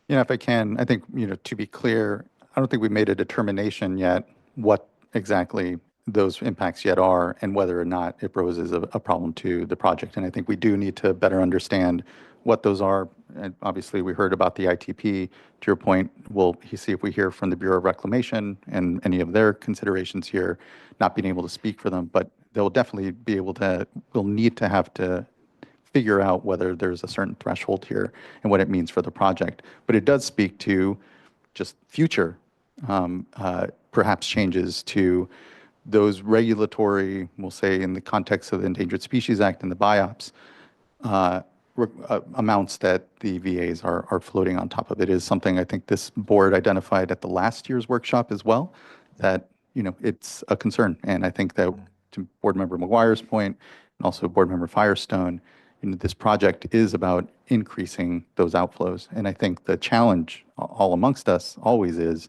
If I can, I think, to be clear, I don't think we made a determination yet what exactly those impacts yet are and whether or not it poses a problem to the project. And I think we do need to better understand what those are. And obviously, we heard about the ITP. To your point, we'll see if we hear from the Bureau of Reclamation and any of their considerations here, not being able to speak for them, but they'll definitely we'll need to have to figure out whether there's a certain threshold here and what it means for the project. But it does speak to just future, perhaps changes to those regulatory, we'll say in the context of the Endangered Species Act and the BIOPS, amounts that the VAs are floating on top of it is something I think this board identified at the last year's workshop as well, that, it's a concern. And I think that, to Board Member McGuire's point, and also Board Member Firestone, this project is about increasing those outflows. And I think the challenge all amongst us always is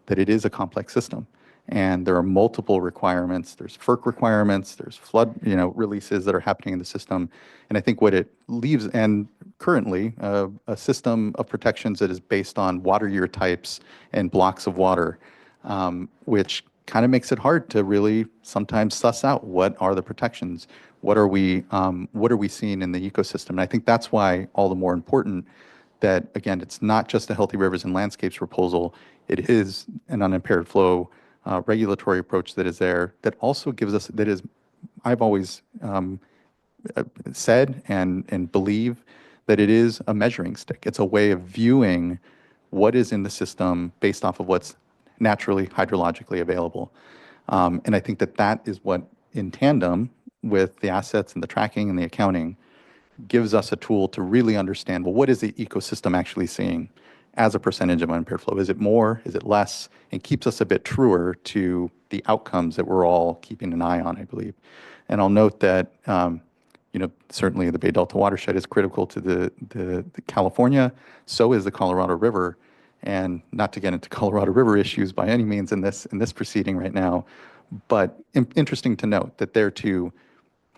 that it is a complex system. And there are multiple requirements. There's FERC requirements. There's flood, releases that are happening in the system. And I think what it leaves, and currently a system of protections that is based on water year types and blocks of water, which kind of makes it hard to really sometimes suss out what are the protections. What are we seeing in the ecosystem? And I think that's why all the more important that, again, it's not just a Healthy Rivers and Landscapes proposal. It is an unimpaired flow regulatory approach that is there, that also gives us, I've always said and believe that it is a measuring stick. It's a way of viewing what is in the system based off of what's naturally hydrologically available. And I think that is what, in tandem with the assets and the tracking and the accounting, gives us a tool to really understand, well, what is the ecosystem actually seeing as a percentage of unimpaired flow? Is it more? Is it less? And keeps us a bit truer to the outcomes that we're all keeping an eye on, I believe. And I'll note that, certainly the Bay Delta watershed is critical to the California. So is the Colorado River. And not to get into Colorado River issues by any means in this proceeding right now, but interesting to note that there too,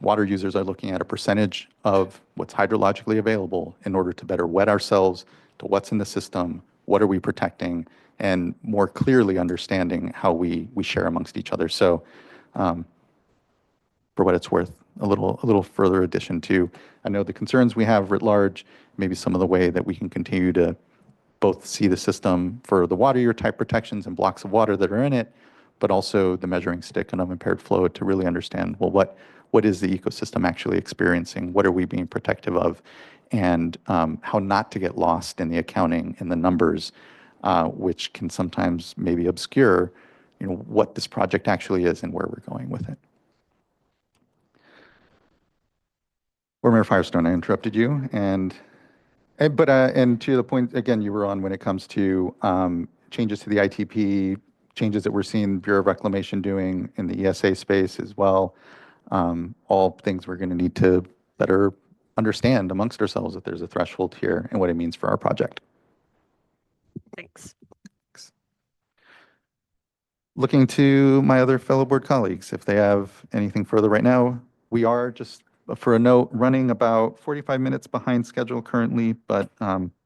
water users are looking at a percentage of what's hydrologically available in order to better wet ourselves to what's in the system, what are we protecting, and more clearly understanding how we share amongst each other. So for what it's worth, a little further addition to, I know the concerns we have writ large, maybe some of the way that we can continue to both see the system for the water year type protections and blocks of water that are in it, but also the measuring stick and unimpaired flow to really understand, well, what is the ecosystem actually experiencing? What are we being protective of? And how not to get lost in the accounting and the numbers, which can sometimes maybe obscure, what this project actually is and where we're going with it. Board Member Firestone, I interrupted you, and to the point again you were on when it comes to changes to the ITP, changes that we're seeing Bureau of Reclamation doing in the ESA space as well. All things we're going to need to better understand amongst ourselves if there's a threshold here and what it means for our project. Thanks. Looking to my other fellow board colleagues, if they have anything further right now. We are, just for a note, running about 45 minutes behind schedule currently, but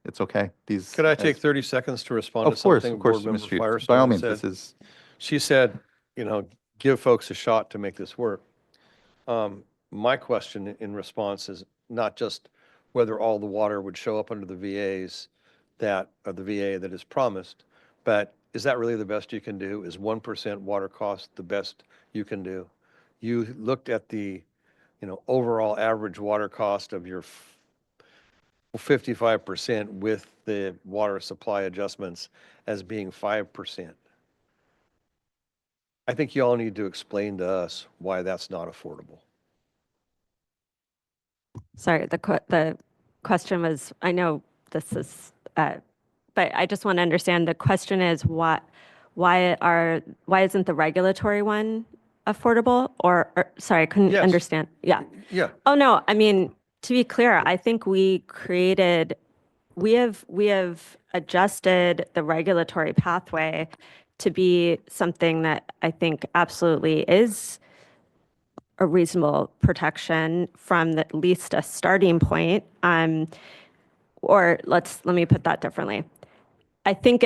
it's okay. Could I take 30 seconds to respond to something Of course, Board Member Mr. Chief. Firestone By all means, said? this is. She said, give folks a shot to make this work. My question in response is not just whether all the water would show up under the VAs or the VA that is promised, but is that really the best you can do? Is 1% water cost the best you can do? You looked at the, overall average water cost of your 55% with the water supply adjustments as being 5%. I think you all need to explain to us why that's not affordable. Sorry, the question was, I know this is, but I just want to understand, the question is why isn't the regulatory one affordable? Or sorry, I couldn't understand. Yeah. Yeah. Oh, no, I mean, to be clear, I think we have adjusted the regulatory pathway to be something that I think absolutely is a reasonable protection from at least a starting point. Or let me put that differently. I think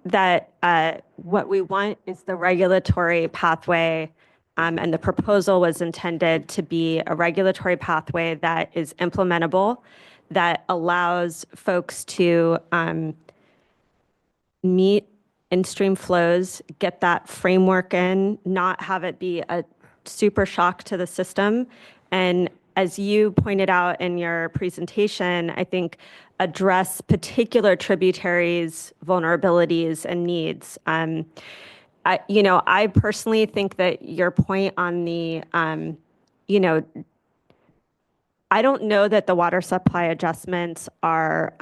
that what we want is the regulatory pathway, and the proposal was intended to be a regulatory pathway that is implementable, that allows folks to meet in-stream flows, get that framework in, not have it be a super shock to the system. And as you pointed out in your presentation, I think address particular tributaries, vulnerabilities, and needs. I personally think that your point on the, I don't know that the water supply adjustments are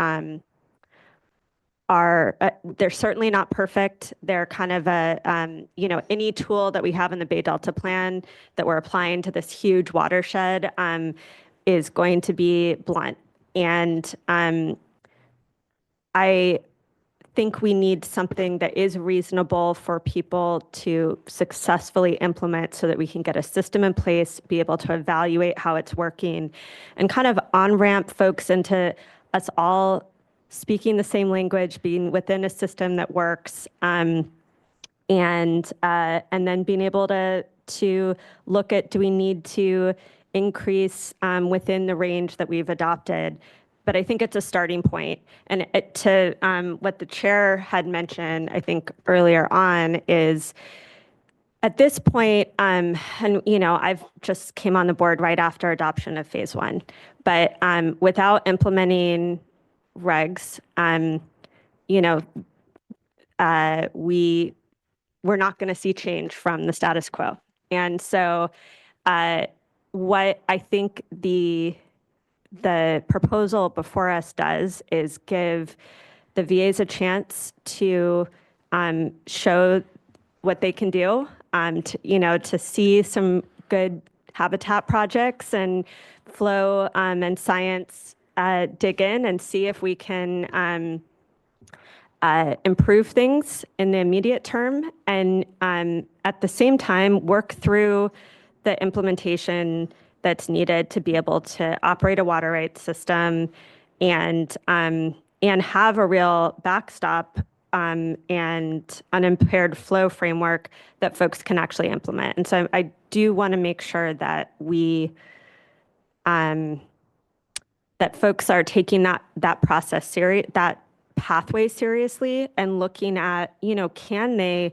they're certainly not perfect. They're kind of any tool that we have in the Bay Delta Plan that we're applying to this huge watershed is going to be blunt. And I think we need something that is reasonable for people to successfully implement so that we can get a system in place, be able to evaluate how it's working, and kind of on-ramp folks into us all speaking the same language, being within a system that works, and then being able to look at, do we need to increase within the range that we've adopted? But I think it's a starting point. And to what the chair had mentioned, I think earlier on, is at this point, and I've just came on the board right after adoption of phase 1, but without implementing regs, we're not going to see change from the status quo. And so what I think the proposal before us does is give the VAs a chance to show what they can do, to see some good habitat projects and flow and science dig in and see if we can improve things in the immediate term, and at the same time work through the implementation that's needed to be able to operate a water rights system and have a real backstop and unimpaired flow framework that folks can actually implement. And so I do want to make sure that that folks are taking that process serious, that pathway seriously, and looking at, can they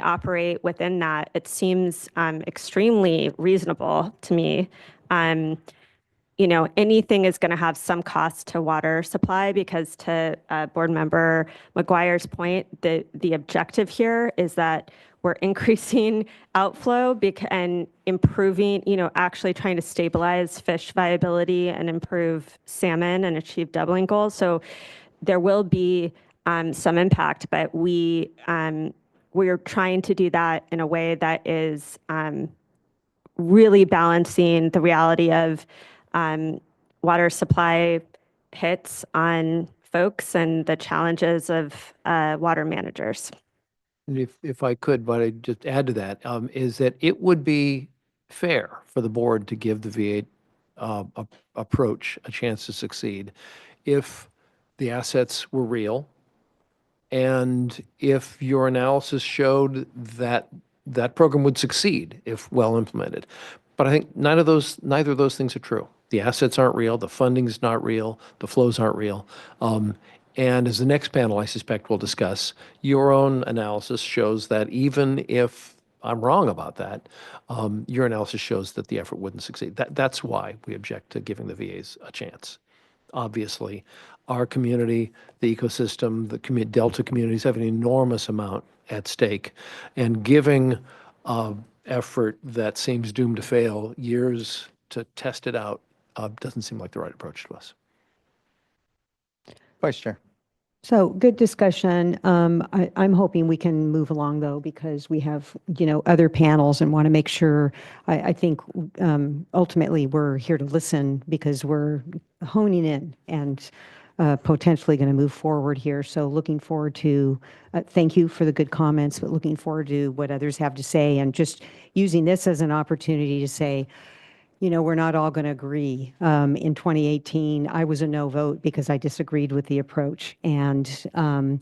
operate within that? It seems extremely reasonable to me. Anything is going to have some cost to water supply because, to board member McGuire's point, the objective here is that we're increasing outflow and improving, actually trying to stabilize fish viability and improve salmon and achieve doubling goals. So there will be some impact, but we're trying to do that in a way that is really balancing the reality of water supply hits on folks and the challenges of water managers. And if I could, but I just add to that, is that it would be fair for the board to give the V8 approach a chance to succeed if the assets were real and if your analysis showed that that program would succeed if well implemented. But I think neither of those things are true. The assets aren't real, the funding's not real, the flows aren't real. And as the next panel, I suspect, will discuss, your own analysis shows that even if I'm wrong about that, your analysis shows that the effort wouldn't succeed. That's why we object to giving the VAs a chance. Obviously, our community, the ecosystem, the Delta communities have an enormous amount at stake, and giving effort that seems doomed to fail years to test it out doesn't seem like the right approach to us. Vice Chair. So good discussion. I'm hoping we can move along though, because we have, other panels and want to make sure, I think ultimately we're here to listen because we're honing in and potentially going to move forward here. So looking forward to, thank you for the good comments, but looking forward to what others have to say and just using this as an opportunity to say, we're not all going to agree. In 2018, I was a no vote because I disagreed with the approach. And I'm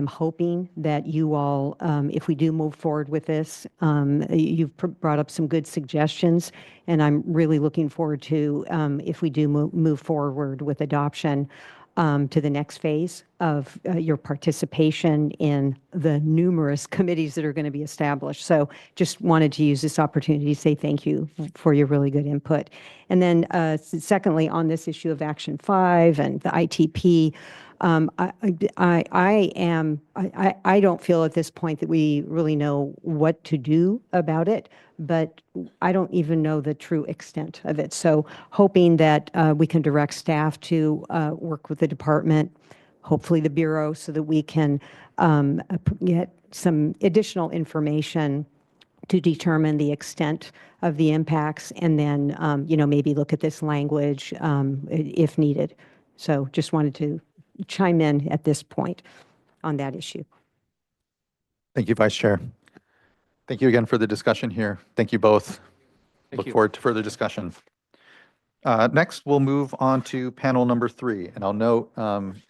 hoping that you all, if we do move forward with this, you've brought up some good suggestions. And I'm really looking forward to, if we do move forward with adoption, to the next phase of your participation in the numerous committees that are going to be established. So just wanted to use this opportunity to say thank you for your really good input. And then secondly, on this issue of Action 5 and the ITP, I don't feel at this point that we really know what to do about it, but I don't even know the true extent of it. So hoping that we can direct staff to work with the department, hopefully the Bureau, so that we can get some additional information to determine the extent of the impacts and then, maybe look at this language if needed. So just wanted to chime in at this point on that issue. Thank you, Vice Chair. Thank you again for the discussion here. Thank you both. Look forward to further discussion. Next, we'll move on to panel number 3. And I'll note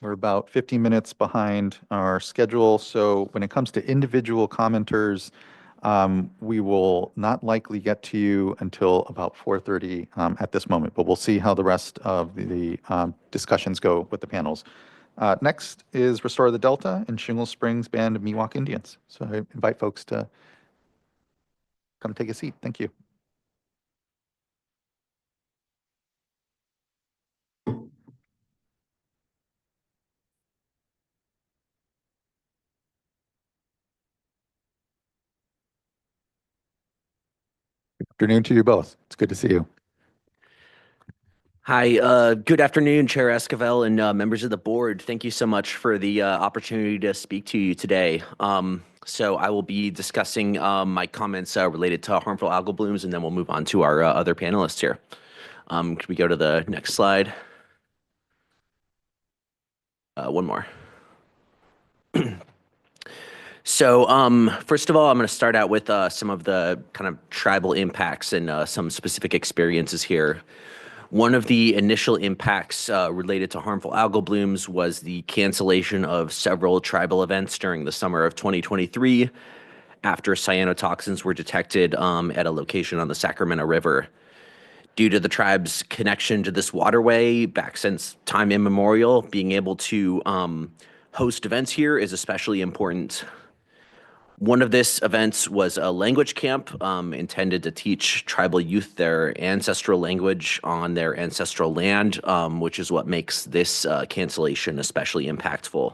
we're about 15 minutes behind our schedule. So when it comes to individual commenters, we will not likely get to you until about 4:30 at this moment, but we'll see how the rest of the discussions go with the panels. Next is Restore the Delta and Shingle Springs Band of Miwok Indians. So I invite folks to come take a seat. Thank you. Good afternoon to you both. It's good to see you. Hi, good afternoon, Chair Esquivel and members of the board. Thank you so much for the opportunity to speak to you today. So I will be discussing my comments related to harmful algal blooms, and then we'll move on to our other panelists here. Could we go to the next slide? One more. So First of all, I'm going to start out with some of the kind of tribal impacts and some specific experiences here. One of the initial impacts related to harmful algal blooms was the cancellation of several tribal events during the summer of 2023 after cyanotoxins were detected at a location on the Sacramento River. Due to the tribe's connection to this waterway back since time immemorial, being able to host events here is especially important. One of these events was a language camp intended to teach tribal youth their ancestral language on their ancestral land, which is what makes this cancellation especially impactful.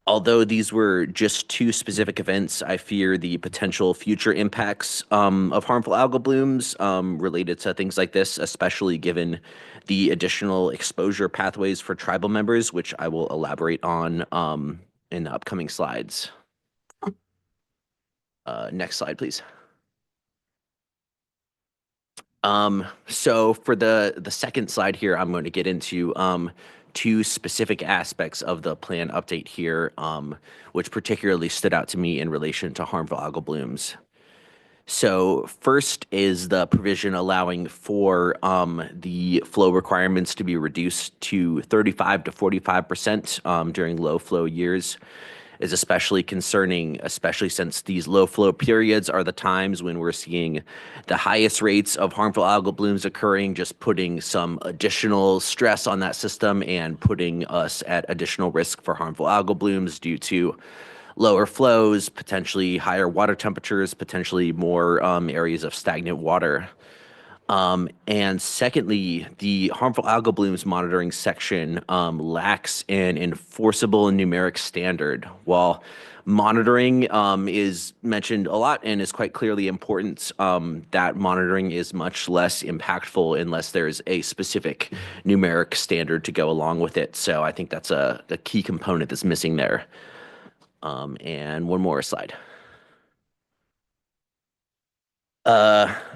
Although these were just two specific events, I fear the potential future impacts of harmful algal blooms related to things like this, especially given the additional exposure pathways for tribal members, which I will elaborate on in the upcoming slides. Next slide, please. So for the second slide here, I'm going to get into two specific aspects of the plan update here, which particularly stood out to me in relation to harmful algal blooms. So first is the provision allowing for the flow requirements to be reduced to 35 to 45% during low flow years. Is especially concerning, especially since these low flow periods are the times when we're seeing the highest rates of harmful algal blooms occurring, just putting some additional stress on that system and putting us at additional risk for harmful algal blooms due to lower flows, potentially higher water temperatures, potentially more areas of stagnant water. And secondly, the harmful algal blooms monitoring section lacks an enforceable numeric standard. While monitoring is mentioned a lot and is quite clearly important, that monitoring is much less impactful unless there's a specific numeric standard to go along with it. So I think that's a key component that's missing there. And one more slide.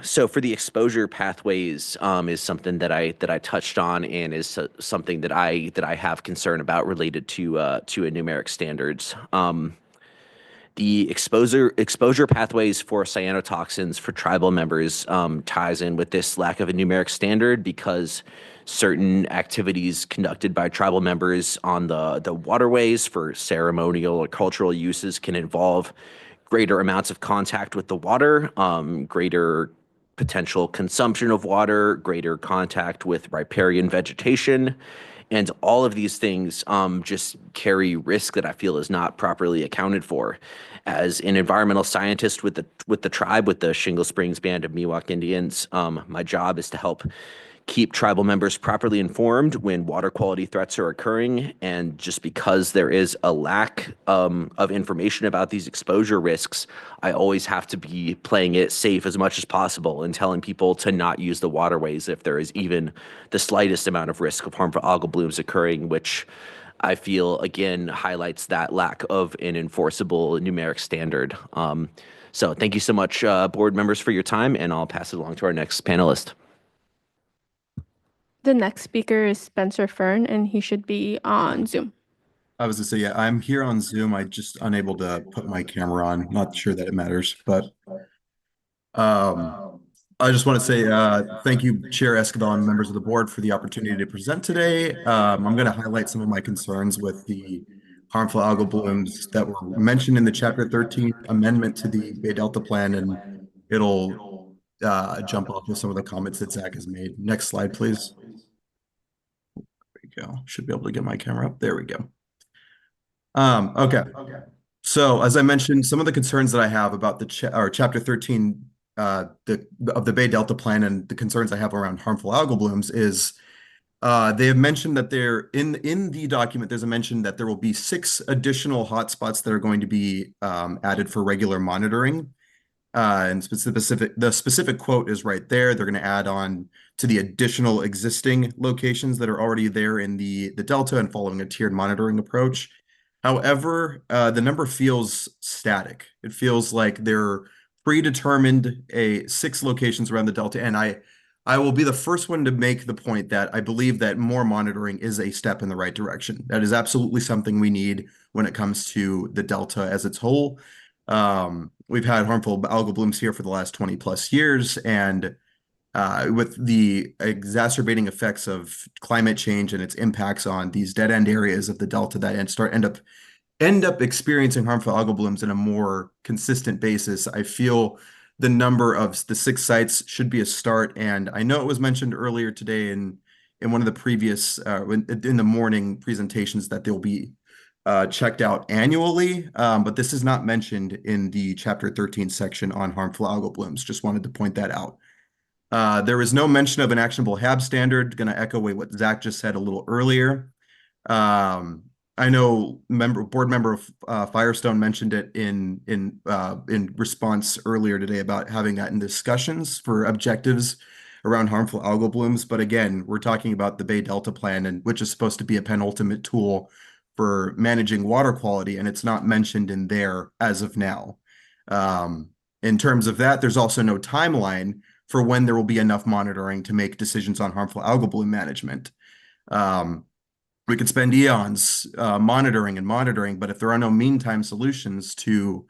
So for the exposure pathways is something that I touched on and is something that I have concern about related to a numeric standards. The exposure pathways for cyanotoxins for tribal members ties in with this lack of a numeric standard because certain activities conducted by tribal members on the waterways for ceremonial or cultural uses can involve greater amounts of contact with the water, greater potential consumption of water, greater contact with riparian vegetation. And all of these things just carry risk that I feel is not properly accounted for. As an environmental scientist with the tribe, with the Shingle Springs Band of Miwok Indians, my job is to help keep tribal members properly informed when water quality threats are occurring. And just because there is a lack of information about these exposure risks, I always have to be playing it safe as much as possible and telling people to not use the waterways if there is even the slightest amount of risk of harmful algal blooms occurring, which I feel, again, highlights that lack of an enforceable numeric standard. So thank you so much, board members, for your time, and I'll pass it along to our next panelist. The next speaker is Spencer Fern, and he should be on Zoom. I was to say, yeah, I'm here on Zoom. I just unable to put my camera on. Not sure that it matters, but I just want to say thank you, Chair Escobar and members of the board for the opportunity to present today. I'm going to highlight some of my concerns with the harmful algal blooms that were mentioned in the Chapter 13 amendment to the Bay Delta Plan, and it'll jump off with some of the comments that Zach has made. Next slide, please. There we go. Should be able to get my camera up. There we go. Okay. So as I mentioned, some of the concerns that I have about the Chapter 13 of the Bay Delta Plan and the concerns I have around harmful algal blooms is they have mentioned that there in the document there's a mention that there will be 6 additional hotspots that are going to be added for regular monitoring. And the specific quote is right there. They're going to add on to the additional existing locations that are already there in the Delta and following a tiered monitoring approach. However, the number feels static. It feels like they're predetermined 6 locations around the Delta, and I I will be the first one to make the point that I believe that more monitoring is a step in the right direction. That is absolutely something we need when it comes to the Delta as its whole. We've had harmful algal blooms here for the last 20 plus years, and with the exacerbating effects of climate change and its impacts on these dead end areas of the Delta that end up experiencing harmful algal blooms in a more consistent basis, I feel the number of the 6 sites should be a start. And I know it was mentioned earlier today in one of the previous in the morning presentations that they'll be checked out annually, but this is not mentioned in the Chapter 13 section on harmful algal blooms. Just wanted to point that out. There is no mention of an actionable HAB standard. Going to echo what Zach just said a little earlier. I know board member Firestone mentioned it in response earlier today about having that in discussions for objectives around harmful algal blooms. But again, we're talking about the Bay Delta Plan, and which is supposed to be a penultimate tool for managing water quality, and it's not mentioned in there as of now. In terms of that, there's also no timeline for when there will be enough monitoring to make decisions on harmful algal bloom management. We could spend eons monitoring, but if there are no meantime solutions to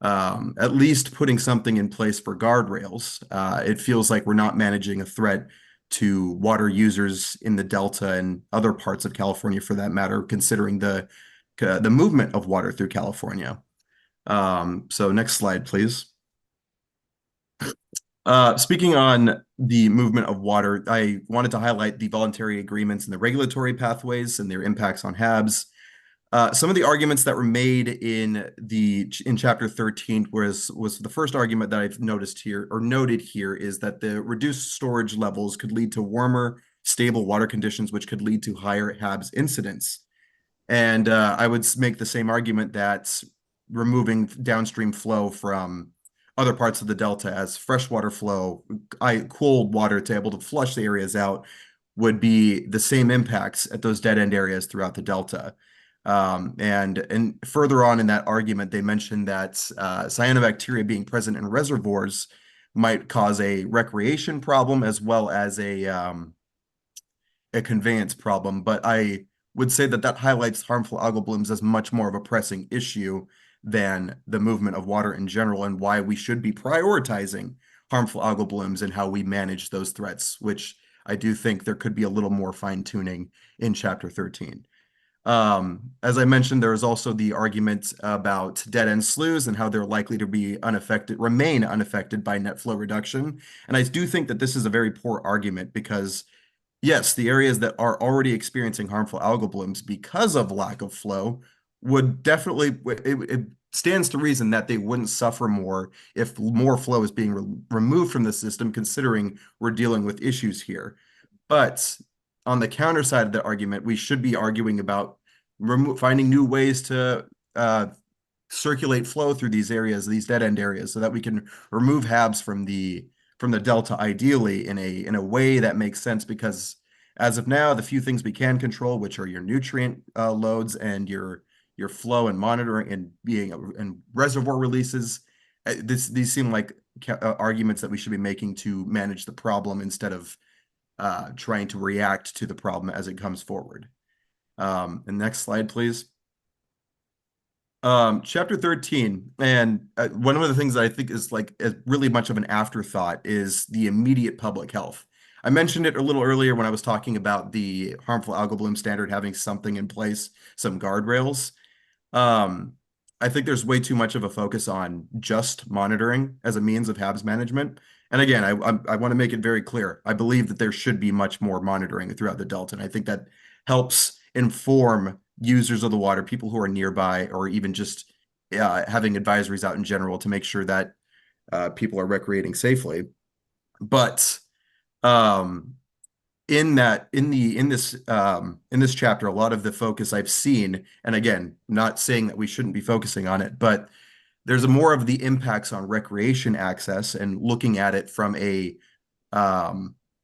at least putting something in place for guardrails, it feels like we're not managing a threat to water users in the Delta and other parts of California for that matter, considering the movement of water through California. So next slide, please. Speaking on the movement of water, I wanted to highlight the voluntary agreements and the regulatory pathways and their impacts on HABs. Some of the arguments that were made in Chapter 13 was the first argument that I've noticed here or noted here is that the reduced storage levels could lead to warmer, stable water conditions, which could lead to higher HABs incidence. And I would make the same argument that removing downstream flow from other parts of the Delta as freshwater flow, cold water to able to flush the areas out would be the same impacts at those dead end areas throughout the Delta. And further on in that argument, they mentioned that cyanobacteria being present in reservoirs might cause a recreation problem as well as a conveyance problem. But I would say that highlights harmful algal blooms as much more of a pressing issue than the movement of water in general, and why we should be prioritizing harmful algal blooms and how we manage those threats, which I do think there could be a little more fine-tuning in Chapter 13. As I mentioned, there is also the argument about dead-end sloughs and how they're likely to be remain unaffected by net flow reduction. And I do think that this is a very poor argument because, yes, the areas that are already experiencing harmful algal blooms because of lack of flow would definitely, it stands to reason that they wouldn't suffer more if more flow is being removed from the system, considering we're dealing with issues here. But on the counter side of the argument, we should be arguing about finding new ways to circulate flow through these areas, these dead end areas, so that we can remove HABs from the Delta, ideally in a way that makes sense. Because as of now, the few things we can control, which are your nutrient loads and your flow and monitoring and reservoir releases, these seem like arguments that we should be making to manage the problem instead of trying to react to the problem as it comes forward. And next slide, please. Chapter 13, and one of the things that I think is really much of an afterthought is the immediate public health. I mentioned it a little earlier when I was talking about the harmful algal bloom standard having something in place, some guardrails. I think there's way too much of a focus on just monitoring as a means of HABs management. And again, I want to make it very clear. I believe that there should be much more monitoring throughout the Delta, and I think that helps inform users of the water, people who are nearby, or even just having advisories out in general to make sure that people are recreating safely. But in this chapter, a lot of the focus I've seen, and again, not saying that we shouldn't be focusing on it, but there's more of the impacts on recreation access and looking at it from a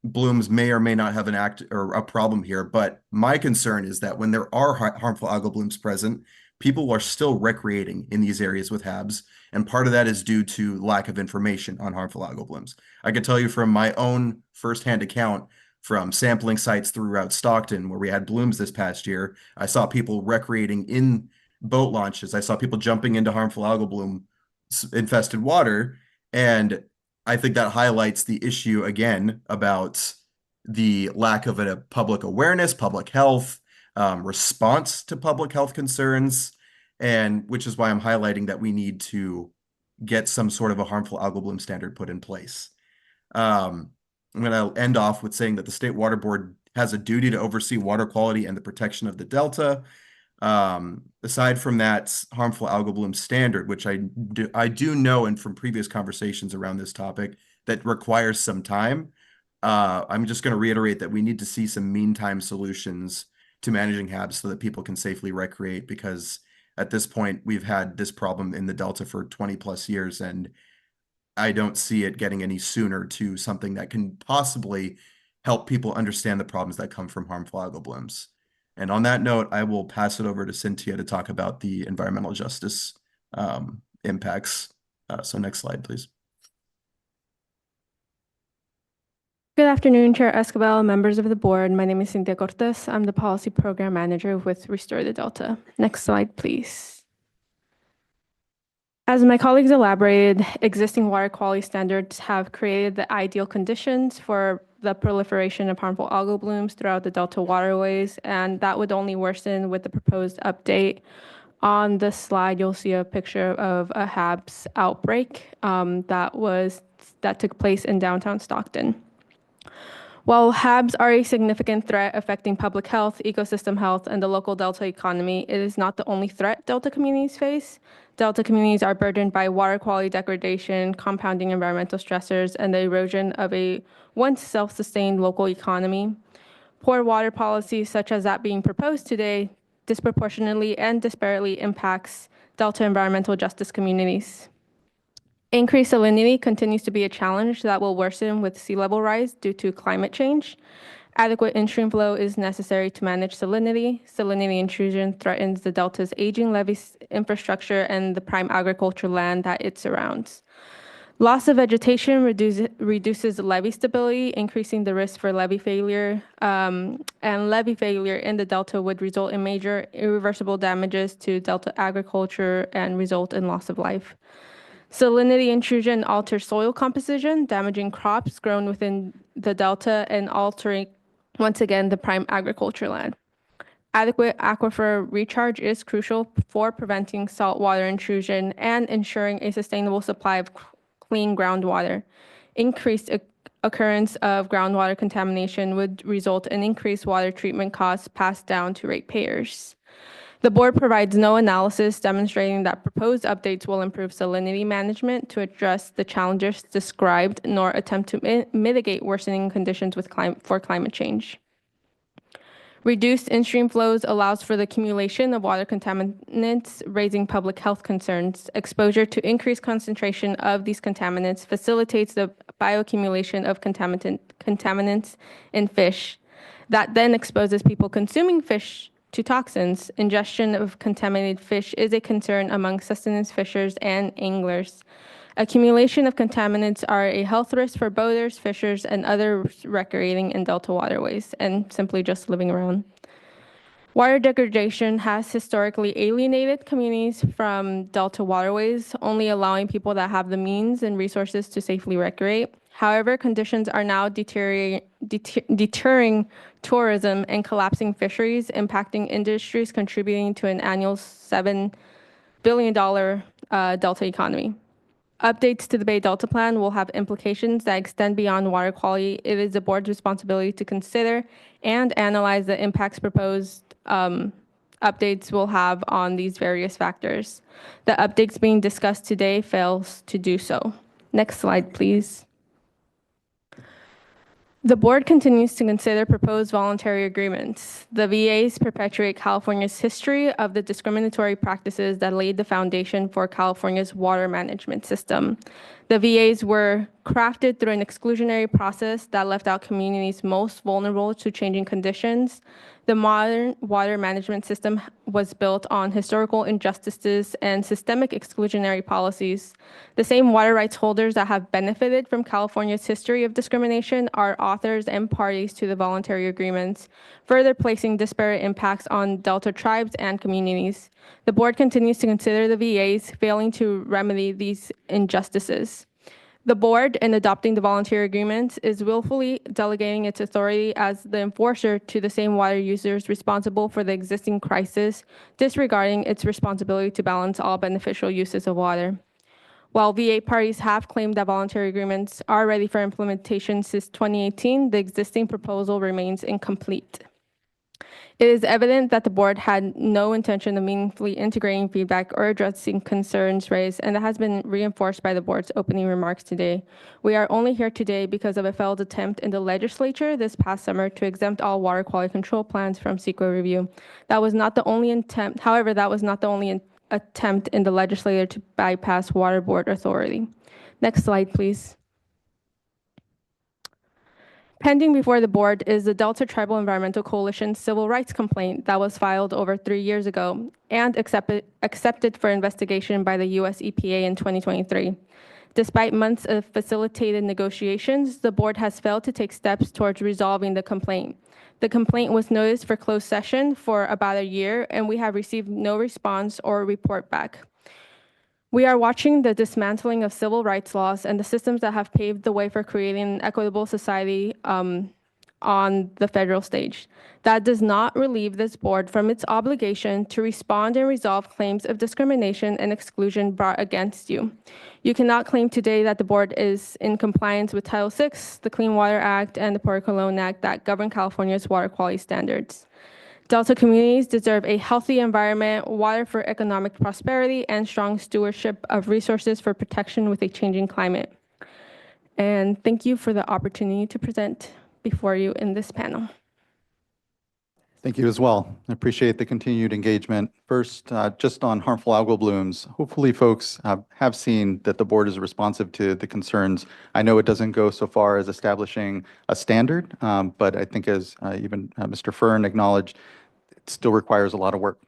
blooms may or may not have a problem here. But my concern is that when there are harmful algal blooms present, people are still recreating in these areas with HABs, and part of that is due to lack of information on harmful algal blooms. I can tell you from my own firsthand account from sampling sites throughout Stockton where we had blooms this past year, I saw people recreating in boat launches. I saw people jumping into harmful algal bloom infested water, and I think that highlights the issue again about the lack of a public awareness, public health, response to public health concerns, and which is why I'm highlighting that we need to get some sort of a harmful algal bloom standard put in place. I'm going to end off with saying that the State Water Board has a duty to oversee water quality and the protection of the Delta. Aside from that harmful algal bloom standard, which I do know, and from previous conversations around this topic, that requires some time. I'm just going to reiterate that we need to see some meantime solutions to managing HABs so that people can safely recreate, because at this point we've had this problem in the Delta for 20 plus years, and I don't see it getting any sooner to something that can possibly help people understand the problems that come from harmful algal blooms. And on that note, I will pass it over to Cynthia to talk about the environmental justice impacts. So next slide, please. Good afternoon, Chair Escobar, members of the board. My name is Cynthia Cortes. I'm the Policy Program Manager with Restore the Delta. Next slide, please. As my colleagues elaborated, existing water quality standards have created the ideal conditions for the proliferation of harmful algal blooms throughout the Delta waterways, and that would only worsen with the proposed update. On this slide, you'll see a picture of a HABs outbreak that took place in downtown Stockton. While HABs are a significant threat affecting public health, ecosystem health, and the local Delta economy, it is not the only threat Delta communities face. Delta communities are burdened by water quality degradation, compounding environmental stressors, and the erosion of a once self-sustained local economy. Poor water policies, such as that being proposed today, disproportionately and disparately impacts Delta environmental justice communities. Increased salinity continues to be a challenge that will worsen with sea level rise due to climate change. Adequate in-stream flow is necessary to manage salinity. Salinity intrusion threatens the Delta's aging levee infrastructure and the prime agricultural land that it surrounds. Loss of vegetation reduces levee stability, increasing the risk for levee failure. And levee failure in the Delta would result in major irreversible damages to Delta agriculture and result in loss of life. Salinity intrusion alters soil composition, damaging crops grown within the Delta and altering, once again, the prime agriculture land. Adequate aquifer recharge is crucial for preventing saltwater intrusion and ensuring a sustainable supply of clean groundwater. Increased occurrence of groundwater contamination would result in increased water treatment costs passed down to ratepayers. The board provides no analysis demonstrating that proposed updates will improve salinity management to address the challenges described, nor attempt to mitigate worsening conditions for climate change. Reduced in-stream flows allows for the accumulation of water contaminants, raising public health concerns. Exposure to increased concentration of these contaminants facilitates the bioaccumulation of contaminants in fish. That then exposes people consuming fish to toxins. Ingestion of contaminated fish is a concern among sustenance fishers and anglers. Accumulation of contaminants are a health risk for boaters, fishers, and others recreating in Delta waterways and simply just living around. Water degradation has historically alienated communities from Delta waterways, only allowing people that have the means and resources to safely recreate. However, conditions are now deterring tourism and collapsing fisheries, impacting industries contributing to an annual $7 billion Delta economy. Updates to the Bay Delta Plan will have implications that extend beyond water quality. It is the board's responsibility to consider and analyze the impacts proposed updates will have on these various factors. The updates being discussed today fails to do so. Next slide, please. The board continues to consider proposed voluntary agreements. The VAs perpetuate California's history of the discriminatory practices that laid the foundation for California's water management system. The VAs were crafted through an exclusionary process that left out communities most vulnerable to changing conditions. The modern water management system was built on historical injustices and systemic exclusionary policies. The same water rights holders that have benefited from California's history of discrimination are authors and parties to the voluntary agreements, further placing disparate impacts on Delta tribes and communities. The board continues to consider the VAs failing to remedy these injustices. The board, in adopting the voluntary agreements, is willfully delegating its authority as the enforcer to the same water users responsible for the existing crisis, disregarding its responsibility to balance all beneficial uses of water. While VA parties have claimed that voluntary agreements are ready for implementation since 2018, the existing proposal remains incomplete. It is evident that the board had no intention of meaningfully integrating feedback or addressing concerns raised, and that has been reinforced by the board's opening remarks today. We are only here today because of a failed attempt in the legislature this past summer to exempt all water quality control plans from CEQA review. That was not the only attempt, however, that was not the only attempt in the legislature to bypass water board authority. Next slide, please. Pending before the board is the Delta Tribal Environmental Coalition civil rights complaint that was filed over 3 years ago and accepted for investigation by the US EPA in 2023. Despite months of facilitated negotiations, the board has failed to take steps towards resolving the complaint. The complaint was noticed for closed session for about a year, and we have received no response or report back. We are watching the dismantling of civil rights laws and the systems that have paved the way for creating an equitable society on the federal stage. That does not relieve this board from its obligation to respond and resolve claims of discrimination and exclusion brought against you. You cannot claim today that the board is in compliance with Title VI, the Clean Water Act, and the Port Cologne Act that govern California's water quality standards. Delta communities deserve a healthy environment, water for economic prosperity, and strong stewardship of resources for protection with a changing climate. And thank you for the opportunity to present before you in this panel. Thank you as well. I appreciate the continued engagement. First, just on harmful algal blooms, hopefully folks have seen that the board is responsive to the concerns. I know it doesn't go so far as establishing a standard, but I think as even Mr. Fern acknowledged, it still requires a lot of work.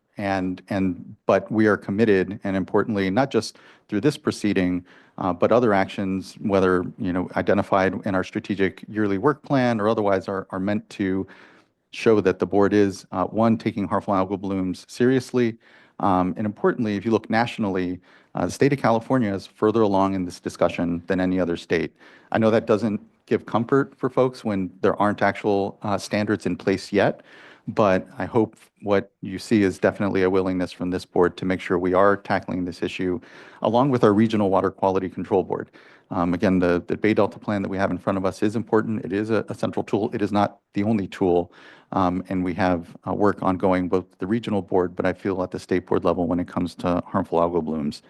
But we are committed, and importantly, not just through this proceeding, but other actions, whether identified in our strategic yearly work plan or otherwise, are meant to show that the board is, one, taking harmful algal blooms seriously, and importantly, if you look nationally, the state of California is further along in this discussion than any other state. I know that doesn't give comfort for folks when there aren't actual standards in place yet, but I hope what you see is definitely a willingness from this board to make sure we are tackling this issue, along with our Regional Water Quality Control Board. Again, the Bay Delta plan that we have in front of us is important. It is a central tool. It is not the only tool, and we have work ongoing, both the regional board, but I feel at the state board level when it comes to harmful algal blooms.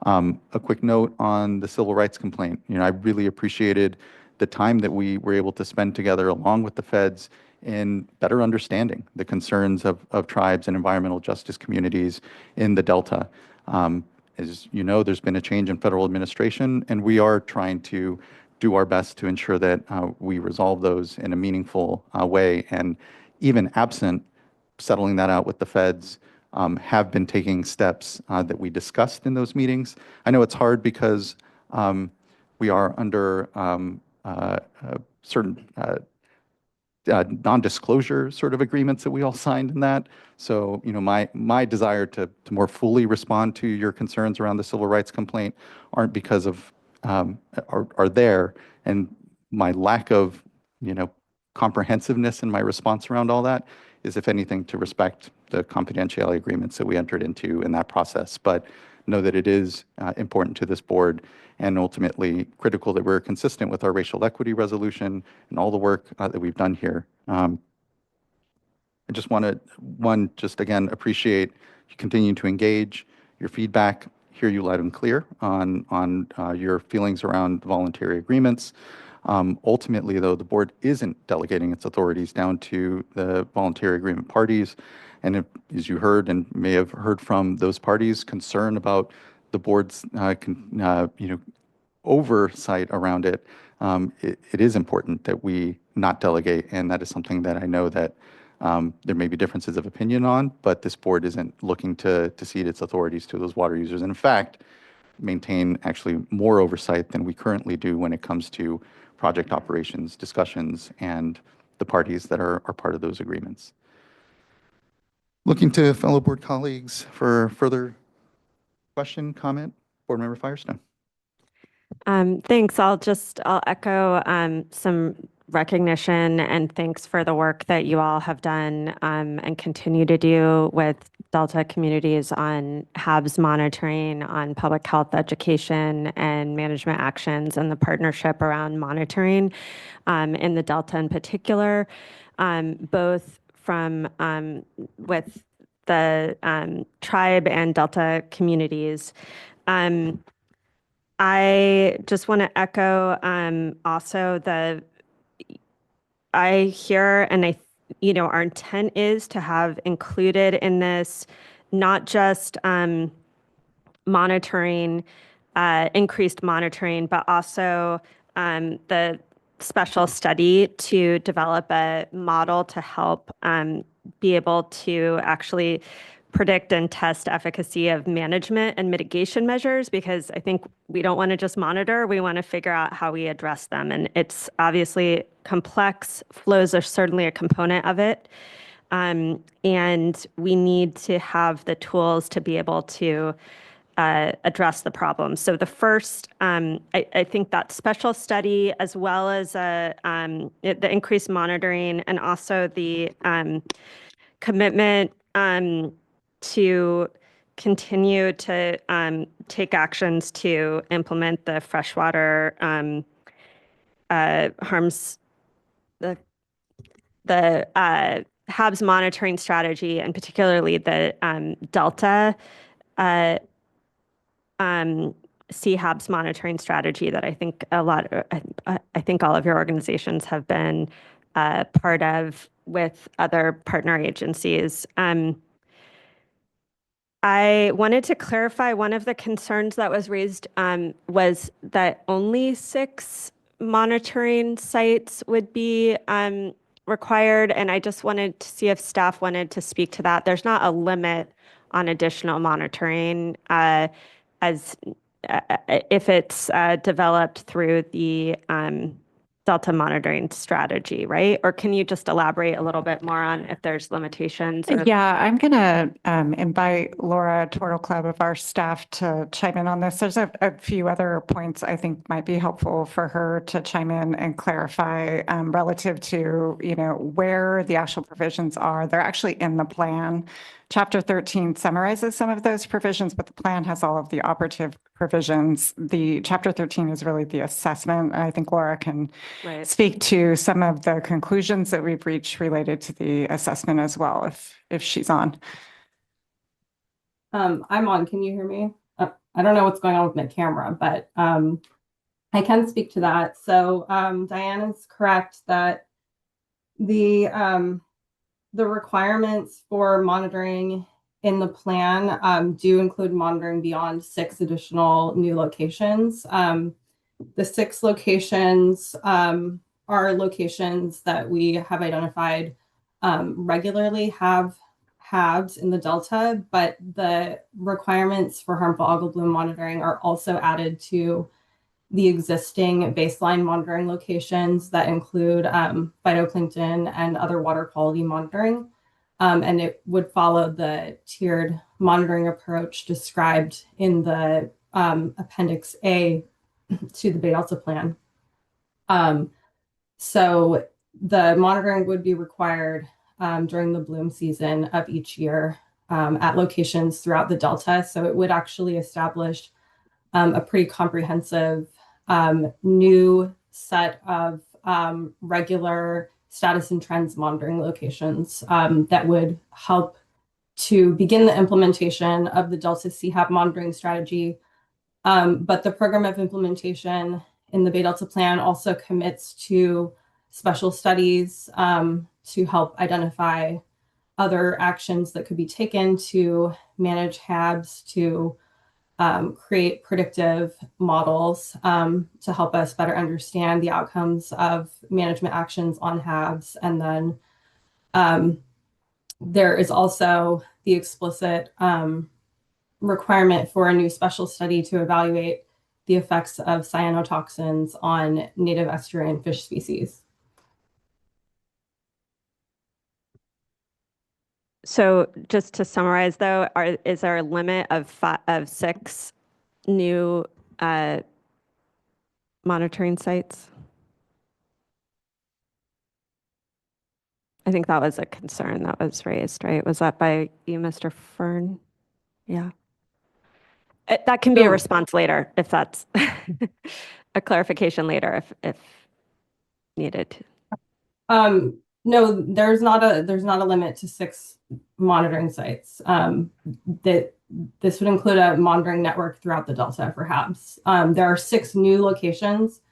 A quick note on the civil rights complaint. I really appreciated the time that we were able to spend together along with the feds in better understanding the concerns of tribes and environmental justice communities in the Delta. As you know, there's been a change in federal administration, and we are trying to do our best to ensure that we resolve those in a meaningful way. And even absent settling that out with the feds, have been taking steps that we discussed in those meetings. I know it's hard because we are under certain non-disclosure sort of agreements that we all signed in that. So, my desire to more fully respond to your concerns around the civil rights complaint aren't because of, are there, and my lack of, comprehensiveness in my response around all that is, if anything, to respect the confidentiality agreements that we entered into in that process. But know that it is important to this board and ultimately critical that we're consistent with our racial equity resolution and all the work that we've done here. I just want to, just again, appreciate you continuing to engage, your feedback, hear you loud and clear on your feelings around voluntary agreements. Ultimately, though, the board isn't delegating its authorities down to the voluntary agreement parties. And if, as you heard and may have heard from those parties, concern about the board's oversight around it, it is important that we not delegate, and that is something that I know that there may be differences of opinion on, but this board isn't looking to cede its authorities to those water users. And in fact, maintain actually more oversight than we currently do when it comes to project operations, discussions, and the parties that are part of those agreements. Looking to fellow board colleagues for further question, comment. Board Member Firestone. Thanks. I'll echo some recognition and thanks for the work that you all have done and continue to do with Delta communities on HABs monitoring, on public health education and management actions, and the partnership around monitoring in the Delta in particular, both from with the tribe and Delta communities. I just want to echo also I hear and our intent is to have included in this not just monitoring, increased monitoring, but also the special study to develop a model to help be able to actually predict and test efficacy of management and mitigation measures, because I think we don't want to just monitor, we want to figure out how we address them. And it's obviously complex. Flows are certainly a component of it. And we need to have the tools to be able to address the problem. So the first, I think that special study, as well as the increased monitoring, and also the commitment to continue to take actions to implement the freshwater harms, the HABs monitoring strategy, and particularly the Delta CHABs monitoring strategy that I think I think all of your organizations have been part of with other partner agencies. I wanted to clarify, one of the concerns that was raised was that only 6 monitoring sites would be required, and I just wanted to see if staff wanted to speak to that. There's not a limit on additional monitoring as if it's developed through the Delta monitoring strategy, right? Or can you just elaborate a little bit more on if there's limitations? Yeah, I'm going to invite Laura Turtle Club of our staff to chime in on this. There's a few other points I think might be helpful for her to chime in and clarify relative to, where the actual provisions are. They're actually in the plan. Chapter 13 summarizes some of those provisions, but the plan has all of the operative provisions. The Chapter 13 is really the assessment, and I think Laura can speak to some of the conclusions that we've reached related to the assessment as well, if she's on. I'm on. Can you hear me? I don't know what's going on with my camera, but I can speak to that. So Diane is correct that the requirements for monitoring in the plan do include monitoring beyond 6 additional new locations. The 6 locations are locations that we have identified regularly have HABs in the Delta, but the requirements for harmful algal bloom monitoring are also added to the existing baseline monitoring locations that include phytoplankton and other water quality monitoring. And it would follow the tiered monitoring approach described in the Appendix A to the Bay Delta Plan. So the monitoring would be required during the bloom season of each year at locations throughout the Delta. So it would actually establish a pretty comprehensive new set of regular status and trends monitoring locations that would help to begin the implementation of the Delta CHAB monitoring strategy. But the program of implementation in the Bay Delta Plan also commits to special studies to help identify other actions that could be taken to manage HABs, to create predictive models to help us better understand the outcomes of management actions on HABs, and then there is also the explicit requirement for a new special study to evaluate the effects of cyanotoxins on native estuarine fish species. So just to summarize, though, is there a limit of 6 new monitoring sites? I think that was a concern that was raised, right? Was that by you, Mr. Fern? Yeah. That can be a response later if that's a clarification later if needed. No, there's not a limit to 6 monitoring sites. That this would include a monitoring network throughout the Delta for HABs. There are 6 new locations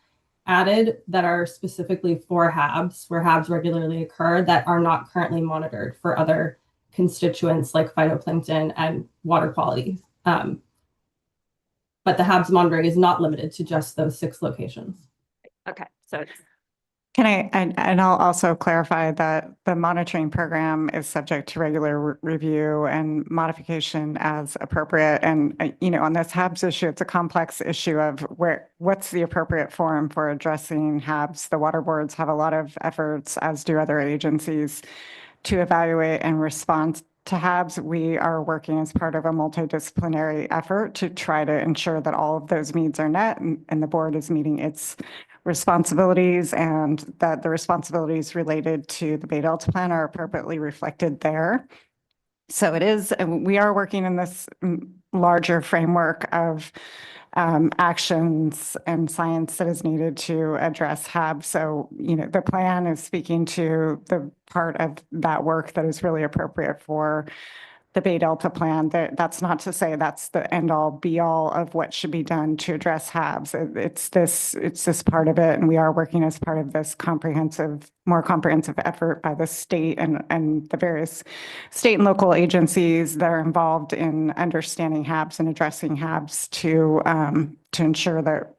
added that are specifically for HABs, where HABs regularly occur, that are not currently monitored for other constituents like phytoplankton and water quality. But the HABs monitoring is not limited to just those 6 locations. Okay, so And I'll also clarify that the monitoring program is subject to regular review and modification as appropriate. And, on this HABs issue, it's a complex issue of what's the appropriate forum for addressing HABs. The water boards have a lot of efforts, as do other agencies, to evaluate and respond to HABs. We are working as part of a multidisciplinary effort to try to ensure that all of those needs are met, and the board is meeting its responsibilities, and that the responsibilities related to the Bay Delta Plan are appropriately reflected there. So it is, and we are working in this larger framework of actions and science that is needed to address HAB. So, the plan is speaking to the part of that work that is really appropriate for the Bay Delta Plan. That's not to say that's the end all be all of what should be done to address HABs. It's this part of it, and we are working as part of this more comprehensive effort by the state and the various state and local agencies that are involved in understanding HABs and addressing HABs to ensure that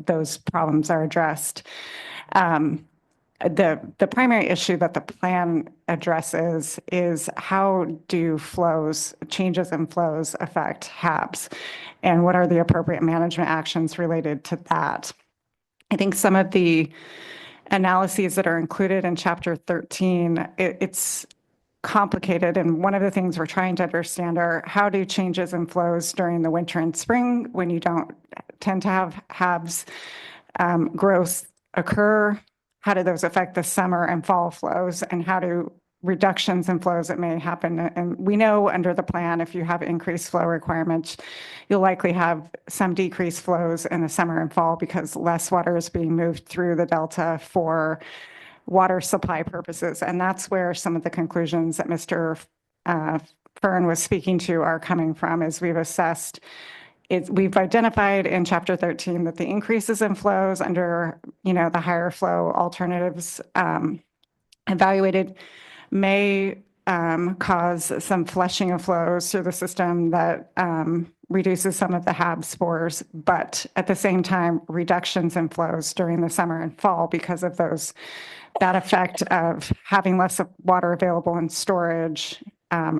those problems are addressed. The primary issue that the plan addresses is how do changes in flows affect HABs, and what are the appropriate management actions related to that? I think some of the analyses that are included in Chapter 13, it's complicated, and one of the things we're trying to understand are how do changes in flows during the winter and spring, when you don't tend to have HABs growth occur, how do those affect the summer and fall flows, and how do reductions in flows that may happen? And we know under the plan, if you have increased flow requirements, you'll likely have some decreased flows in the summer and fall because less water is being moved through the Delta for water supply purposes. And that's where some of the conclusions that Mr. Fern was speaking to are coming from, as we've assessed. We've identified in Chapter 13 that the increases in flows under, the higher flow alternatives evaluated may cause some flushing of flows through the system that reduces some of the HAB spores, but at the same time, reductions in flows during the summer and fall because of that effect of having less water available in storage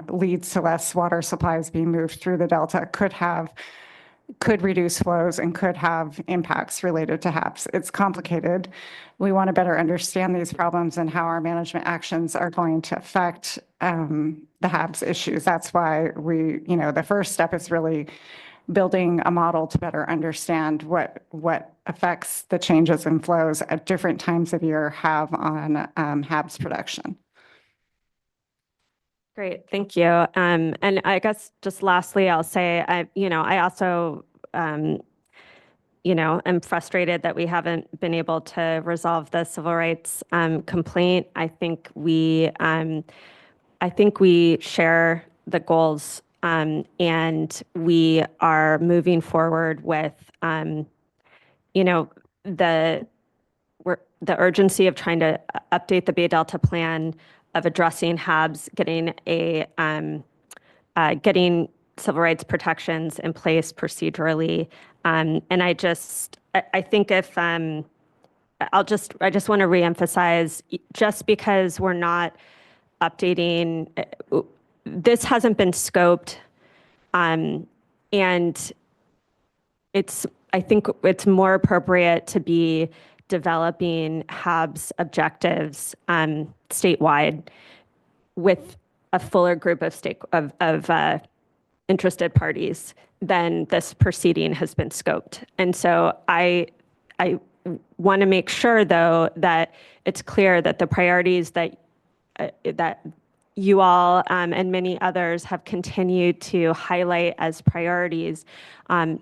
leads to less water supplies being moved through the Delta, could reduce flows and could have impacts related to HABs. It's complicated. We want to better understand these problems and how our management actions are going to affect the HABs issues. That's why the first step is really building a model to better understand what effects the changes in flows at different times of year have on HABs production. Great, thank you. And I guess just lastly, I'll say, I also, am frustrated that we haven't been able to resolve the civil rights complaint. I think we share the goals, and we are moving forward with, the urgency of trying to update the Bay Delta Plan, of addressing HABs, getting civil rights protections in place procedurally. And I think if I just want to reemphasize, just because we're not updating. This hasn't been scoped, and I think it's more appropriate to be developing HAB's objectives statewide with a fuller group of interested parties than this proceeding has been scoped. And so I want to make sure, though, that it's clear that the priorities that you all and many others have continued to highlight as priorities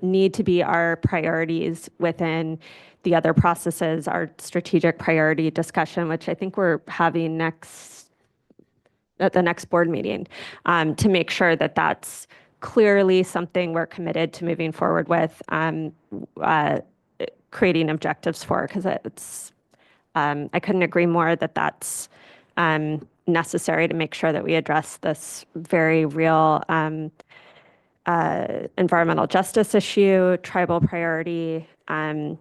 need to be our priorities within the other processes, our strategic priority discussion, which I think we're having at the next board meeting, to make sure that that's clearly something we're committed to moving forward with, creating objectives for, because I couldn't agree more that that's necessary to make sure that we address this very real environmental justice issue, tribal priority, and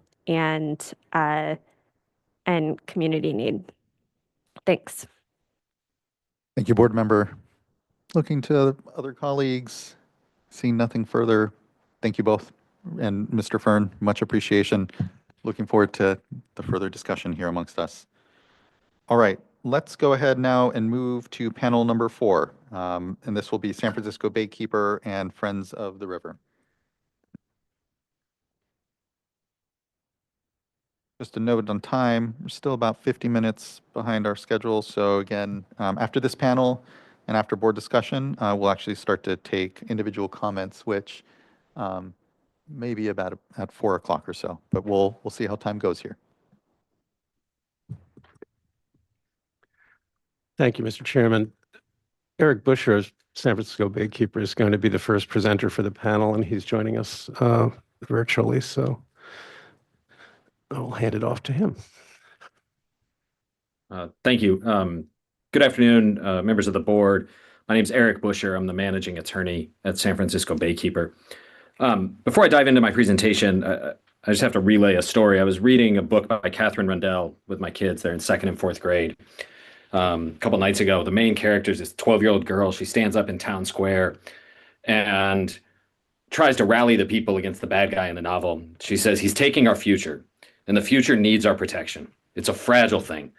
community need. Thanks. Thank you, board member. Looking to other colleagues, seeing nothing further. Thank you both. And Mr. Fern, much appreciation. Looking forward to the further discussion here amongst us. All right, let's go ahead now and move to panel number 4. And this will be San Francisco Baykeeper and Friends of the River. Just a note on time, we're still about 50 minutes behind our schedule. So again, after this panel and after board discussion, we'll actually start to take individual comments, which maybe about at 4 o'clock or so, but we'll see how time goes here. Thank you, Mr. Chairman. Eric Busher of San Francisco Baykeeper is going to be the first presenter for the panel, and he's joining us virtually, so I'll hand it off to him. Thank you. Good afternoon, members of the board. My name is Eric Busher. I'm the managing attorney at San Francisco Baykeeper. Before I dive into my presentation, I just have to relay a story. I was reading a book by Catherine Rundell with my kids. They're in 2nd and 4th grade. A couple nights ago, the main character is this 12-year-old girl. She stands up in town square and tries to rally the people against the bad guy in the novel. She says, he's taking our future, and the future needs our protection. It's a fragile thing.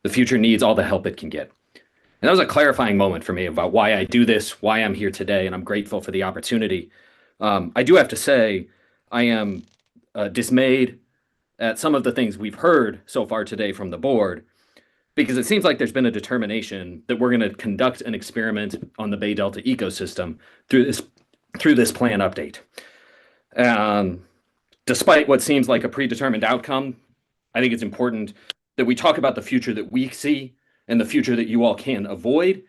The future needs all the help it can get. And that was a clarifying moment for me about why I do this, why I'm here today, and I'm grateful for the opportunity. I do have to say, I am dismayed at some of the things we've heard so far today from the board, because it seems like there's been a determination that we're going to conduct an experiment on the Bay Delta ecosystem through this plan update. Despite what seems like a predetermined outcome, I think it's important that we talk about the future that we see and the future that you all can avoid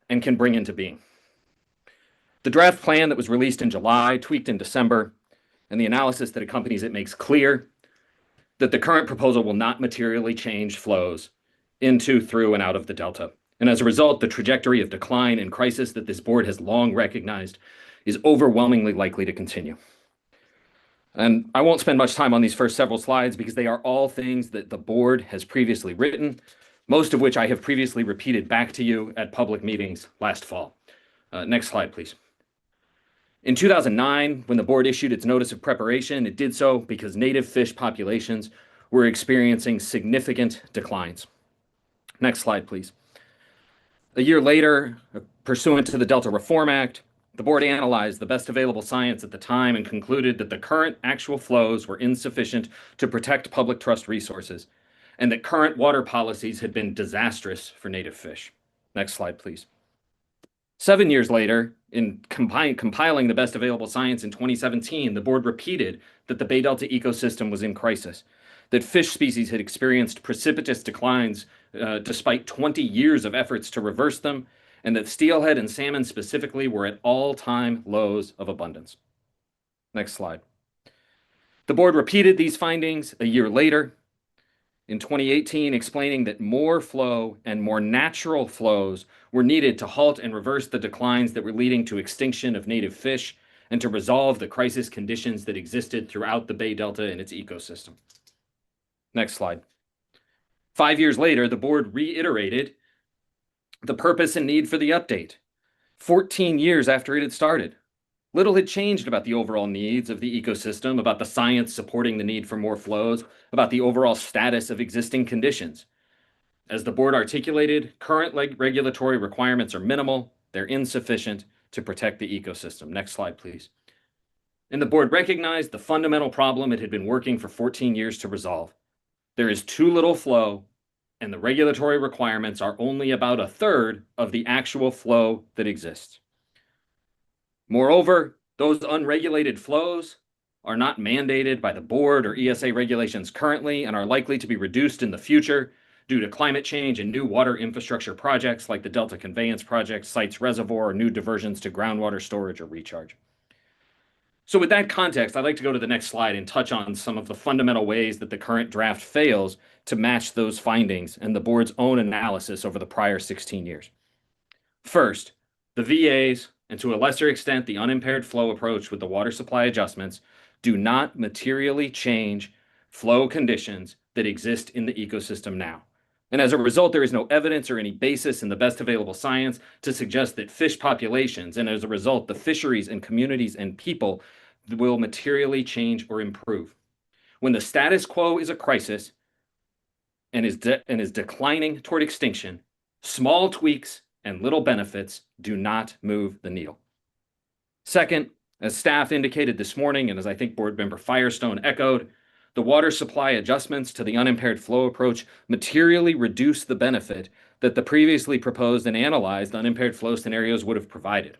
and can bring into being. The draft plan that was released in July, tweaked in December, and the analysis that accompanies it makes clear that the current proposal will not materially change flows into, through, and out of the Delta. And as a result, the trajectory of decline and crisis that this board has long recognized is overwhelmingly likely to continue. And I won't spend much time on these first several slides because they are all things that the board has previously written, most of which I have previously repeated back to you at public meetings last fall. Next slide, please. In 2009, when the board issued its notice of preparation, it did so because native fish populations were experiencing significant declines. Next slide, please. A year later, pursuant to the Delta Reform Act, the board analyzed the best available science at the time and concluded that the current actual flows were insufficient to protect public trust resources and that current water policies had been disastrous for native fish. Next slide, please. 7 years later, in compiling the best available science in 2017, the board repeated that the Bay Delta ecosystem was in crisis, that fish species had experienced precipitous declines despite 20 years of efforts to reverse them, and that steelhead and salmon specifically were at all-time lows of abundance. Next slide. The board repeated these findings a year later, in 2018, explaining that more flow and more natural flows were needed to halt and reverse the declines that were leading to extinction of native fish and to resolve the crisis conditions that existed throughout the Bay Delta and its ecosystem. Next slide. 5 years later, the board reiterated The purpose and need for the update, 14 years after it had started. Little had changed about the overall needs of the ecosystem, about the science supporting the need for more flows, about the overall status of existing conditions. As the board articulated, current regulatory requirements are minimal, they're insufficient to protect the ecosystem. Next slide, please. And the board recognized the fundamental problem it had been working for 14 years to resolve. There is too little flow, and the regulatory requirements are only about a third of the actual flow that exists. Moreover, those unregulated flows are not mandated by the board or ESA regulations currently and are likely to be reduced in the future due to climate change and new water infrastructure projects like the Delta Conveyance Project, Sites Reservoir, or new diversions to groundwater storage or recharge. So with that context, I'd like to go to the next slide and touch on some of the fundamental ways that the current draft fails to match those findings and the board's own analysis over the prior 16 years. First, the VAs, and to a lesser extent, the unimpaired flow approach with the water supply adjustments, do not materially change flow conditions that exist in the ecosystem now. And as a result, there is no evidence or any basis in the best available science to suggest that fish populations, and as a result, the fisheries and communities and people will materially change or improve. When the status quo is a crisis and is declining toward extinction, small tweaks and little benefits do not move the needle. Second, as staff indicated this morning, and as I think Board Member Firestone echoed, the water supply adjustments to the unimpaired flow approach materially reduce the benefit that the previously proposed and analyzed unimpaired flow scenarios would have provided.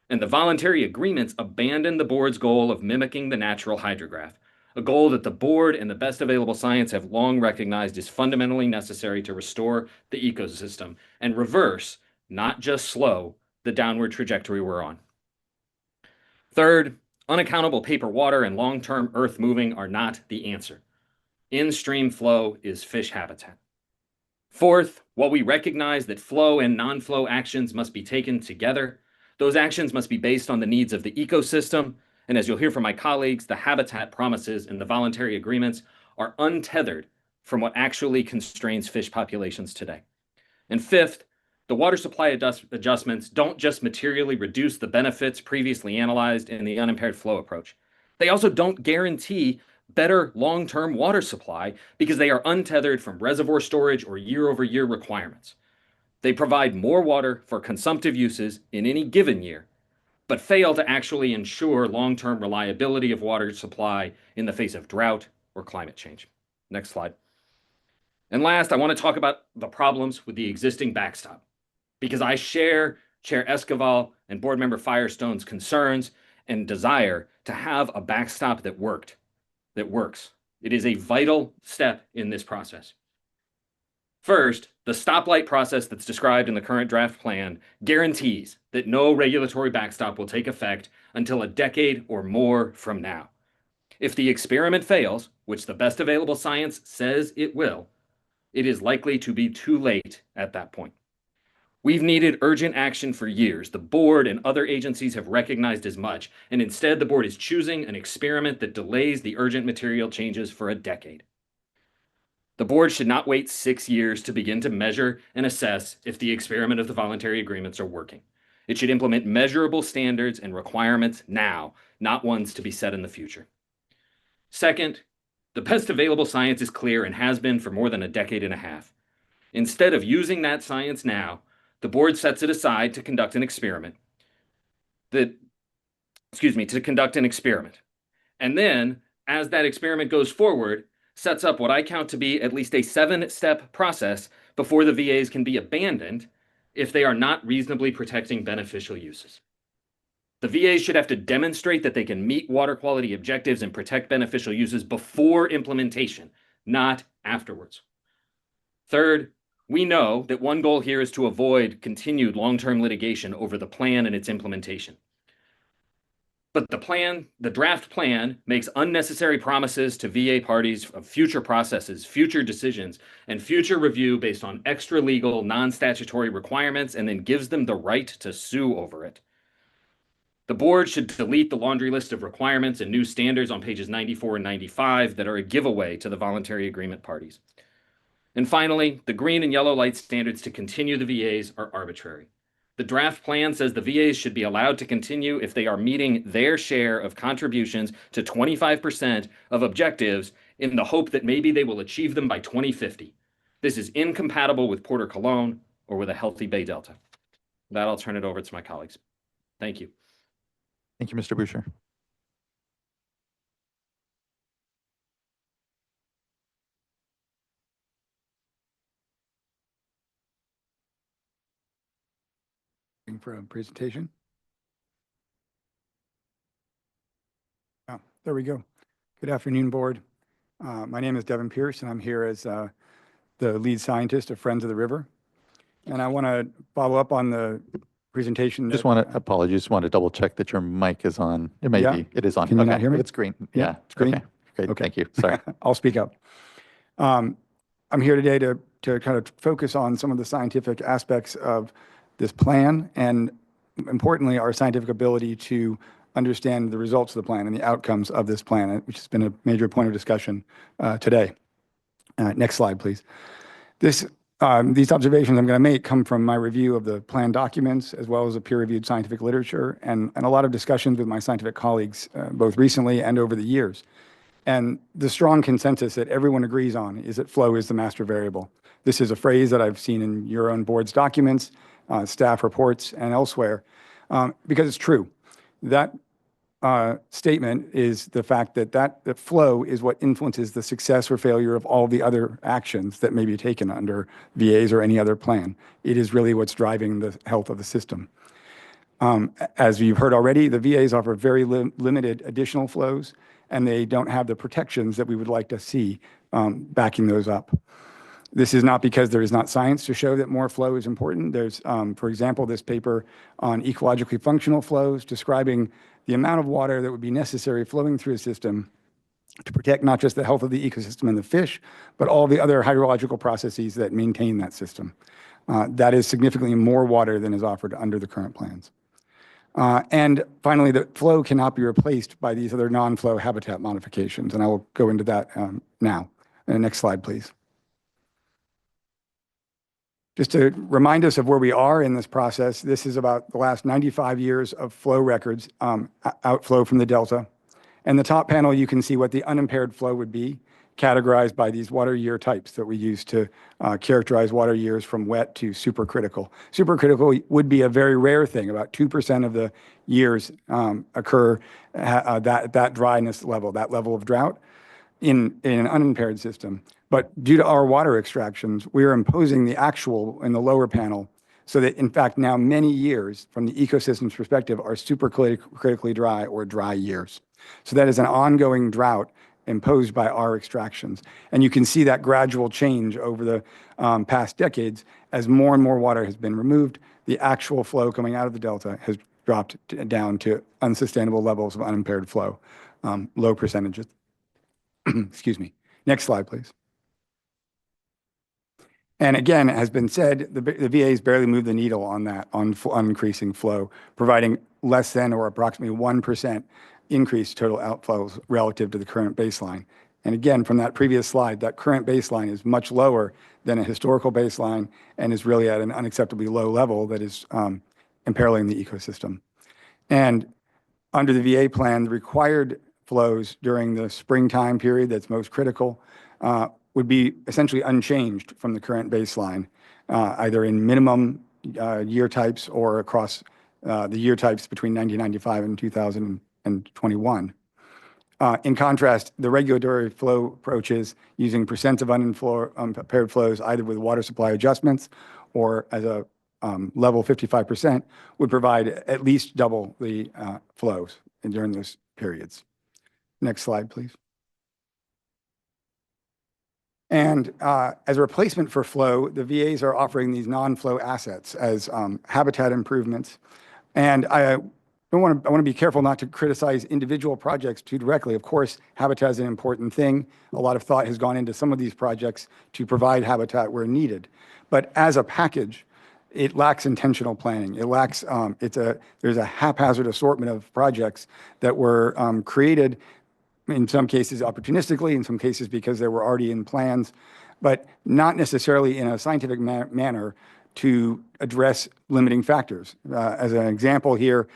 And the voluntary agreements abandon the board's goal of mimicking the natural hydrograph, a goal that the board and the best available science have long recognized is fundamentally necessary to restore the ecosystem and reverse, not just slow, the downward trajectory we're on. Third, unaccountable paper water and long-term earth moving are not the answer. In-stream flow is fish habitat. Fourth, while we recognize that flow and non-flow actions must be taken together, those actions must be based on the needs of the ecosystem, and as you'll hear from my colleagues, the habitat promises and the voluntary agreements are untethered from what actually constrains fish populations today. And fifth, the water supply adjustments don't just materially reduce the benefits previously analyzed in the unimpaired flow approach. They also don't guarantee better long-term water supply because they are untethered from reservoir storage or year-over-year requirements. They provide more water for consumptive uses in any given year, but fail to actually ensure long-term reliability of water supply in the face of drought or climate change. Next slide. And last, I want to talk about the problems with the existing backstop, because I share Chair Esquivel and Board Member Firestone's concerns and desire to have a backstop that works. It is a vital step in this process. First, the stoplight process that's described in the current draft plan guarantees that no regulatory backstop will take effect until a decade or more from now. If the experiment fails, which the best available science says it will, it is likely to be too late at that point. We've needed urgent action for years. The board and other agencies have recognized as much, and instead the board is choosing an experiment that delays the urgent material changes for a decade. The board should not wait 6 years to begin to measure and assess if the experiment of the voluntary agreements are working. It should implement measurable standards and requirements now, not ones to be set in the future. Second, the best available science is clear and has been for more than a decade and a half. Instead of using that science now, the board sets it aside to conduct an experiment. And then, as that experiment goes forward, sets up what I count to be at least a 7-step process before the VAs can be abandoned if they are not reasonably protecting beneficial uses. The VAs should have to demonstrate that they can meet water quality objectives and protect beneficial uses before implementation, not afterwards. Third, we know that one goal here is to avoid continued long-term litigation over the plan and its implementation. But the draft plan makes unnecessary promises to VA parties of future processes, future decisions, and future review based on extra-legal, non-statutory requirements, and then gives them the right to sue over it. The board should delete the laundry list of requirements and new standards on pages 94 and 95 that are a giveaway to the voluntary agreement parties. And finally, the green and yellow light standards to continue the VAs are arbitrary. The draft plan says the VAs should be allowed to continue if they are meeting their share of contributions to 25% of objectives in the hope that maybe they will achieve them by 2050. This is incompatible with Port Cologne or with a healthy Bay Delta. With that, I'll turn it over to my colleagues. Thank you. Thank you, Mr. Boucher. For a presentation. Oh, there we go. Good afternoon, board. My name is Devin Pierce, and I'm here as the lead scientist of Friends of the River. And I want to follow up on the presentation. Just want to apologize. Want to double check that your mic is on. It may be. It is on. Can you okay. not hear me? It's green. Yeah, Yeah. it's green. Okay. Great. Okay. Thank you. Sorry. I'll speak up. I'm here today to kind of focus on some of the scientific aspects of this plan and, importantly, our scientific ability to understand the results of the plan and the outcomes of this plan, which has been a major point of discussion today. Next slide, please. These observations I'm going to make come from my review of the plan documents, as well as the peer-reviewed scientific literature, and a lot of discussions with my scientific colleagues, both recently and over the years. And the strong consensus that everyone agrees on is that flow is the master variable. This is a phrase that I've seen in your own board's documents, staff reports, and elsewhere, because it's true. That statement is the fact that flow is what influences the success or failure of all the other actions that may be taken under VAs or any other plan. It is really what's driving the health of the system. As you've heard already, the VAs offer very limited additional flows, and they don't have the protections that we would like to see backing those up. This is not because there is not science to show that more flow is important. There's, for example, this paper on ecologically functional flows describing the amount of water that would be necessary flowing through a system to protect not just the health of the ecosystem and the fish, but all the other hydrological processes that maintain that system. That is significantly more water than is offered under the current plans. And finally, the flow cannot be replaced by these other non-flow habitat modifications, and I will go into that now. Next slide, please. Just to remind us of where we are in this process, this is about the last 95 years of flow records, outflow from the Delta. And the top panel, you can see what the unimpaired flow would be, categorized by these water year types that we use to characterize water years from wet to supercritical. Supercritical would be a very rare thing. About 2% of the years occur that dryness level, that level of drought in an unimpaired system. But due to our water extractions, we are imposing the actual in the lower panel so that, in fact, now many years from the ecosystem's perspective are supercritically dry or dry years. So that is an ongoing drought imposed by our extractions. And you can see that gradual change over the past decades as more and more water has been removed. The actual flow coming out of the Delta has dropped down to unsustainable levels of unimpaired flow, low percentages. Excuse me. Next slide, please. And again, it has been said, the VAs barely move the needle on that, on increasing flow, providing less than or approximately 1% increased total outflows relative to the current baseline. And again, from that previous slide, that current baseline is much lower than a historical baseline and is really at an unacceptably low level that is imperiling the ecosystem. And under the VA plan, the required flows during the springtime period that's most critical would be essentially unchanged from the current baseline, either in minimum year types or across the year types between 1995 and 2021. In contrast, the regulatory flow approaches using percent of unimpaired flows, either with water supply adjustments or as a level 55%, would provide at least double the flows during those periods. Next slide, please. And as a replacement for flow, the VAs are offering these non-flow assets as habitat improvements. And I want to be careful not to criticize individual projects too directly. Of course, habitat is an important thing. A lot of thought has gone into some of these projects to provide habitat where needed. But as a package, it lacks intentional planning. It lacks, there's a haphazard assortment of projects that were created in some cases opportunistically, in some cases because they were already in plans, but not necessarily in a scientific manner to address limiting factors. As an example here,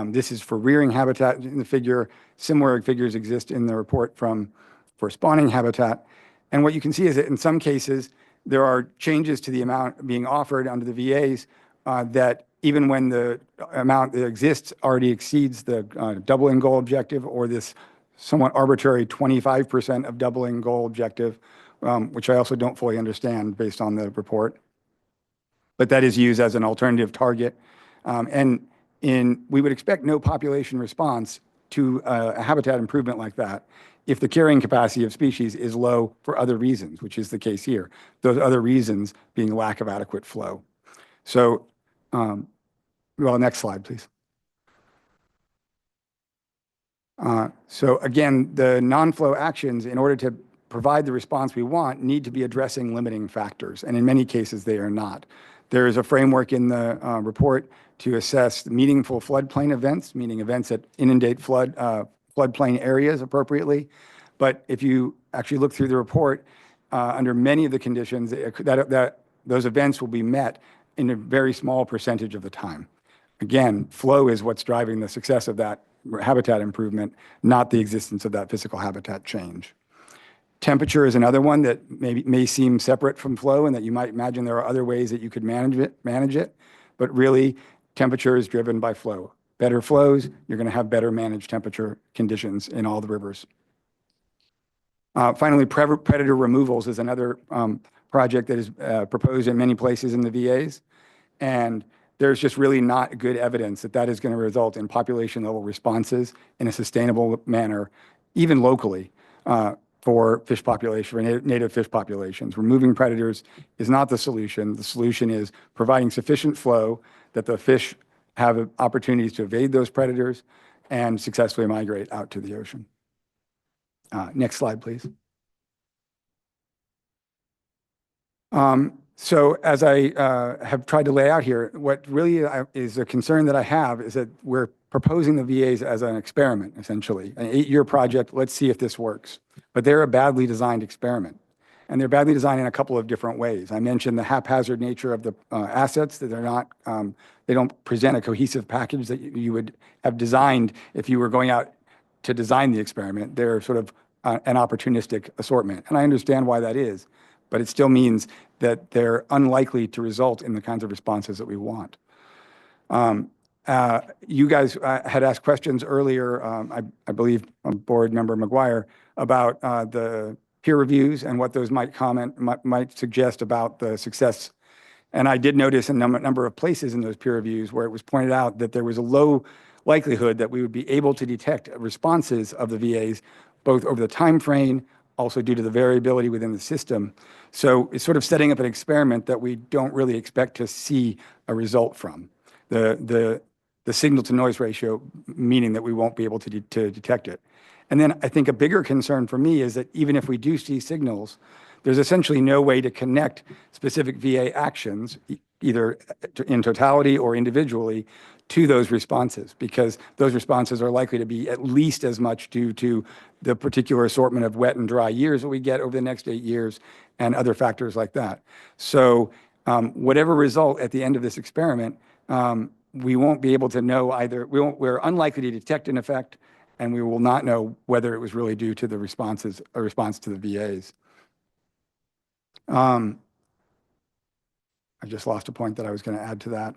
this is for rearing habitat in the figure. Similar figures exist in the report for spawning habitat. And what you can see is that in some cases, there are changes to the amount being offered under the VAs that even when the amount that exists already exceeds the doubling goal objective, or this somewhat arbitrary 25% of doubling goal objective, which I also don't fully understand based on the report. But that is used as an alternative target. We would expect no population response to a habitat improvement like that if the carrying capacity of species is low for other reasons, which is the case here. Those other reasons being lack of adequate flow. So, well, next slide, please. So again, the non-flow actions, in order to provide the response we want, need to be addressing limiting factors, and in many cases they are not. There is a framework in the report to assess meaningful floodplain events, meaning events that inundate floodplain areas appropriately. But if you actually look through the report, under many of the conditions, those events will be met in a very small percentage of the time. Again, flow is what's driving the success of that habitat improvement, not the existence of that physical habitat change. Temperature is another one that may seem separate from flow, and that you might imagine there are other ways that you could manage it, but really temperature is driven by flow. Better flows, you're going to have better managed temperature conditions in all the rivers. Finally, predator removals is another project that is proposed in many places in the VAs, and there's just really not good evidence that that is going to result in population level responses in a sustainable manner, even locally, for fish population, for native fish populations. Removing predators is not the solution. The solution is providing sufficient flow that the fish have opportunities to evade those predators and successfully migrate out to the ocean. Next slide, please. So as I have tried to lay out here, what really is a concern that I have is that we're proposing the VAs as an experiment, essentially, an 8-year project. Let's see if this works. But they're a badly designed experiment. And they're badly designed in a couple of different ways. I mentioned the haphazard nature of the assets, that they're not, they don't present a cohesive package that you would have designed if you were going out to design the experiment. They're sort of an opportunistic assortment. And I understand why that is, but it still means that they're unlikely to result in the kinds of responses that we want. You guys had asked questions earlier, I believe Board Member McGuire, about the peer reviews and what those might suggest about the success. And I did notice a number of places in those peer reviews where it was pointed out that there was a low likelihood that we would be able to detect responses of the VAs, both over the time frame, also due to the variability within the system. So it's sort of setting up an experiment that we don't really expect to see a result from. The signal to noise ratio, meaning that we won't be able to detect it. And then I think a bigger concern for me is that even if we do see signals, there's essentially no way to connect specific VA actions, either in totality or individually, to those responses, because those responses are likely to be at least as much due to the particular assortment of wet and dry years that we get over the next 8 years and other factors like that. So whatever result at the end of this experiment, we won't be able to know either. We're unlikely to detect an effect, and we will not know whether it was really due to the responses, a response to the VAs. I just lost a point that I was going to add to that.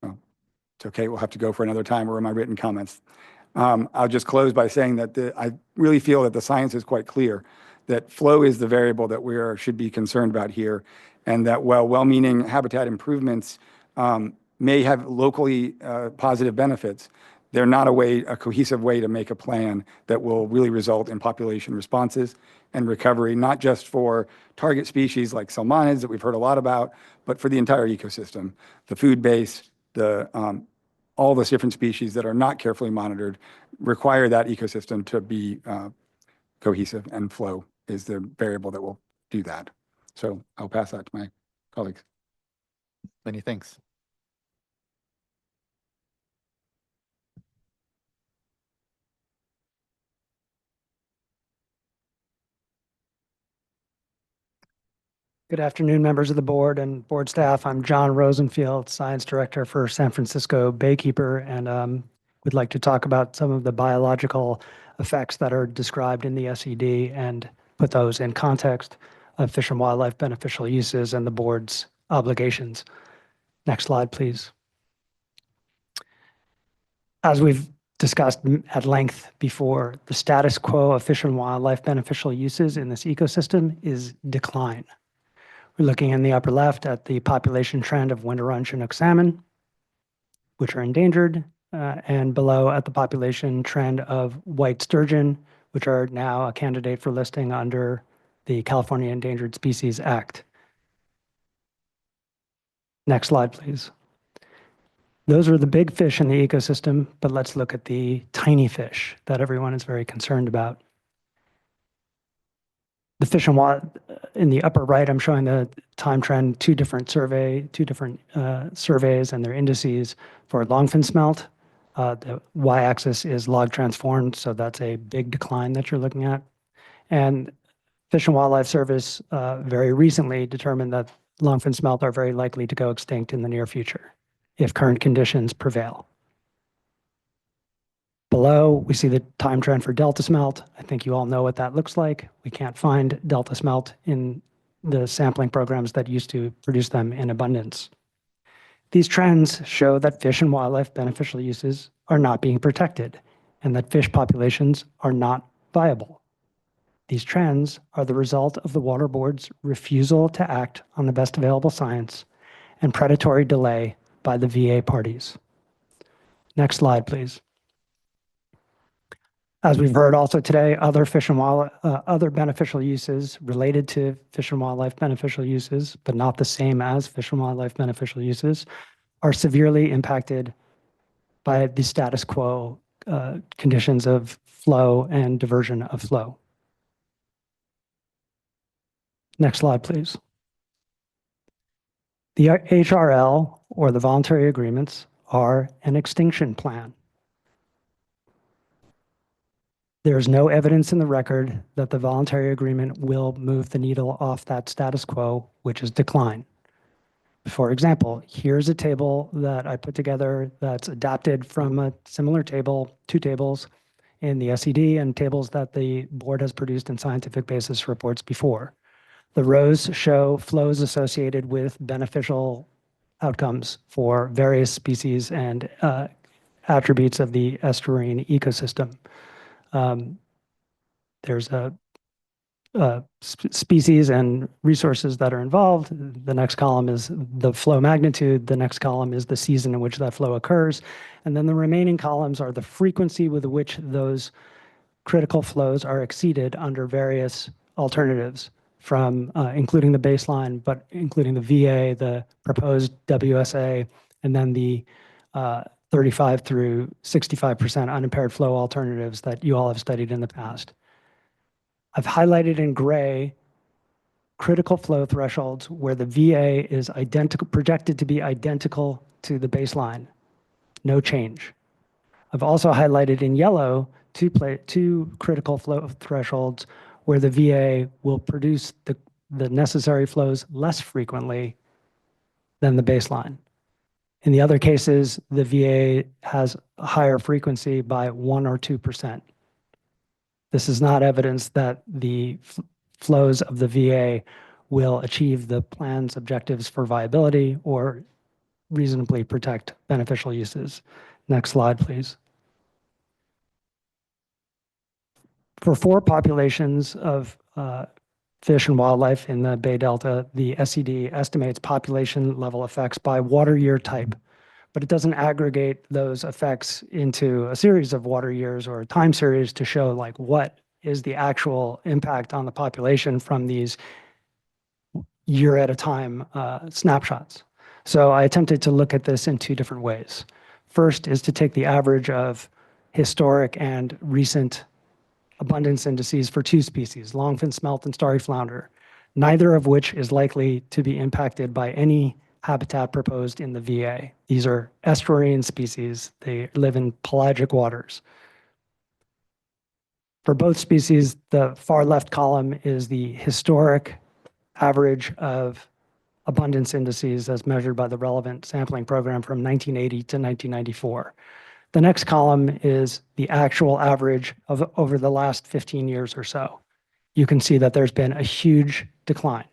Oh, it's okay. We'll have to go for another time or in my written comments. I'll just close by saying that I really feel that the science is quite clear, that flow is the variable that we should be concerned about here, and that while well-meaning habitat improvements may have locally positive benefits, they're not a cohesive way to make a plan that will really result in population responses and recovery, not just for target species like salmonids that we've heard a lot about, but for the entire ecosystem, the food base, all those different species that are not carefully monitored require that ecosystem to be cohesive, and flow is the variable that will do that. So I'll pass that to my colleagues. Many thanks. Good afternoon, members of the board and board staff. I'm John Rosenfield, Science Director for San Francisco Baykeeper, and would like to talk about some of the biological effects that are described in the SED and put those in context of Fish and Wildlife beneficial uses and the board's obligations. Next slide, please. As we've discussed at length before, the status quo of Fish and Wildlife beneficial uses in this ecosystem is decline. We're looking in the upper left at the population trend of winter-run Chinook salmon, which are endangered, and below at the population trend of white sturgeon, which are now a candidate for listing under the California Endangered Species Act. Next slide, please. Those are the big fish in the ecosystem, but let's look at the tiny fish that everyone is very concerned about. The Fish and Wildlife, in the upper right, I'm showing the time trend, two different surveys and their indices for longfin smelt. The y-axis is log transformed, so that's a big decline that you're looking at. And Fish and Wildlife Service very recently determined that longfin smelt are very likely to go extinct in the near future if current conditions prevail. Below, we see the time trend for delta smelt. I think you all know what that looks like. We can't find delta smelt in the sampling programs that used to produce them in abundance. These trends show that fish and wildlife beneficial uses are not being protected and that fish populations are not viable. These trends are the result of the Water Board's refusal to act on the best available science and predatory delay by the VA parties. Next slide, please. As we've heard also today, other other beneficial uses related to fish and wildlife beneficial uses, but not the same as fish and wildlife beneficial uses, are severely impacted by the status quo conditions of flow and diversion of flow. Next slide, please. The HRL, or the voluntary agreements, are an extinction plan. There is no evidence in the record that the voluntary agreement will move the needle off that status quo, which is decline. For example, here's a table that I put together that's adapted from a similar table, two tables in the SED and tables that the board has produced in scientific basis reports before. The rows show flows associated with beneficial outcomes for various species and attributes of the estuarine ecosystem. There's a species and resources that are involved. The next column is the flow magnitude. The next column is the season in which that flow occurs. And then the remaining columns are the frequency with which those critical flows are exceeded under various alternatives from including the baseline, but including the VA, the proposed WSA, and then the 35 through 65% unimpaired flow alternatives that you all have studied in the past. I've highlighted in gray critical flow thresholds where the VA is projected to be identical to the baseline, no change. I've also highlighted in yellow two critical flow thresholds where the VA will produce the necessary flows less frequently than the baseline. In the other cases, the VA has a higher frequency by 1 or 2%. This is not evidence that the flows of the VA will achieve the plan's objectives for viability or reasonably protect beneficial uses. Next slide, please. For 4 populations of fish and wildlife in the Bay Delta, the SED estimates population level effects by water year type, but it doesn't aggregate those effects into a series of water years or a time series to show like what is the actual impact on the population from these year at a time snapshots. So I attempted to look at this in 2 different ways. First is to take the average of historic and recent abundance indices for 2 species, longfin smelt and starry flounder, neither of which is likely to be impacted by any habitat proposed in the VA. These are estuarine species. They live in pelagic waters. For both species, the far left column is the historic average of abundance indices as measured by the relevant sampling program from 1980 to 1994. The next column is the actual average of over the last 15 years or so. You can see that there's been a huge decline.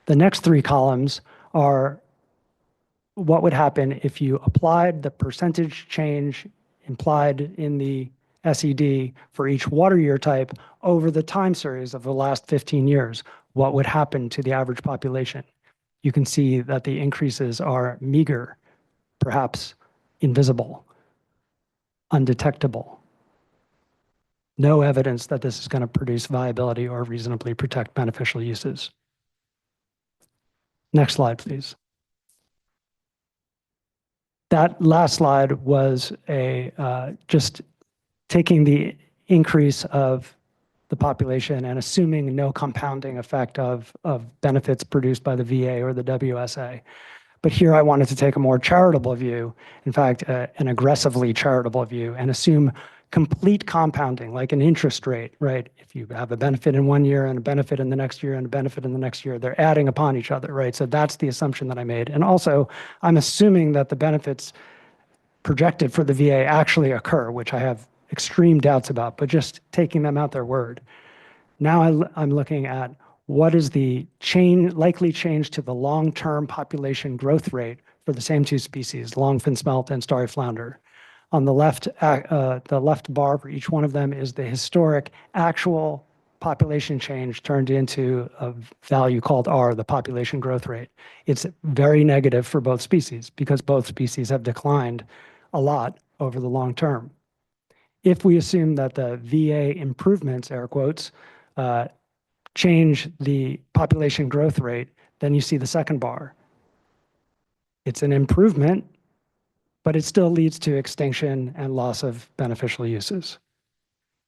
The next three columns are what would happen if you applied the percentage change implied in the SED for each water year type over the time series of the last 15 years. What would happen to the average population? You can see that the increases are meager, perhaps invisible, undetectable. No evidence that this is going to produce viability or reasonably protect beneficial uses. Next slide, please. That last slide was just taking the increase of the population and assuming no compounding effect of benefits produced by the VA or the WSA. But here I wanted to take a more charitable view, in fact, an aggressively charitable view, and assume complete compounding, like an interest rate, right? If you have a benefit in one year and a benefit in the next year and a benefit in the next year, they're adding upon each other, right? So that's the assumption that I made. And also, I'm assuming that the benefits projected for the VA actually occur, which I have extreme doubts about, but just taking them at their word. Now I'm looking at what is the likely change to the long-term population growth rate for the same two species, longfin smelt and starry flounder. On the left bar for each one of them is the historic actual population change turned into a value called R, the population growth rate. It's very negative for both species because both species have declined a lot over the long term. If we assume that the VA improvements, air quotes, change the population growth rate, then you see the second bar. It's an improvement, but it still leads to extinction and loss of beneficial uses.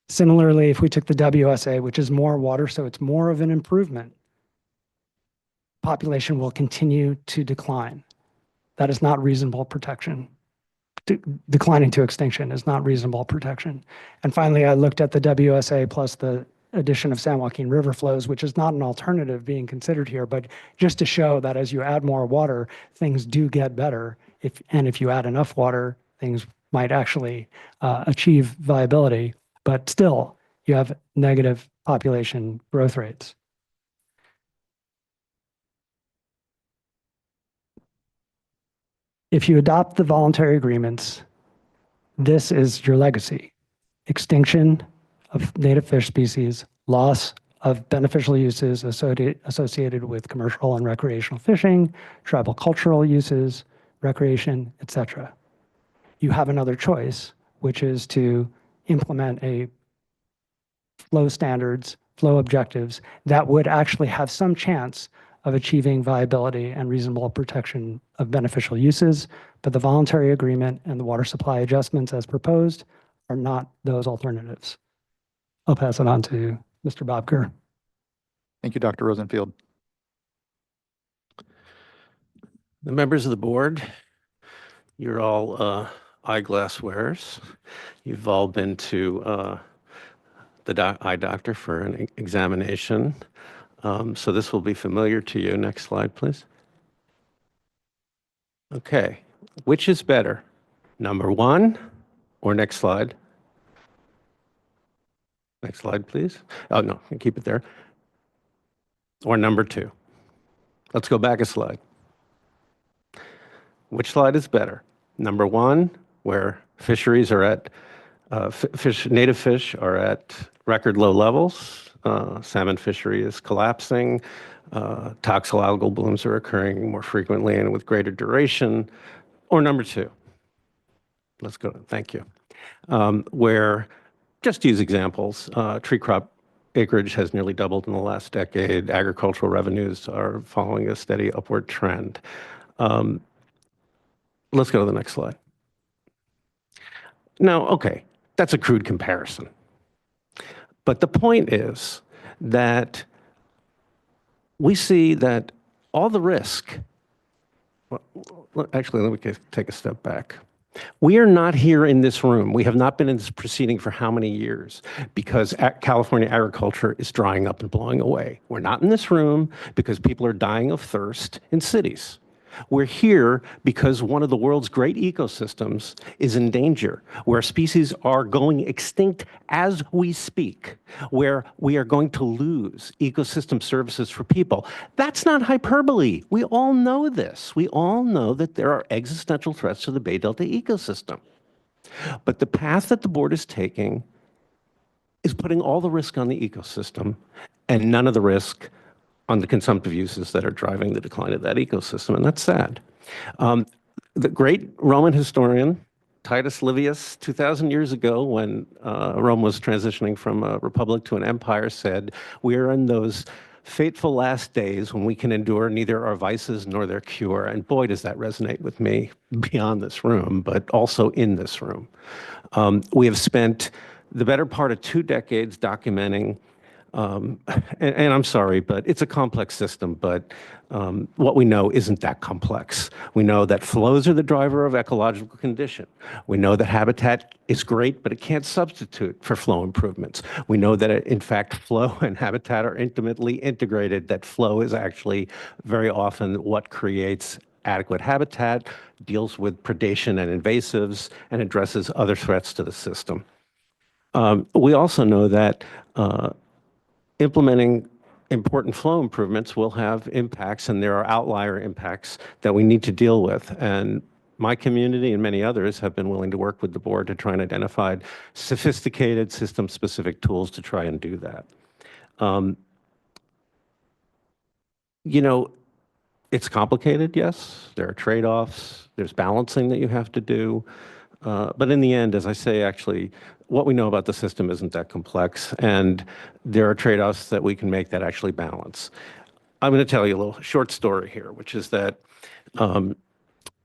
Similarly, if we took the WSA, which is more water, so it's more of an improvement, population will continue to decline. That is not reasonable protection. Declining to extinction is not reasonable protection. And finally, I looked at the WSA plus the addition of San Joaquin River flows, which is not an alternative being considered here, but just to show that as you add more water, things do get better. If you add enough water, things might actually achieve viability, but still you have negative population growth rates. If you adopt the voluntary agreements, this is your legacy. Extinction of native fish species, loss of beneficial uses associated with commercial and recreational fishing, tribal cultural uses, recreation, etc. You have another choice, which is to implement a flow standards, flow objectives that would actually have some chance of achieving viability and reasonable protection of beneficial uses, but the voluntary agreement and the water supply adjustments as proposed are not those alternatives. I'll pass it on to Mr. Bobker. Thank you, Dr. Rosenfield. The members of the board, you're all eyeglass wearers. You've all been to the eye doctor for an examination. So this will be familiar to you. Next slide, please. Okay, which is better? Number one, or next slide? Next slide, please. Oh, no, keep it there. Or number two. Let's go back a slide. Which slide is better? Number one, where fisheries are at, native fish are at record low levels. Salmon fishery is collapsing. Toxoalgal blooms are occurring more frequently and with greater duration. Or number two. Let's go, thank you. Where, just to use examples, tree crop acreage has nearly doubled in the last decade. Agricultural revenues are following a steady upward trend. Let's go to the next slide. Now, okay, that's a crude comparison. But the point is that we see that all the risk, well, actually, let me take a step back. We are not here in this room. We have not been in this proceeding for how many years because California agriculture is drying up and blowing away. We're not in this room because people are dying of thirst in cities. We're here because one of the world's great ecosystems is in danger, where species are going extinct as we speak, where we are going to lose ecosystem services for people. That's not hyperbole. We all know this. We all know that there are existential threats to the Bay Delta ecosystem. But the path that the board is taking is putting all the risk on the ecosystem and none of the risk on the consumptive uses that are driving the decline of that ecosystem, and that's sad. The great Roman historian, Titus Livius, 2,000 years ago, when Rome was transitioning from a republic to an empire, said, "We are in those fateful last days when we can endure neither our vices nor their cure." And boy, does that resonate with me beyond this room, but also in this room. We have spent the better part of 2 decades documenting and I'm sorry, but it's a complex system, but what we know isn't that complex. We know that flows are the driver of ecological condition. We know that habitat is great, but it can't substitute for flow improvements. We know that, in fact, flow and habitat are intimately integrated, that flow is actually very often what creates adequate habitat, deals with predation and invasives, and addresses other threats to the system. We also know that implementing important flow improvements will have impacts, and there are outlier impacts that we need to deal with. And my community and many others have been willing to work with the board to try and identify sophisticated system-specific tools to try and do that. You know, it's complicated, yes. There are trade-offs. There's balancing that you have to do. But in the end, as I say, actually, what we know about the system isn't that complex, and there are trade-offs that we can make that actually balance. I'm going to tell you a little short story here, which is that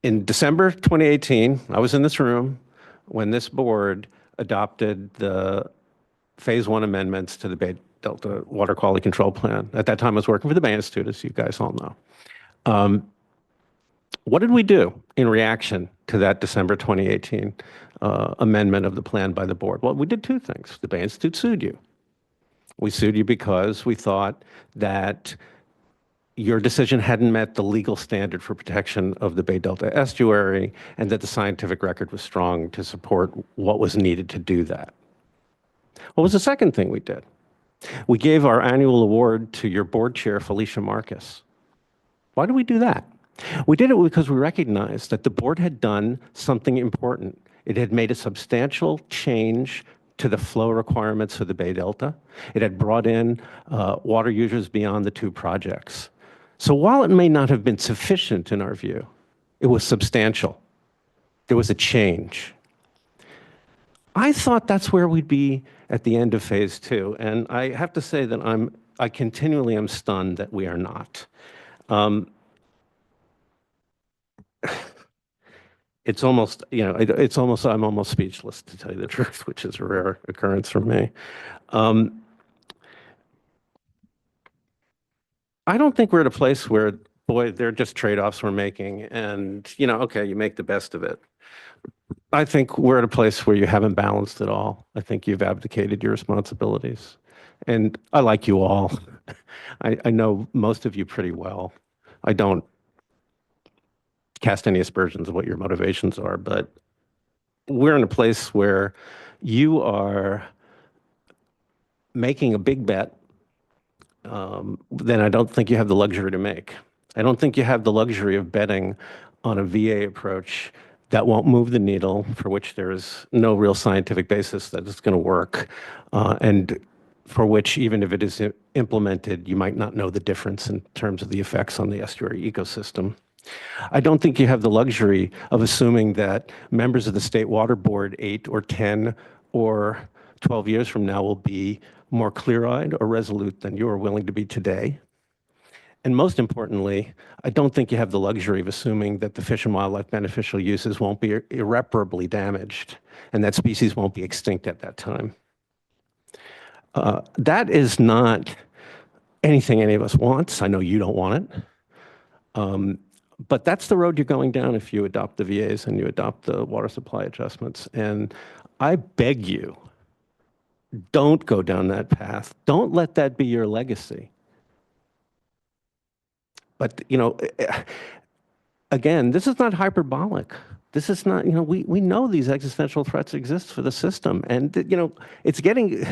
in December 2018, I was in this room when this board adopted the Phase 1 amendments to the Bay Delta Water Quality Control Plan. At that time, I was working for the Bay Institute, as you guys all know. What did we do in reaction to that December 2018 amendment of the plan by the board? Well, we did 2 things. The Bay Institute sued you. We sued you because we thought that your decision hadn't met the legal standard for protection of the Bay Delta estuary, and that the scientific record was strong to support what was needed to do that. What was the second thing we did? We gave our annual award to your board chair, Felicia Marcus. Why did we do that? We did it because we recognized that the board had done something important. It had made a substantial change to the flow requirements of the Bay Delta. It had brought in water users beyond the 2 projects. So while it may not have been sufficient in our view, it was substantial. There was a change. I thought that's where we'd be at the end of Phase 2, and I have to say that I continually am stunned that we are not. It's almost, you know, I'm almost speechless, to tell you the truth, which is a rare occurrence for me. I don't think we're at a place where, boy, they're just trade-offs we're making, and, you know, okay, you make the best of it. I think we're at a place where you haven't balanced it all. I think you've abdicated your responsibilities. And I like you all. I know most of you pretty well. I don't cast any aspersions of what your motivations are, but we're in a place where you are making a big bet then I don't think you have the luxury to make. I don't think you have the luxury of betting on a VA approach that won't move the needle, for which there is no real scientific basis that it's going to work, and for which, even if it is implemented, you might not know the difference in terms of the effects on the estuary ecosystem. I don't think you have the luxury of assuming that members of the State Water Board 8 or 10 or 12 years from now will be more clear-eyed or resolute than you are willing to be today. And most importantly, I don't think you have the luxury of assuming that the fish and wildlife beneficial uses won't be irreparably damaged and that species won't be extinct at that time. That is not anything any of us wants. I know you don't want it. But that's the road you're going down if you adopt the VAs and you adopt the water supply adjustments. And I beg you, don't go down that path. Don't let that be your legacy. But, again, this is not hyperbolic. This is not, we know these existential threats exist for the system. And, it's getting,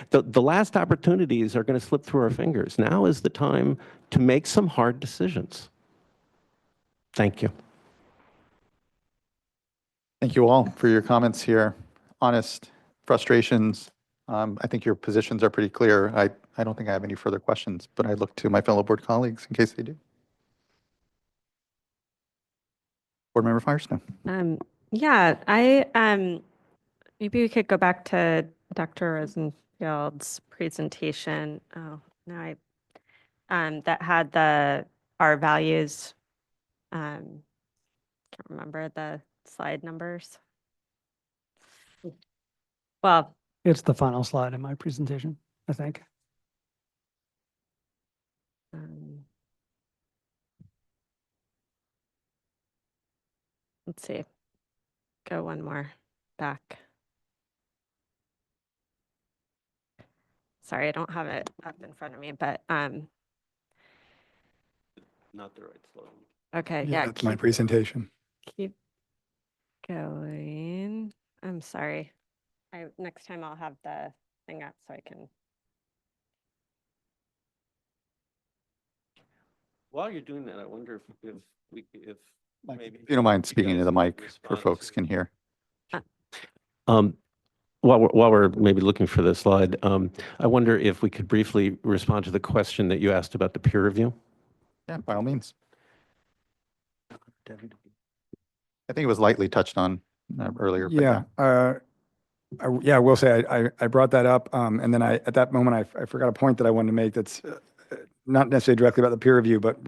the last opportunities are going to slip through our fingers. Now is the time to make some hard decisions. Thank you. Thank you all for your comments here. Honest frustrations. I think your positions are pretty clear. I don't think I have any further questions, but I look to my fellow board colleagues in case they do. Board Member Firestone. Yeah, maybe we could go back to Dr. Rosenfield's presentation. Oh, no, that had our values. Can't remember the slide numbers. Well, It's the final slide in my presentation, I think. let's see. Go one more back. Sorry, I don't have it up in front of me, but Not the right slide. okay, Yeah, that's my presentation. Keep going. I'm sorry. Next time I'll have the thing up so I can. While you're doing that, I wonder if maybe. If you don't mind speaking to the mic for folks can hear. While we're maybe looking for the slide, I wonder if we could briefly respond to the question that you asked about the peer review. Yeah, by all means. I think it was lightly touched on earlier. But Yeah. I will say I brought that up, and then at that moment I forgot a point that I wanted to make that's not necessarily directly about the peer review, but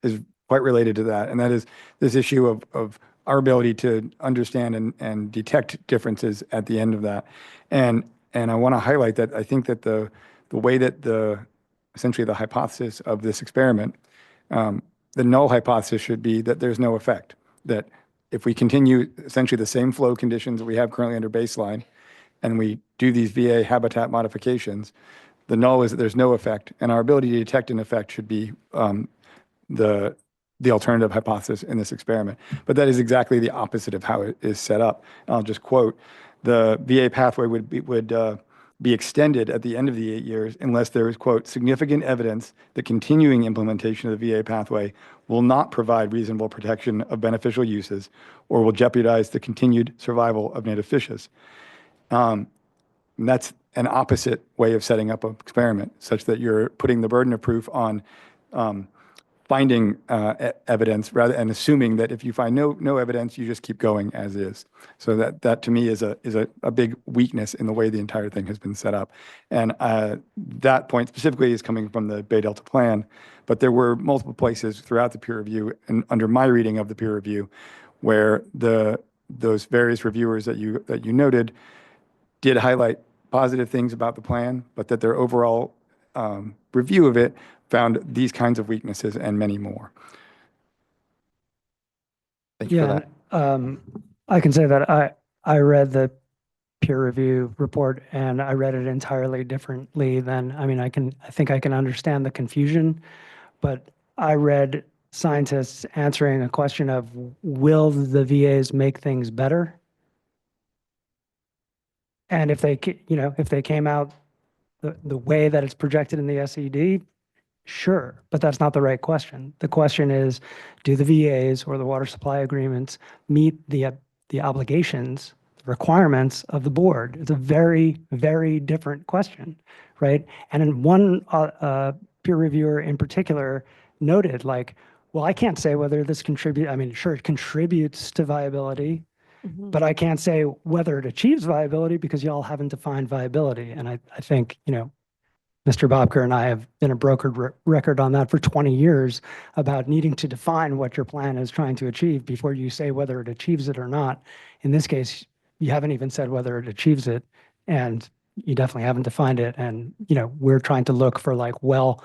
is quite related to that, and that is this issue of our ability to understand and detect differences at the end of that, and I want to highlight that I think that the way that essentially the hypothesis of this experiment, the null hypothesis should be that there's no effect, that if we continue essentially the same flow conditions that we have currently under baseline, and we do these VA habitat modifications, the null is that there's no effect, and our ability to detect an effect should be the alternative hypothesis in this experiment. But that is exactly the opposite of how it is set up. And I'll just quote, the VA pathway would be extended at the end of the 8 years unless there is, quote, significant evidence that continuing implementation of the VA pathway will not provide reasonable protection of beneficial uses or will jeopardize the continued survival of native fishes. And that's an opposite way of setting up an experiment, such that you're putting the burden of proof on finding evidence rather and assuming that if you find no evidence, you just keep going as is. So that to me is a big weakness in the way the entire thing has been set up. And that point specifically is coming from the Bay Delta plan, but there were multiple places throughout the peer review and under my reading of the peer review where those various reviewers that you noted did highlight positive things about the plan, but that their overall review of it found these kinds of weaknesses and many more. Thank you for that. I can say that I read the peer review report and I read it entirely differently than, I think I can understand the confusion, but I read scientists answering a question of, will the VAs make things better? And if they came out the way that it's projected in the SED, sure, but that's not the right question. The question is, do the VAs or the water supply agreements meet the obligations, the requirements of the board? It's a very, very different question, right? And in one peer reviewer in particular noted, like, well, I can't say whether this sure, it contributes to viability, but I can't say whether it achieves viability because y'all haven't defined viability. And I think, Mr. Bobker and I have been a brokered record on that for 20 years about needing to define what your plan is trying to achieve before you say whether it achieves it or not. In this case, you haven't even said whether it achieves it, and you definitely haven't defined it. And, we're trying to look for like, well,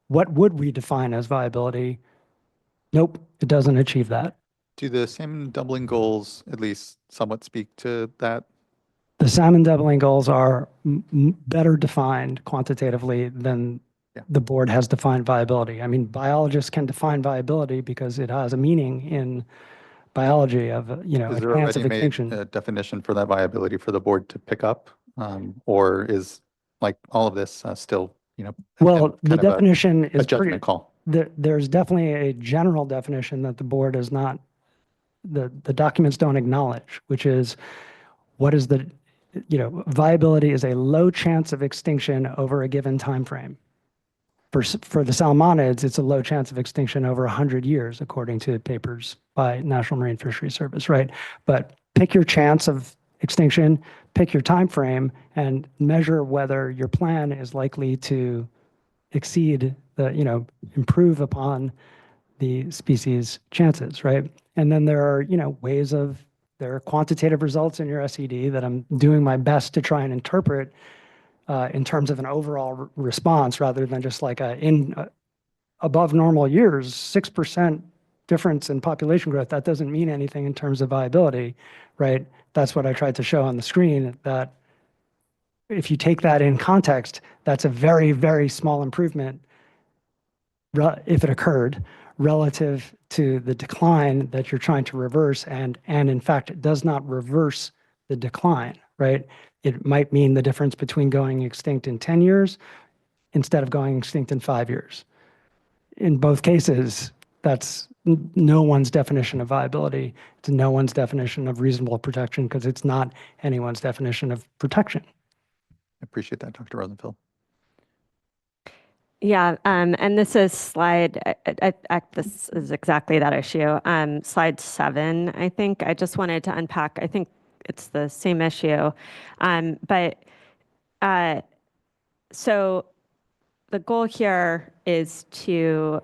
what would we define as viability? Nope, it doesn't achieve that. Do the salmon doubling goals at least somewhat speak to that? The salmon doubling goals are better defined quantitatively than the board has defined viability. I mean, biologists can define viability because it has a meaning in biology of, you know, Is a there chance of already made extinction. a definition for that viability for the board to pick up? Or is like all of this still, you know, Well, the kind of definition a is judgment call? There's definitely a general definition that the board is not, the documents don't acknowledge, which is what is the, you know, viability is a low chance of extinction over a given time frame. For the salmonids, it's a low chance of extinction over 100 years, according to papers by National Marine Fisheries Service, right? But pick your chance of extinction, pick your time frame, and measure whether your plan is likely to exceed the, you know, improve upon the species chances, right? And then there are, you know, there are quantitative results in your SED that I'm doing my best to try and interpret in terms of an overall response rather than just like above normal years, 6% difference in population growth. That doesn't mean anything in terms of viability, right? That's what I tried to show on the screen, that if you take that in context, that's a very, very small improvement if it occurred relative to the decline that you're trying to reverse. And in fact, it does not reverse the decline, right? It might mean the difference between going extinct in 10 years instead of going extinct in 5 years. In both cases, that's no one's definition of viability. It's no one's definition of reasonable protection because it's not anyone's definition of protection. I appreciate that, Dr. Rosenfeld. Yeah, and this is this is exactly that issue. Slide 7, I think. I just wanted to unpack, I think it's the same issue. So the goal here is to,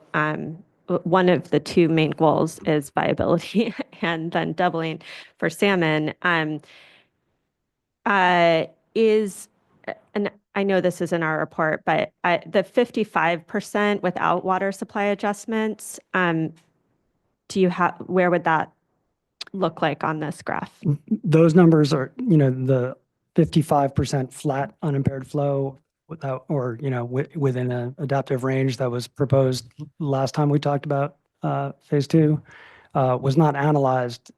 one of the two main goals is viability and then doubling for salmon and I know this is in our report, but the 55% without water supply adjustments, where would that look like on this graph? Those numbers are, you know, the 55% flat unimpaired flow without, or, you know, within an adaptive range that was proposed last time we talked about phase 2 was not analyzed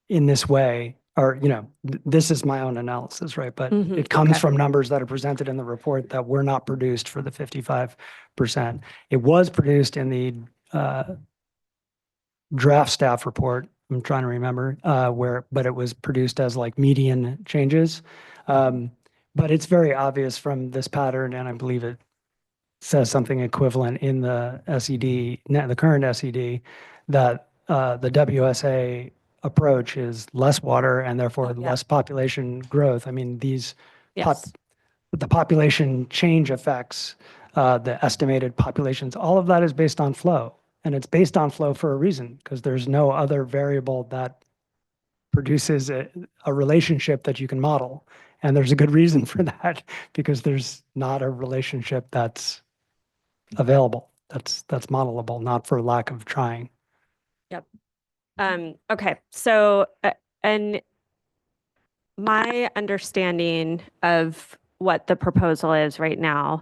in this way. Or, you know, this is my own analysis, right? But it comes from numbers that are presented in the report that were not produced for the 55%. It was produced in the draft staff report. I'm trying to remember but it was produced as like median changes. But it's very obvious from this pattern, and I believe it says something equivalent in the SED, the current SED, that the WSA approach is less water and therefore less population growth. I mean, the population change effects, the estimated populations, all of that is based on flow. And it's based on flow for a reason, because there's no other variable that produces a relationship that you can model. And there's a good reason for that, because there's not a relationship that's available, that's modelable, not for lack of trying. Yep. Okay, so, and my understanding of what the proposal is right now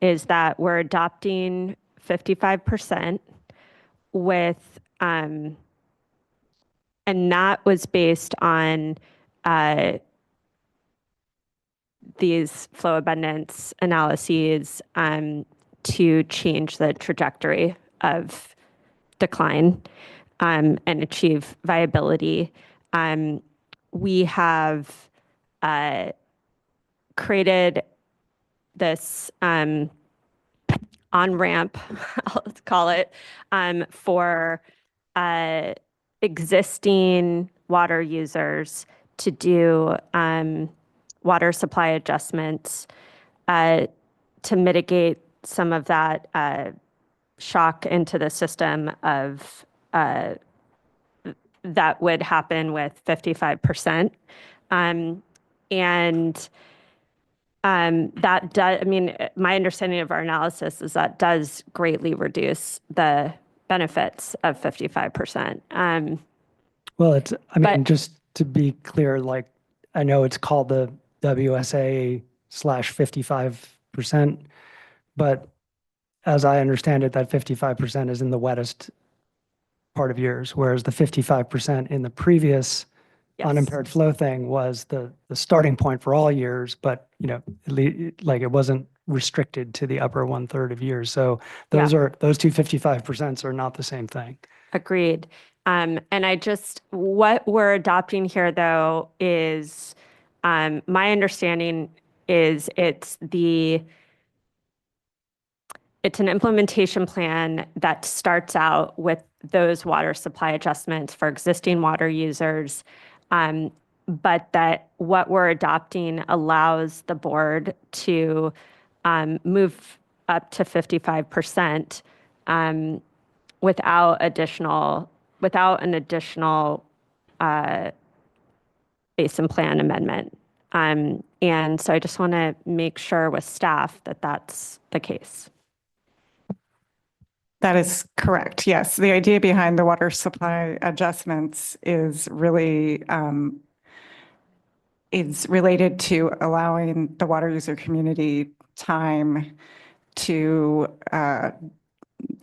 is that we're adopting 55% with, and that was based on these flow abundance analyses to change the trajectory of decline and achieve viability. We have created this on-ramp, let's call it, for existing water users to do water supply adjustments to mitigate some of that shock into the system of that would happen with 55%. That does, I mean, my understanding of our analysis is that does greatly reduce the benefits of 55%. Well, I mean, but- just to be clear, like, I know it's called the WSA/55%, but as I understand it, that 55% is in the wettest part of years, whereas the 55% in the previous unimpaired flow thing was the starting point for all years, but, you know, like it wasn't restricted to the upper 1/3 of years. So those two 55% are not the same thing. Agreed. And what we're adopting here, though, is my understanding is it's an implementation plan that starts out with those water supply adjustments for existing water users, but that what we're adopting allows the board to move up to 55% without an additional basin plan amendment. And so I just want to make sure with staff that that's the case. That is correct. Yes. The idea behind the water supply adjustments is really is related to allowing the water user community time to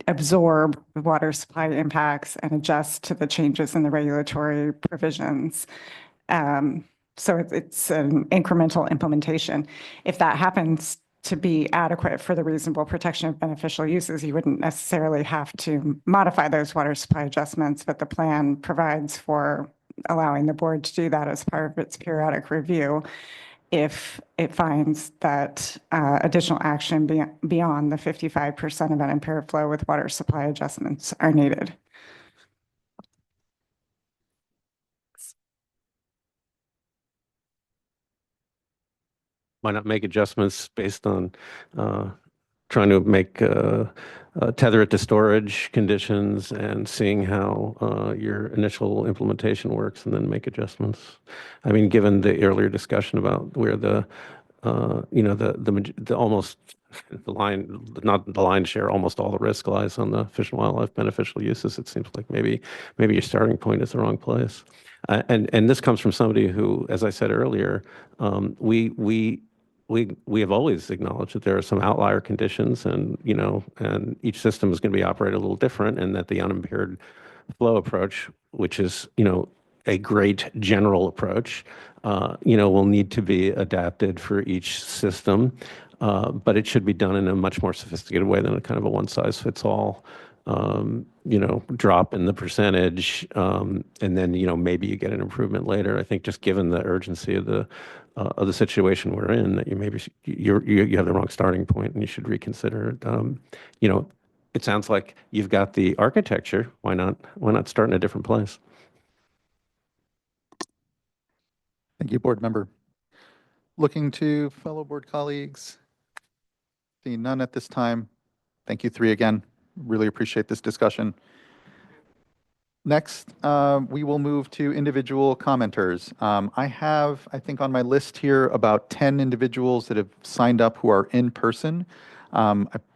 absorb the water supply impacts and adjust to the changes in the regulatory provisions. So it's an incremental implementation. If that happens to be adequate for the reasonable protection of beneficial uses, you wouldn't necessarily have to modify those water supply adjustments, but the plan provides for allowing the board to do that as part of its periodic review if it finds that additional action beyond the 55% of unimpaired flow with water supply adjustments are needed. Why not make adjustments based on trying to make tether it to storage conditions and seeing how your initial implementation works, and then make adjustments? I mean, given the earlier discussion about where the almost not the lion's share, almost all the risk lies on the fish and wildlife beneficial uses, it seems like maybe your starting point is the wrong place. And this comes from somebody who, as I said earlier, we have always acknowledged that there are some outlier conditions, and each system is going to be operated a little different, and that the unimpaired flow approach, which is a great general approach, will need to be adapted for each system, but it should be done in a much more sophisticated way than a kind of a one-size-fits-all drop in the percentage, and then maybe you get an improvement later. I think just given the urgency of the situation we're in, that you have the wrong starting point and you should reconsider it. It sounds like you've got the architecture. Why not start in a different place? Thank you, board member. Looking to fellow board colleagues. Seeing none at this time. Thank you three again. Really appreciate this discussion. Next, we will move to individual commenters. I have, I think, on my list here about 10 individuals that have signed up who are in person.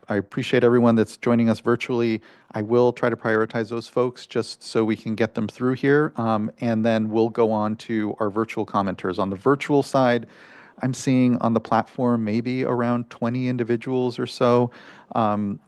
I appreciate everyone that's joining us virtually. I will try to prioritize those folks just so we can get them through here, and then we'll go on to our virtual commenters. On the virtual side, I'm seeing on the platform maybe around 20 individuals or so.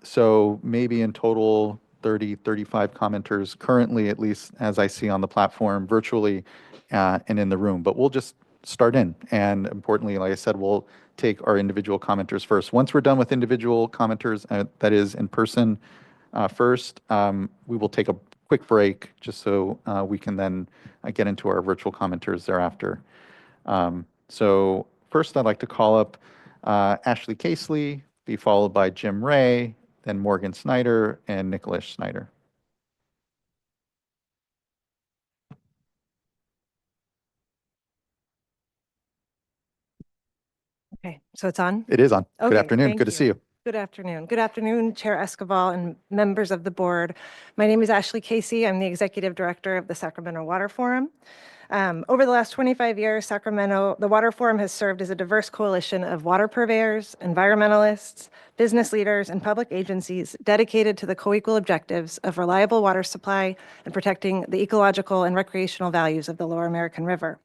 So maybe in total 30, 35 commenters currently, at least as I see on the platform virtually and in the room. But we'll just start in. And importantly, like I said, we'll take our individual commenters first. Once we're done with individual commenters, that is in person first, we will take a quick break just so we can then get into our virtual commenters thereafter. So first, I'd like to call up Ashley Casely, be followed by Jim Ray, then Morgan Snyder, and Nicholas Snyder. Okay, so it's on? It is on. Good Okay, afternoon. thank Good to see you. Good afternoon. Good afternoon, Chair Escobar and members of the board. My name is Ashley Casey. I'm the Executive Director of the Sacramento Water Forum. Over the last 25 years, Sacramento, the Water Forum has served as a diverse coalition of water purveyors, environmentalists, business leaders, and public agencies dedicated to the co-equal objectives of reliable water supply and protecting the ecological and recreational values of the Lower American River.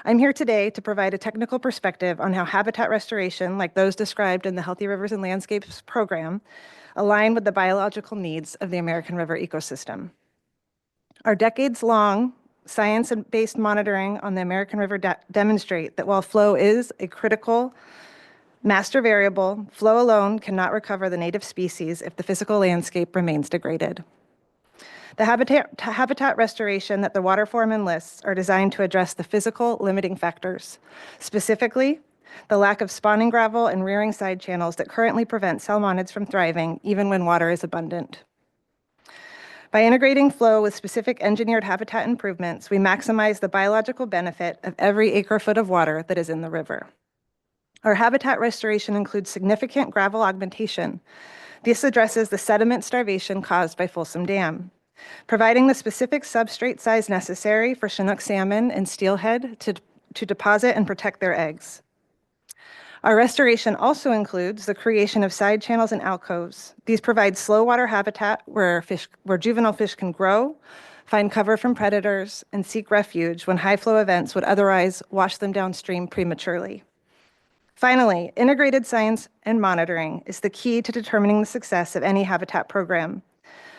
I'm here today to provide a technical perspective on how habitat restoration, like those described in the Healthy Rivers and Landscapes program, align with the biological needs of the American River ecosystem. Our decades-long science-based monitoring on the American River demonstrate that while flow is a critical master variable, flow alone cannot recover the native species if the physical landscape remains degraded. The habitat restoration that the Water Forum enlists are designed to address the physical limiting factors, specifically the lack of spawning gravel and rearing side channels that currently prevent salmonids from thriving even when water is abundant. By integrating flow with specific engineered habitat improvements, we maximize the biological benefit of every acre-foot of water that is in the river. Our habitat restoration includes significant gravel augmentation. This addresses the sediment starvation caused by Folsom Dam, providing the specific substrate size necessary for Chinook salmon and steelhead to deposit and protect their eggs. Our restoration also includes the creation of side channels and alcoves. These provide slow water habitat where juvenile fish can grow, find cover from predators, and seek refuge when high flow events would otherwise wash them downstream prematurely. Finally, integrated science and monitoring is the key to determining the success of any habitat program.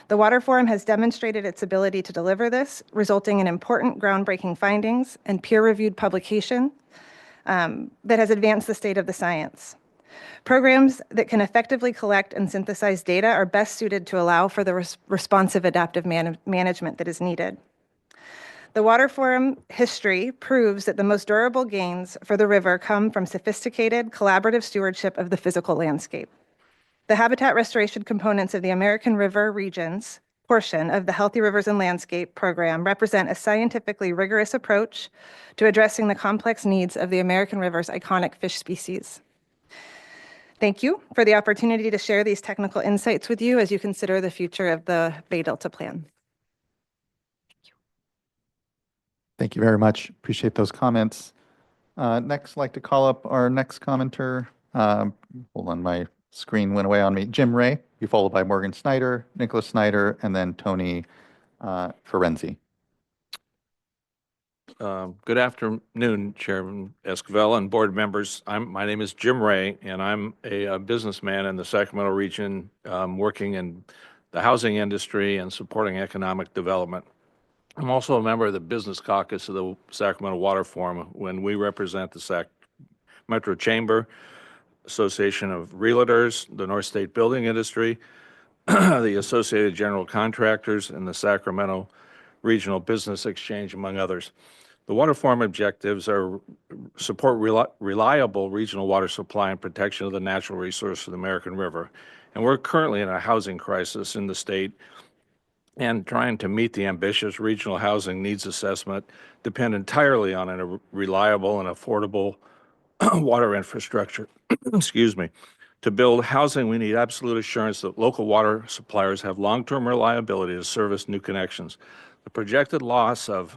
The Water Forum has demonstrated its ability to deliver this, resulting in important groundbreaking findings and peer-reviewed publication that has advanced the state of the science. Programs that can effectively collect and synthesize data are best suited to allow for the responsive adaptive management that is needed. The Water Forum history proves that the most durable gains for the river come from sophisticated, collaborative stewardship of the physical landscape. The habitat restoration components of the American River regions portion of the Healthy Rivers and Landscape program represent a scientifically rigorous approach to addressing the complex needs of the American River's iconic fish species. Thank you for the opportunity to share these technical insights with you as you consider the future of the Bay Delta Plan. Thank you very much. Appreciate those comments. Next, I'd like to call up our next commenter. Hold on, my screen went away on me. Jim Ray, be followed by Morgan Snyder, Nicholas Snyder, and then Tony Ferenzi. Good afternoon, Chairman Esquivel and board members. My name is Jim Ray, and I'm a businessman in the Sacramento region working in the housing industry and supporting economic development. I'm also a member of the Business Caucus of the Sacramento Water Forum when we represent the Metro Chamber, Association of Realtors, the North State Building Industry, the Associated General Contractors, and the Sacramento Regional Business Exchange, among others. The Water Forum objectives are support reliable regional water supply and protection of the natural resource of the American River. And we're currently in a housing crisis in the state, and trying to meet the ambitious regional housing needs assessment depend entirely on a reliable and affordable water infrastructure. Excuse me. To build housing, we need absolute assurance that local water suppliers have long-term reliability to service new connections. The projected loss of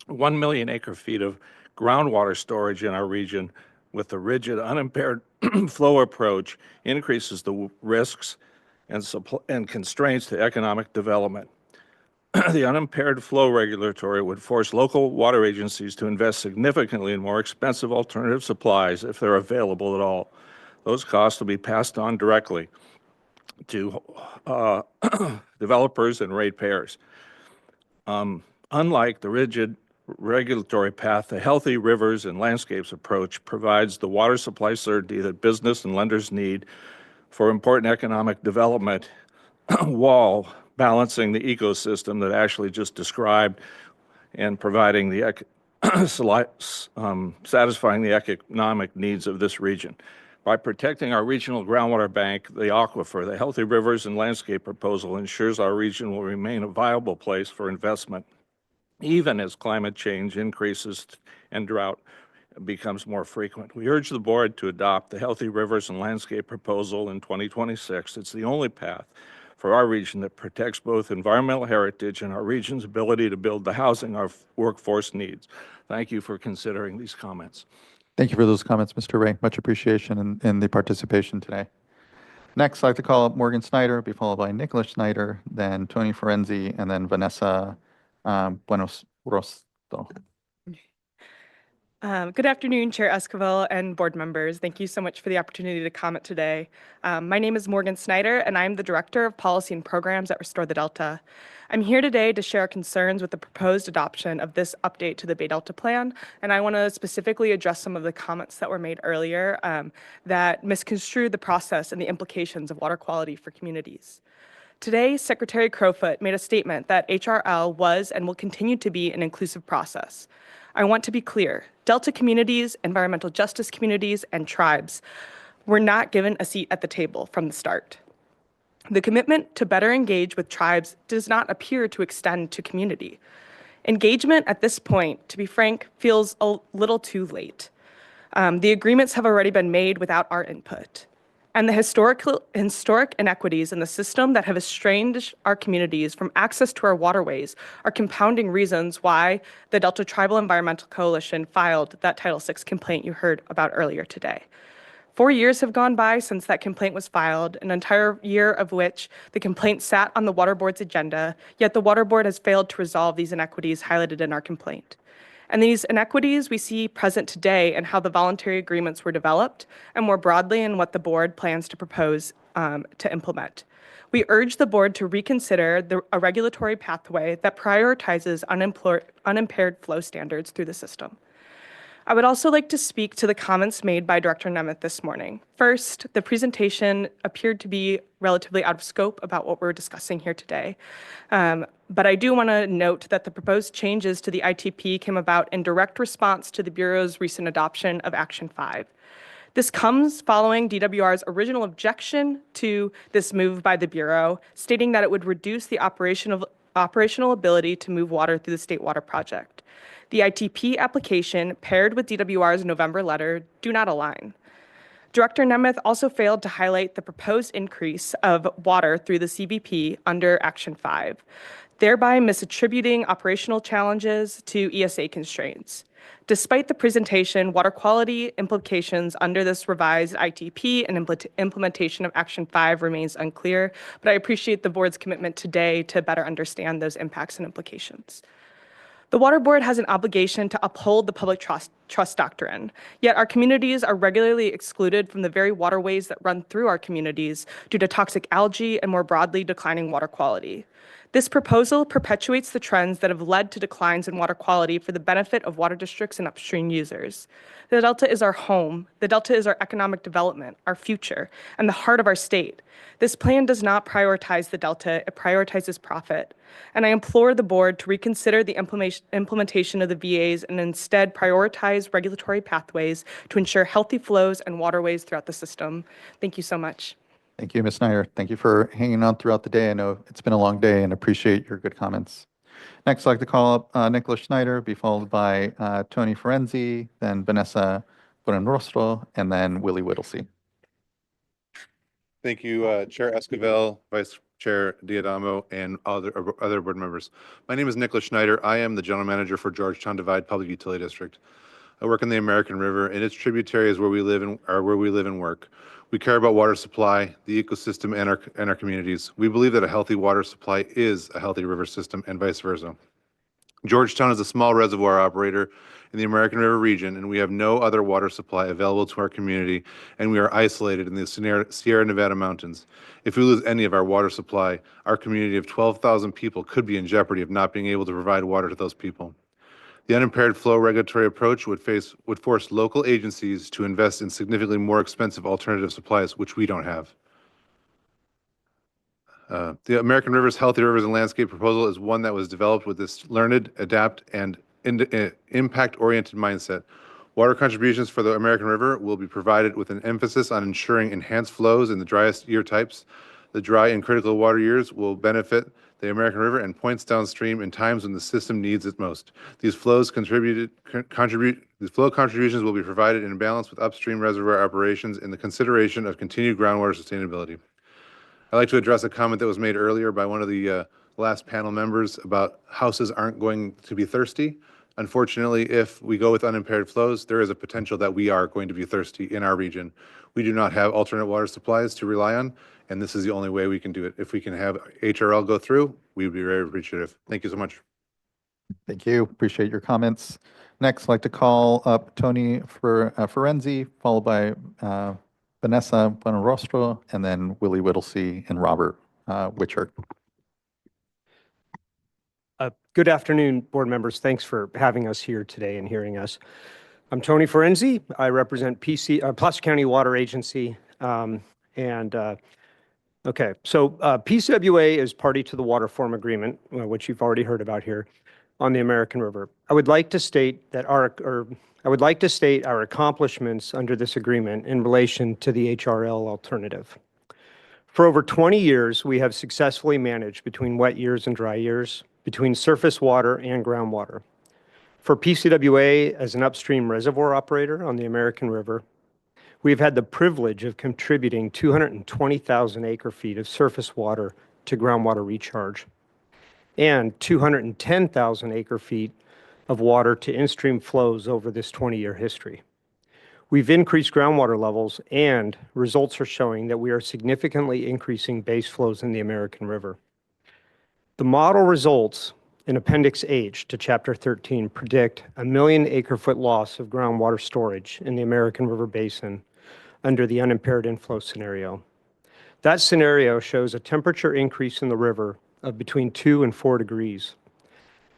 1 million acre-feet of groundwater storage in our region with the rigid, unimpaired flow approach increases the risks and constraints to economic development. The unimpaired flow regulatory would force local water agencies to invest significantly in more expensive alternative supplies if they're available at all. Those costs will be passed on directly to developers and ratepayers. Unlike the rigid regulatory path, the Healthy Rivers and Landscapes approach provides the water supply certainty that business and lenders need for important economic development while balancing the ecosystem that Ashley just described and providing the satisfying the economic needs of this region. By protecting our regional groundwater bank, the aquifer, the Healthy Rivers and Landscape proposal ensures our region will remain a viable place for investment, even as climate change increases and drought becomes more frequent. We urge the board to adopt the Healthy Rivers and Landscape proposal in 2026. It's the only path for our region that protects both environmental heritage and our region's ability to build the housing our workforce needs. Thank you for considering these comments. Thank you for those comments, Mr. Ray. Much appreciation in the participation today. Next, I'd like to call up Morgan Snyder, be followed by Nicholas Snyder, then Tony Ferenzi, and then Vanessa Buenos Rosto. Good afternoon, Chair Esquivel and board members. Thank you so much for the opportunity to comment today. My name is Morgan Snyder, and I'm the Director of Policy and Programs at Restore the Delta. I'm here today to share concerns with the proposed adoption of this update to the Bay Delta Plan, and I want to specifically address some of the comments that were made earlier that misconstrued the process and the implications of water quality for communities. Today, Secretary Crowfoot made a statement that HRL was and will continue to be an inclusive process. I want to be clear, Delta communities, environmental justice communities, and tribes were not given a seat at the table from the start. The commitment to better engage with tribes does not appear to extend to community. Engagement at this point, to be frank, feels a little too late. The agreements have already been made without our input. And the historic inequities in the system that have estranged our communities from access to our waterways are compounding reasons why the Delta Tribal Environmental Coalition filed that Title VI complaint you heard about earlier today. 4 years have gone by since that complaint was filed, an entire year of which the complaint sat on the Water Board's agenda, yet the Water Board has failed to resolve these inequities highlighted in our complaint. And these inequities we see present today in how the voluntary agreements were developed, and more broadly in what the board plans to propose to implement. We urge the board to reconsider a regulatory pathway that prioritizes unimpaired flow standards through the system. I would also like to speak to the comments made by Director Nemeth this morning. First, the presentation appeared to be relatively out of scope about what we're discussing here today. But I do want to note that the proposed changes to the ITP came about in direct response to the Bureau's recent adoption of Action 5. This comes following DWR's original objection to this move by the Bureau, stating that it would reduce the operational ability to move water through the State Water Project. The ITP application, paired with DWR's November letter, do not align. Director Nemeth also failed to highlight the proposed increase of water through the CBP under Action 5, thereby misattributing operational challenges to ESA constraints. Despite the presentation, water quality implications under this revised ITP and implementation of Action 5 remains unclear, but I appreciate the board's commitment today to better understand those impacts and implications. The Water Board has an obligation to uphold the public trust doctrine, yet our communities are regularly excluded from the very waterways that run through our communities due to toxic algae and more broadly declining water quality. This proposal perpetuates the trends that have led to declines in water quality for the benefit of water districts and upstream users. The Delta is our home. The Delta is our economic development, our future, and the heart of our state. This plan does not prioritize the Delta, it prioritizes profit. And I implore the board to reconsider the implementation of the VAs and instead prioritize regulatory pathways to ensure healthy flows and waterways throughout the system. Thank you so much. Thank you, Ms. Snyder. Thank you for hanging on throughout the day. I know it's been a long day and appreciate your good comments. Next, I'd like to call up Nicholas Schneider, be followed by Tony Ferenzi, then Vanessa Buenrostro, and then Willie Whittlesey. Thank you, Chair Esquivel, Vice Chair Diadamo, and other board members. My name is Nicholas Schneider. I am the General Manager for Georgetown Divide Public Utility District. I work in the American River, and its tributaries where we live and work. We care about water supply, the ecosystem, and our communities. We believe that a healthy water supply is a healthy river system, and vice versa. Georgetown is a small reservoir operator in the American River region, and we have no other water supply available to our community, and we are isolated in the Sierra Nevada mountains. If we lose any of our water supply, our community of 12,000 people could be in jeopardy of not being able to provide water to those people. The unimpaired flow regulatory approach would force local agencies to invest in significantly more expensive alternative supplies, which we don't have. The American Rivers Healthy Rivers and Landscape proposal is one that was developed with this learned, adapt, and impact-oriented mindset. Water contributions for the American River will be provided with an emphasis on ensuring enhanced flows in the driest year types. The dry and critical water years will benefit the American River and points downstream in times when the system needs it most. These flow contributions will be provided in balance with upstream reservoir operations in the consideration of continued groundwater sustainability. I'd like to address a comment that was made earlier by one of the last panel members about houses aren't going to be thirsty. Unfortunately, if we go with unimpaired flows, there is a potential that we are going to be thirsty in our region. We do not have alternate water supplies to rely on, and this is the only way we can do it. If we can have HRL go through, we would be very appreciative. Thank you so much. Thank you. Appreciate your comments. Next, I'd like to call up Tony Ferenzi, followed by Vanessa Buenarrostro, and then Willie Whittlesey and Robert Witcher. Good afternoon, board members. Thanks for having us here today and hearing us. I'm Tony Ferenzi. I represent Placer County Water Agency. PCWA is party to the water form agreement, which you've already heard about here, on the American River. I would like to state our accomplishments under this agreement in relation to the HRL alternative. For over 20 years, we have successfully managed between wet years and dry years, between surface water and groundwater. For PCWA as an upstream reservoir operator on the American River, we've had the privilege of contributing 220,000 acre-feet of surface water to groundwater recharge and 210,000 acre-feet of water to in-stream flows over this 20-year history. We've increased groundwater levels, and results are showing that we are significantly increasing base flows in the American River. The model results in Appendix H to Chapter 13 predict a 1 million acre-foot loss of groundwater storage in the American River Basin under the unimpaired inflow scenario. That scenario shows a temperature increase in the river of between 2 and 4 degrees.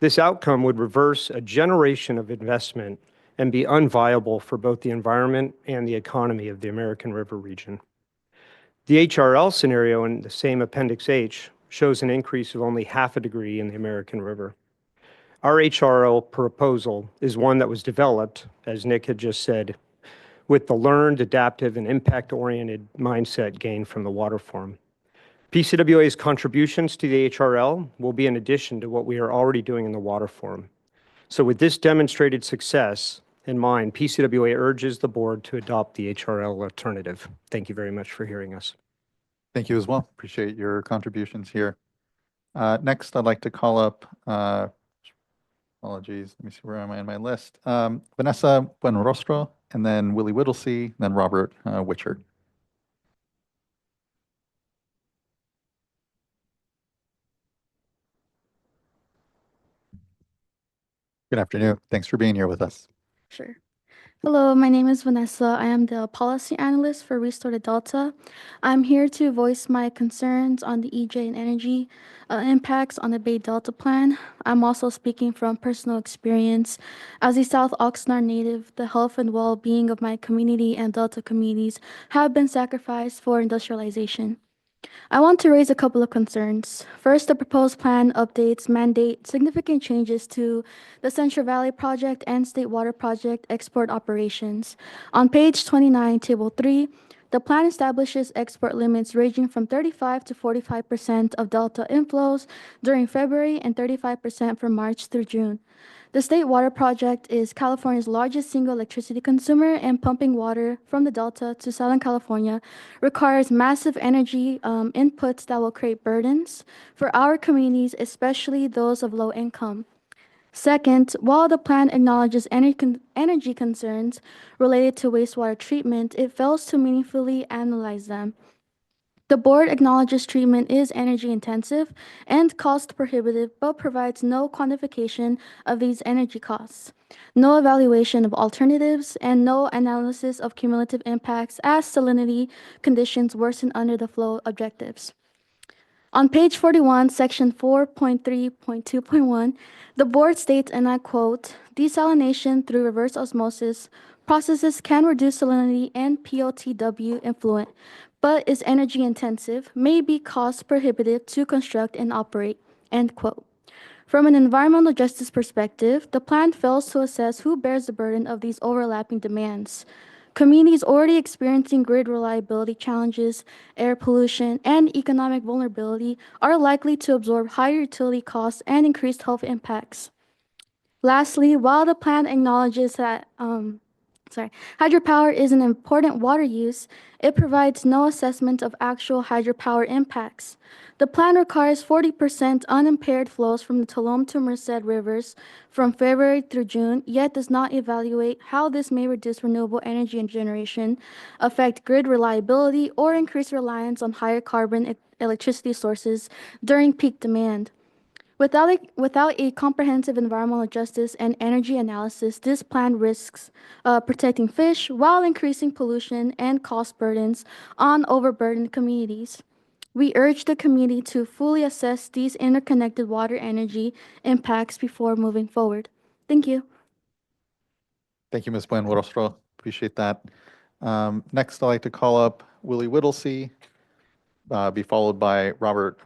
This outcome would reverse a generation of investment and be unviable for both the environment and the economy of the American River region. The HRL scenario in the same Appendix H shows an increase of only 0.5 degree in the American River. Our HRL proposal is one that was developed, as Nick had just said, with the learned, adaptive, and impact-oriented mindset gained from the water forum. PCWA's contributions to the HRL will be in addition to what we are already doing in the water forum. So with this demonstrated success in mind, PCWA urges the board to adopt the HRL alternative. Thank you very much for hearing us. Thank you as well. Appreciate your contributions here. Next, I'd like to call up, apologies, let me see, where am I on my list? Vanessa Buenarrostro, and then Willie Whittlesey, then Robert Witcher. Good afternoon. Thanks for being here with us. Sure. Hello, my name is Vanessa. I am the policy analyst for Restore the Delta. I'm here to voice my concerns on the EJ and energy impacts on the Bay Delta plan. I'm also speaking from personal experience. As a South Oxnard native, the health and well-being of my community and Delta communities have been sacrificed for industrialization. I want to raise a couple of concerns. First, the proposed plan updates mandate significant changes to the Central Valley Project and State Water Project export operations. On page 29, Table 3, the plan establishes export limits ranging from 35 to 45% of Delta inflows during February and 35% from March through June. The State Water Project is California's largest single electricity consumer, and pumping water from the Delta to Southern California requires massive energy inputs that will create burdens for our communities, especially those of low income. Second, while the plan acknowledges energy concerns related to wastewater treatment, it fails to meaningfully analyze them. The board acknowledges treatment is energy intensive and cost prohibitive, but provides no quantification of these energy costs, no evaluation of alternatives, and no analysis of cumulative impacts as salinity conditions worsen under the flow objectives. On page 41, section 4.3.2.1, the board states, and I quote, "Desalination through reverse osmosis processes can reduce salinity and POTW influent, but is energy intensive, may be cost prohibitive to construct and operate," end quote. From an environmental justice perspective, the plan fails to assess who bears the burden of these overlapping demands. Communities already experiencing grid reliability challenges, air pollution, and economic vulnerability are likely to absorb higher utility costs and increased health impacts. Lastly, while the plan acknowledges that hydropower is an important water use, it provides no assessment of actual hydropower impacts. The plan requires 40% unimpaired flows from the Tulum to Merced rivers from February through June, yet does not evaluate how this may reduce renewable energy and generation, affect grid reliability, or increase reliance on higher carbon electricity sources during peak demand. Without a comprehensive environmental justice and energy analysis, this plan risks protecting fish while increasing pollution and cost burdens on overburdened communities. We urge the committee to fully assess these interconnected water energy impacts before moving forward. Thank you. Thank you, Ms. Buenrostro. Appreciate that. Next, I'd like to call up Willie Whittlesey, be followed by Robert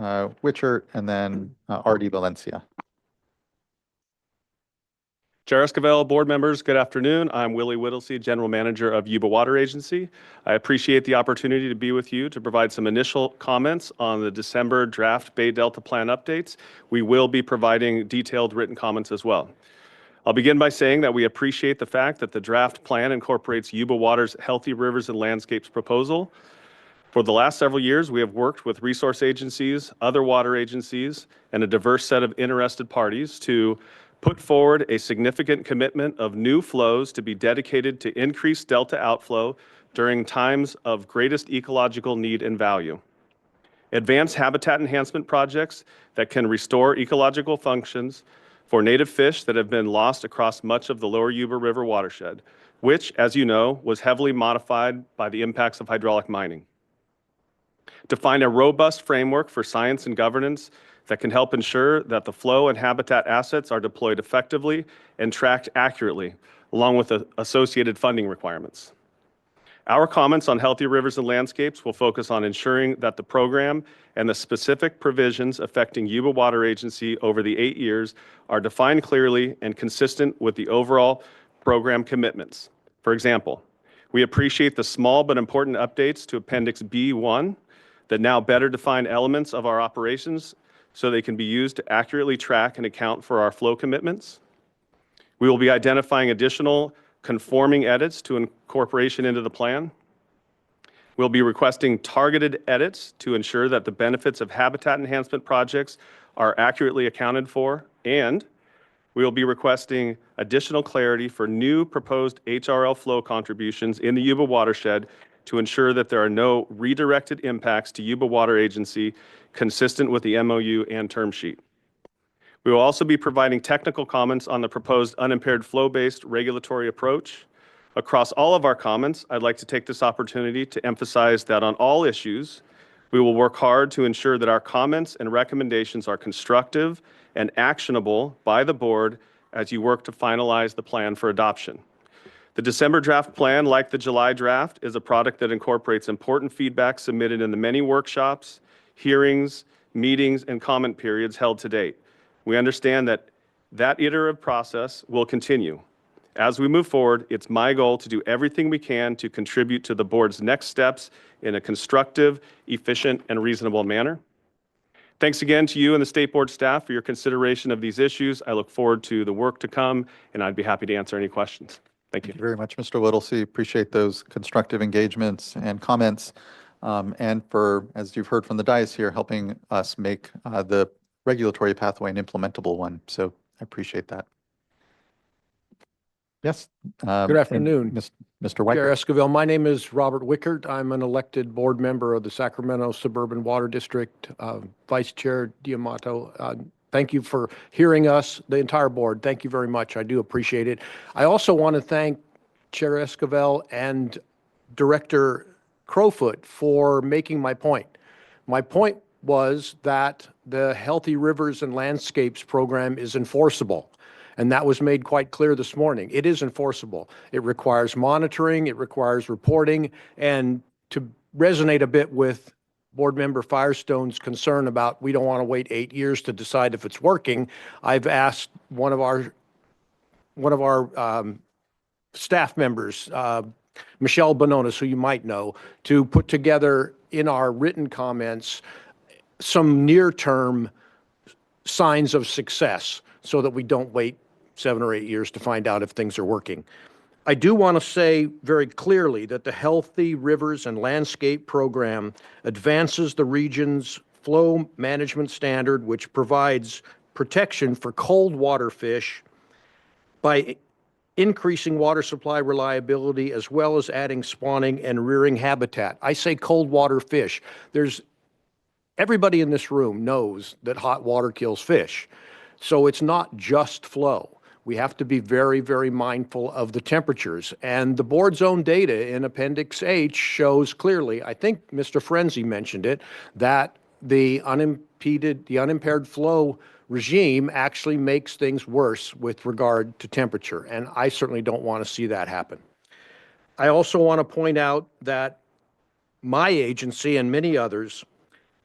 Witchert, and then R.D. Valencia. Chair Esquivel, board members, good afternoon. I'm Willie Whittlesey, General Manager of Yuba Water Agency. I appreciate the opportunity to be with you to provide some initial comments on the December draft Bay Delta Plan updates. We will be providing detailed written comments as well. I'll begin by saying that we appreciate the fact that the draft plan incorporates Yuba Water's Healthy Rivers and Landscapes proposal. For the last several years, we have worked with resource agencies, other water agencies, and a diverse set of interested parties to put forward a significant commitment of new flows to be dedicated to increased delta outflow during times of greatest ecological need and value. Advanced habitat enhancement projects that can restore ecological functions for native fish that have been lost across much of the lower Yuba River watershed, which, as you know, was heavily modified by the impacts of hydraulic mining. Define a robust framework for science and governance that can help ensure that the flow and habitat assets are deployed effectively and tracked accurately, along with the associated funding requirements. Our comments on Healthy Rivers and Landscapes will focus on ensuring that the program and the specific provisions affecting Yuba Water Agency over the 8 years are defined clearly and consistent with the overall program commitments. For example, we appreciate the small but important updates to Appendix B1 that now better define elements of our operations so they can be used to accurately track and account for our flow commitments. We will be identifying additional conforming edits to incorporation into the plan. We'll be requesting targeted edits to ensure that the benefits of habitat enhancement projects are accurately accounted for, and we will be requesting additional clarity for new proposed HRL flow contributions in the Yuba watershed to ensure that there are no redirected impacts to Yuba Water Agency consistent with the MOU and term sheet. We will also be providing technical comments on the proposed unimpaired flow-based regulatory approach. Across all of our comments, I'd like to take this opportunity to emphasize that on all issues, we will work hard to ensure that our comments and recommendations are constructive and actionable by the board as you work to finalize the plan for adoption. The December draft plan, like the July draft, is a product that incorporates important feedback submitted in the many workshops, hearings, meetings, and comment periods held to date. We understand that iterative process will continue. As we move forward, it's my goal to do everything we can to contribute to the board's next steps in a constructive, efficient, and reasonable manner. Thanks again to you and the State Board staff for your consideration of these issues. I look forward to the work to come, and I'd be happy to answer any questions. Thank you. Thank you very much, Mr. Whittlesey. Appreciate those constructive engagements and comments, and for, as you've heard from the dais here, helping us make the regulatory pathway an implementable one. So I appreciate that. Yes. Good afternoon. Mr. Wickert. Chair Esquivel, my name is Robert Wickert. I'm an elected board member of the Sacramento Suburban Water District, Vice Chair Diamato. Thank you for hearing us, the entire board. Thank you very much. I do appreciate it. I also want to thank Chair Esquivel and Director Crowfoot for making my point. My point was that the Healthy Rivers and Landscapes program is enforceable. And that was made quite clear this morning. It is enforceable. It requires monitoring, it requires reporting, and to resonate a bit with Board Member Firestone's concern about we don't want to wait 8 years to decide if it's working, I've asked one of our staff members, Michelle Bononis, who you might know, to put together in our written comments some near-term signs of success so that we don't wait 7 or 8 years to find out if things are working. I do want to say very clearly that the Healthy Rivers and Landscape Program advances the region's flow management standard, which provides protection for cold water fish by increasing water supply reliability as well as adding spawning and rearing habitat. I say cold water fish. Everybody in this room knows that hot water kills fish. So it's not just flow. We have to be very, very mindful of the temperatures. And the board's own data in Appendix H shows clearly, I think Mr. Frenzy mentioned it, that the unimpaired flow regime actually makes things worse with regard to temperature. And I certainly don't want to see that happen. I also want to point out that my agency and many others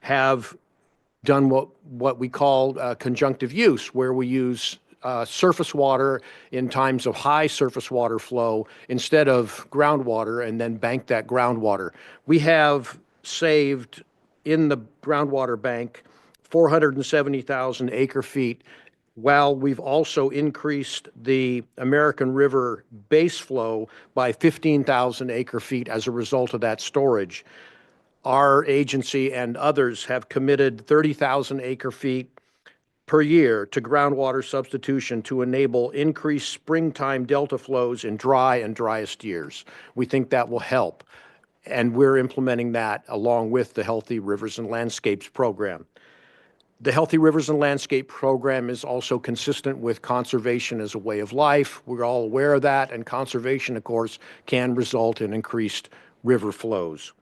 have done what we call conjunctive use, where we use surface water in times of high surface water flow instead of groundwater and then bank that groundwater. We have saved in the groundwater bank 470,000 acre feet, while we've also increased the American River base flow by 15,000 acre feet as a result of that storage. Our agency and others have committed 30,000 acre feet per year to groundwater substitution to enable increased springtime delta flows in dry and driest years. We think that will help, and we're implementing that along with the Healthy Rivers and Landscapes program. The Healthy Rivers and Landscape program is also consistent with conservation as a way of life. We're all aware of that, and conservation, of course, can result in increased river flows.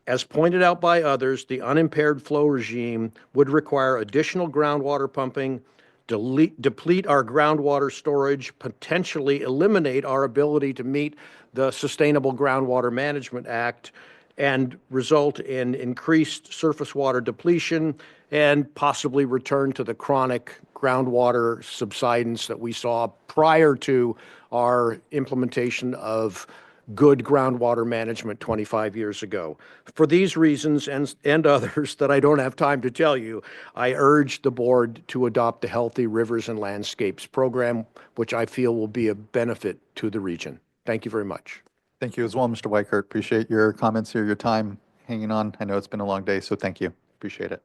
As pointed out by others, the unimpaired flow regime would require additional groundwater pumping, deplete our groundwater storage, potentially eliminate our ability to meet the Sustainable Groundwater Management Act, and result in increased surface water depletion and possibly return to the chronic groundwater subsidence that we saw prior to our implementation of good groundwater management 25 years ago. For these reasons and others that I don't have time to tell you, I urge the board to adopt the Healthy Rivers and Landscapes program, which I feel will be a benefit to the region. Thank you very much. Thank you as well, Mr. Weichert. Appreciate your comments here, your time hanging on. I know it's been a long day, so thank you. Appreciate it.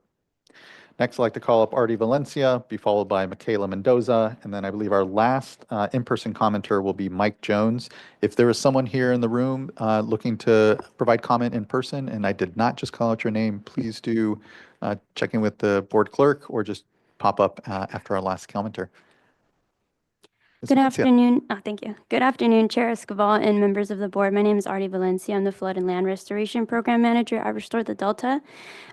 Next, I'd like to call up Artie Valencia, be followed by Michaela Mendoza, and then I believe our last in-person commenter will be Mike Jones. If there is someone here in the room looking to provide comment in person, and I did not just call out your name, please do check in with the board clerk or just pop up after our last commenter. Good afternoon. Thank you. Good afternoon, Chair Escobar and members of the board. My name is Artie Valencia. I'm the Flood and Land Restoration Program Manager at Restore the Delta.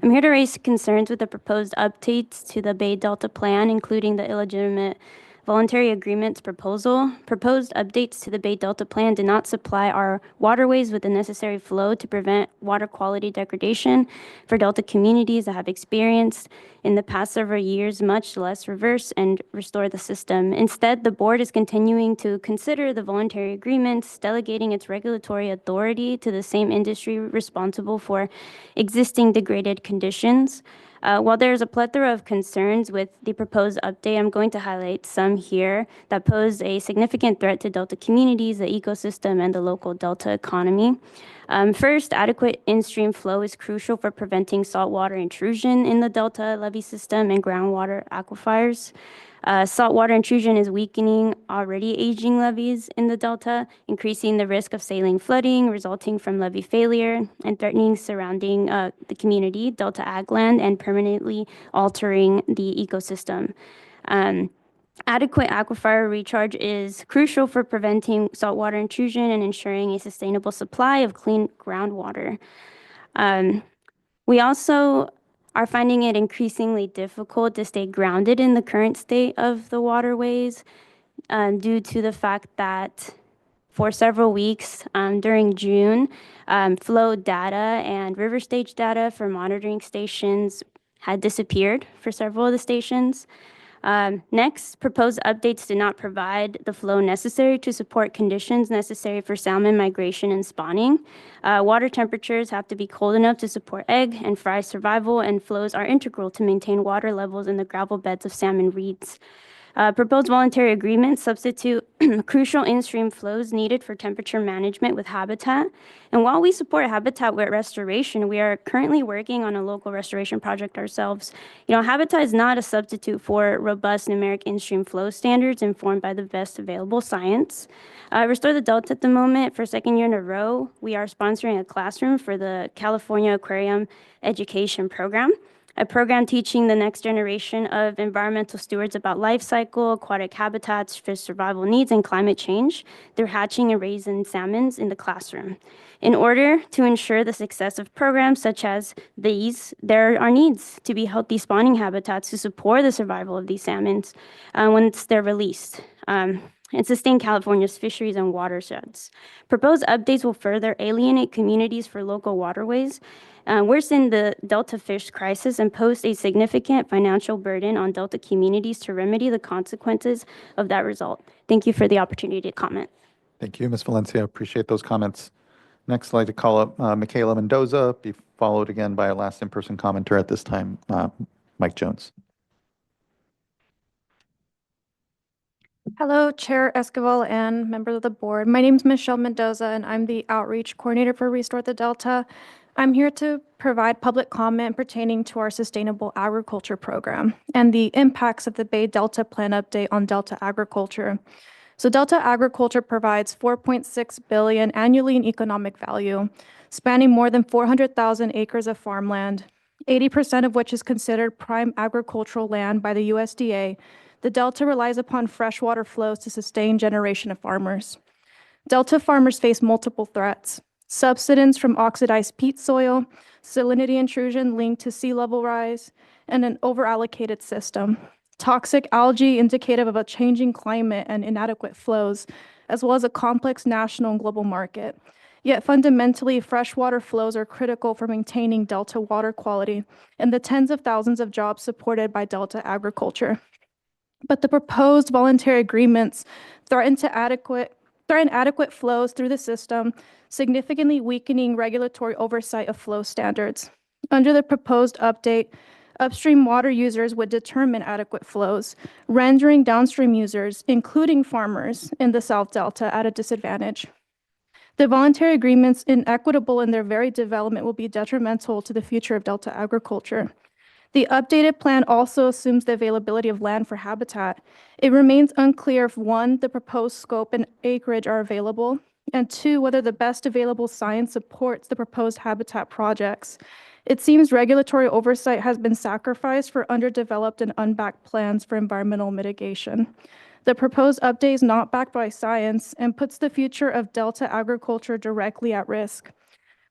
I'm here to raise concerns with the proposed updates to the Bay Delta Plan, including the illegitimate voluntary agreements proposal. Proposed updates to the Bay Delta Plan did not supply our waterways with the necessary flow to prevent water quality degradation for Delta communities that have experienced in the past several years, much less reverse and restore the system. Instead, the board is continuing to consider the voluntary agreements, delegating its regulatory authority to the same industry responsible for existing degraded conditions. While there's a plethora of concerns with the proposed update, I'm going to highlight some here that pose a significant threat to Delta communities, the ecosystem, and the local Delta economy. First, adequate in-stream flow is crucial for preventing saltwater intrusion in the Delta levee system and groundwater aquifers. Saltwater intrusion is weakening already aging levees in the Delta, increasing the risk of saline flooding resulting from levee failure and threatening surrounding the community, Delta ag land, and permanently altering the ecosystem. Adequate aquifer recharge is crucial for preventing saltwater intrusion and ensuring a sustainable supply of clean groundwater. We also are finding it increasingly difficult to stay grounded in the current state of the waterways due to the fact that for several weeks during June, flow data and river stage data for monitoring stations had disappeared for several of the stations. Next, proposed updates did not provide the flow necessary to support conditions necessary for salmon migration and spawning. Water temperatures have to be cold enough to support egg and fry survival, and flows are integral to maintain water levels in the gravel beds of salmon reeds. Proposed voluntary agreements substitute crucial in-stream flows needed for temperature management with habitat. And while we support habitat restoration, we are currently working on a local restoration project ourselves. Habitat is not a substitute for robust numeric in-stream flow standards informed by the best available science. Restore the Delta at the moment, for second year in a row, we are sponsoring a classroom for the California Aquarium Education Program, a program teaching the next generation of environmental stewards about life cycle, aquatic habitats, fish survival needs, and climate change through hatching and raising salmons in the classroom. In order to ensure the success of programs such as these, there are needs to be healthy spawning habitats to support the survival of these salmons once they're released. And sustain California's fisheries and watersheds. Proposed updates will further alienate communities for local waterways, worsen the Delta fish crisis, and pose a significant financial burden on Delta communities to remedy the consequences of that result. Thank you for the opportunity to comment. Thank you, Ms. Valencia. Appreciate those comments. Next, I'd like to call up Michaela Mendoza, be followed again by our last in-person commenter at this time, Mike Jones. Hello, Chair Esquivel and members of the board. My name is Michelle Mendoza, and I'm the Outreach Coordinator for Restore the Delta. I'm here to provide public comment pertaining to our Sustainable Agriculture Program and the impacts of the Bay Delta Plan update on Delta agriculture. So Delta agriculture provides $4.6 billion annually in economic value, spanning more than 400,000 acres of farmland, 80% of which is considered prime agricultural land by the USDA. The Delta relies upon freshwater flows to sustain generation of farmers. Delta farmers face multiple threats: subsidence from oxidized peat soil, salinity intrusion linked to sea level rise, and an overallocated system. Toxic algae indicative of a changing climate and inadequate flows, as well as a complex national and global market. Yet fundamentally, freshwater flows are critical for maintaining Delta water quality and the tens of thousands of jobs supported by Delta agriculture. But the proposed voluntary agreements threaten adequate flows through the system, significantly weakening regulatory oversight of flow standards. Under the proposed update, upstream water users would determine adequate flows, rendering downstream users, including farmers in the South Delta, at a disadvantage. The voluntary agreements, inequitable in their very development, will be detrimental to the future of Delta agriculture. The updated plan also assumes the availability of land for habitat. It remains unclear if, one, the proposed scope and acreage are available, and two, whether the best available science supports the proposed habitat projects. It seems regulatory oversight has been sacrificed for underdeveloped and unbacked plans for environmental mitigation. The proposed update is not backed by science and puts the future of Delta agriculture directly at risk.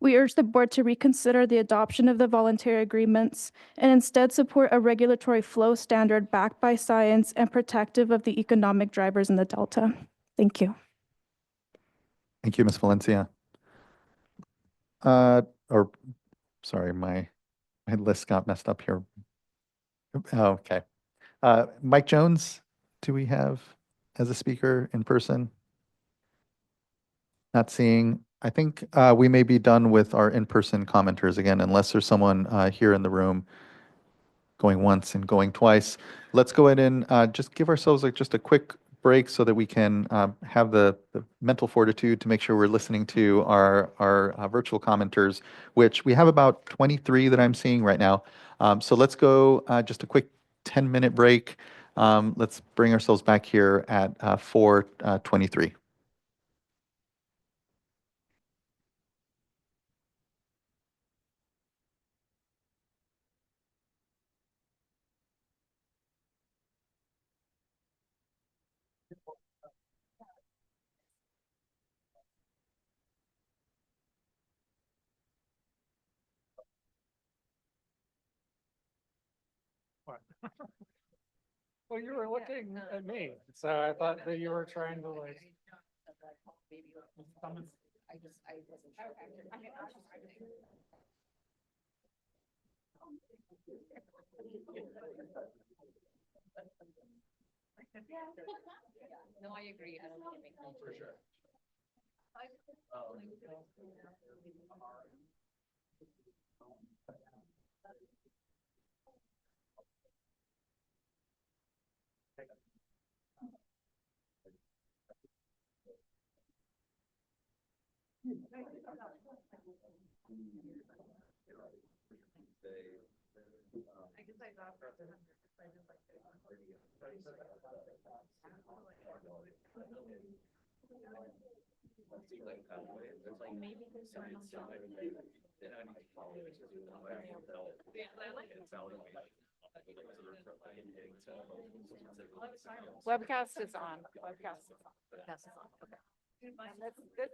We urge the board to reconsider the adoption of the voluntary agreements and instead support a regulatory flow standard backed by science and protective of the economic drivers in the Delta. Thank you. Thank you, Ms. Valencia. Sorry, my list got messed up here. Okay. Mike Jones, do we have as a speaker in person? Not seeing. I think we may be done with our in-person commenters again, unless there's someone here in the room going once and going twice. Let's go ahead and just give ourselves just a quick break so that we can have the mental fortitude to make sure we're listening to our virtual commenters, which we have about 23 that I'm seeing right now. So let's go just a quick 10-minute break. Let's bring ourselves back here at 4:23. Well, you were looking at me, so I thought that you were trying to like. No, I agree. I don't think it makes sense. For sure. Webcast is on. Webcast is on. Webcast is on. Okay. And that's good.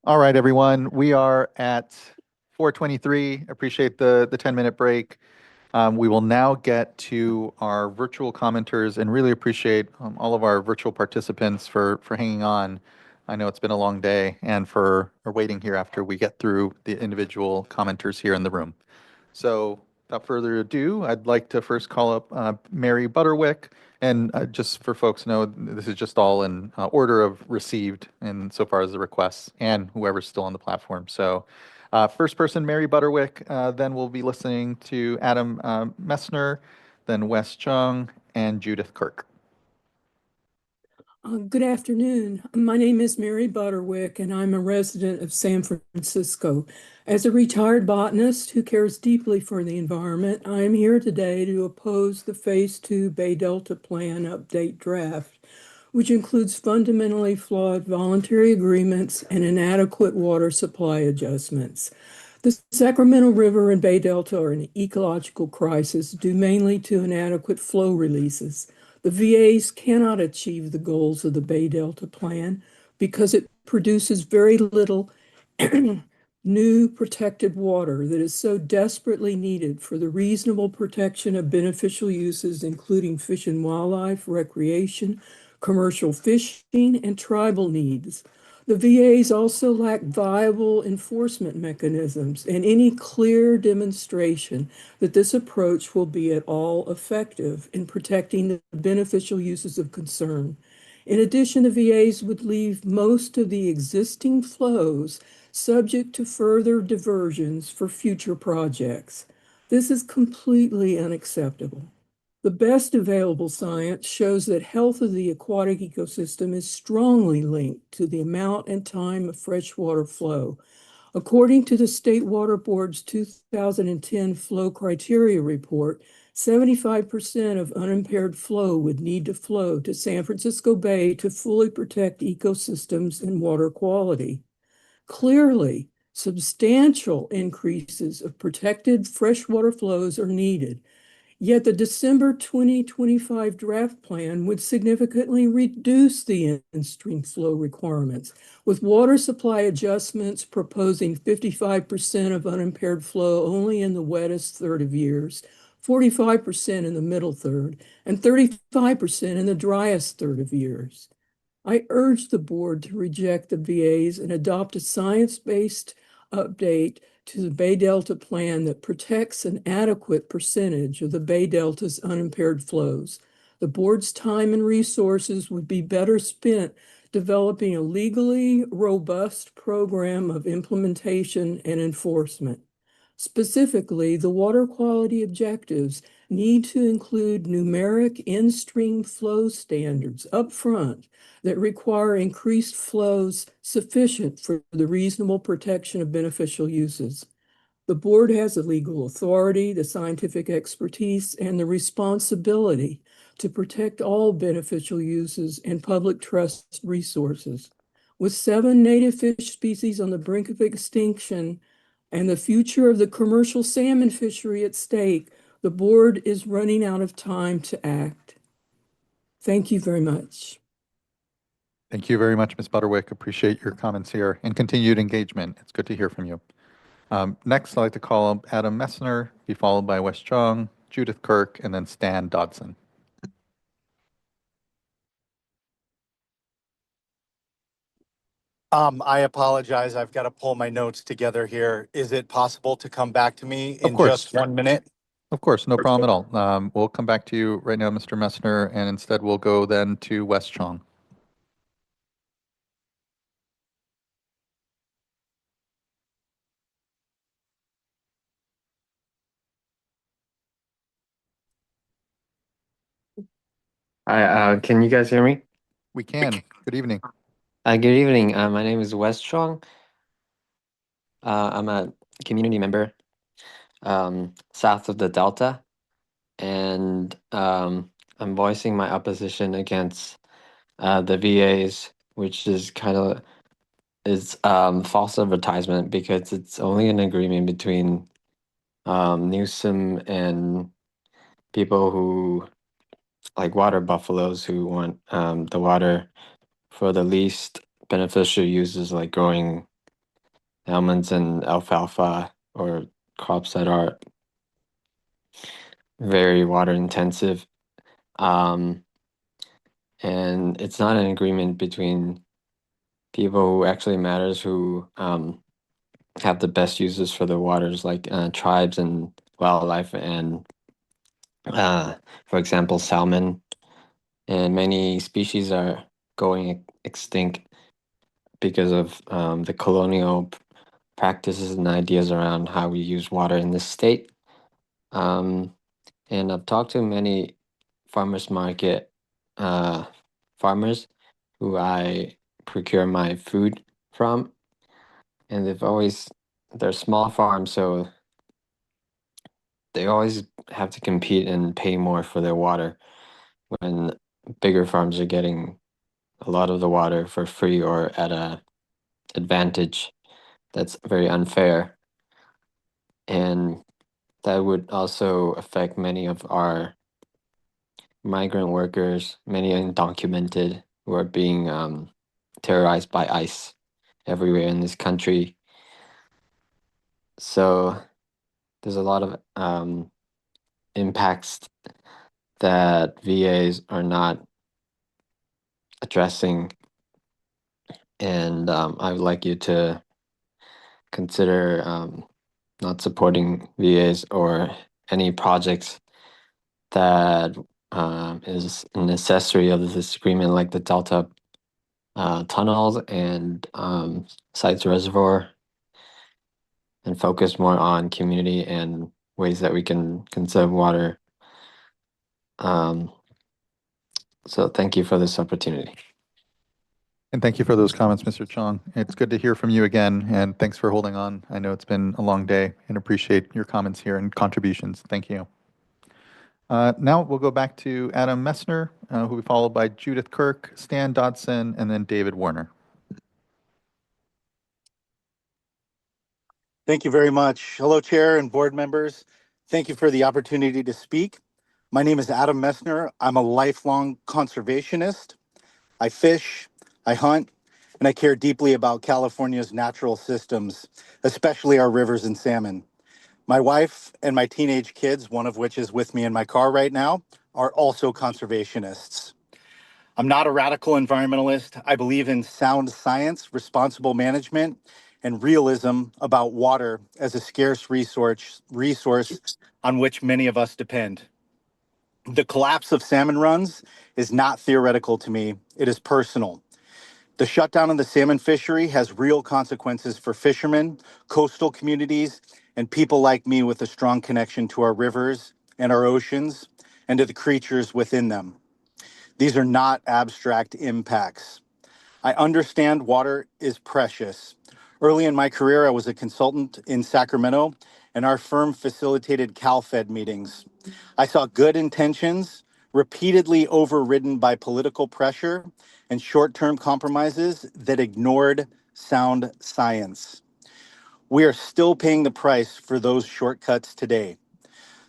All right, everyone, we are at 4:23. Appreciate the 10-minute break. We will now get to our virtual commenters and really appreciate all of our virtual participants for hanging on. I know it's been a long day and for waiting here after we get through the individual commenters here in the room. So without further ado, I'd like to first call up Mary Butterwick. And just for folks to know, this is just all in order of received and so far as the requests and whoever's still on the platform. So first person, Mary Butterwick, then we'll be listening to Adam Messner, then Wes Chung, and Judith Kirk. Good afternoon. My name is Mary Butterwick, and I'm a resident of San Francisco. As a retired botanist who cares deeply for the environment, I am here today to oppose the Phase 2 Bay Delta Plan update draft, which includes fundamentally flawed voluntary agreements and inadequate water supply adjustments. The Sacramento River and Bay Delta are in ecological crisis due mainly to inadequate flow releases. The VAs cannot achieve the goals of the Bay Delta Plan because it produces very little new protected water that is so desperately needed for the reasonable protection of beneficial uses, including fish and wildlife, recreation, commercial fishing, and tribal needs. The VAs also lack viable enforcement mechanisms and any clear demonstration that this approach will be at all effective in protecting the beneficial uses of concern. In addition, the VAs would leave most of the existing flows subject to further diversions for future projects. This is completely unacceptable. The best available science shows that health of the aquatic ecosystem is strongly linked to the amount and time of freshwater flow. According to the State Water Board's 2010 Flow Criteria Report, 75% of unimpaired flow would need to flow to San Francisco Bay to fully protect ecosystems and water quality. Clearly, substantial increases of protected freshwater flows are needed. Yet the December 2025 draft plan would significantly reduce the in-stream flow requirements, with water supply adjustments proposing 55% of unimpaired flow only in the wettest third of years, 45% in the middle third, and 35% in the driest third of years. I urge the board to reject the VAs and adopt a science-based update to the Bay Delta plan that protects an adequate percentage of the Bay Delta's unimpaired flows. The board's time and resources would be better spent developing a legally robust program of implementation and enforcement. Specifically, the water quality objectives need to include numeric in-stream flow standards upfront that require increased flows sufficient for the reasonable protection of beneficial uses. The board has the legal authority, the scientific expertise, and the responsibility to protect all beneficial uses and public trust resources. With 7 native fish species on the brink of extinction and the future of the commercial salmon fishery at stake, the board is running out of time to act. Thank you very much. Thank you very much, Ms. Butterwick. Appreciate your comments here and continued engagement. It's good to hear from you. Next, I'd like to call up Adam Messner, be followed by Wes Chung, Judith Kirk, and then Stan Dodson. I apologize. I've got to pull my notes together here. Is it possible to come back to me in course. just 1 minute? Of course, no problem at all. We'll come back to you right now, Mr. Messner, and instead we'll go then to Wes Chung. Hi, can you guys hear me? We can. Good evening. Good evening. My name is Wes Chong. I'm a community member south of the Delta, and I'm voicing my opposition against the VAs, which is false advertisement because it's only an agreement between Newsom and people who like water buffaloes who want the water for the least beneficial uses like growing almonds and alfalfa, or crops that are very water intensive. And it's not an agreement between people who actually matters, who have the best uses for the waters, like tribes and wildlife, and for example, salmon. And many species are going extinct because of the colonial practices and ideas around how we use water in this state. And I've talked to many farmers market farmers who I procure my food from, and they're small farms, so they always have to compete and pay more for their water when bigger farms are getting a lot of the water for free or at a advantage that's very unfair. And that would also affect many of our migrant workers, many undocumented, who are being terrorized by ICE everywhere in this country. So there's a lot of impacts that VAs are not addressing, and I would like you to consider not supporting VAs or any projects that is an accessory of this agreement, like the Delta tunnels and Sites Reservoir, and focus more on community and ways that we can conserve water. So thank you for this opportunity. And thank you for those comments, Mr. Chong. It's good to hear from you again, and thanks for holding on. I know it's been a long day, and appreciate your comments here and contributions. Thank you. Now we'll go back to Adam Messner, who will be followed by Judith Kirk, Stan Dodson, and then David Warner. Thank you very much. Hello, Chair and board members. Thank you for the opportunity to speak. My name is Adam Messner. I'm a lifelong conservationist. I fish, I hunt, and I care deeply about California's natural systems, especially our rivers and salmon. My wife and my teenage kids, one of which is with me in my car right now, are also conservationists. I'm not a radical environmentalist. I believe in sound science, responsible management, and realism about water as a scarce resource on which many of us depend. The collapse of salmon runs is not theoretical to me. It is personal. The shutdown of the salmon fishery has real consequences for fishermen, coastal communities, and people like me with a strong connection to our rivers and our oceans and to the creatures within them. These are not abstract impacts. I understand water is precious. Early in my career, I was a consultant in Sacramento, and our firm facilitated CalFed meetings. I saw good intentions repeatedly overridden by political pressure and short-term compromises that ignored sound science. We are still paying the price for those shortcuts today.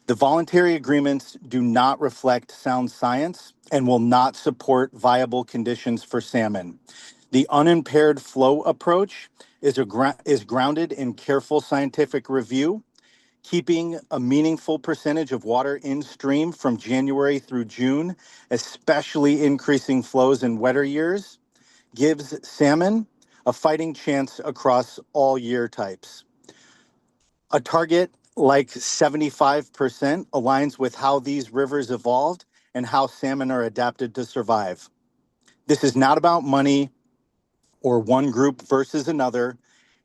The voluntary agreements do not reflect sound science and will not support viable conditions for salmon. The unimpaired flow approach is grounded in careful scientific review, keeping a meaningful percentage of water in stream from January through June, especially increasing flows in wetter years, gives salmon a fighting chance across all year types. A target like 75% aligns with how these rivers evolved and how salmon are adapted to survive. This is not about money or one group versus another.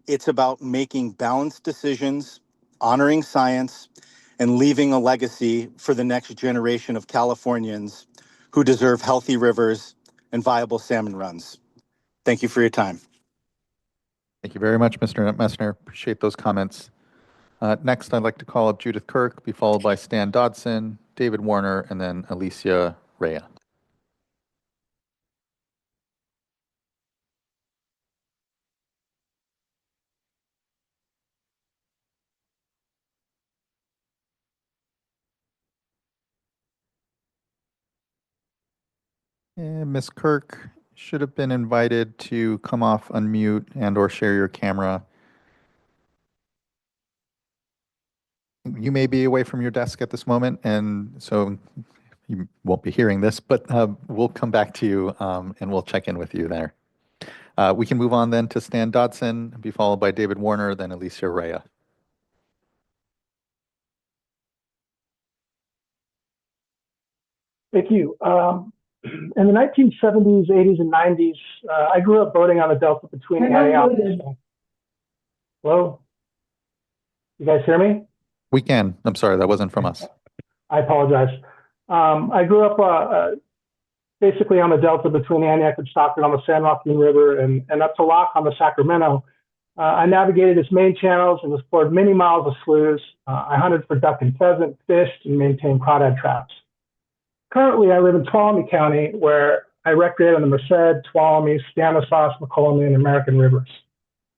It's about making balanced decisions, honoring science, and leaving a legacy for the next generation of Californians who deserve healthy rivers and viable salmon runs. Thank you for your time. Thank you very much, Mr. Messner. Appreciate those comments. Next, I'd like to call up Judith Kirk, be followed by Stan Dodson, David Warner, and then Alicia Rea. And Ms. Kirk should have been invited to come off unmute and or share your camera. You may be away from your desk at this moment, and so you won't be hearing this, but we'll come back to you and we'll check in with you there. We can move on then to Stan Dodson, be followed by David Warner, then Alicia Rea. Thank you. In the 1970s, 80s, and 90s, I grew up boating on the Delta between Antioch. Hello? You guys hear me? We can. I'm sorry, that wasn't from us. I apologize. I grew up basically on the Delta between Antioch and Stockton on the San Joaquin River and up to Locke on the Sacramento. I navigated its main channels and explored many miles of sloughs. I hunted for duck and pheasant, fished, and maintained crawdad traps. Currently, I live in Tuolumne County, where I recreate on the Merced, Tuolumne, Stanislaus, McCollum, and American rivers.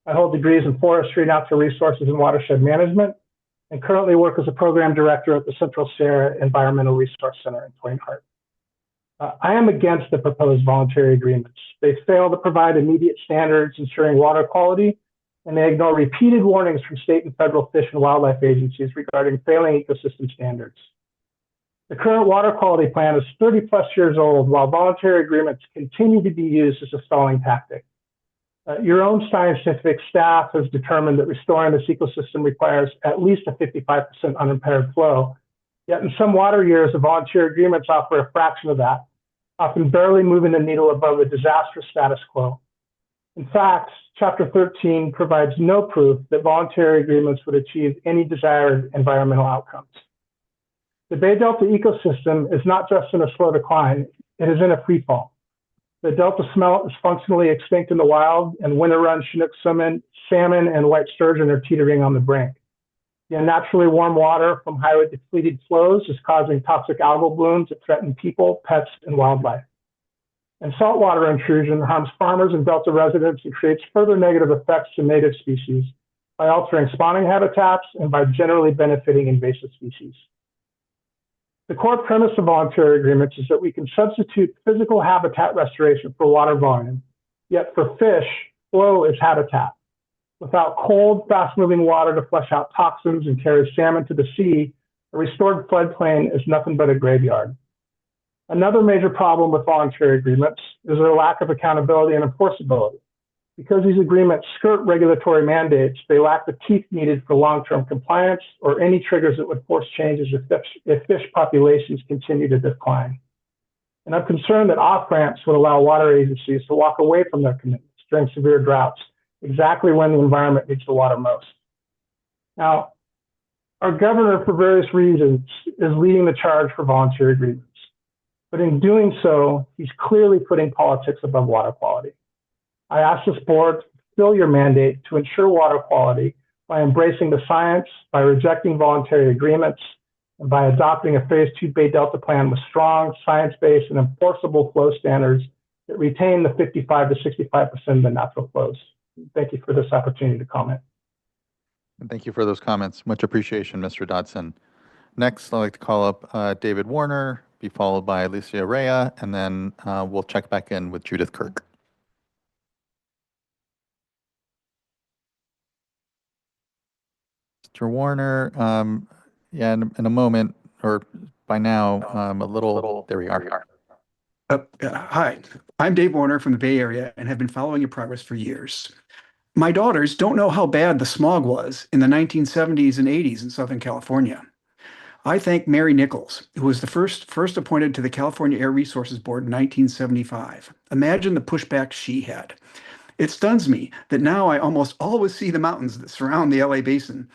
I hold degrees in forestry, natural resources, and watershed management, and currently work as a program director at the Central Sierra Environmental Resource Center in Point Heart. I am against the proposed voluntary agreements. They fail to provide immediate standards ensuring water quality, and they ignore repeated warnings from state and federal fish and wildlife agencies regarding failing ecosystem standards. The current water quality plan is 30 plus years old, while voluntary agreements continue to be used as a stalling tactic. Your own scientific staff has determined that restoring this ecosystem requires at least a 55% unimpaired flow. Yet in some water years, the volunteer agreements offer a fraction of that, often barely moving the needle above the disastrous status quo. In fact, Chapter 13 provides no proof that voluntary agreements would achieve any desired environmental outcomes. The Bay Delta ecosystem is not just in a slow decline, it is in a free fall. The Delta smelt is functionally extinct in the wild, and winter-run Chinook salmon and white sturgeon are teetering on the brink. The unnaturally warm water from highly depleted flows is causing toxic algal blooms that threaten people, pets, and wildlife. And saltwater intrusion harms farmers and Delta residents and creates further negative effects to native species by altering spawning habitats and by generally benefiting invasive species. The core premise of voluntary agreements is that we can substitute physical habitat restoration for water volume, yet for fish, flow is habitat. Without cold, fast-moving water to flush out toxins and carry salmon to the sea, a restored floodplain is nothing but a graveyard. Another major problem with voluntary agreements is their lack of accountability and enforceability. Because these agreements skirt regulatory mandates, they lack the teeth needed for long-term compliance or any triggers that would force changes if fish populations continue to decline. And I'm concerned that off-ramps would allow water agencies to walk away from their commitments during severe droughts, exactly when the environment needs the water most. Now, our governor, for various reasons, is leading the charge for voluntary agreements. But in doing so, he's clearly putting politics above water quality. I ask this board to fulfill your mandate to ensure water quality by embracing the science, by rejecting voluntary agreements, and by adopting a Phase 2 Bay Delta plan with strong, science-based, and enforceable flow standards that retain the 55 to 65% of the natural flows. Thank you for this opportunity to comment. And thank you for those comments. Much appreciation, Mr. Dodson. Next, I'd like to call up David Warner, be followed by Alicia Rea, and then we'll check back in with Judith Kirk. Mr. Warner, yeah, in a moment, or by now, there we are. Hi, I'm Dave Warner from the Bay Area and have been following your progress for years. My daughters don't know how bad the smog was in the 1970s and 80s in Southern California. I thank Mary Nichols, who was the first appointed to the California Air Resources Board in 1975. Imagine the pushback she had. It stuns me that now I almost always see the mountains that surround the LA basin.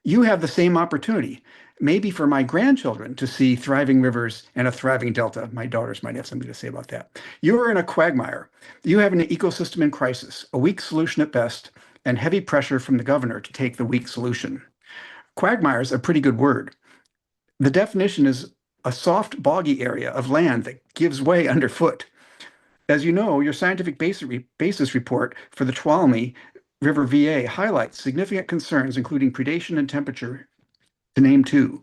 You have the same opportunity, maybe for my grandchildren to see thriving rivers and a thriving delta. My daughters might have something to say about that. You are in a quagmire. You have an ecosystem in crisis, a weak solution at best, and heavy pressure from the governor to take the weak solution. Quagmire is a pretty good word. The definition is a soft, boggy area of land that gives way underfoot. As you know, your scientific basis report for the Tuolumne River VA highlights significant concerns, including predation and temperature, to name two.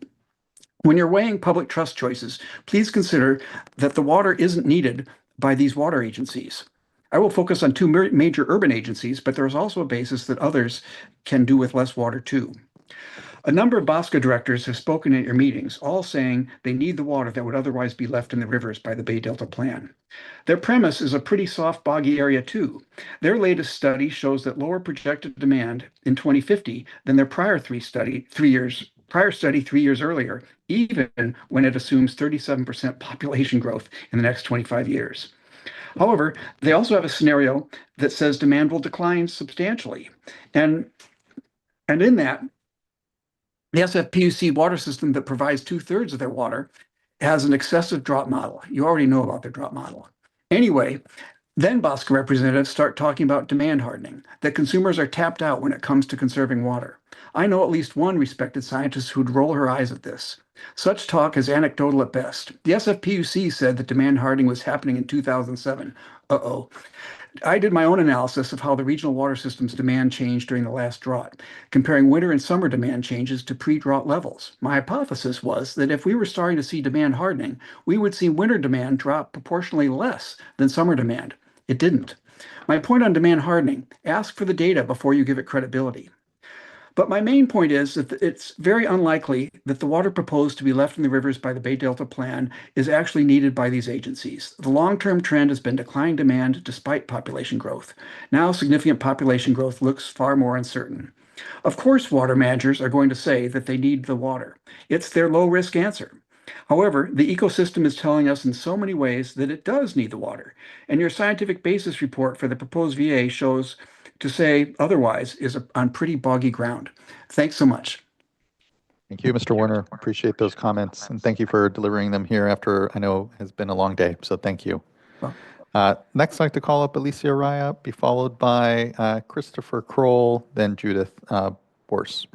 When you're weighing public trust choices, please consider that the water isn't needed by these water agencies. I will focus on two major urban agencies, but there is also a basis that others can do with less water too. A number of Bosca directors have spoken at your meetings, all saying they need the water that would otherwise be left in the rivers by the Bay Delta Plan. Their premise is a pretty soft, boggy area too. Their latest study shows that lower projected demand in 2050 than their prior study 3 years earlier, even when it assumes 37% population growth in the next 25 years. However, they also have a scenario that says demand will decline substantially. And in that, the SFPUC water system that provides 2/3 of their water has an excessive drop model. You already know about their drop model. Anyway, then Bosca representatives start talking about demand hardening, that consumers are tapped out when it comes to conserving water. I know at least one respected scientist who'd roll her eyes at this. Such talk is anecdotal at best. The SFPUC said that demand hardening was happening in 2007. Uh-oh. I did my own analysis of how the regional water system's demand changed during the last drought, comparing winter and summer demand changes to pre-drought levels. My hypothesis was that if we were starting to see demand hardening, we would see winter demand drop proportionally less than summer demand. It didn't. My point on demand hardening, ask for the data before you give it credibility. But my main point is that it's very unlikely that the water proposed to be left in the rivers by the Bay Delta Plan is actually needed by these agencies. The long-term trend has been declining demand despite population growth. Now, significant population growth looks far more uncertain. Of course, water managers are going to say that they need the water. It's their low-risk answer. However, the ecosystem is telling us in so many ways that it does need the water. And your scientific basis report for the proposed VA shows to say otherwise is on pretty boggy ground. Thanks so much. Thank you, Mr. Warner. Appreciate those comments, and thank you for delivering them here after I know has been a long day, so thank you. Next, I'd like to call up Alicia Raya, be followed by Christopher Kroll, then Judith Bors.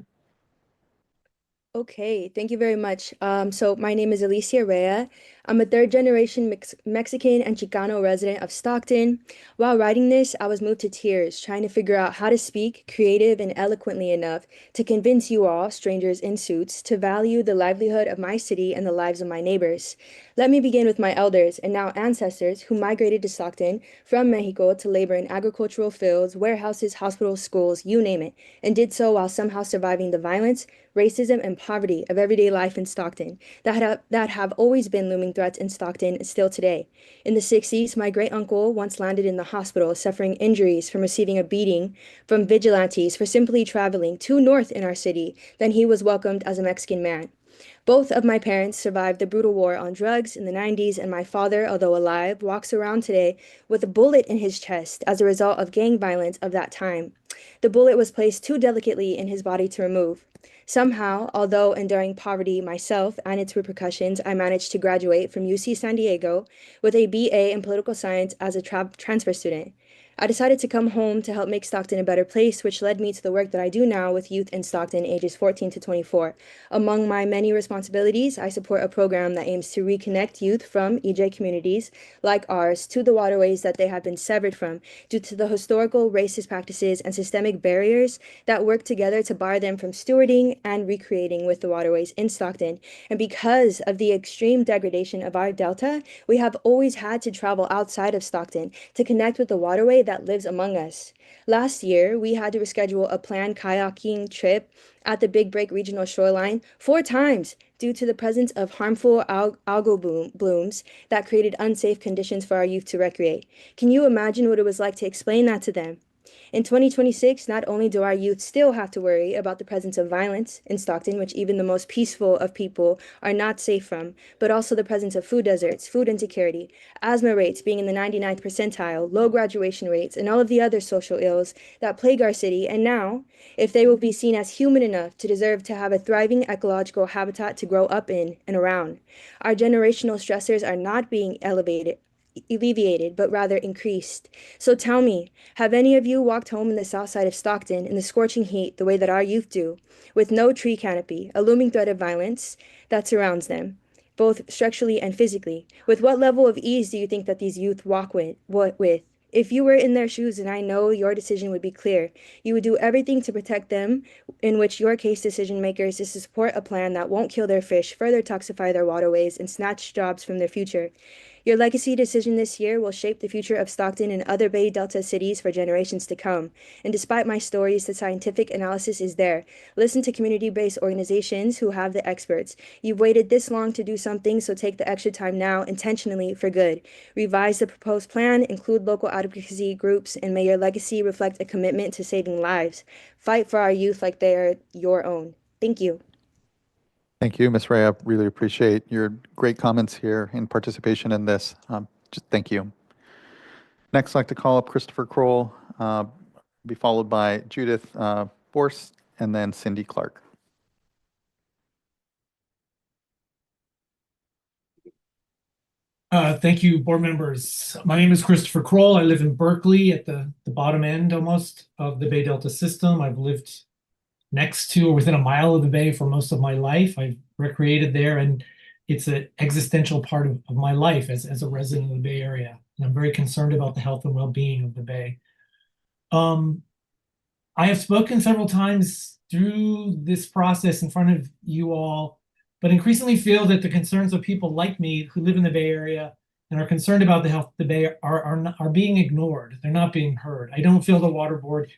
Okay, thank you very much. So my name is Alicia Rea. I'm a third-generation Mexican and Chicano resident of Stockton. While writing this, I was moved to tears, trying to figure out how to speak creative and eloquently enough to convince you all, strangers in suits, to value the livelihood of my city and the lives of my neighbors. Let me begin with my elders and now ancestors who migrated to Stockton from Mexico to labor in agricultural fields, warehouses, hospitals, schools, you name it, and did so while somehow surviving the violence, racism, and poverty of everyday life in Stockton that have always been looming threats in Stockton still today. In the 60s, my great-uncle once landed in the hospital suffering injuries from receiving a beating from vigilantes for simply traveling too north in our city. Then he was welcomed as a Mexican man. Both of my parents survived the brutal war on drugs in the 90s, and my father, although alive, walks around today with a bullet in his chest as a result of gang violence of that time. The bullet was placed too delicately in his body to remove. Somehow, although enduring poverty myself and its repercussions, I managed to graduate from UC San Diego with a BA in political science as a transfer student. I decided to come home to help make Stockton a better place, which led me to the work that I do now with youth in Stockton ages 14 to 24. Among my many responsibilities, I support a program that aims to reconnect youth from EJ communities like ours to the waterways that they have been severed from due to the historical racist practices and systemic barriers that work together to bar them from stewarding and recreating with the waterways in Stockton. And because of the extreme degradation of our delta, we have always had to travel outside of Stockton to connect with the waterway that lives among us. Last year, we had to reschedule a planned kayaking trip at the Big Break Regional Shoreline 4 times due to the presence of harmful algal blooms that created unsafe conditions for our youth to recreate. Can you imagine what it was like to explain that to them? In 2026, not only do our youth still have to worry about the presence of violence in Stockton, which even the most peaceful of people are not safe from, but also the presence of food deserts, food insecurity, asthma rates being in the 99th percentile, low graduation rates, and all of the other social ills that plague our city. And now, if they will be seen as human enough to deserve to have a thriving ecological habitat to grow up in and around, our generational stressors are not being alleviated, but rather increased. So tell me, have any of you walked home in the south side of Stockton in the scorching heat the way that our youth do, with no tree canopy, a looming threat of violence that surrounds them, both structurally and physically? With what level of ease do you think that these youth walk with? If you were in their shoes, and I know your decision would be clear, you would do everything to protect them, in which your case decision makers is to support a plan that won't kill their fish, further toxify their waterways, and snatch jobs from their future. Your legacy decision this year will shape the future of Stockton and other Bay Delta cities for generations to come. And despite my stories, the scientific analysis is there. Listen to community-based organizations who have the experts. You've waited this long to do something, so take the extra time now, intentionally, for good. Revise the proposed plan, include local advocacy groups, and may your legacy reflect a commitment to saving lives. Fight for our youth like they are your own. Thank you. Thank you, Ms. Rea. Really appreciate your great comments here and participation in this. Just thank you. Next, I'd like to call up Christopher Kroll, be followed by Judith Borst, and then Cindy Clark. Thank you, board members. My name is Christopher Kroll. I live in Berkeley at the bottom end almost of the Bay Delta system. I've lived next to or within a mile of the Bay for most of my life. I've recreated there, and it's an existential part of my life as a resident of the Bay Area. And I'm very concerned about the health and well-being of the Bay. I have spoken several times through this process in front of you all, but increasingly feel that the concerns of people like me who live in the Bay Area and are concerned about the health of the Bay are being ignored. They're not being heard. I don't feel the Water Board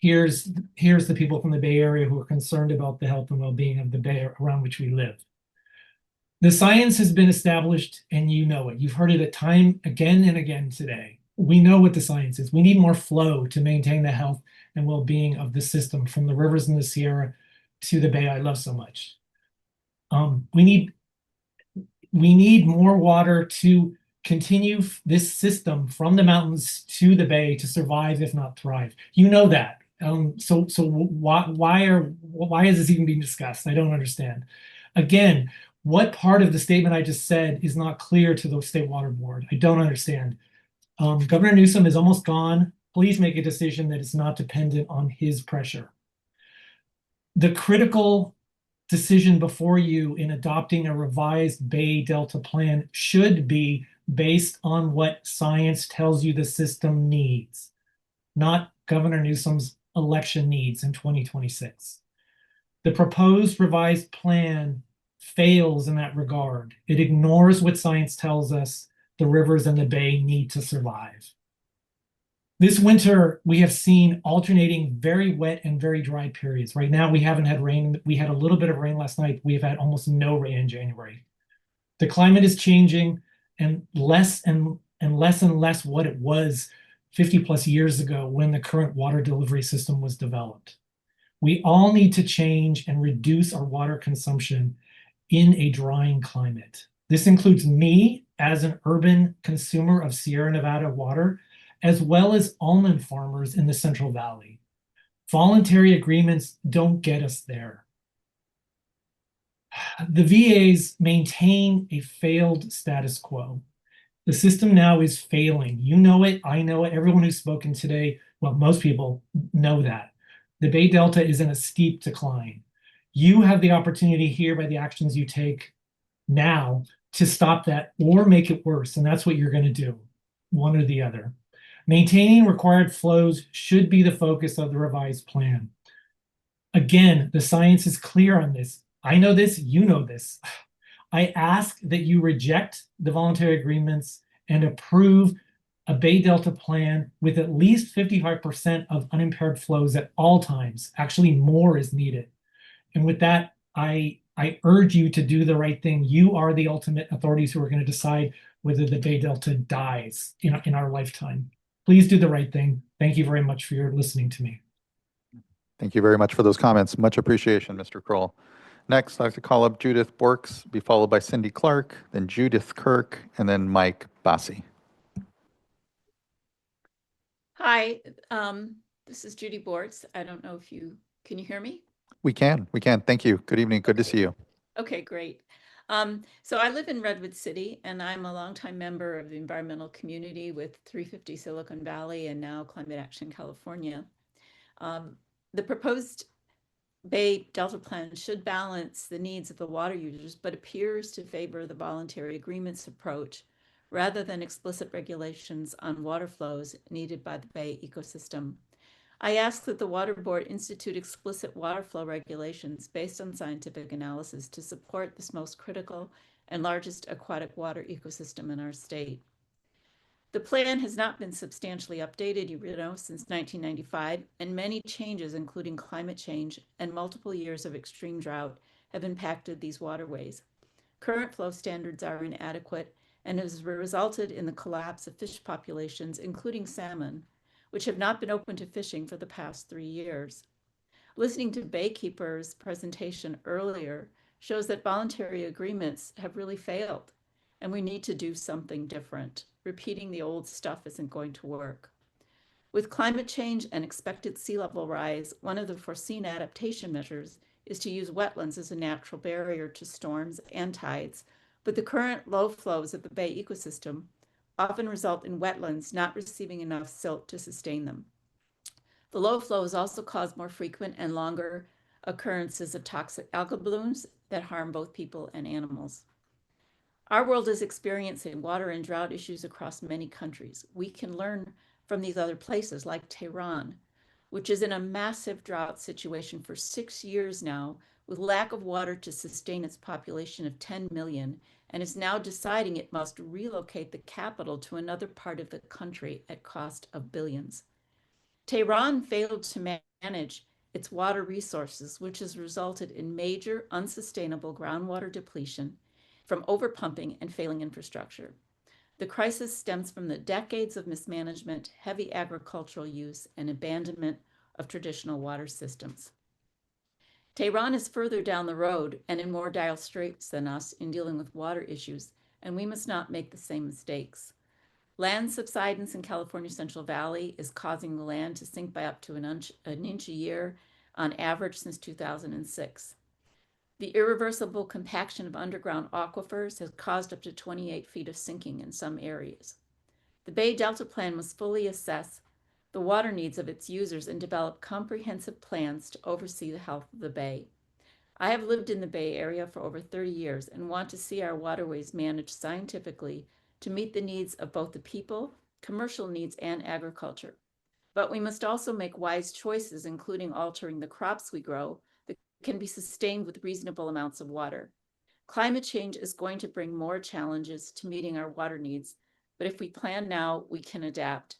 here's the people from the Bay Area who are concerned about the health and well-being of the Bay around which we live. The science has been established, and you know it. You've heard it again and again today. We know what the science is. We need more flow to maintain the health and well-being of the system, from the rivers in the Sierra to the Bay I love so much. We need more water to continue this system from the mountains to the Bay to survive, if not thrive. You know that. So why is this even being discussed? I don't understand. Again, what part of the statement I just said is not clear to the State Water Board? I don't understand. Governor Newsom is almost gone. Please make a decision that is not dependent on his pressure. The critical decision before you in adopting a revised Bay Delta plan should be based on what science tells you the system needs, not Governor Newsom's election needs in 2026. The proposed revised plan fails in that regard. It ignores what science tells us the rivers and the Bay need to survive. This winter, we have seen alternating very wet and very dry periods. Right now, we haven't had rain. We had a little bit of rain last night. We've had almost no rain in January. The climate is changing, and less what it was 50 plus years ago when the current water delivery system was developed. We all need to change and reduce our water consumption in a drying climate. This includes me as an urban consumer of Sierra Nevada water, as well as almond farmers in the Central Valley. Voluntary agreements don't get us there. The VAs maintain a failed status quo. The system now is failing. You know it, I know it, everyone who's spoken today, well, most people know that. The Bay Delta is in a steep decline. You have the opportunity here by the actions you take now to stop that or make it worse, and that's what you're going to do, one or the other. Maintaining required flows should be the focus of the revised plan. Again, the science is clear on this. I know this, you know this. I ask that you reject the voluntary agreements and approve a Bay Delta plan with at least 55% of unimpaired flows at all times. Actually, more is needed. And with that, I urge you to do the right thing. You are the ultimate authorities who are going to decide whether the Bay Delta dies in our lifetime. Please do the right thing. Thank you very much for your listening to me. Thank you very much for those comments. Much appreciation, Mr. Kroll. Next, I'd like to call up Judith Borks, be followed by Cindy Clark, then Judith Kirk, and then Mike Bassi. Hi, this is Judy Bortz. I don't know if can you hear me? We can. Thank you. Good evening. Good to see you. Okay, great. So I live in Redwood City, and I'm a longtime member of the environmental community with 350 Silicon Valley and now Climate Action California. The proposed Bay Delta plan should balance the needs of the water users, but appears to favor the voluntary agreements approach rather than explicit regulations on water flows needed by the Bay ecosystem. I ask that the Water Board institute explicit water flow regulations based on scientific analysis to support this most critical and largest aquatic water ecosystem in our state. The plan has not been substantially updated, since 1995, and many changes, including climate change and multiple years of extreme drought, have impacted these waterways. Current flow standards are inadequate and has resulted in the collapse of fish populations, including salmon, which have not been open to fishing for the past 3 years. Listening to Baykeeper's presentation earlier shows that voluntary agreements have really failed, and we need to do something different. Repeating the old stuff isn't going to work. With climate change and expected sea level rise, one of the foreseen adaptation measures is to use wetlands as a natural barrier to storms and tides, but the current low flows of the bay ecosystem often result in wetlands not receiving enough silt to sustain them. The low flows also cause more frequent and longer occurrences of toxic algal blooms that harm both people and animals. Our world is experiencing water and drought issues across many countries. We can learn from these other places, like Tehran, which is in a massive drought situation for 6 years now, with lack of water to sustain its population of 10 million, and is now deciding it must relocate the capital to another part of the country at cost of billions. Tehran failed to manage its water resources, which has resulted in major unsustainable groundwater depletion from overpumping and failing infrastructure. The crisis stems from the decades of mismanagement, heavy agricultural use, and abandonment of traditional water systems. Tehran is further down the road and in more dire straits than us in dealing with water issues, and we must not make the same mistakes. Land subsidence in California's Central Valley is causing the land to sink by up to an inch a year on average since 2006. The irreversible compaction of underground aquifers has caused up to 28 feet of sinking in some areas. The Bay Delta Plan must fully assess the water needs of its users and develop comprehensive plans to oversee the health of the Bay. I have lived in the Bay Area for over 30 years and want to see our waterways managed scientifically to meet the needs of both the people, commercial needs, and agriculture. But we must also make wise choices, including altering the crops we grow that can be sustained with reasonable amounts of water. Climate change is going to bring more challenges to meeting our water needs, but if we plan now, we can adapt.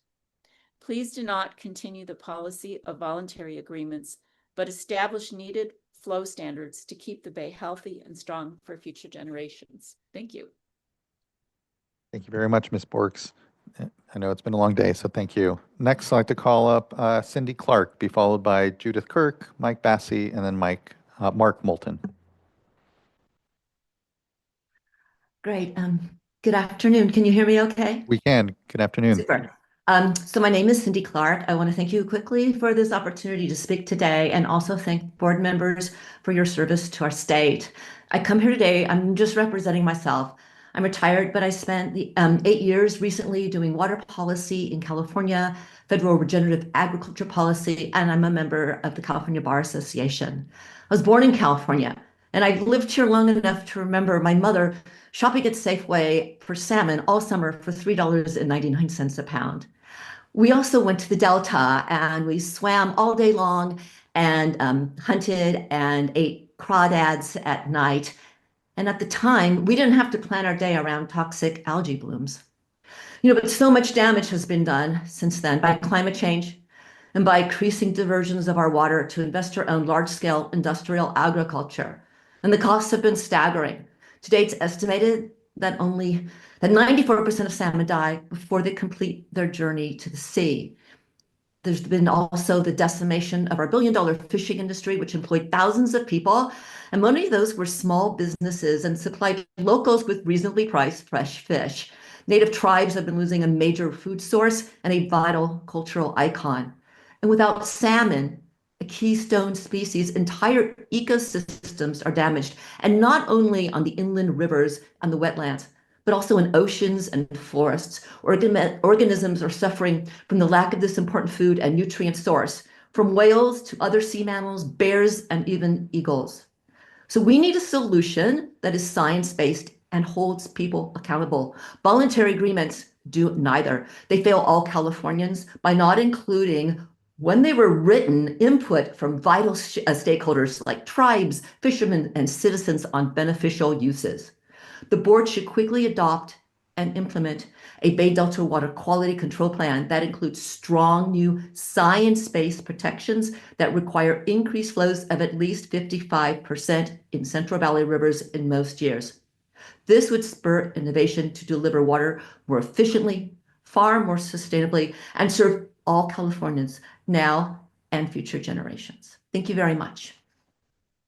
Please do not continue the policy of voluntary agreements, but establish needed flow standards to keep the Bay healthy and strong for future generations. Thank you. Thank you very much, Ms. Borks. I know it's been a long day, so thank you. Next, I'd like to call up Cindy Clark, be followed by Judith Kirk, Mike Bassey, and then Mark Moulton. Great. Good afternoon. Can you hear me okay? We can. Good afternoon. Super. So my name is Cindy Clark. I want to thank you quickly for this opportunity to speak today and also thank board members for your service to our state. I come here today, I'm just representing myself. I'm retired, but I spent the 8 years recently doing water policy in California, federal regenerative agriculture policy, and I'm a member of the California Bar Association. I was born in California, and I lived here long enough to remember my mother shopping at Safeway for salmon all summer for $3.99 a pound. We also went to the Delta and we swam all day long and hunted and ate crawdads at night. And at the time, we didn't have to plan our day around toxic algae blooms. But so much damage has been done since then by climate change and by increasing diversions of our water to investor-owned large-scale industrial agriculture. And the costs have been staggering. Today, it's estimated that 94% of salmon die before they complete their journey to the sea. There's been also the decimation of our billion-dollar fishing industry, which employed thousands of people. And many of those were small businesses and supplied locals with reasonably priced fresh fish. Native tribes have been losing a major food source and a vital cultural icon. And without salmon, a keystone species, entire ecosystems are damaged, and not only on the inland rivers and the wetlands, but also in oceans and forests. Organisms are suffering from the lack of this important food and nutrient source, from whales to other sea mammals, bears, and even eagles. So we need a solution that is science-based and holds people accountable. Voluntary agreements do neither. They fail all Californians by not including When they were written, input from vital stakeholders like tribes, fishermen, and citizens on beneficial uses. The board should quickly adopt and implement a Bay Delta water quality control plan that includes strong new science-based protections that require increased flows of at least 55% in Central Valley rivers in most years. This would spur innovation to deliver water more efficiently, far more sustainably, and serve all Californians now and future generations. Thank you very much.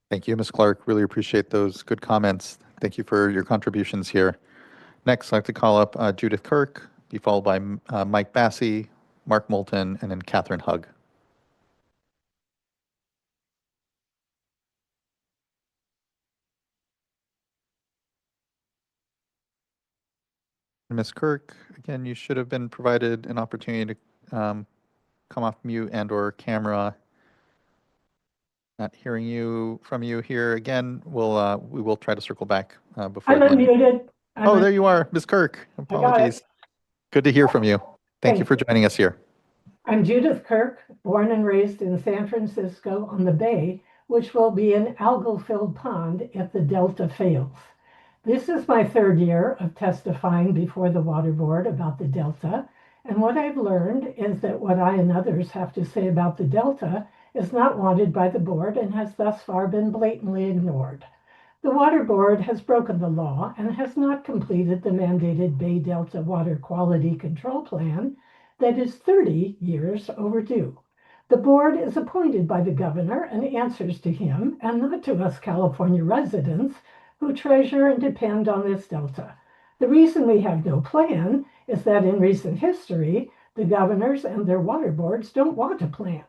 Thank you, Ms. Clark. Really appreciate those good comments. Thank you for your contributions here. Next, I'd like to call up Judith Kirk, be followed by Mike Bassey, Mark Moulton, and then Catherine Hugg. Ms. Kirk, again, you should have been provided an opportunity to come off mute and/or camera. Not hearing from you here again. We will try to circle back before. I'm the end. unmuted. Oh, there you are, Ms. Kirk. Apologies. Good to hear from you. Thank you for joining us here. I'm Judith Kirk, born and raised in San Francisco on the Bay, which will be an algal-filled pond if the Delta fails. This is my third year of testifying before the Water Board about the Delta, and what I've learned is that what I and others have to say about the Delta is not wanted by the board and has thus far been blatantly ignored. The Water Board has broken the law and has not completed the mandated Bay Delta Water Quality Control Plan that is 30 years overdue. The board is appointed by the governor and answers to him and not to us California residents who treasure and depend on this Delta. The reason we have no plan is that in recent history, the governors and their water boards don't want a plan.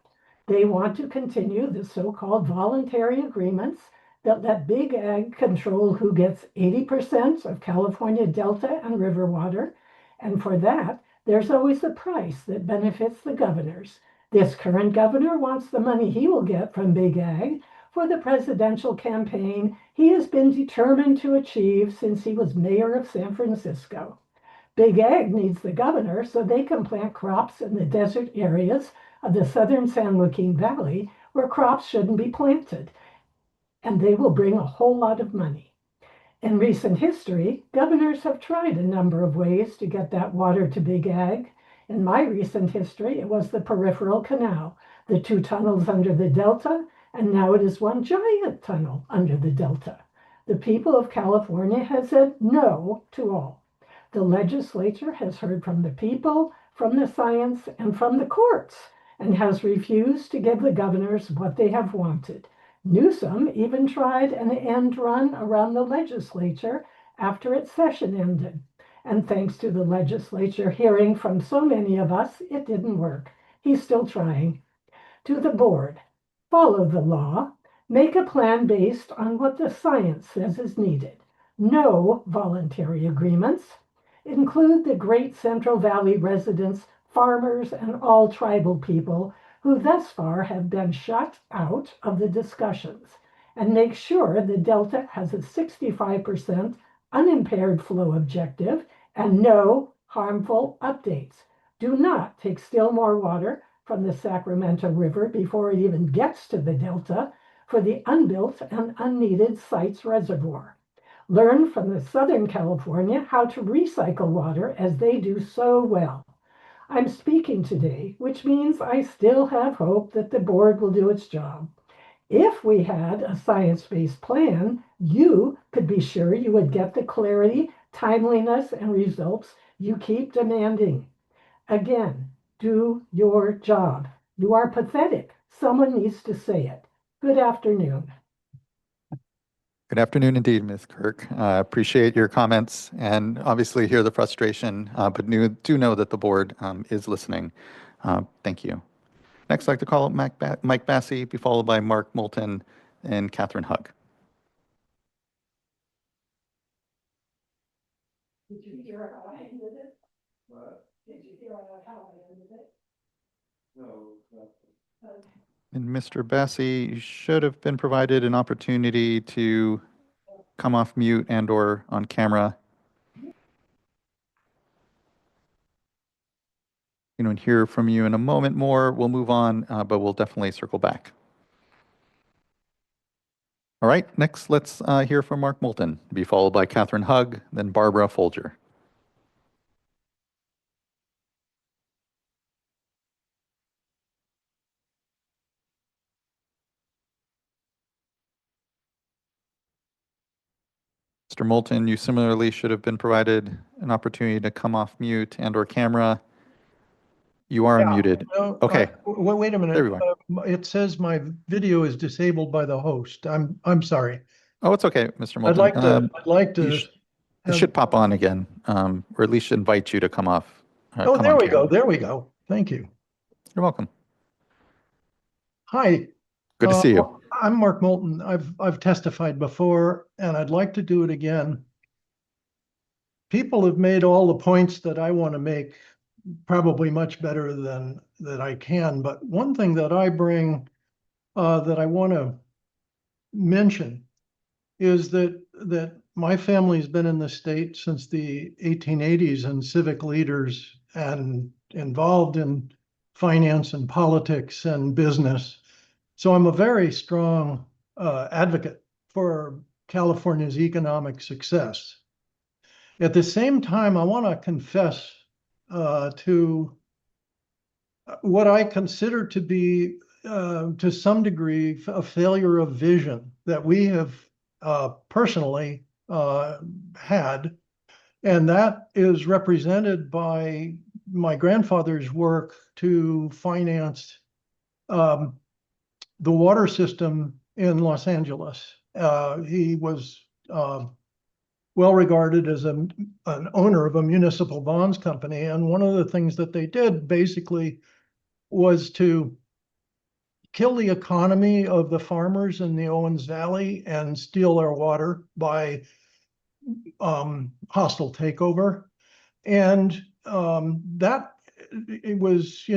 They want to continue the so-called voluntary agreements that let Big Ag control who gets 80% of California Delta and river water, and for that, there's always a price that benefits the governors. This current governor wants the money he will get from Big Ag for the presidential campaign he has been determined to achieve since he was mayor of San Francisco. Big Ag needs the governor so they can plant crops in the desert areas of the southern San Joaquin Valley where crops shouldn't be planted, and they will bring a whole lot of money. In recent history, governors have tried a number of ways to get that water to Big Ag. In my recent history, it was the peripheral canal, the 2 tunnels under the Delta, and now it is one giant tunnel under the Delta. The people of California have said no to all. The legislature has heard from the people, from the science, and from the courts, and has refused to give the governors what they have wanted. Newsom even tried an end run around the legislature after its session ended. And thanks to the legislature hearing from so many of us, it didn't work. He's still trying. To the board, follow the law, make a plan based on what the science says is needed. No voluntary agreements. Include the great Central Valley residents, farmers, and all tribal people who thus far have been shut out of the discussions, and make sure the Delta has a 65% unimpaired flow objective and no harmful updates. Do not take still more water from the Sacramento River before it even gets to the Delta for the unbuilt and unneeded Sites Reservoir. Learn from the Southern California how to recycle water as they do so well. I'm speaking today, which means I still have hope that the board will do its job. If we had a science-based plan, you could be sure you would get the clarity, timeliness, and results you keep demanding. Again, do your job. You are pathetic. Someone needs to say it. Good afternoon. Good afternoon indeed, Ms. Kirk. Appreciate your comments and obviously hear the frustration, but do know that the board is listening. Thank you. Next, I'd like to call up Mike Bassey, be followed by Mark Moulton and Catherine Hugg. Did you hear how I ended it? What? Did you hear how I ended it? No. And Mr. Bassey, you should have been provided an opportunity to come off mute and/or on camera. Hear from you in a moment more. We'll move on, but we'll definitely circle back. All right, next let's hear from Mark Moulton, to be followed by Catherine Hugg, then Barbara Folger. Mr. Moulton, you similarly should have been provided an opportunity to come off mute and/or camera. You are unmuted. No, Okay. wait a minute. There we are. It says my video is disabled by the host. I'm sorry. Oh, it's okay, Mr. Moulton. I'd like to. It should pop on again, or at least invite you to come off. Oh, there we go. There we go. Thank you. You're welcome. Hi. Good to see you. I'm Mark Moulton. I've testified before, and I'd like to do it again. People have made all the points that I want to make, probably much better than that I can. But one thing that I bring that I want to mention is that my family's been in the state since the 1880s and civic leaders and involved in finance and politics and business. So I'm a very strong advocate for California's economic success. At the same time, I want to confess to what I consider to be, to some degree, a failure of vision that we have personally had. And that is represented by my grandfather's work to finance the water system in Los Angeles. He was well regarded as an owner of a municipal bonds company. And one of the things that they did basically was to kill the economy of the farmers in the Owens Valley and steal their water by hostile takeover. And that it was,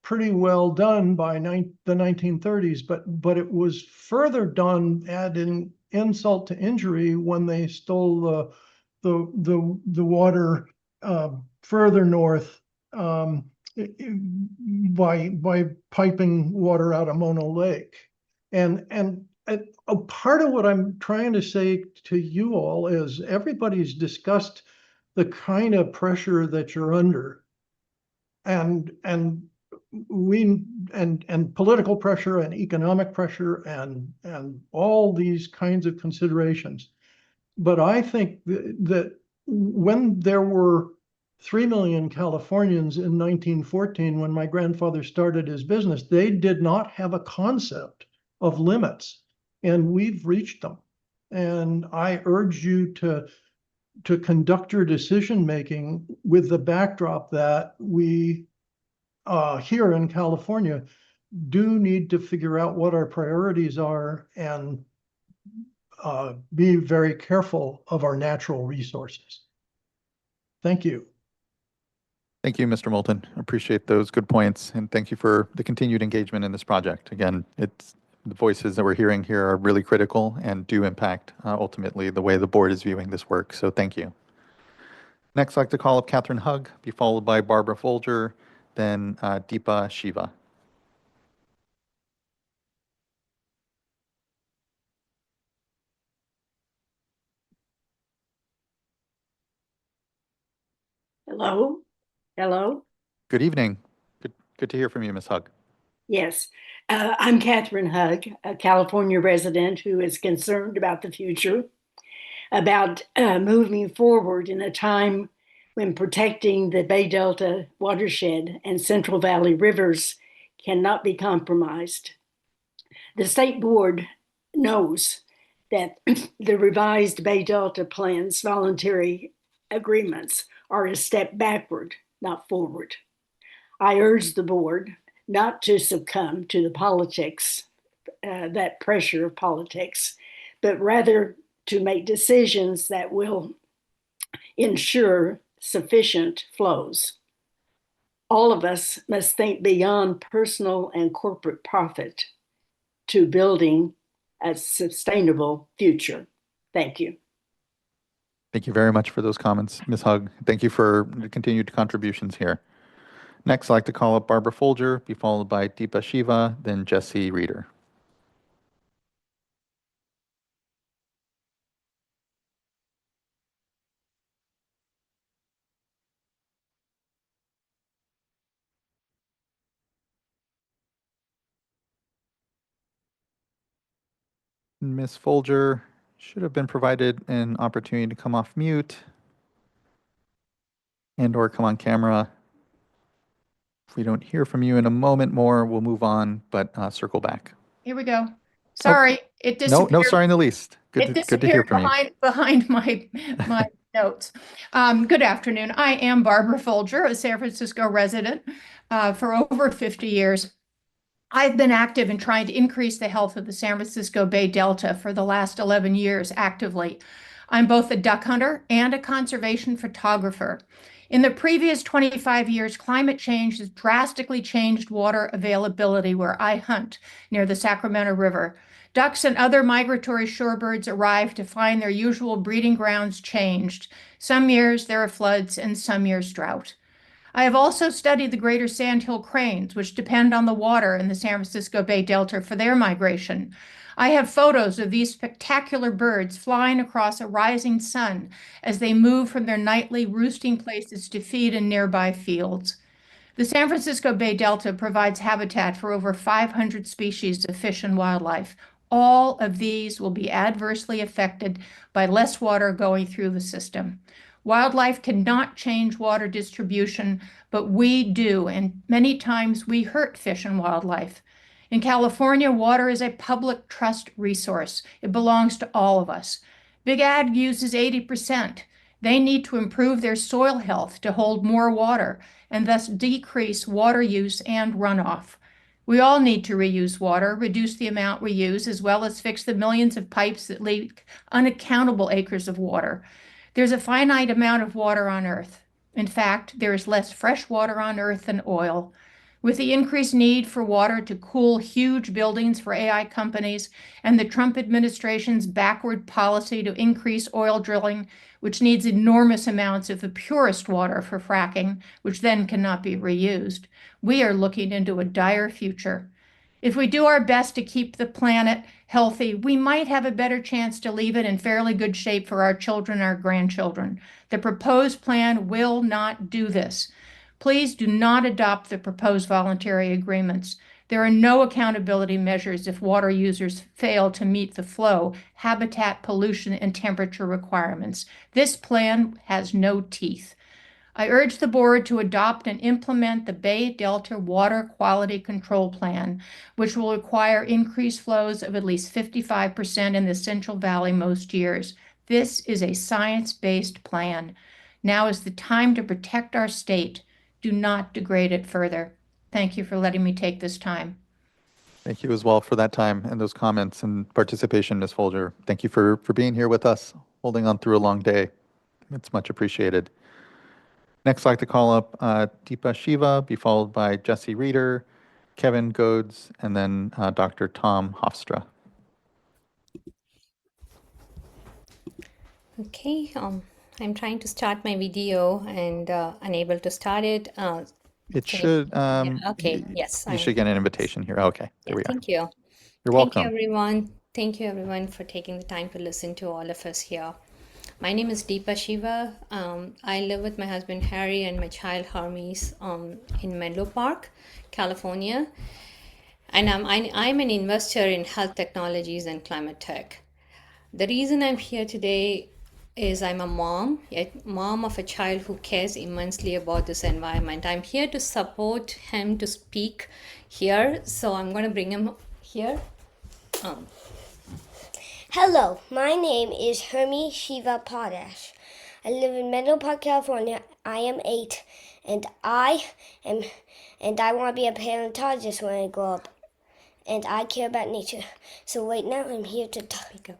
pretty well done by the 1930s, but it was further done, adding insult to injury, when they stole the water further north by piping water out of Mono Lake. And a part of what I'm trying to say to you all is everybody's discussed the kind of pressure that you're under, and political pressure and economic pressure and all these kinds of considerations. But I think that when there were 3 million Californians in 1914, when my grandfather started his business, they did not have a concept of limits, and we've reached them. And I urge you to conduct your decision-making with the backdrop that we here in California do need to figure out what our priorities are and be very careful of our natural resources. Thank you. Thank you, Mr. Moulton. I appreciate those good points, and thank you for the continued engagement in this project. Again, the voices that we're hearing here are really critical and do impact ultimately the way the board is viewing this work, so thank you. Next, I'd like to call up Catherine Hugg, be followed by Barbara Folger, then Deepa Shiva. Hello? Hello? Good evening. Good to hear from you, Ms. Hugg. Yes. I'm Catherine Hugg, a California resident who is concerned about the future, about moving forward in a time when protecting the Bay Delta watershed and Central Valley rivers cannot be compromised. The state board knows that the revised Bay Delta plan's voluntary agreements are a step backward, not forward. I urge the board not to succumb to the politics, that pressure of politics, but rather to make decisions that will ensure sufficient flows. All of us must think beyond personal and corporate profit to building a sustainable future. Thank you. Thank you very much for those comments, Ms. Hugg. Thank you for the continued contributions here. Next, I'd like to call up Barbara Folger, be followed by Deepa Shiva, then Jesse Reeder. Ms. Folger should have been provided an opportunity to come off mute and/or come on camera. If we don't hear from you in a moment more, we'll move on, but circle back. Here we go. Sorry, it No, disappeared. no, sorry in the least. It Good to hear disappeared from you. behind my notes. Good afternoon. I am Barbara Folger, a San Francisco resident for over 50 years. I've been active in trying to increase the health of the San Francisco Bay Delta for the last 11 years actively. I'm both a duck hunter and a conservation photographer. In the previous 25 years, climate change has drastically changed water availability where I hunt near the Sacramento River. Ducks and other migratory shorebirds arrive to find their usual breeding grounds changed. Some years there are floods and some years drought. I have also studied the greater sandhill cranes, which depend on the water in the San Francisco Bay Delta for their migration. I have photos of these spectacular birds flying across a rising sun as they move from their nightly roosting places to feed in nearby fields. The San Francisco Bay Delta provides habitat for over 500 species of fish and wildlife. All of these will be adversely affected by less water going through the system. Wildlife cannot change water distribution, but we do, and many times we hurt fish and wildlife. In California, water is a public trust resource. It belongs to all of us. Big Ag uses 80%. They need to improve their soil health to hold more water and thus decrease water use and runoff. We all need to reuse water, reduce the amount we use, as well as fix the millions of pipes that leak unaccountable acres of water. There's a finite amount of water on Earth. In fact, there is less fresh water on Earth than oil. With the increased need for water to cool huge buildings for AI companies and the Trump administration's backward policy to increase oil drilling, which needs enormous amounts of the purest water for fracking, which then cannot be reused, we are looking into a dire future. If we do our best to keep the planet healthy, we might have a better chance to leave it in fairly good shape for our children and our grandchildren. The proposed plan will not do this. Please do not adopt the proposed voluntary agreements. There are no accountability measures if water users fail to meet the flow, habitat, pollution, and temperature requirements. This plan has no teeth. I urge the board to adopt and implement the Bay Delta Water Quality Control Plan, which will require increased flows of at least 55% in the Central Valley most years. This is a science-based plan. Now is the time to protect our state. Do not degrade it further. Thank you for letting me take this time. Thank you as well for that time and those comments and participation, Ms. Folger. Thank you for being here with us, holding on through a long day. It's much appreciated. Next, I'd like to call up Deepa Shiva, be followed by Jesse Reeder, Kevin Goads, and then Dr. Tom Hofstra. Okay, I'm trying to start my video and unable to start it. It should. Okay, yes. You should get an invitation here. Okay, there we are. Thank you. You're Thank welcome. you, everyone. Thank you, everyone, for taking the time to listen to all of us here. My name is Deepa Shiva. I live with my husband Harry and my child Hermes in Menlo Park, California. And I'm an investor in health technologies and climate tech. The reason I'm here today is I'm a mom of a child who cares immensely about this environment. I'm here to support him to speak here, so I'm going to bring him here. Hello, my name is Hermes Shiva Podash. I live in Menlo Park, California. I am 8, and I want to be a paleontologist when I grow up. And I care about nature. So right now I'm here to talk.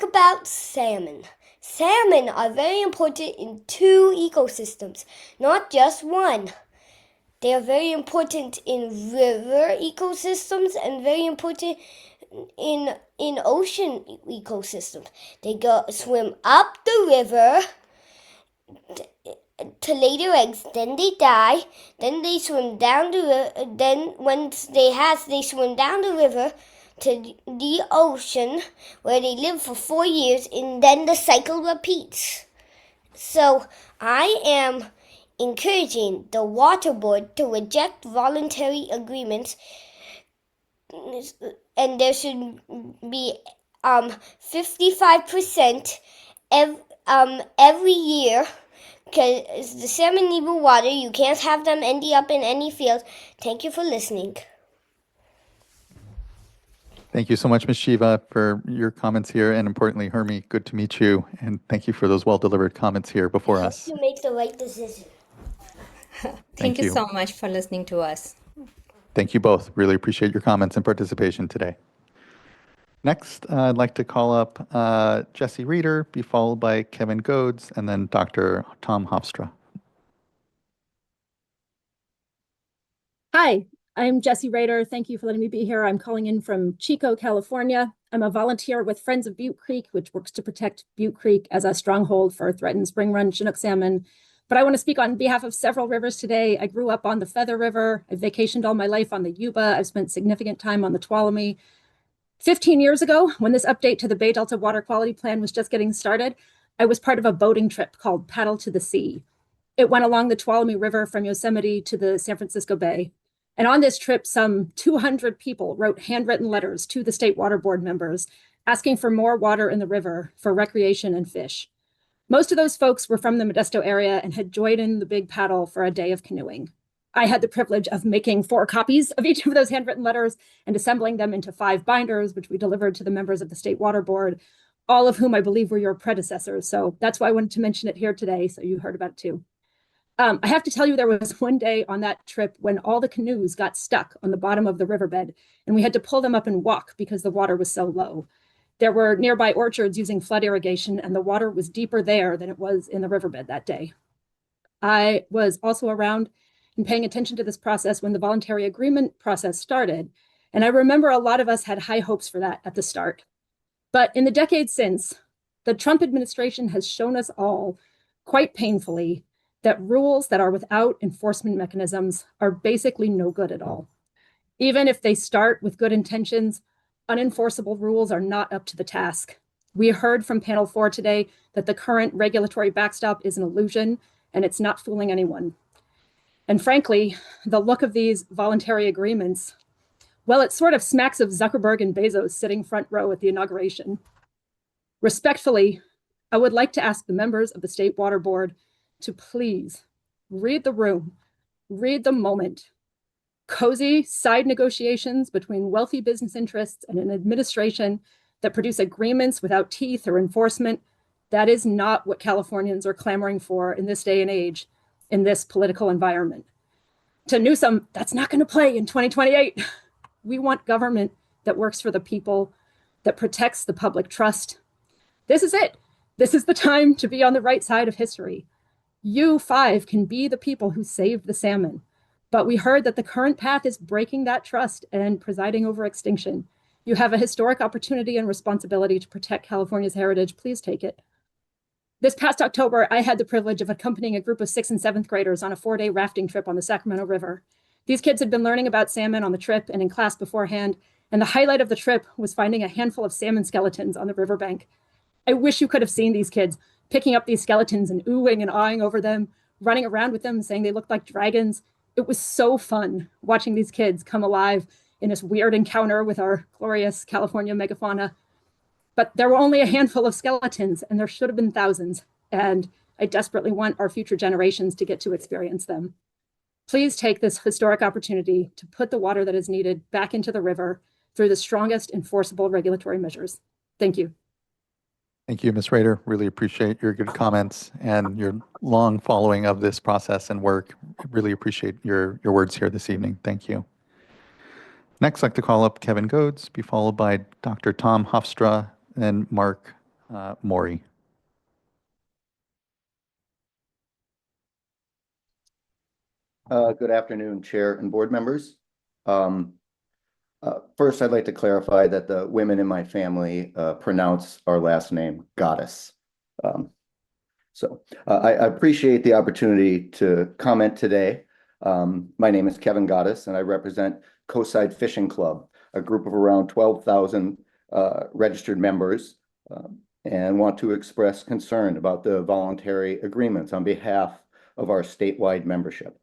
About salmon. Salmon are very important in 2 ecosystems, not just one. They are very important in river ecosystems and very important in ocean ecosystems. They go swim up the river to lay their eggs. Then they die. Then they swim down the then once they hatch, they swim down the river to the ocean where they live for 4 years, and then the cycle repeats. So I am encouraging the water board to reject voluntary agreements, and there should be 55% every year, because the salmon need water. You can't have them ending up in any field. Thank you for listening. Thank you so much, Ms. Shiva, for your comments here, and importantly, Hermie, good to meet you, and thank you for those well-delivered comments here before us. You make the right decision. Thank you you. so much for listening to us. Thank you both. Really appreciate your comments and participation today. Next, I'd like to call up Jesse Reeder, be followed by Kevin Goads, and then Dr. Tom Hofstra. Hi, I'm Jessie Rader. Thank you for letting me be here. I'm calling in from Chico, California. I'm a volunteer with Friends of Butte Creek, which works to protect Butte Creek as a stronghold for threatened spring run Chinook salmon. But I want to speak on behalf of several rivers today. I grew up on the Feather River. I vacationed all my life on the Yuba. I've spent significant time on the Tuolumne. 15 years ago, when this update to the Bay Delta Water Quality Plan was just getting started, I was part of a boating trip called Paddle to the Sea. It went along the Tuolumne River from Yosemite to the San Francisco Bay. And on this trip, some 200 people wrote handwritten letters to the State Water Board members asking for more water in the river for recreation and fish. Most of those folks were from the Modesto area and had joined in the big paddle for a day of canoeing. I had the privilege of making 4 copies of each of those handwritten letters and assembling them into 5 binders, which we delivered to the members of the State Water Board, all of whom I believe were your predecessors. So that's why I wanted to mention it here today, so you heard about it too. I have to tell you, there was one day on that trip when all the canoes got stuck on the bottom of the riverbed, and we had to pull them up and walk because the water was so low. There were nearby orchards using flood irrigation, and the water was deeper there than it was in the riverbed that day. I was also around and paying attention to this process when the voluntary agreement process started, and I remember a lot of us had high hopes for that at the start. But in the decades since, the Trump administration has shown us all, quite painfully, that rules that are without enforcement mechanisms are basically no good at all. Even if they start with good intentions, unenforceable rules are not up to the task. We heard from panel 4 today that the current regulatory backstop is an illusion and it's not fooling anyone. And frankly, the look of these voluntary agreements, well, it sort of smacks of Zuckerberg and Bezos sitting front row at the inauguration. Respectfully, I would like to ask the members of the State Water Board to please read the room, read the moment. Cozy side negotiations between wealthy business interests and an administration that produce agreements without teeth or enforcement, that is not what Californians are clamoring for in this day and age, in this political environment. To Newsom, that's not going to play in 2028. We want government that works for the people, that protects the public trust. This is it. This is the time to be on the right side of history. You 5 can be the people who saved the salmon. But we heard that the current path is breaking that trust and presiding over extinction. You have a historic opportunity and responsibility to protect California's heritage. Please take it. This past October, I had the privilege of accompanying a group of 6th and 7th graders on a 4-day rafting trip on the Sacramento River. These kids had been learning about salmon on the trip and in class beforehand, and the highlight of the trip was finding a handful of salmon skeletons on the riverbank. I wish you could have seen these kids picking up these skeletons and oohing and awing over them, running around with them, saying they looked like dragons. It was so fun watching these kids come alive in this weird encounter with our glorious California megafauna. But there were only a handful of skeletons, and there should have been thousands. And I desperately want our future generations to get to experience them. Please take this historic opportunity to put the water that is needed back into the river through the strongest enforceable regulatory measures. Thank you. Thank you, Ms. Rader. Really appreciate your good comments and your long following of this process and work. Really appreciate your words here this evening. Thank you. Next, I'd like to call up Kevin Goads, be followed by Dr. Tom Hofstra and Mark Morey. Good afternoon, Chair and board members. First, I'd like to clarify that the women in my family pronounce our last name Goddess. So I appreciate the opportunity to comment today. My name is Kevin Goddess, and I represent Coastside Fishing Club, a group of around 12,000 registered members, and want to express concern about the voluntary agreements on behalf of our statewide membership.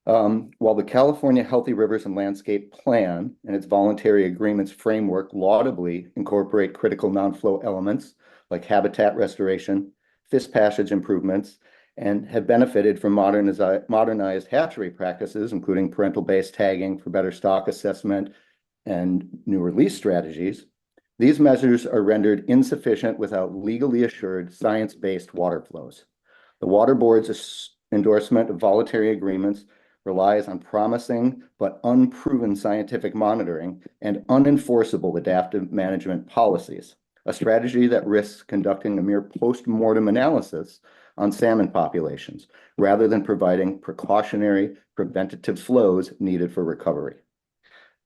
While the California Healthy Rivers and Landscape Plan and its voluntary agreements framework laudably incorporate critical non-flow elements like habitat restoration, fish passage improvements, and have benefited from modernized hatchery practices, including parental-based tagging for better stock assessment and new release strategies, these measures are rendered insufficient without legally assured science-based water flows. The Water Board's endorsement of voluntary agreements relies on promising but unproven scientific monitoring and unenforceable adaptive management policies, a strategy that risks conducting a mere post-mortem analysis on salmon populations rather than providing precautionary preventative flows needed for recovery.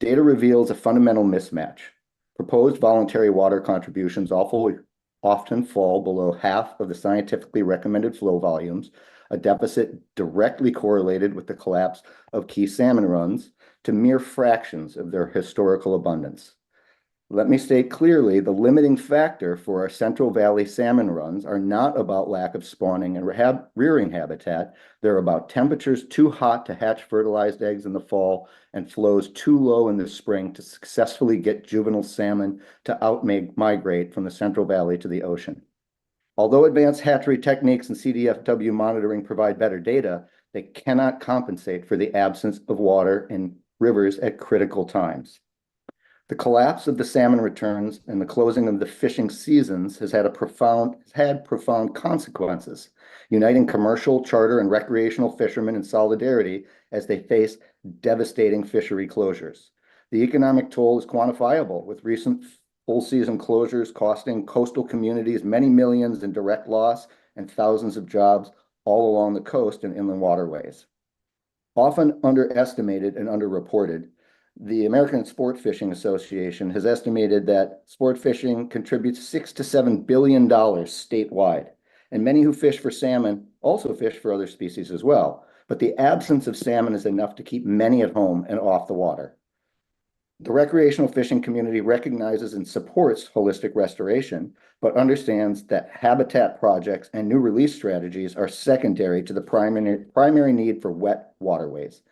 Data reveals a fundamental mismatch. Proposed voluntary water contributions often fall below half of the scientifically recommended flow volumes, a deficit directly correlated with the collapse of key salmon runs to mere fractions of their historical abundance. Let me state clearly, the limiting factor for our Central Valley salmon runs are not about lack of spawning and rearing habitat. They're about temperatures too hot to hatch fertilized eggs in the fall and flows too low in the spring to successfully get juvenile salmon to out-migrate from the Central Valley to the ocean. Although advanced hatchery techniques and CDFW monitoring provide better data, they cannot compensate for the absence of water in rivers at critical times. The collapse of the salmon returns and the closing of the fishing seasons has had profound consequences, uniting commercial, charter, and recreational fishermen in solidarity as they face devastating fishery closures. The economic toll is quantifiable, with recent full season closures costing coastal communities many millions in direct loss and thousands of jobs all along the coast and inland waterways. Often underestimated and underreported, the American Sport Fishing Association has estimated that sport fishing contributes $6 to $7 billion statewide, and many who fish for salmon also fish for other species as well. But the absence of salmon is enough to keep many at home and off the water. The recreational fishing community recognizes and supports holistic restoration, but understands that habitat projects and new release strategies are secondary to the primary need for wet waterways.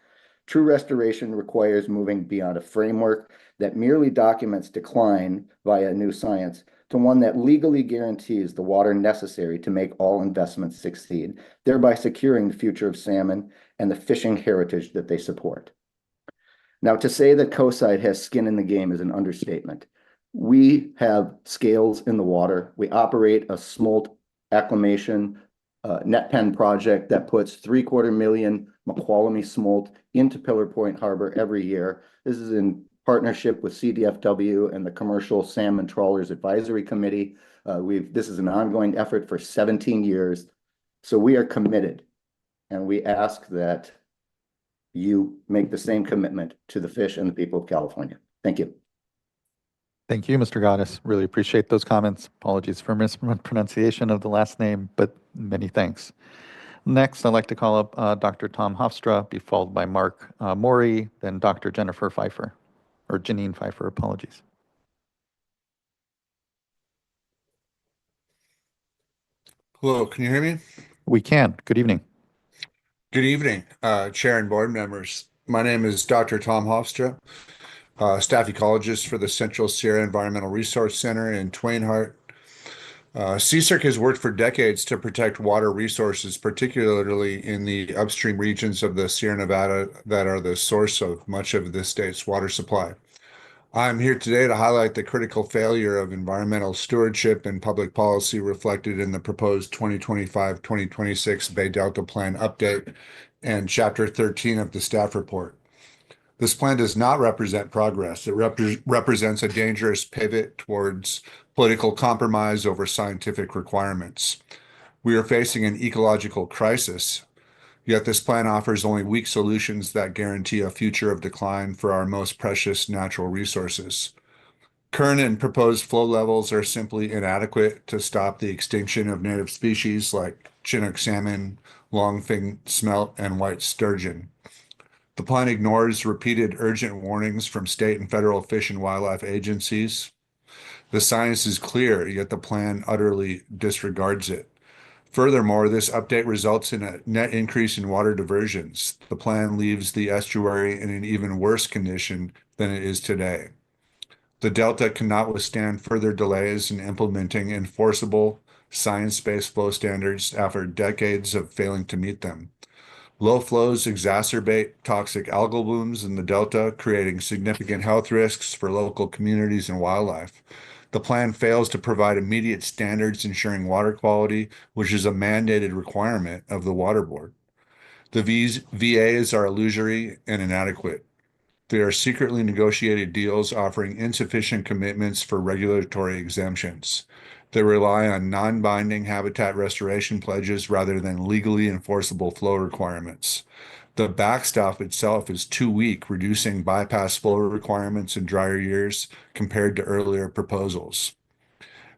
True restoration requires moving beyond a framework that merely documents decline via new science to one that legally guarantees the water necessary to make all investments succeed, thereby securing the future of salmon and the fishing heritage that they support. Now, to say that Coastside has skin in the game is an understatement. We have scales in the water. We operate a smolt acclimation net pen project that puts 750,000 Maqualamy smolt into Pillar Point Harbor every year. This is in partnership with CDFW and the Commercial Salmon Trawlers Advisory Committee. This is an ongoing effort for 17 years. So we are committed, and we ask that you make the same commitment to the fish and the people of California. Thank you. Thank you, Mr. Goddess. Really appreciate those comments. Apologies for mispronunciation of the last name, but many thanks. Next, I'd like to call up Dr. Tom Hofstra, be followed by Mark Morey, then Dr. Jennifer Pfeiffer, or Janine Pfeiffer, apologies. Hello, can you hear me? We can. Good evening. Good evening, Chair and board members. My name is Dr. Tom Hofstra, staff ecologist for the Central Sierra Environmental Resource Center in Twainhart. CSERC has worked for decades to protect water resources, particularly in the upstream regions of the Sierra Nevada that are the source of much of the state's water supply. I'm here today to highlight the critical failure of environmental stewardship and public policy reflected in the proposed 2025-2026 Bay Delta Plan update and Chapter 13 of the staff report. This plan does not represent progress. It represents a dangerous pivot towards political compromise over scientific requirements. We are facing an ecological crisis, yet this plan offers only weak solutions that guarantee a future of decline for our most precious natural resources. Current and proposed flow levels are simply inadequate to stop the extinction of native species like Chinook salmon, longfin smelt, and white sturgeon. The plan ignores repeated urgent warnings from state and federal fish and wildlife agencies. The science is clear, yet the plan utterly disregards it. Furthermore, this update results in a net increase in water diversions. The plan leaves the estuary in an even worse condition than it is today. The Delta cannot withstand further delays in implementing enforceable science-based flow standards after decades of failing to meet them. Low flows exacerbate toxic algal blooms in the Delta, creating significant health risks for local communities and wildlife. The plan fails to provide immediate standards ensuring water quality, which is a mandated requirement of the Water Board. The VAs are illusory and inadequate. They are secretly negotiated deals offering insufficient commitments for regulatory exemptions. They rely on non-binding habitat restoration pledges rather than legally enforceable flow requirements. The backstop itself is too weak, reducing bypass flow requirements in drier years compared to earlier proposals.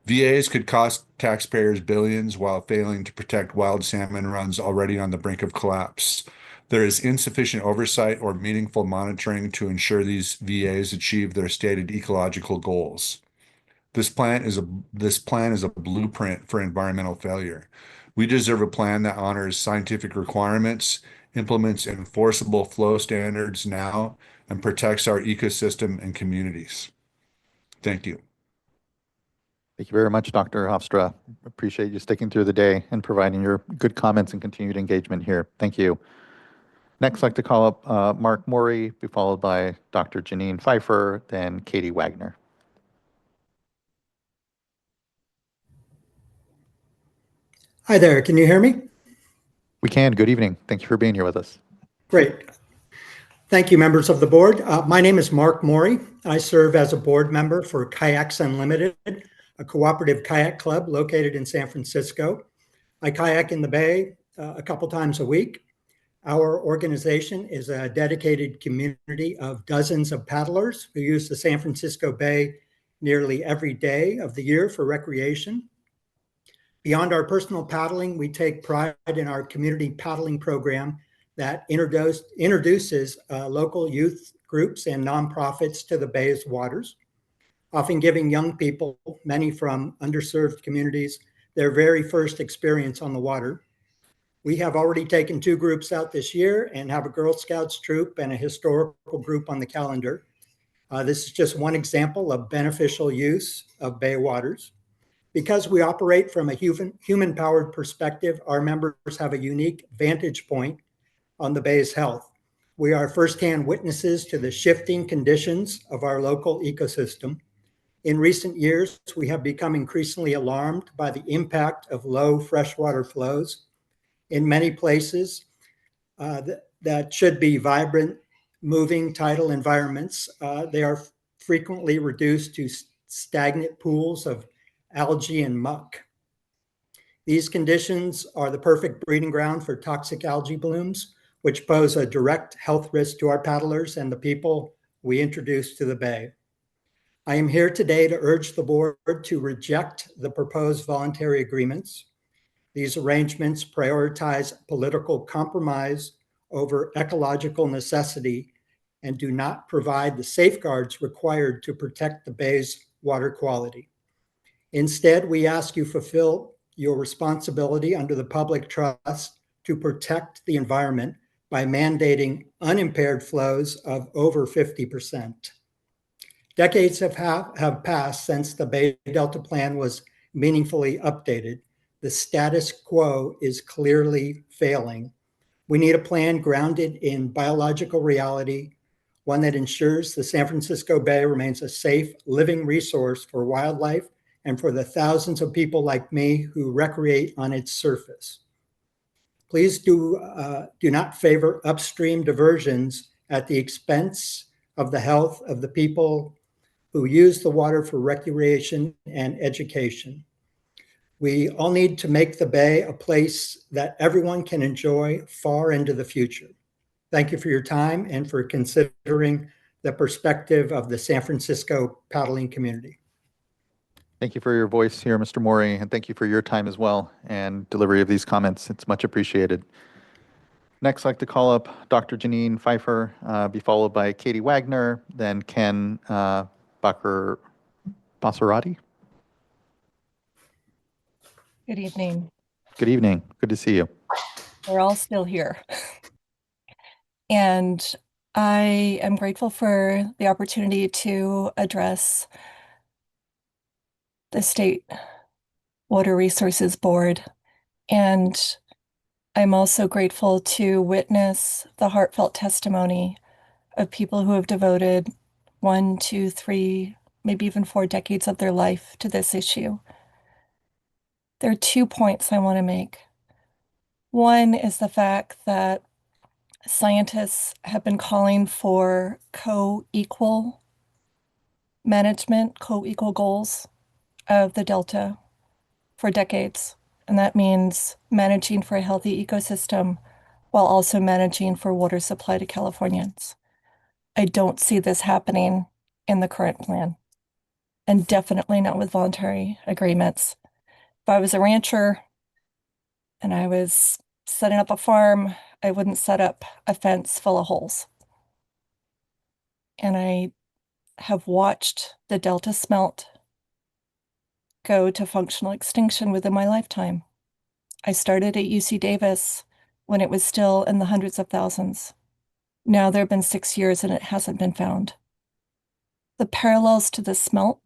VAs could cost taxpayers billions while failing to protect wild salmon runs already on the brink of collapse. There is insufficient oversight or meaningful monitoring to ensure these VAs achieve their stated ecological goals. This plan is a blueprint for environmental failure. We deserve a plan that honors scientific requirements, implements enforceable flow standards now, and protects our ecosystem and communities. Thank you. Thank you very much, Dr. Hofstra. Appreciate you sticking through the day and providing your good comments and continued engagement here. Thank you. Next, I'd like to call up Mark Morey, be followed by Dr. Janine Pfeiffer, then Katie Wagner. Hi there, can you hear me? We can. Good evening. Thank you for being here with us. Great. Thank you, members of the board. My name is Mark Morey. I serve as a board member for Kayaks Unlimited, a cooperative kayak club located in San Francisco. I kayak in the Bay a couple times a week. Our organization is a dedicated community of dozens of paddlers who use the San Francisco Bay nearly every day of the year for recreation. Beyond our personal paddling, we take pride in our community paddling program that introduces local youth groups and nonprofits to the Bay's waters, often giving young people, many from underserved communities, their very first experience on the water. We have already taken 2 groups out this year and have a Girl Scouts troop and a historical group on the calendar. This is just one example of beneficial use of Bay waters. Because we operate from a human-powered perspective, our members have a unique vantage point on the Bay's health. We are firsthand witnesses to the shifting conditions of our local ecosystem. In recent years, we have become increasingly alarmed by the impact of low freshwater flows. In many places that should be vibrant, moving, tidal environments, they are frequently reduced to stagnant pools of algae and muck. These conditions are the perfect breeding ground for toxic algae blooms, which pose a direct health risk to our paddlers and the people we introduce to the Bay. I am here today to urge the board to reject the proposed voluntary agreements. These arrangements prioritize political compromise over ecological necessity and do not provide the safeguards required to protect the Bay's water quality. Instead, we ask you fulfill your responsibility under the public trust to protect the environment by mandating unimpaired flows of over 50%. Decades have passed since the Bay Delta Plan was meaningfully updated. The status quo is clearly failing. We need a plan grounded in biological reality, one that ensures the San Francisco Bay remains a safe living resource for wildlife and for the thousands of people like me who recreate on its surface. Please do not favor upstream diversions at the expense of the health of the people who use the water for recreation and education. We all need to make the Bay a place that everyone can enjoy far into the future. Thank you for your time and for considering the perspective of the San Francisco paddling community. Thank you for your voice here, Mr. Morey, and thank you for your time as well and delivery of these comments. It's much appreciated. Next, I'd like to call up Dr. Janine Pfeiffer, be followed by Katie Wagner, then Ken Bacher Basarati. Good evening. Good evening. Good to see you. We're all still here. And I am grateful for the opportunity to address the State Water Resources Board. And I'm also grateful to witness the heartfelt testimony of people who have devoted 1, 2, 3, maybe even 4 decades of their life to this issue. There are 2 points I want to make. One is the fact that scientists have been calling for co-equal management, co-equal goals of the Delta for decades. And that means managing for a healthy ecosystem while also managing for water supply to Californians. I don't see this happening in the current plan, and definitely not with voluntary agreements. If I was a rancher and I was setting up a farm, I wouldn't set up a fence full of holes. And I have watched the Delta smelt go to functional extinction within my lifetime. I started at UC Davis when it was still in the hundreds of thousands. Now there have been 6 years and it hasn't been found. The parallels to the smelt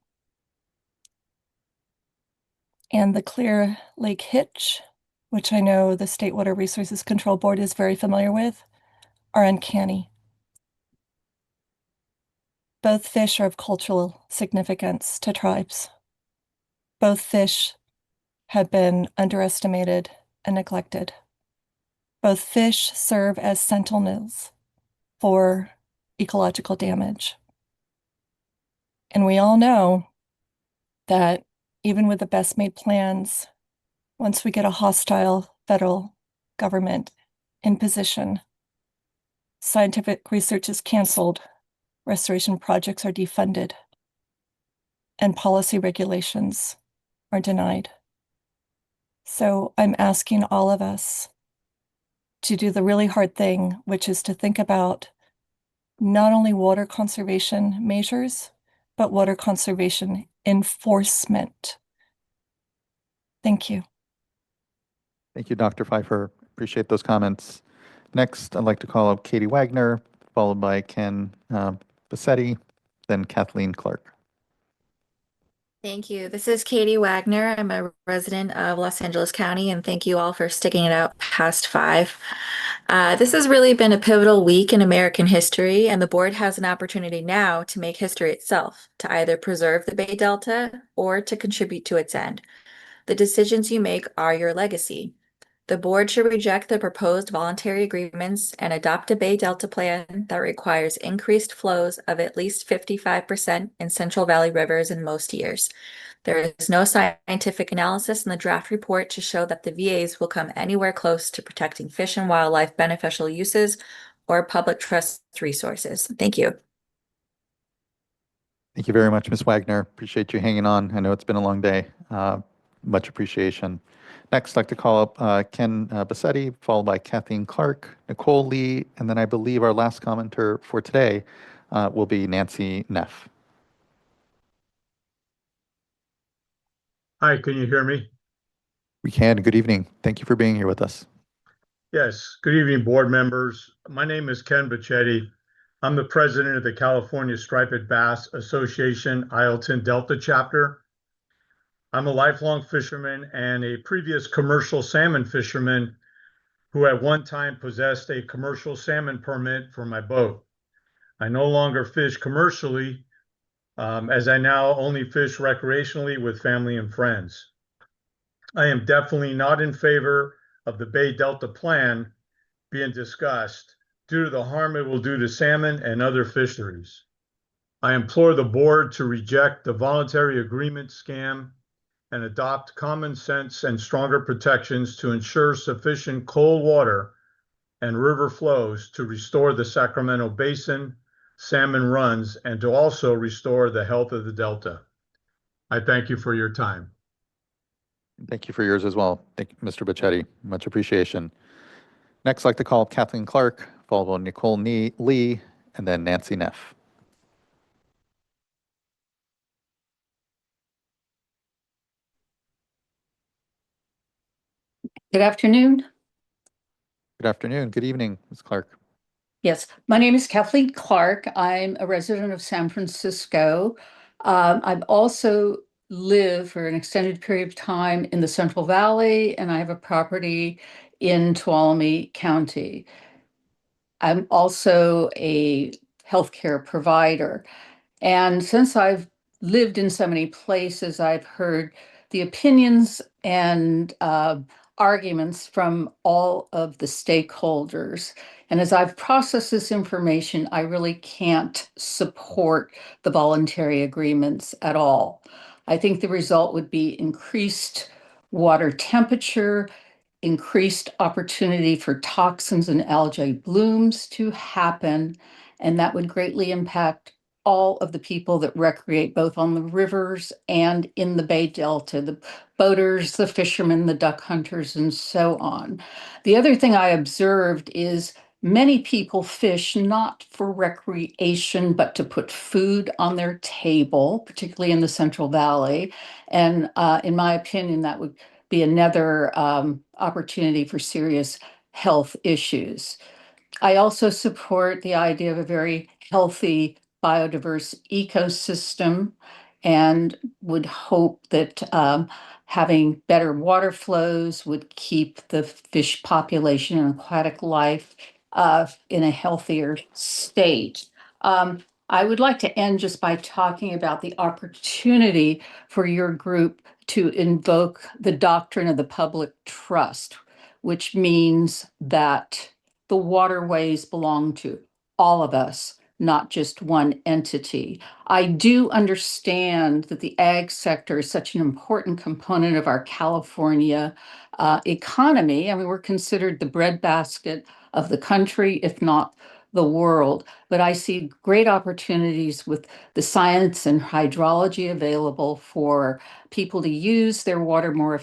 and the Clear Lake Hitch, which I know the State Water Resources Control Board is very familiar with, are uncanny. Both fish are of cultural significance to tribes. Both fish have been underestimated and neglected. Both fish serve as sentinels for ecological damage. And we all know that even with the best made plans, once we get a hostile federal government in position, scientific research is canceled, restoration projects are defunded, and policy regulations are denied. So I'm asking all of us to do the really hard thing, which is to think about not only water conservation measures, but water conservation enforcement. Thank you. Thank you, Dr. Pfeiffer. Appreciate those comments. Next, I'd like to call up Katie Wagner, followed by Ken Bassetti, then Kathleen Clark. Thank you. This is Katie Wagner. I'm a resident of Los Angeles County, and thank you all for sticking it out past 5. This has really been a pivotal week in American history, and the board has an opportunity now to make history itself, to either preserve the Bay Delta or to contribute to its end. The decisions you make are your legacy. The board should reject the proposed voluntary agreements and adopt a Bay Delta plan that requires increased flows of at least 55% in Central Valley rivers in most years. There is no scientific analysis in the draft report to show that the VAs will come anywhere close to protecting fish and wildlife beneficial uses or public trust resources. Thank you. Thank you very much, Ms. Wagner. Appreciate you hanging on. I know it's been a long day. Much appreciation. Next, I'd like to call up Ken Bassetti, followed by Kathleen Clark, Nicole Lee, and then I believe our last commenter for today will be Nancy Neff. Hi, can you hear me? We can. Good evening. Thank you for being here with us. Yes, good evening, board members. My name is Ken Bacchetti. I'm the president of the California Striped Bass Association Isleton Delta chapter. I'm a lifelong fisherman and a previous commercial salmon fisherman who at one time possessed a commercial salmon permit for my boat. I no longer fish commercially, as I now only fish recreationally with family and friends. I am definitely not in favor of the Bay Delta plan being discussed due to the harm it will do to salmon and other fisheries. I implore the board to reject the voluntary agreement scam and adopt common sense and stronger protections to ensure sufficient cold water and river flows to restore the Sacramento Basin salmon runs, and to also restore the health of the Delta. I thank you for your time. Thank you for yours as well. Thank you, Mr. Bacchetti. Much appreciation. Next, I'd like to call up Kathleen Clark, followed by Nicole Lee, and then Nancy Neff. Good afternoon. Good afternoon. Good evening, Ms. Clark. Yes, my name is Kathleen Clark. I'm a resident of San Francisco. I've also lived for an extended period of time in the Central Valley, and I have a property in Tuolumne County. I'm also a healthcare provider. And since I've lived in so many places, I've heard the opinions and arguments from all of the stakeholders. And as I've processed this information, I really can't support the voluntary agreements at all. I think the result would be increased water temperature, increased opportunity for toxins and algae blooms to happen, and that would greatly impact all of the people that recreate both on the rivers and in the Bay Delta, the boaters, the fishermen, the duck hunters, and so on. The other thing I observed is many people fish not for recreation, but to put food on their table, particularly in the Central Valley. And in my opinion, that would be another opportunity for serious health issues. I also support the idea of a very healthy, biodiverse ecosystem and would hope that having better water flows would keep the fish population and aquatic life in a healthier state. I would like to end just by talking about the opportunity for your group to invoke the doctrine of the public trust, which means that the waterways belong to all of us, not just one entity. I do understand that the ag sector is such an important component of our California economy. I mean, we're considered the breadbasket of the country, if not the world. But I see great opportunities with the science and hydrology available for people to use their water more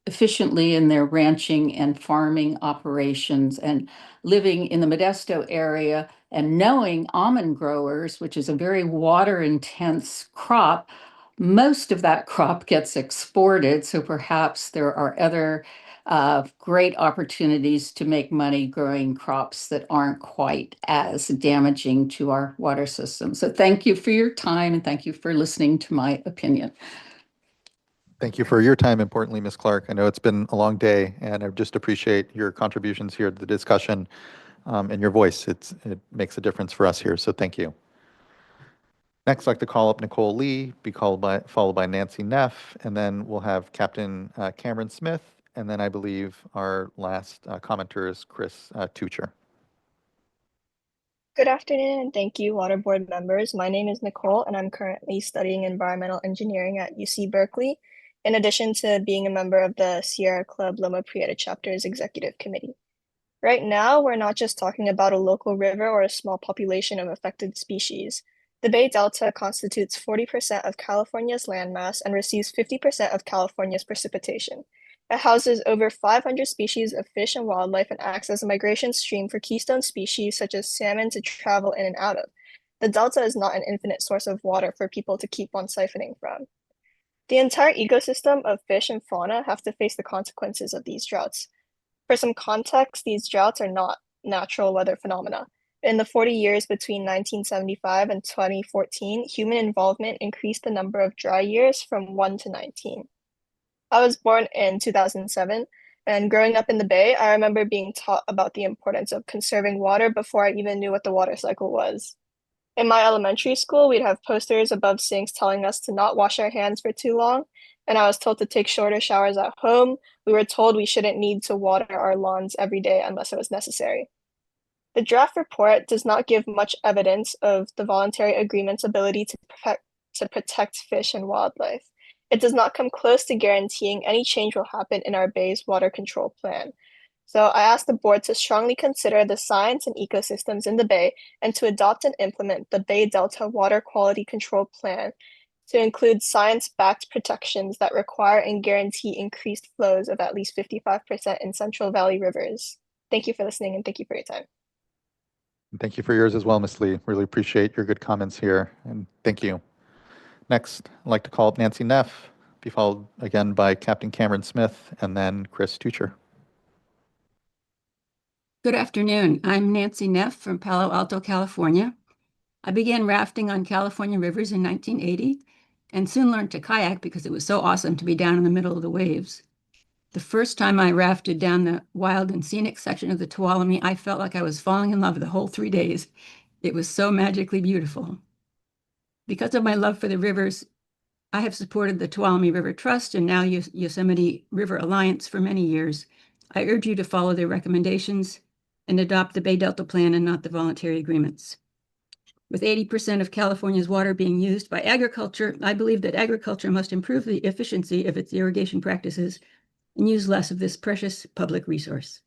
efficiently in their ranching and farming operations. And living in the Modesto area and knowing almond growers, which is a very water intense crop, most of that crop gets exported. So perhaps there are other great opportunities to make money growing crops that aren't quite as damaging to our water system. So thank you for your time and thank you for listening to my opinion. Thank you for your time, importantly, Ms. Clark. I know it's been a long day, and I just appreciate your contributions here to the discussion and your voice. It makes a difference for us here, so thank you. Next, I'd like to call up Nicole Lee, followed by Nancy Neff, and then we'll have Captain Cameron Smith, and then I believe our last commenter is Chris Tucher. Good afternoon, and thank you, Water Board members. My name is Nicole, and I'm currently studying environmental engineering at UC Berkeley, in addition to being a member of the Sierra Club Loma Prieta Chapter's Executive Committee. Right now, we're not just talking about a local river or a small population of affected species. The Bay Delta constitutes 40% of California's landmass and receives 50% of California's precipitation. It houses over 500 species of fish and wildlife and acts as a migration stream for keystone species such as salmon to travel in and out of. The Delta is not an infinite source of water for people to keep on siphoning from. The entire ecosystem of fish and fauna have to face the consequences of these droughts. For some context, these droughts are not natural weather phenomena. In the 40 years between 1975 and 2014, human involvement increased the number of dry years from 1 to 19. I was born in 2007, and growing up in the Bay, I remember being taught about the importance of conserving water before I even knew what the water cycle was. In my elementary school, we'd have posters above sinks telling us to not wash our hands for too long, and I was told to take shorter showers at home. We were told we shouldn't need to water our lawns every day unless it was necessary. The draft report does not give much evidence of the voluntary agreement's ability to protect fish and wildlife. It does not come close to guaranteeing any change will happen in our bay's water control plan. So I asked the board to strongly consider the science and ecosystems in the Bay and to adopt and implement the Bay Delta Water Quality Control Plan to include science-backed protections that require and guarantee increased flows of at least 55% in Central Valley rivers. Thank you for listening and thank you for your time. Thank you for yours as well, Ms. Lee. Really appreciate your good comments here, and thank you. Next, I'd like to call up Nancy Neff, be followed again by Captain Cameron Smith, and then Chris Tucher. Good afternoon. I'm Nancy Neff from Palo Alto, California. I began rafting on California rivers in 1980 and soon learned to kayak because it was so awesome to be down in the middle of the waves. The first time I rafted down the wild and scenic section of the Tuolumne, I felt like I was falling in love the whole 3 days. It was so magically beautiful. Because of my love for the rivers, I have supported the Tuolumne River Trust and now Yosemite River Alliance for many years. I urge you to follow their recommendations and adopt the Bay Delta Plan and not the voluntary agreements. With 80% of California's water being used by agriculture, I believe that agriculture must improve the efficiency of its irrigation practices and use less of this precious public resource.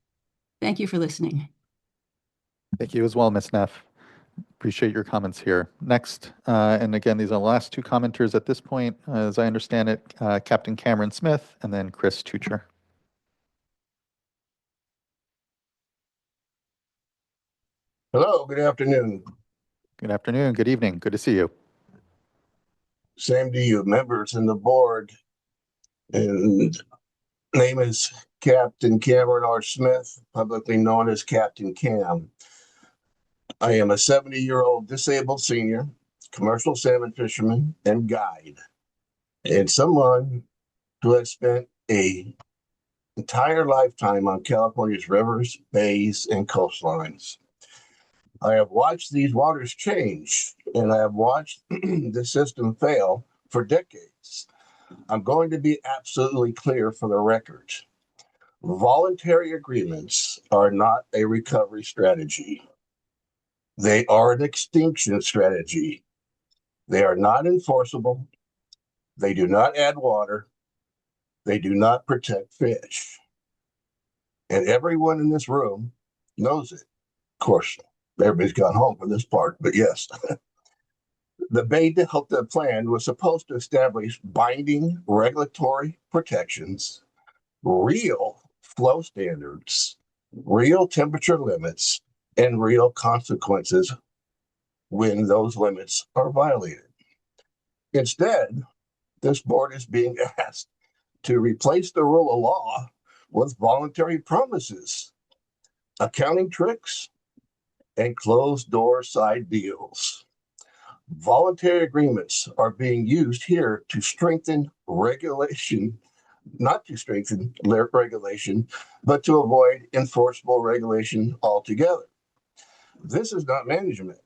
Thank you for listening. Thank you as well, Ms. Neff. Appreciate your comments here. Next, and again, these are the last two commenters at this point, as I understand it, Captain Cameron Smith and then Chris Tucher. Hello, good afternoon. Good afternoon, good evening, good to see you. Same to you, members and the board. And name is Captain Cameron R. Smith, publicly known as Captain Cam. I am a 70-year-old disabled senior, commercial salmon fisherman, and guide, and someone who has spent an entire lifetime on California's rivers, bays, and coastlines. I have watched these waters change, and I have watched the system fail for decades. I'm going to be absolutely clear for the record. Voluntary agreements are not a recovery strategy. They are an extinction strategy. They are not enforceable. They do not add water. They do not protect fish. And everyone in this room knows it. Of course, everybody's gone home for this part, but yes. The Bay Delta Plan was supposed to establish binding regulatory protections, real flow standards, real temperature limits, and real consequences when those limits are violated. Instead, this board is being asked to replace the rule of law with voluntary promises, accounting tricks, and closed-door side deals. Voluntary agreements are being used here to strengthen regulation, not to strengthen regulation, but to avoid enforceable regulation altogether. This is not management.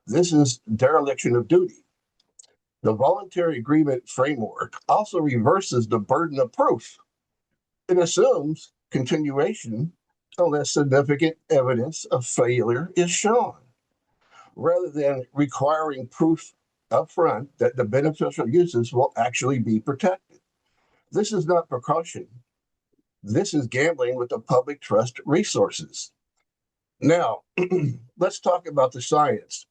This is dereliction of duty. The voluntary agreement framework also reverses the burden of proof. It assumes continuation unless significant evidence of failure is shown, rather than requiring proof upfront that the beneficial uses will actually be protected. This is not precaution. This is gambling with the public trust resources. Now, let's talk about the science,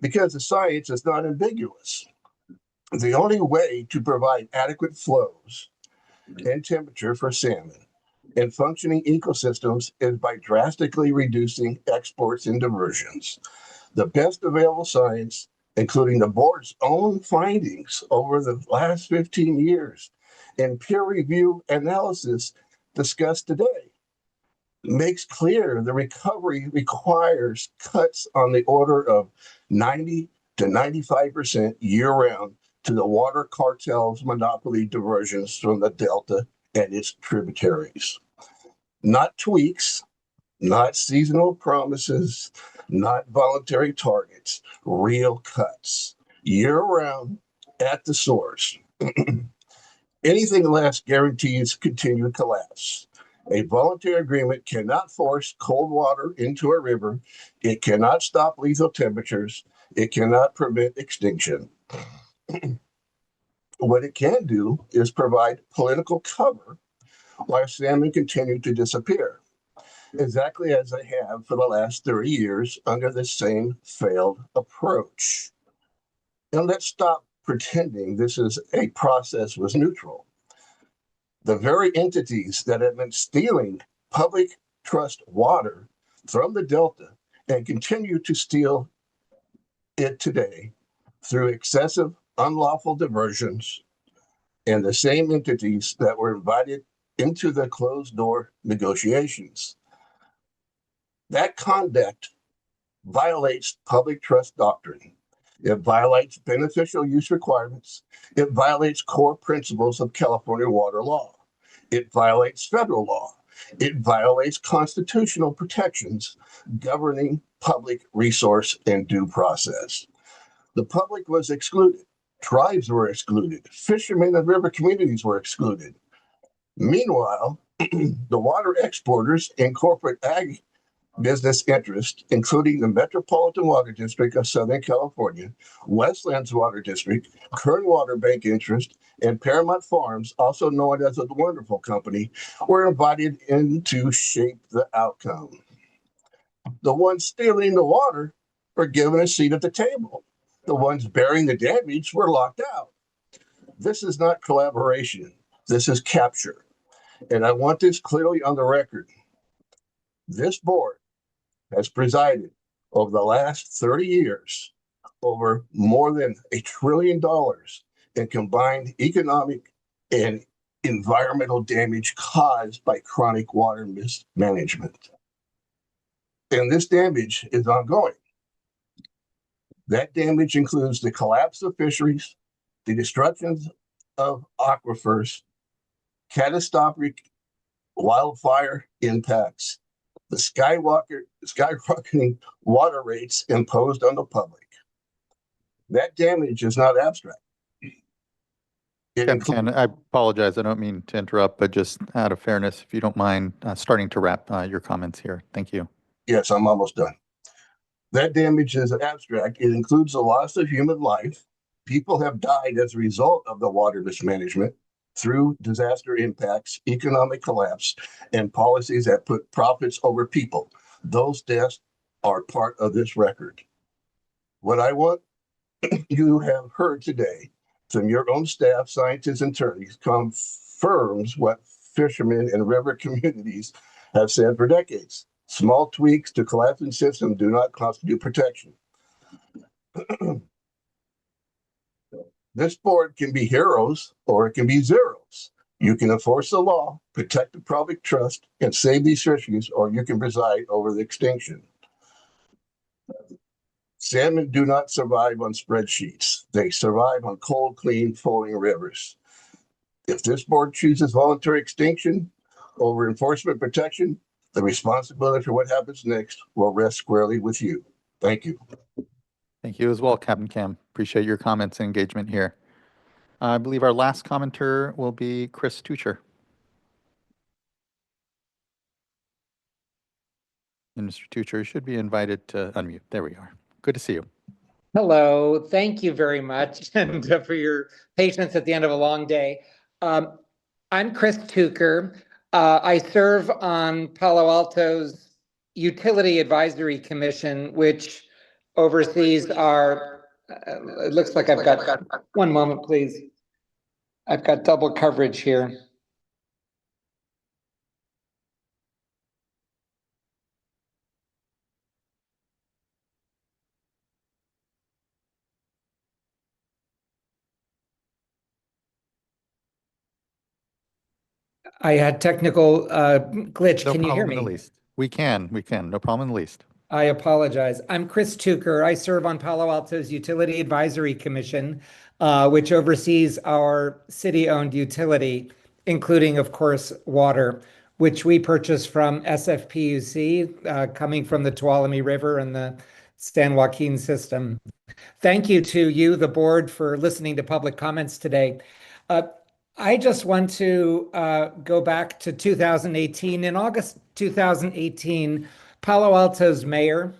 because the science is not ambiguous. The only way to provide adequate flows and temperature for salmon and functioning ecosystems is by drastically reducing exports and diversions. The best available science, including the board's own findings over the last 15 years and peer review analysis discussed today, makes clear the recovery requires cuts on the order of 90 to 95% year-round to the water cartel's monopoly diversions from the Delta and its tributaries. Not tweaks, not seasonal promises, not voluntary targets, real cuts, year-round at the source. Anything less guarantees continued collapse. A voluntary agreement cannot force cold water into a river. It cannot stop lethal temperatures. It cannot prevent extinction. What it can do is provide political cover while salmon continue to disappear. exactly as I have for the last 30 years under the same failed approach. And let's stop pretending this is a process was neutral. The very entities that have been stealing public trust water from the Delta and continue to steal it today through excessive unlawful diversions, and the same entities that were invited into the closed door negotiations. That conduct violates public trust doctrine. It violates beneficial use requirements. It violates core principles of California water law. It violates federal law. It violates constitutional protections governing public resource and due process. The public was excluded. Tribes were excluded. Fishermen and river communities were excluded. Meanwhile, the water exporters and corporate ag business interests, including the Metropolitan Water District of Southern California, Westlands Water District, Kern Water Bank Interest, and Paramount Farms, also known as the Wonderful Company, were invited in to shape the outcome. The ones stealing the water were given a seat at the table. The ones bearing the damage were locked out. This is not collaboration. This is capture. And I want this clearly on the record. This board has presided over the last 30 years over more than $1 trillion in combined economic and environmental damage caused by chronic water mismanagement. And this damage is ongoing. That damage includes the collapse of fisheries, the destruction of aquifers, catastrophic wildfire impacts, the skyrocketing water rates imposed on the public. That damage is not abstract. Ken, I apologize. I don't mean to interrupt, but just out of fairness, if you don't mind starting to wrap your comments here. Thank you. Yes, I'm almost done. That damage is abstract. It includes the loss of human life. People have died as a result of the water mismanagement through disaster impacts, economic collapse, and policies that put profits over people. Those deaths are part of this record. What I want you have heard today from your own staff, scientists, and attorneys confirms what fishermen and river communities have said for decades. Small tweaks to collapsing systems do not constitute protection. This board can be heroes or it can be zeros. You can enforce the law, protect the public trust, and save these fisheries, or you can preside over the extinction. Salmon do not survive on spreadsheets. They survive on cold, clean, flowing rivers. If this board chooses voluntary extinction over enforcement protection, the responsibility for what happens next will rest squarely with you. Thank you. Thank you as well, Captain Cam. Appreciate your comments and engagement here. I believe our last commenter will be Chris Tucher. And Mr. Tucher should be invited to unmute. There we are. Good to see you. Hello, thank you very much and for your patience at the end of a long day. I'm Chris Tucher. I serve on Palo Alto's Utility Advisory Commission, which oversees our, it looks like I've got, one moment, please. I've got double coverage here. I had technical glitch. No Can you hear problem me? in the least. We can. No problem in the least. I apologize. I'm Chris Tucher. I serve on Palo Alto's Utility Advisory Commission, which oversees our city-owned utility, including, of course, water, which we purchase from SFPUC, coming from the Tuolumne River and the San Joaquin system. Thank you to you, the board, for listening to public comments today. I just want to go back to 2018. In August 2018, Palo Alto's mayor,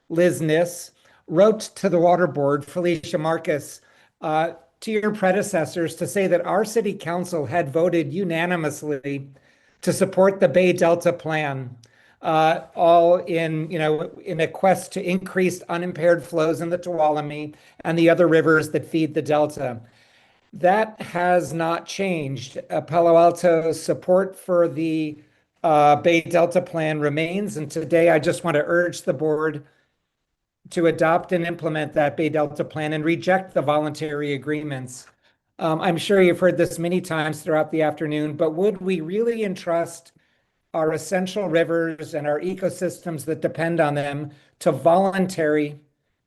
Liz Niss, wrote to the water board, Felicia Marcus, to your predecessors to say that our city council had voted unanimously to support the Bay Delta plan, all in a quest to increase unimpaired flows in the Tuolumne and the other rivers that feed the Delta. That has not changed. Palo Alto's support for the Bay Delta Plan remains, and today I just want to urge the board to adopt and implement that Bay Delta Plan and reject the voluntary agreements. I'm sure you've heard this many times throughout the afternoon, but would we really entrust our essential rivers and our ecosystems that depend on them to voluntary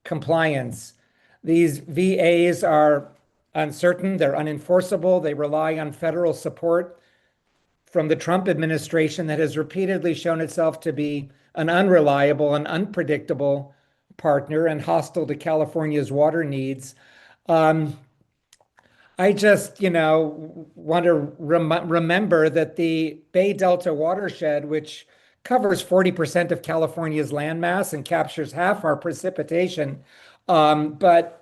compliance? These VAs are uncertain, they're unenforceable, they rely on federal support from the Trump administration that has repeatedly shown itself to be an unreliable and unpredictable partner and hostile to California's water needs. I just, want to remember that the Bay Delta watershed, which covers 40% of California's landmass and captures half our precipitation, but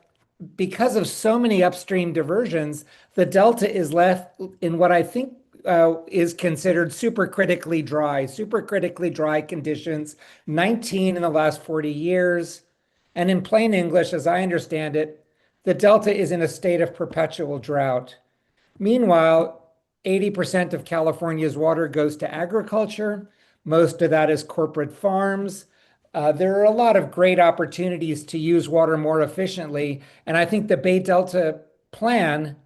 because of so many upstream diversions, the Delta is left in what I think is considered supercritically dry conditions, 19 in the last 40 years. And in plain English, as I understand it, the Delta is in a state of perpetual drought. Meanwhile, 80% of California's water goes to agriculture. Most of that is corporate farms. There are a lot of great opportunities to use water more efficiently, and I think the Bay Delta Plan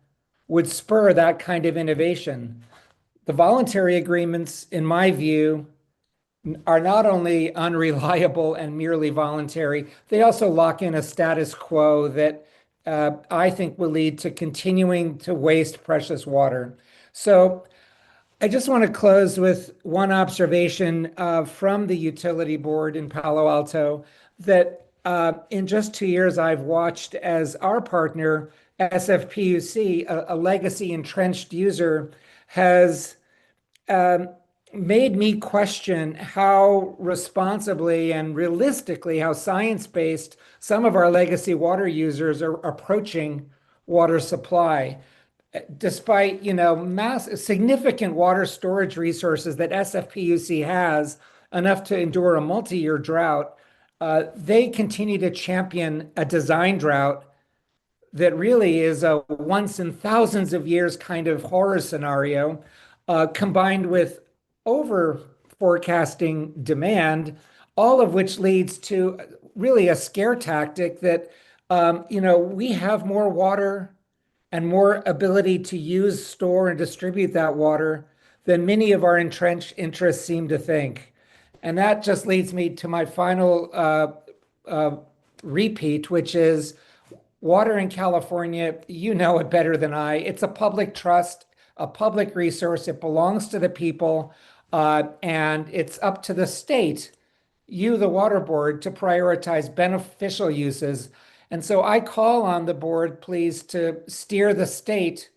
would spur that kind of innovation. The voluntary agreements, in my view, are not only unreliable and merely voluntary, they also lock in a status quo that I think will lead to continuing to waste precious water. So I just want to close with one observation from the utility board in Palo Alto that in just 2 years, I've watched as our partner, SFPUC, a legacy entrenched user, has made me question how responsibly and realistically, how science-based some of our legacy water users are approaching water supply. Despite, significant water storage resources that SFPUC has, enough to endure a multi-year drought, they continue to champion a design drought that really is a once in thousands of years kind of horror scenario, combined with over forecasting demand, all of which leads to really a scare tactic that, we have more water and more ability to use, store, and distribute that water than many of our entrenched interests seem to think. And that just leads me to my final repeat, which is water in California, you know it better than I. It's a public trust, a public resource. It belongs to the people. And it's up to the state, you, the water board, to prioritize beneficial uses. And so I call on the board, please, to steer the state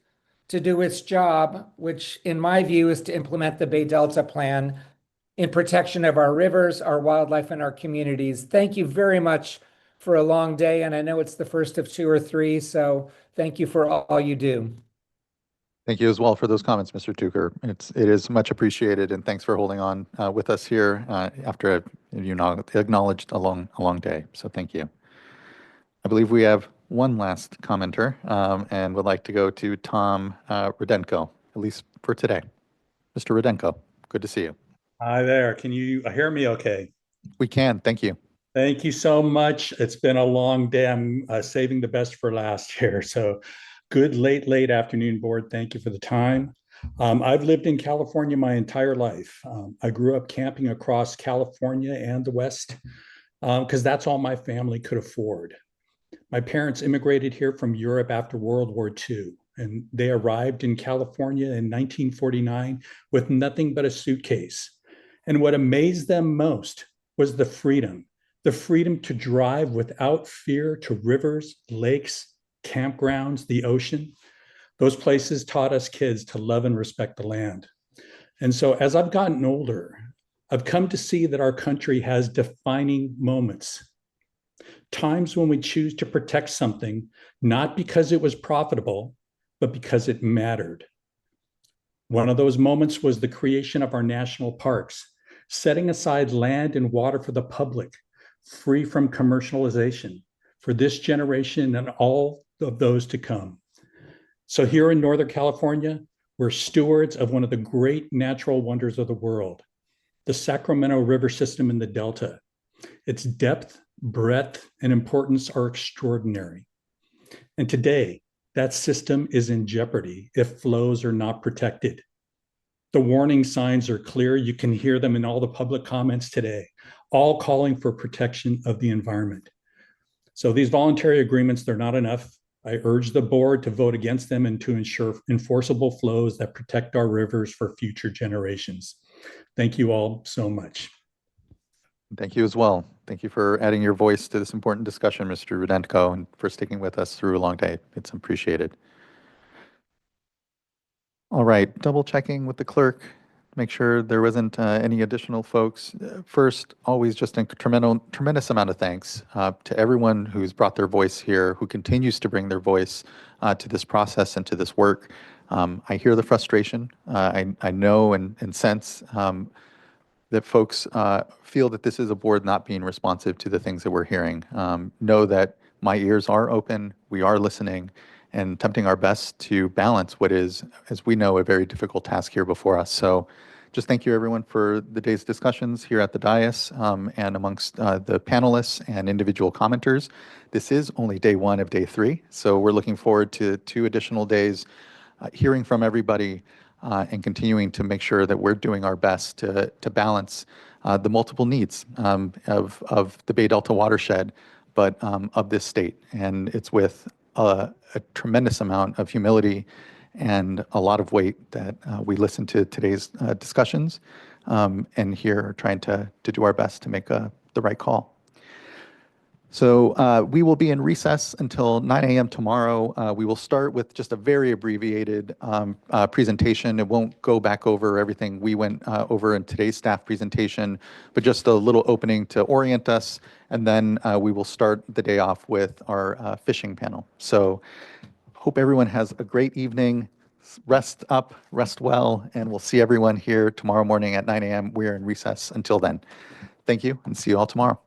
to do its job, which in my view is to implement the Bay Delta Plan in protection of our rivers, our wildlife, and our communities. Thank you very much for a long day. And I know it's the first of 2 or 3, so thank you for all you do. Thank you as well for those comments, Mr. Tucker. It is much appreciated, and thanks for holding on with us here after acknowledged a long day. So thank you. I believe we have one last commenter, and would like to go to Tom Rudenko, at least for today. Mr. Rudenko, good to see you. Hi there. Can you hear me okay? We can. Thank you. Thank you so much. It's been a long day. I'm saving the best for last here. So good late afternoon, board. Thank you for the time. I've lived in California my entire life. I grew up camping across California and the West because that's all my family could afford. My parents immigrated here from Europe after World War II, and they arrived in California in 1949 with nothing but a suitcase. And what amazed them most was the freedom to drive without fear to rivers, lakes, campgrounds, the ocean. Those places taught us kids to love and respect the land. And so as I've gotten older, I've come to see that our country has defining moments, times when we choose to protect something, not because it was profitable, but because it mattered. One of those moments was the creation of our national parks. setting aside land and water for the public, free from commercialization, for this generation and all of those to come. So here in Northern California, we're stewards of one of the great natural wonders of the world, the Sacramento River system in the Delta. Its depth, breadth, and importance are extraordinary. And today, that system is in jeopardy if flows are not protected. The warning signs are clear. You can hear them in all the public comments today, all calling for protection of the environment. So these voluntary agreements, they're not enough. I urge the board to vote against them and to ensure enforceable flows that protect our rivers for future generations. Thank you all so much. Thank you as well. Thank you for adding your voice to this important discussion, Mr. Rudenko, and for sticking with us through a long day. It's appreciated. All right, double checking with the clerk, make sure there wasn't any additional folks. First, always just a tremendous amount of thanks to everyone who's brought their voice here, who continues to bring their voice to this process and to this work. I hear the frustration. I know and sense that folks feel that this is a board not being responsive to the things that we're hearing. Know that my ears are open, we are listening, and attempting our best to balance what is, as we know, a very difficult task here before us. So just thank you everyone for the day's discussions here at the dais and amongst the panelists and individual commenters. This is only day one of day 3, so we're looking forward to 2 additional days hearing from everybody and continuing to make sure that we're doing our best to balance the multiple needs of the Bay Delta watershed, but of this state. And it's with a tremendous amount of humility and a lot of weight that we listen to today's discussions and here trying to do our best to make the right call. So we will be in recess until 9 a.m. tomorrow. We will start with just a very abbreviated presentation. It won't go back over everything we went over in today's staff presentation, but just a little opening to orient us. And then we will start the day off with our fishing panel. So hope everyone has a great evening. Rest up, rest well, and we'll see everyone here tomorrow morning at 9 a.m. We're in recess until then. Thank you, and see you all tomorrow.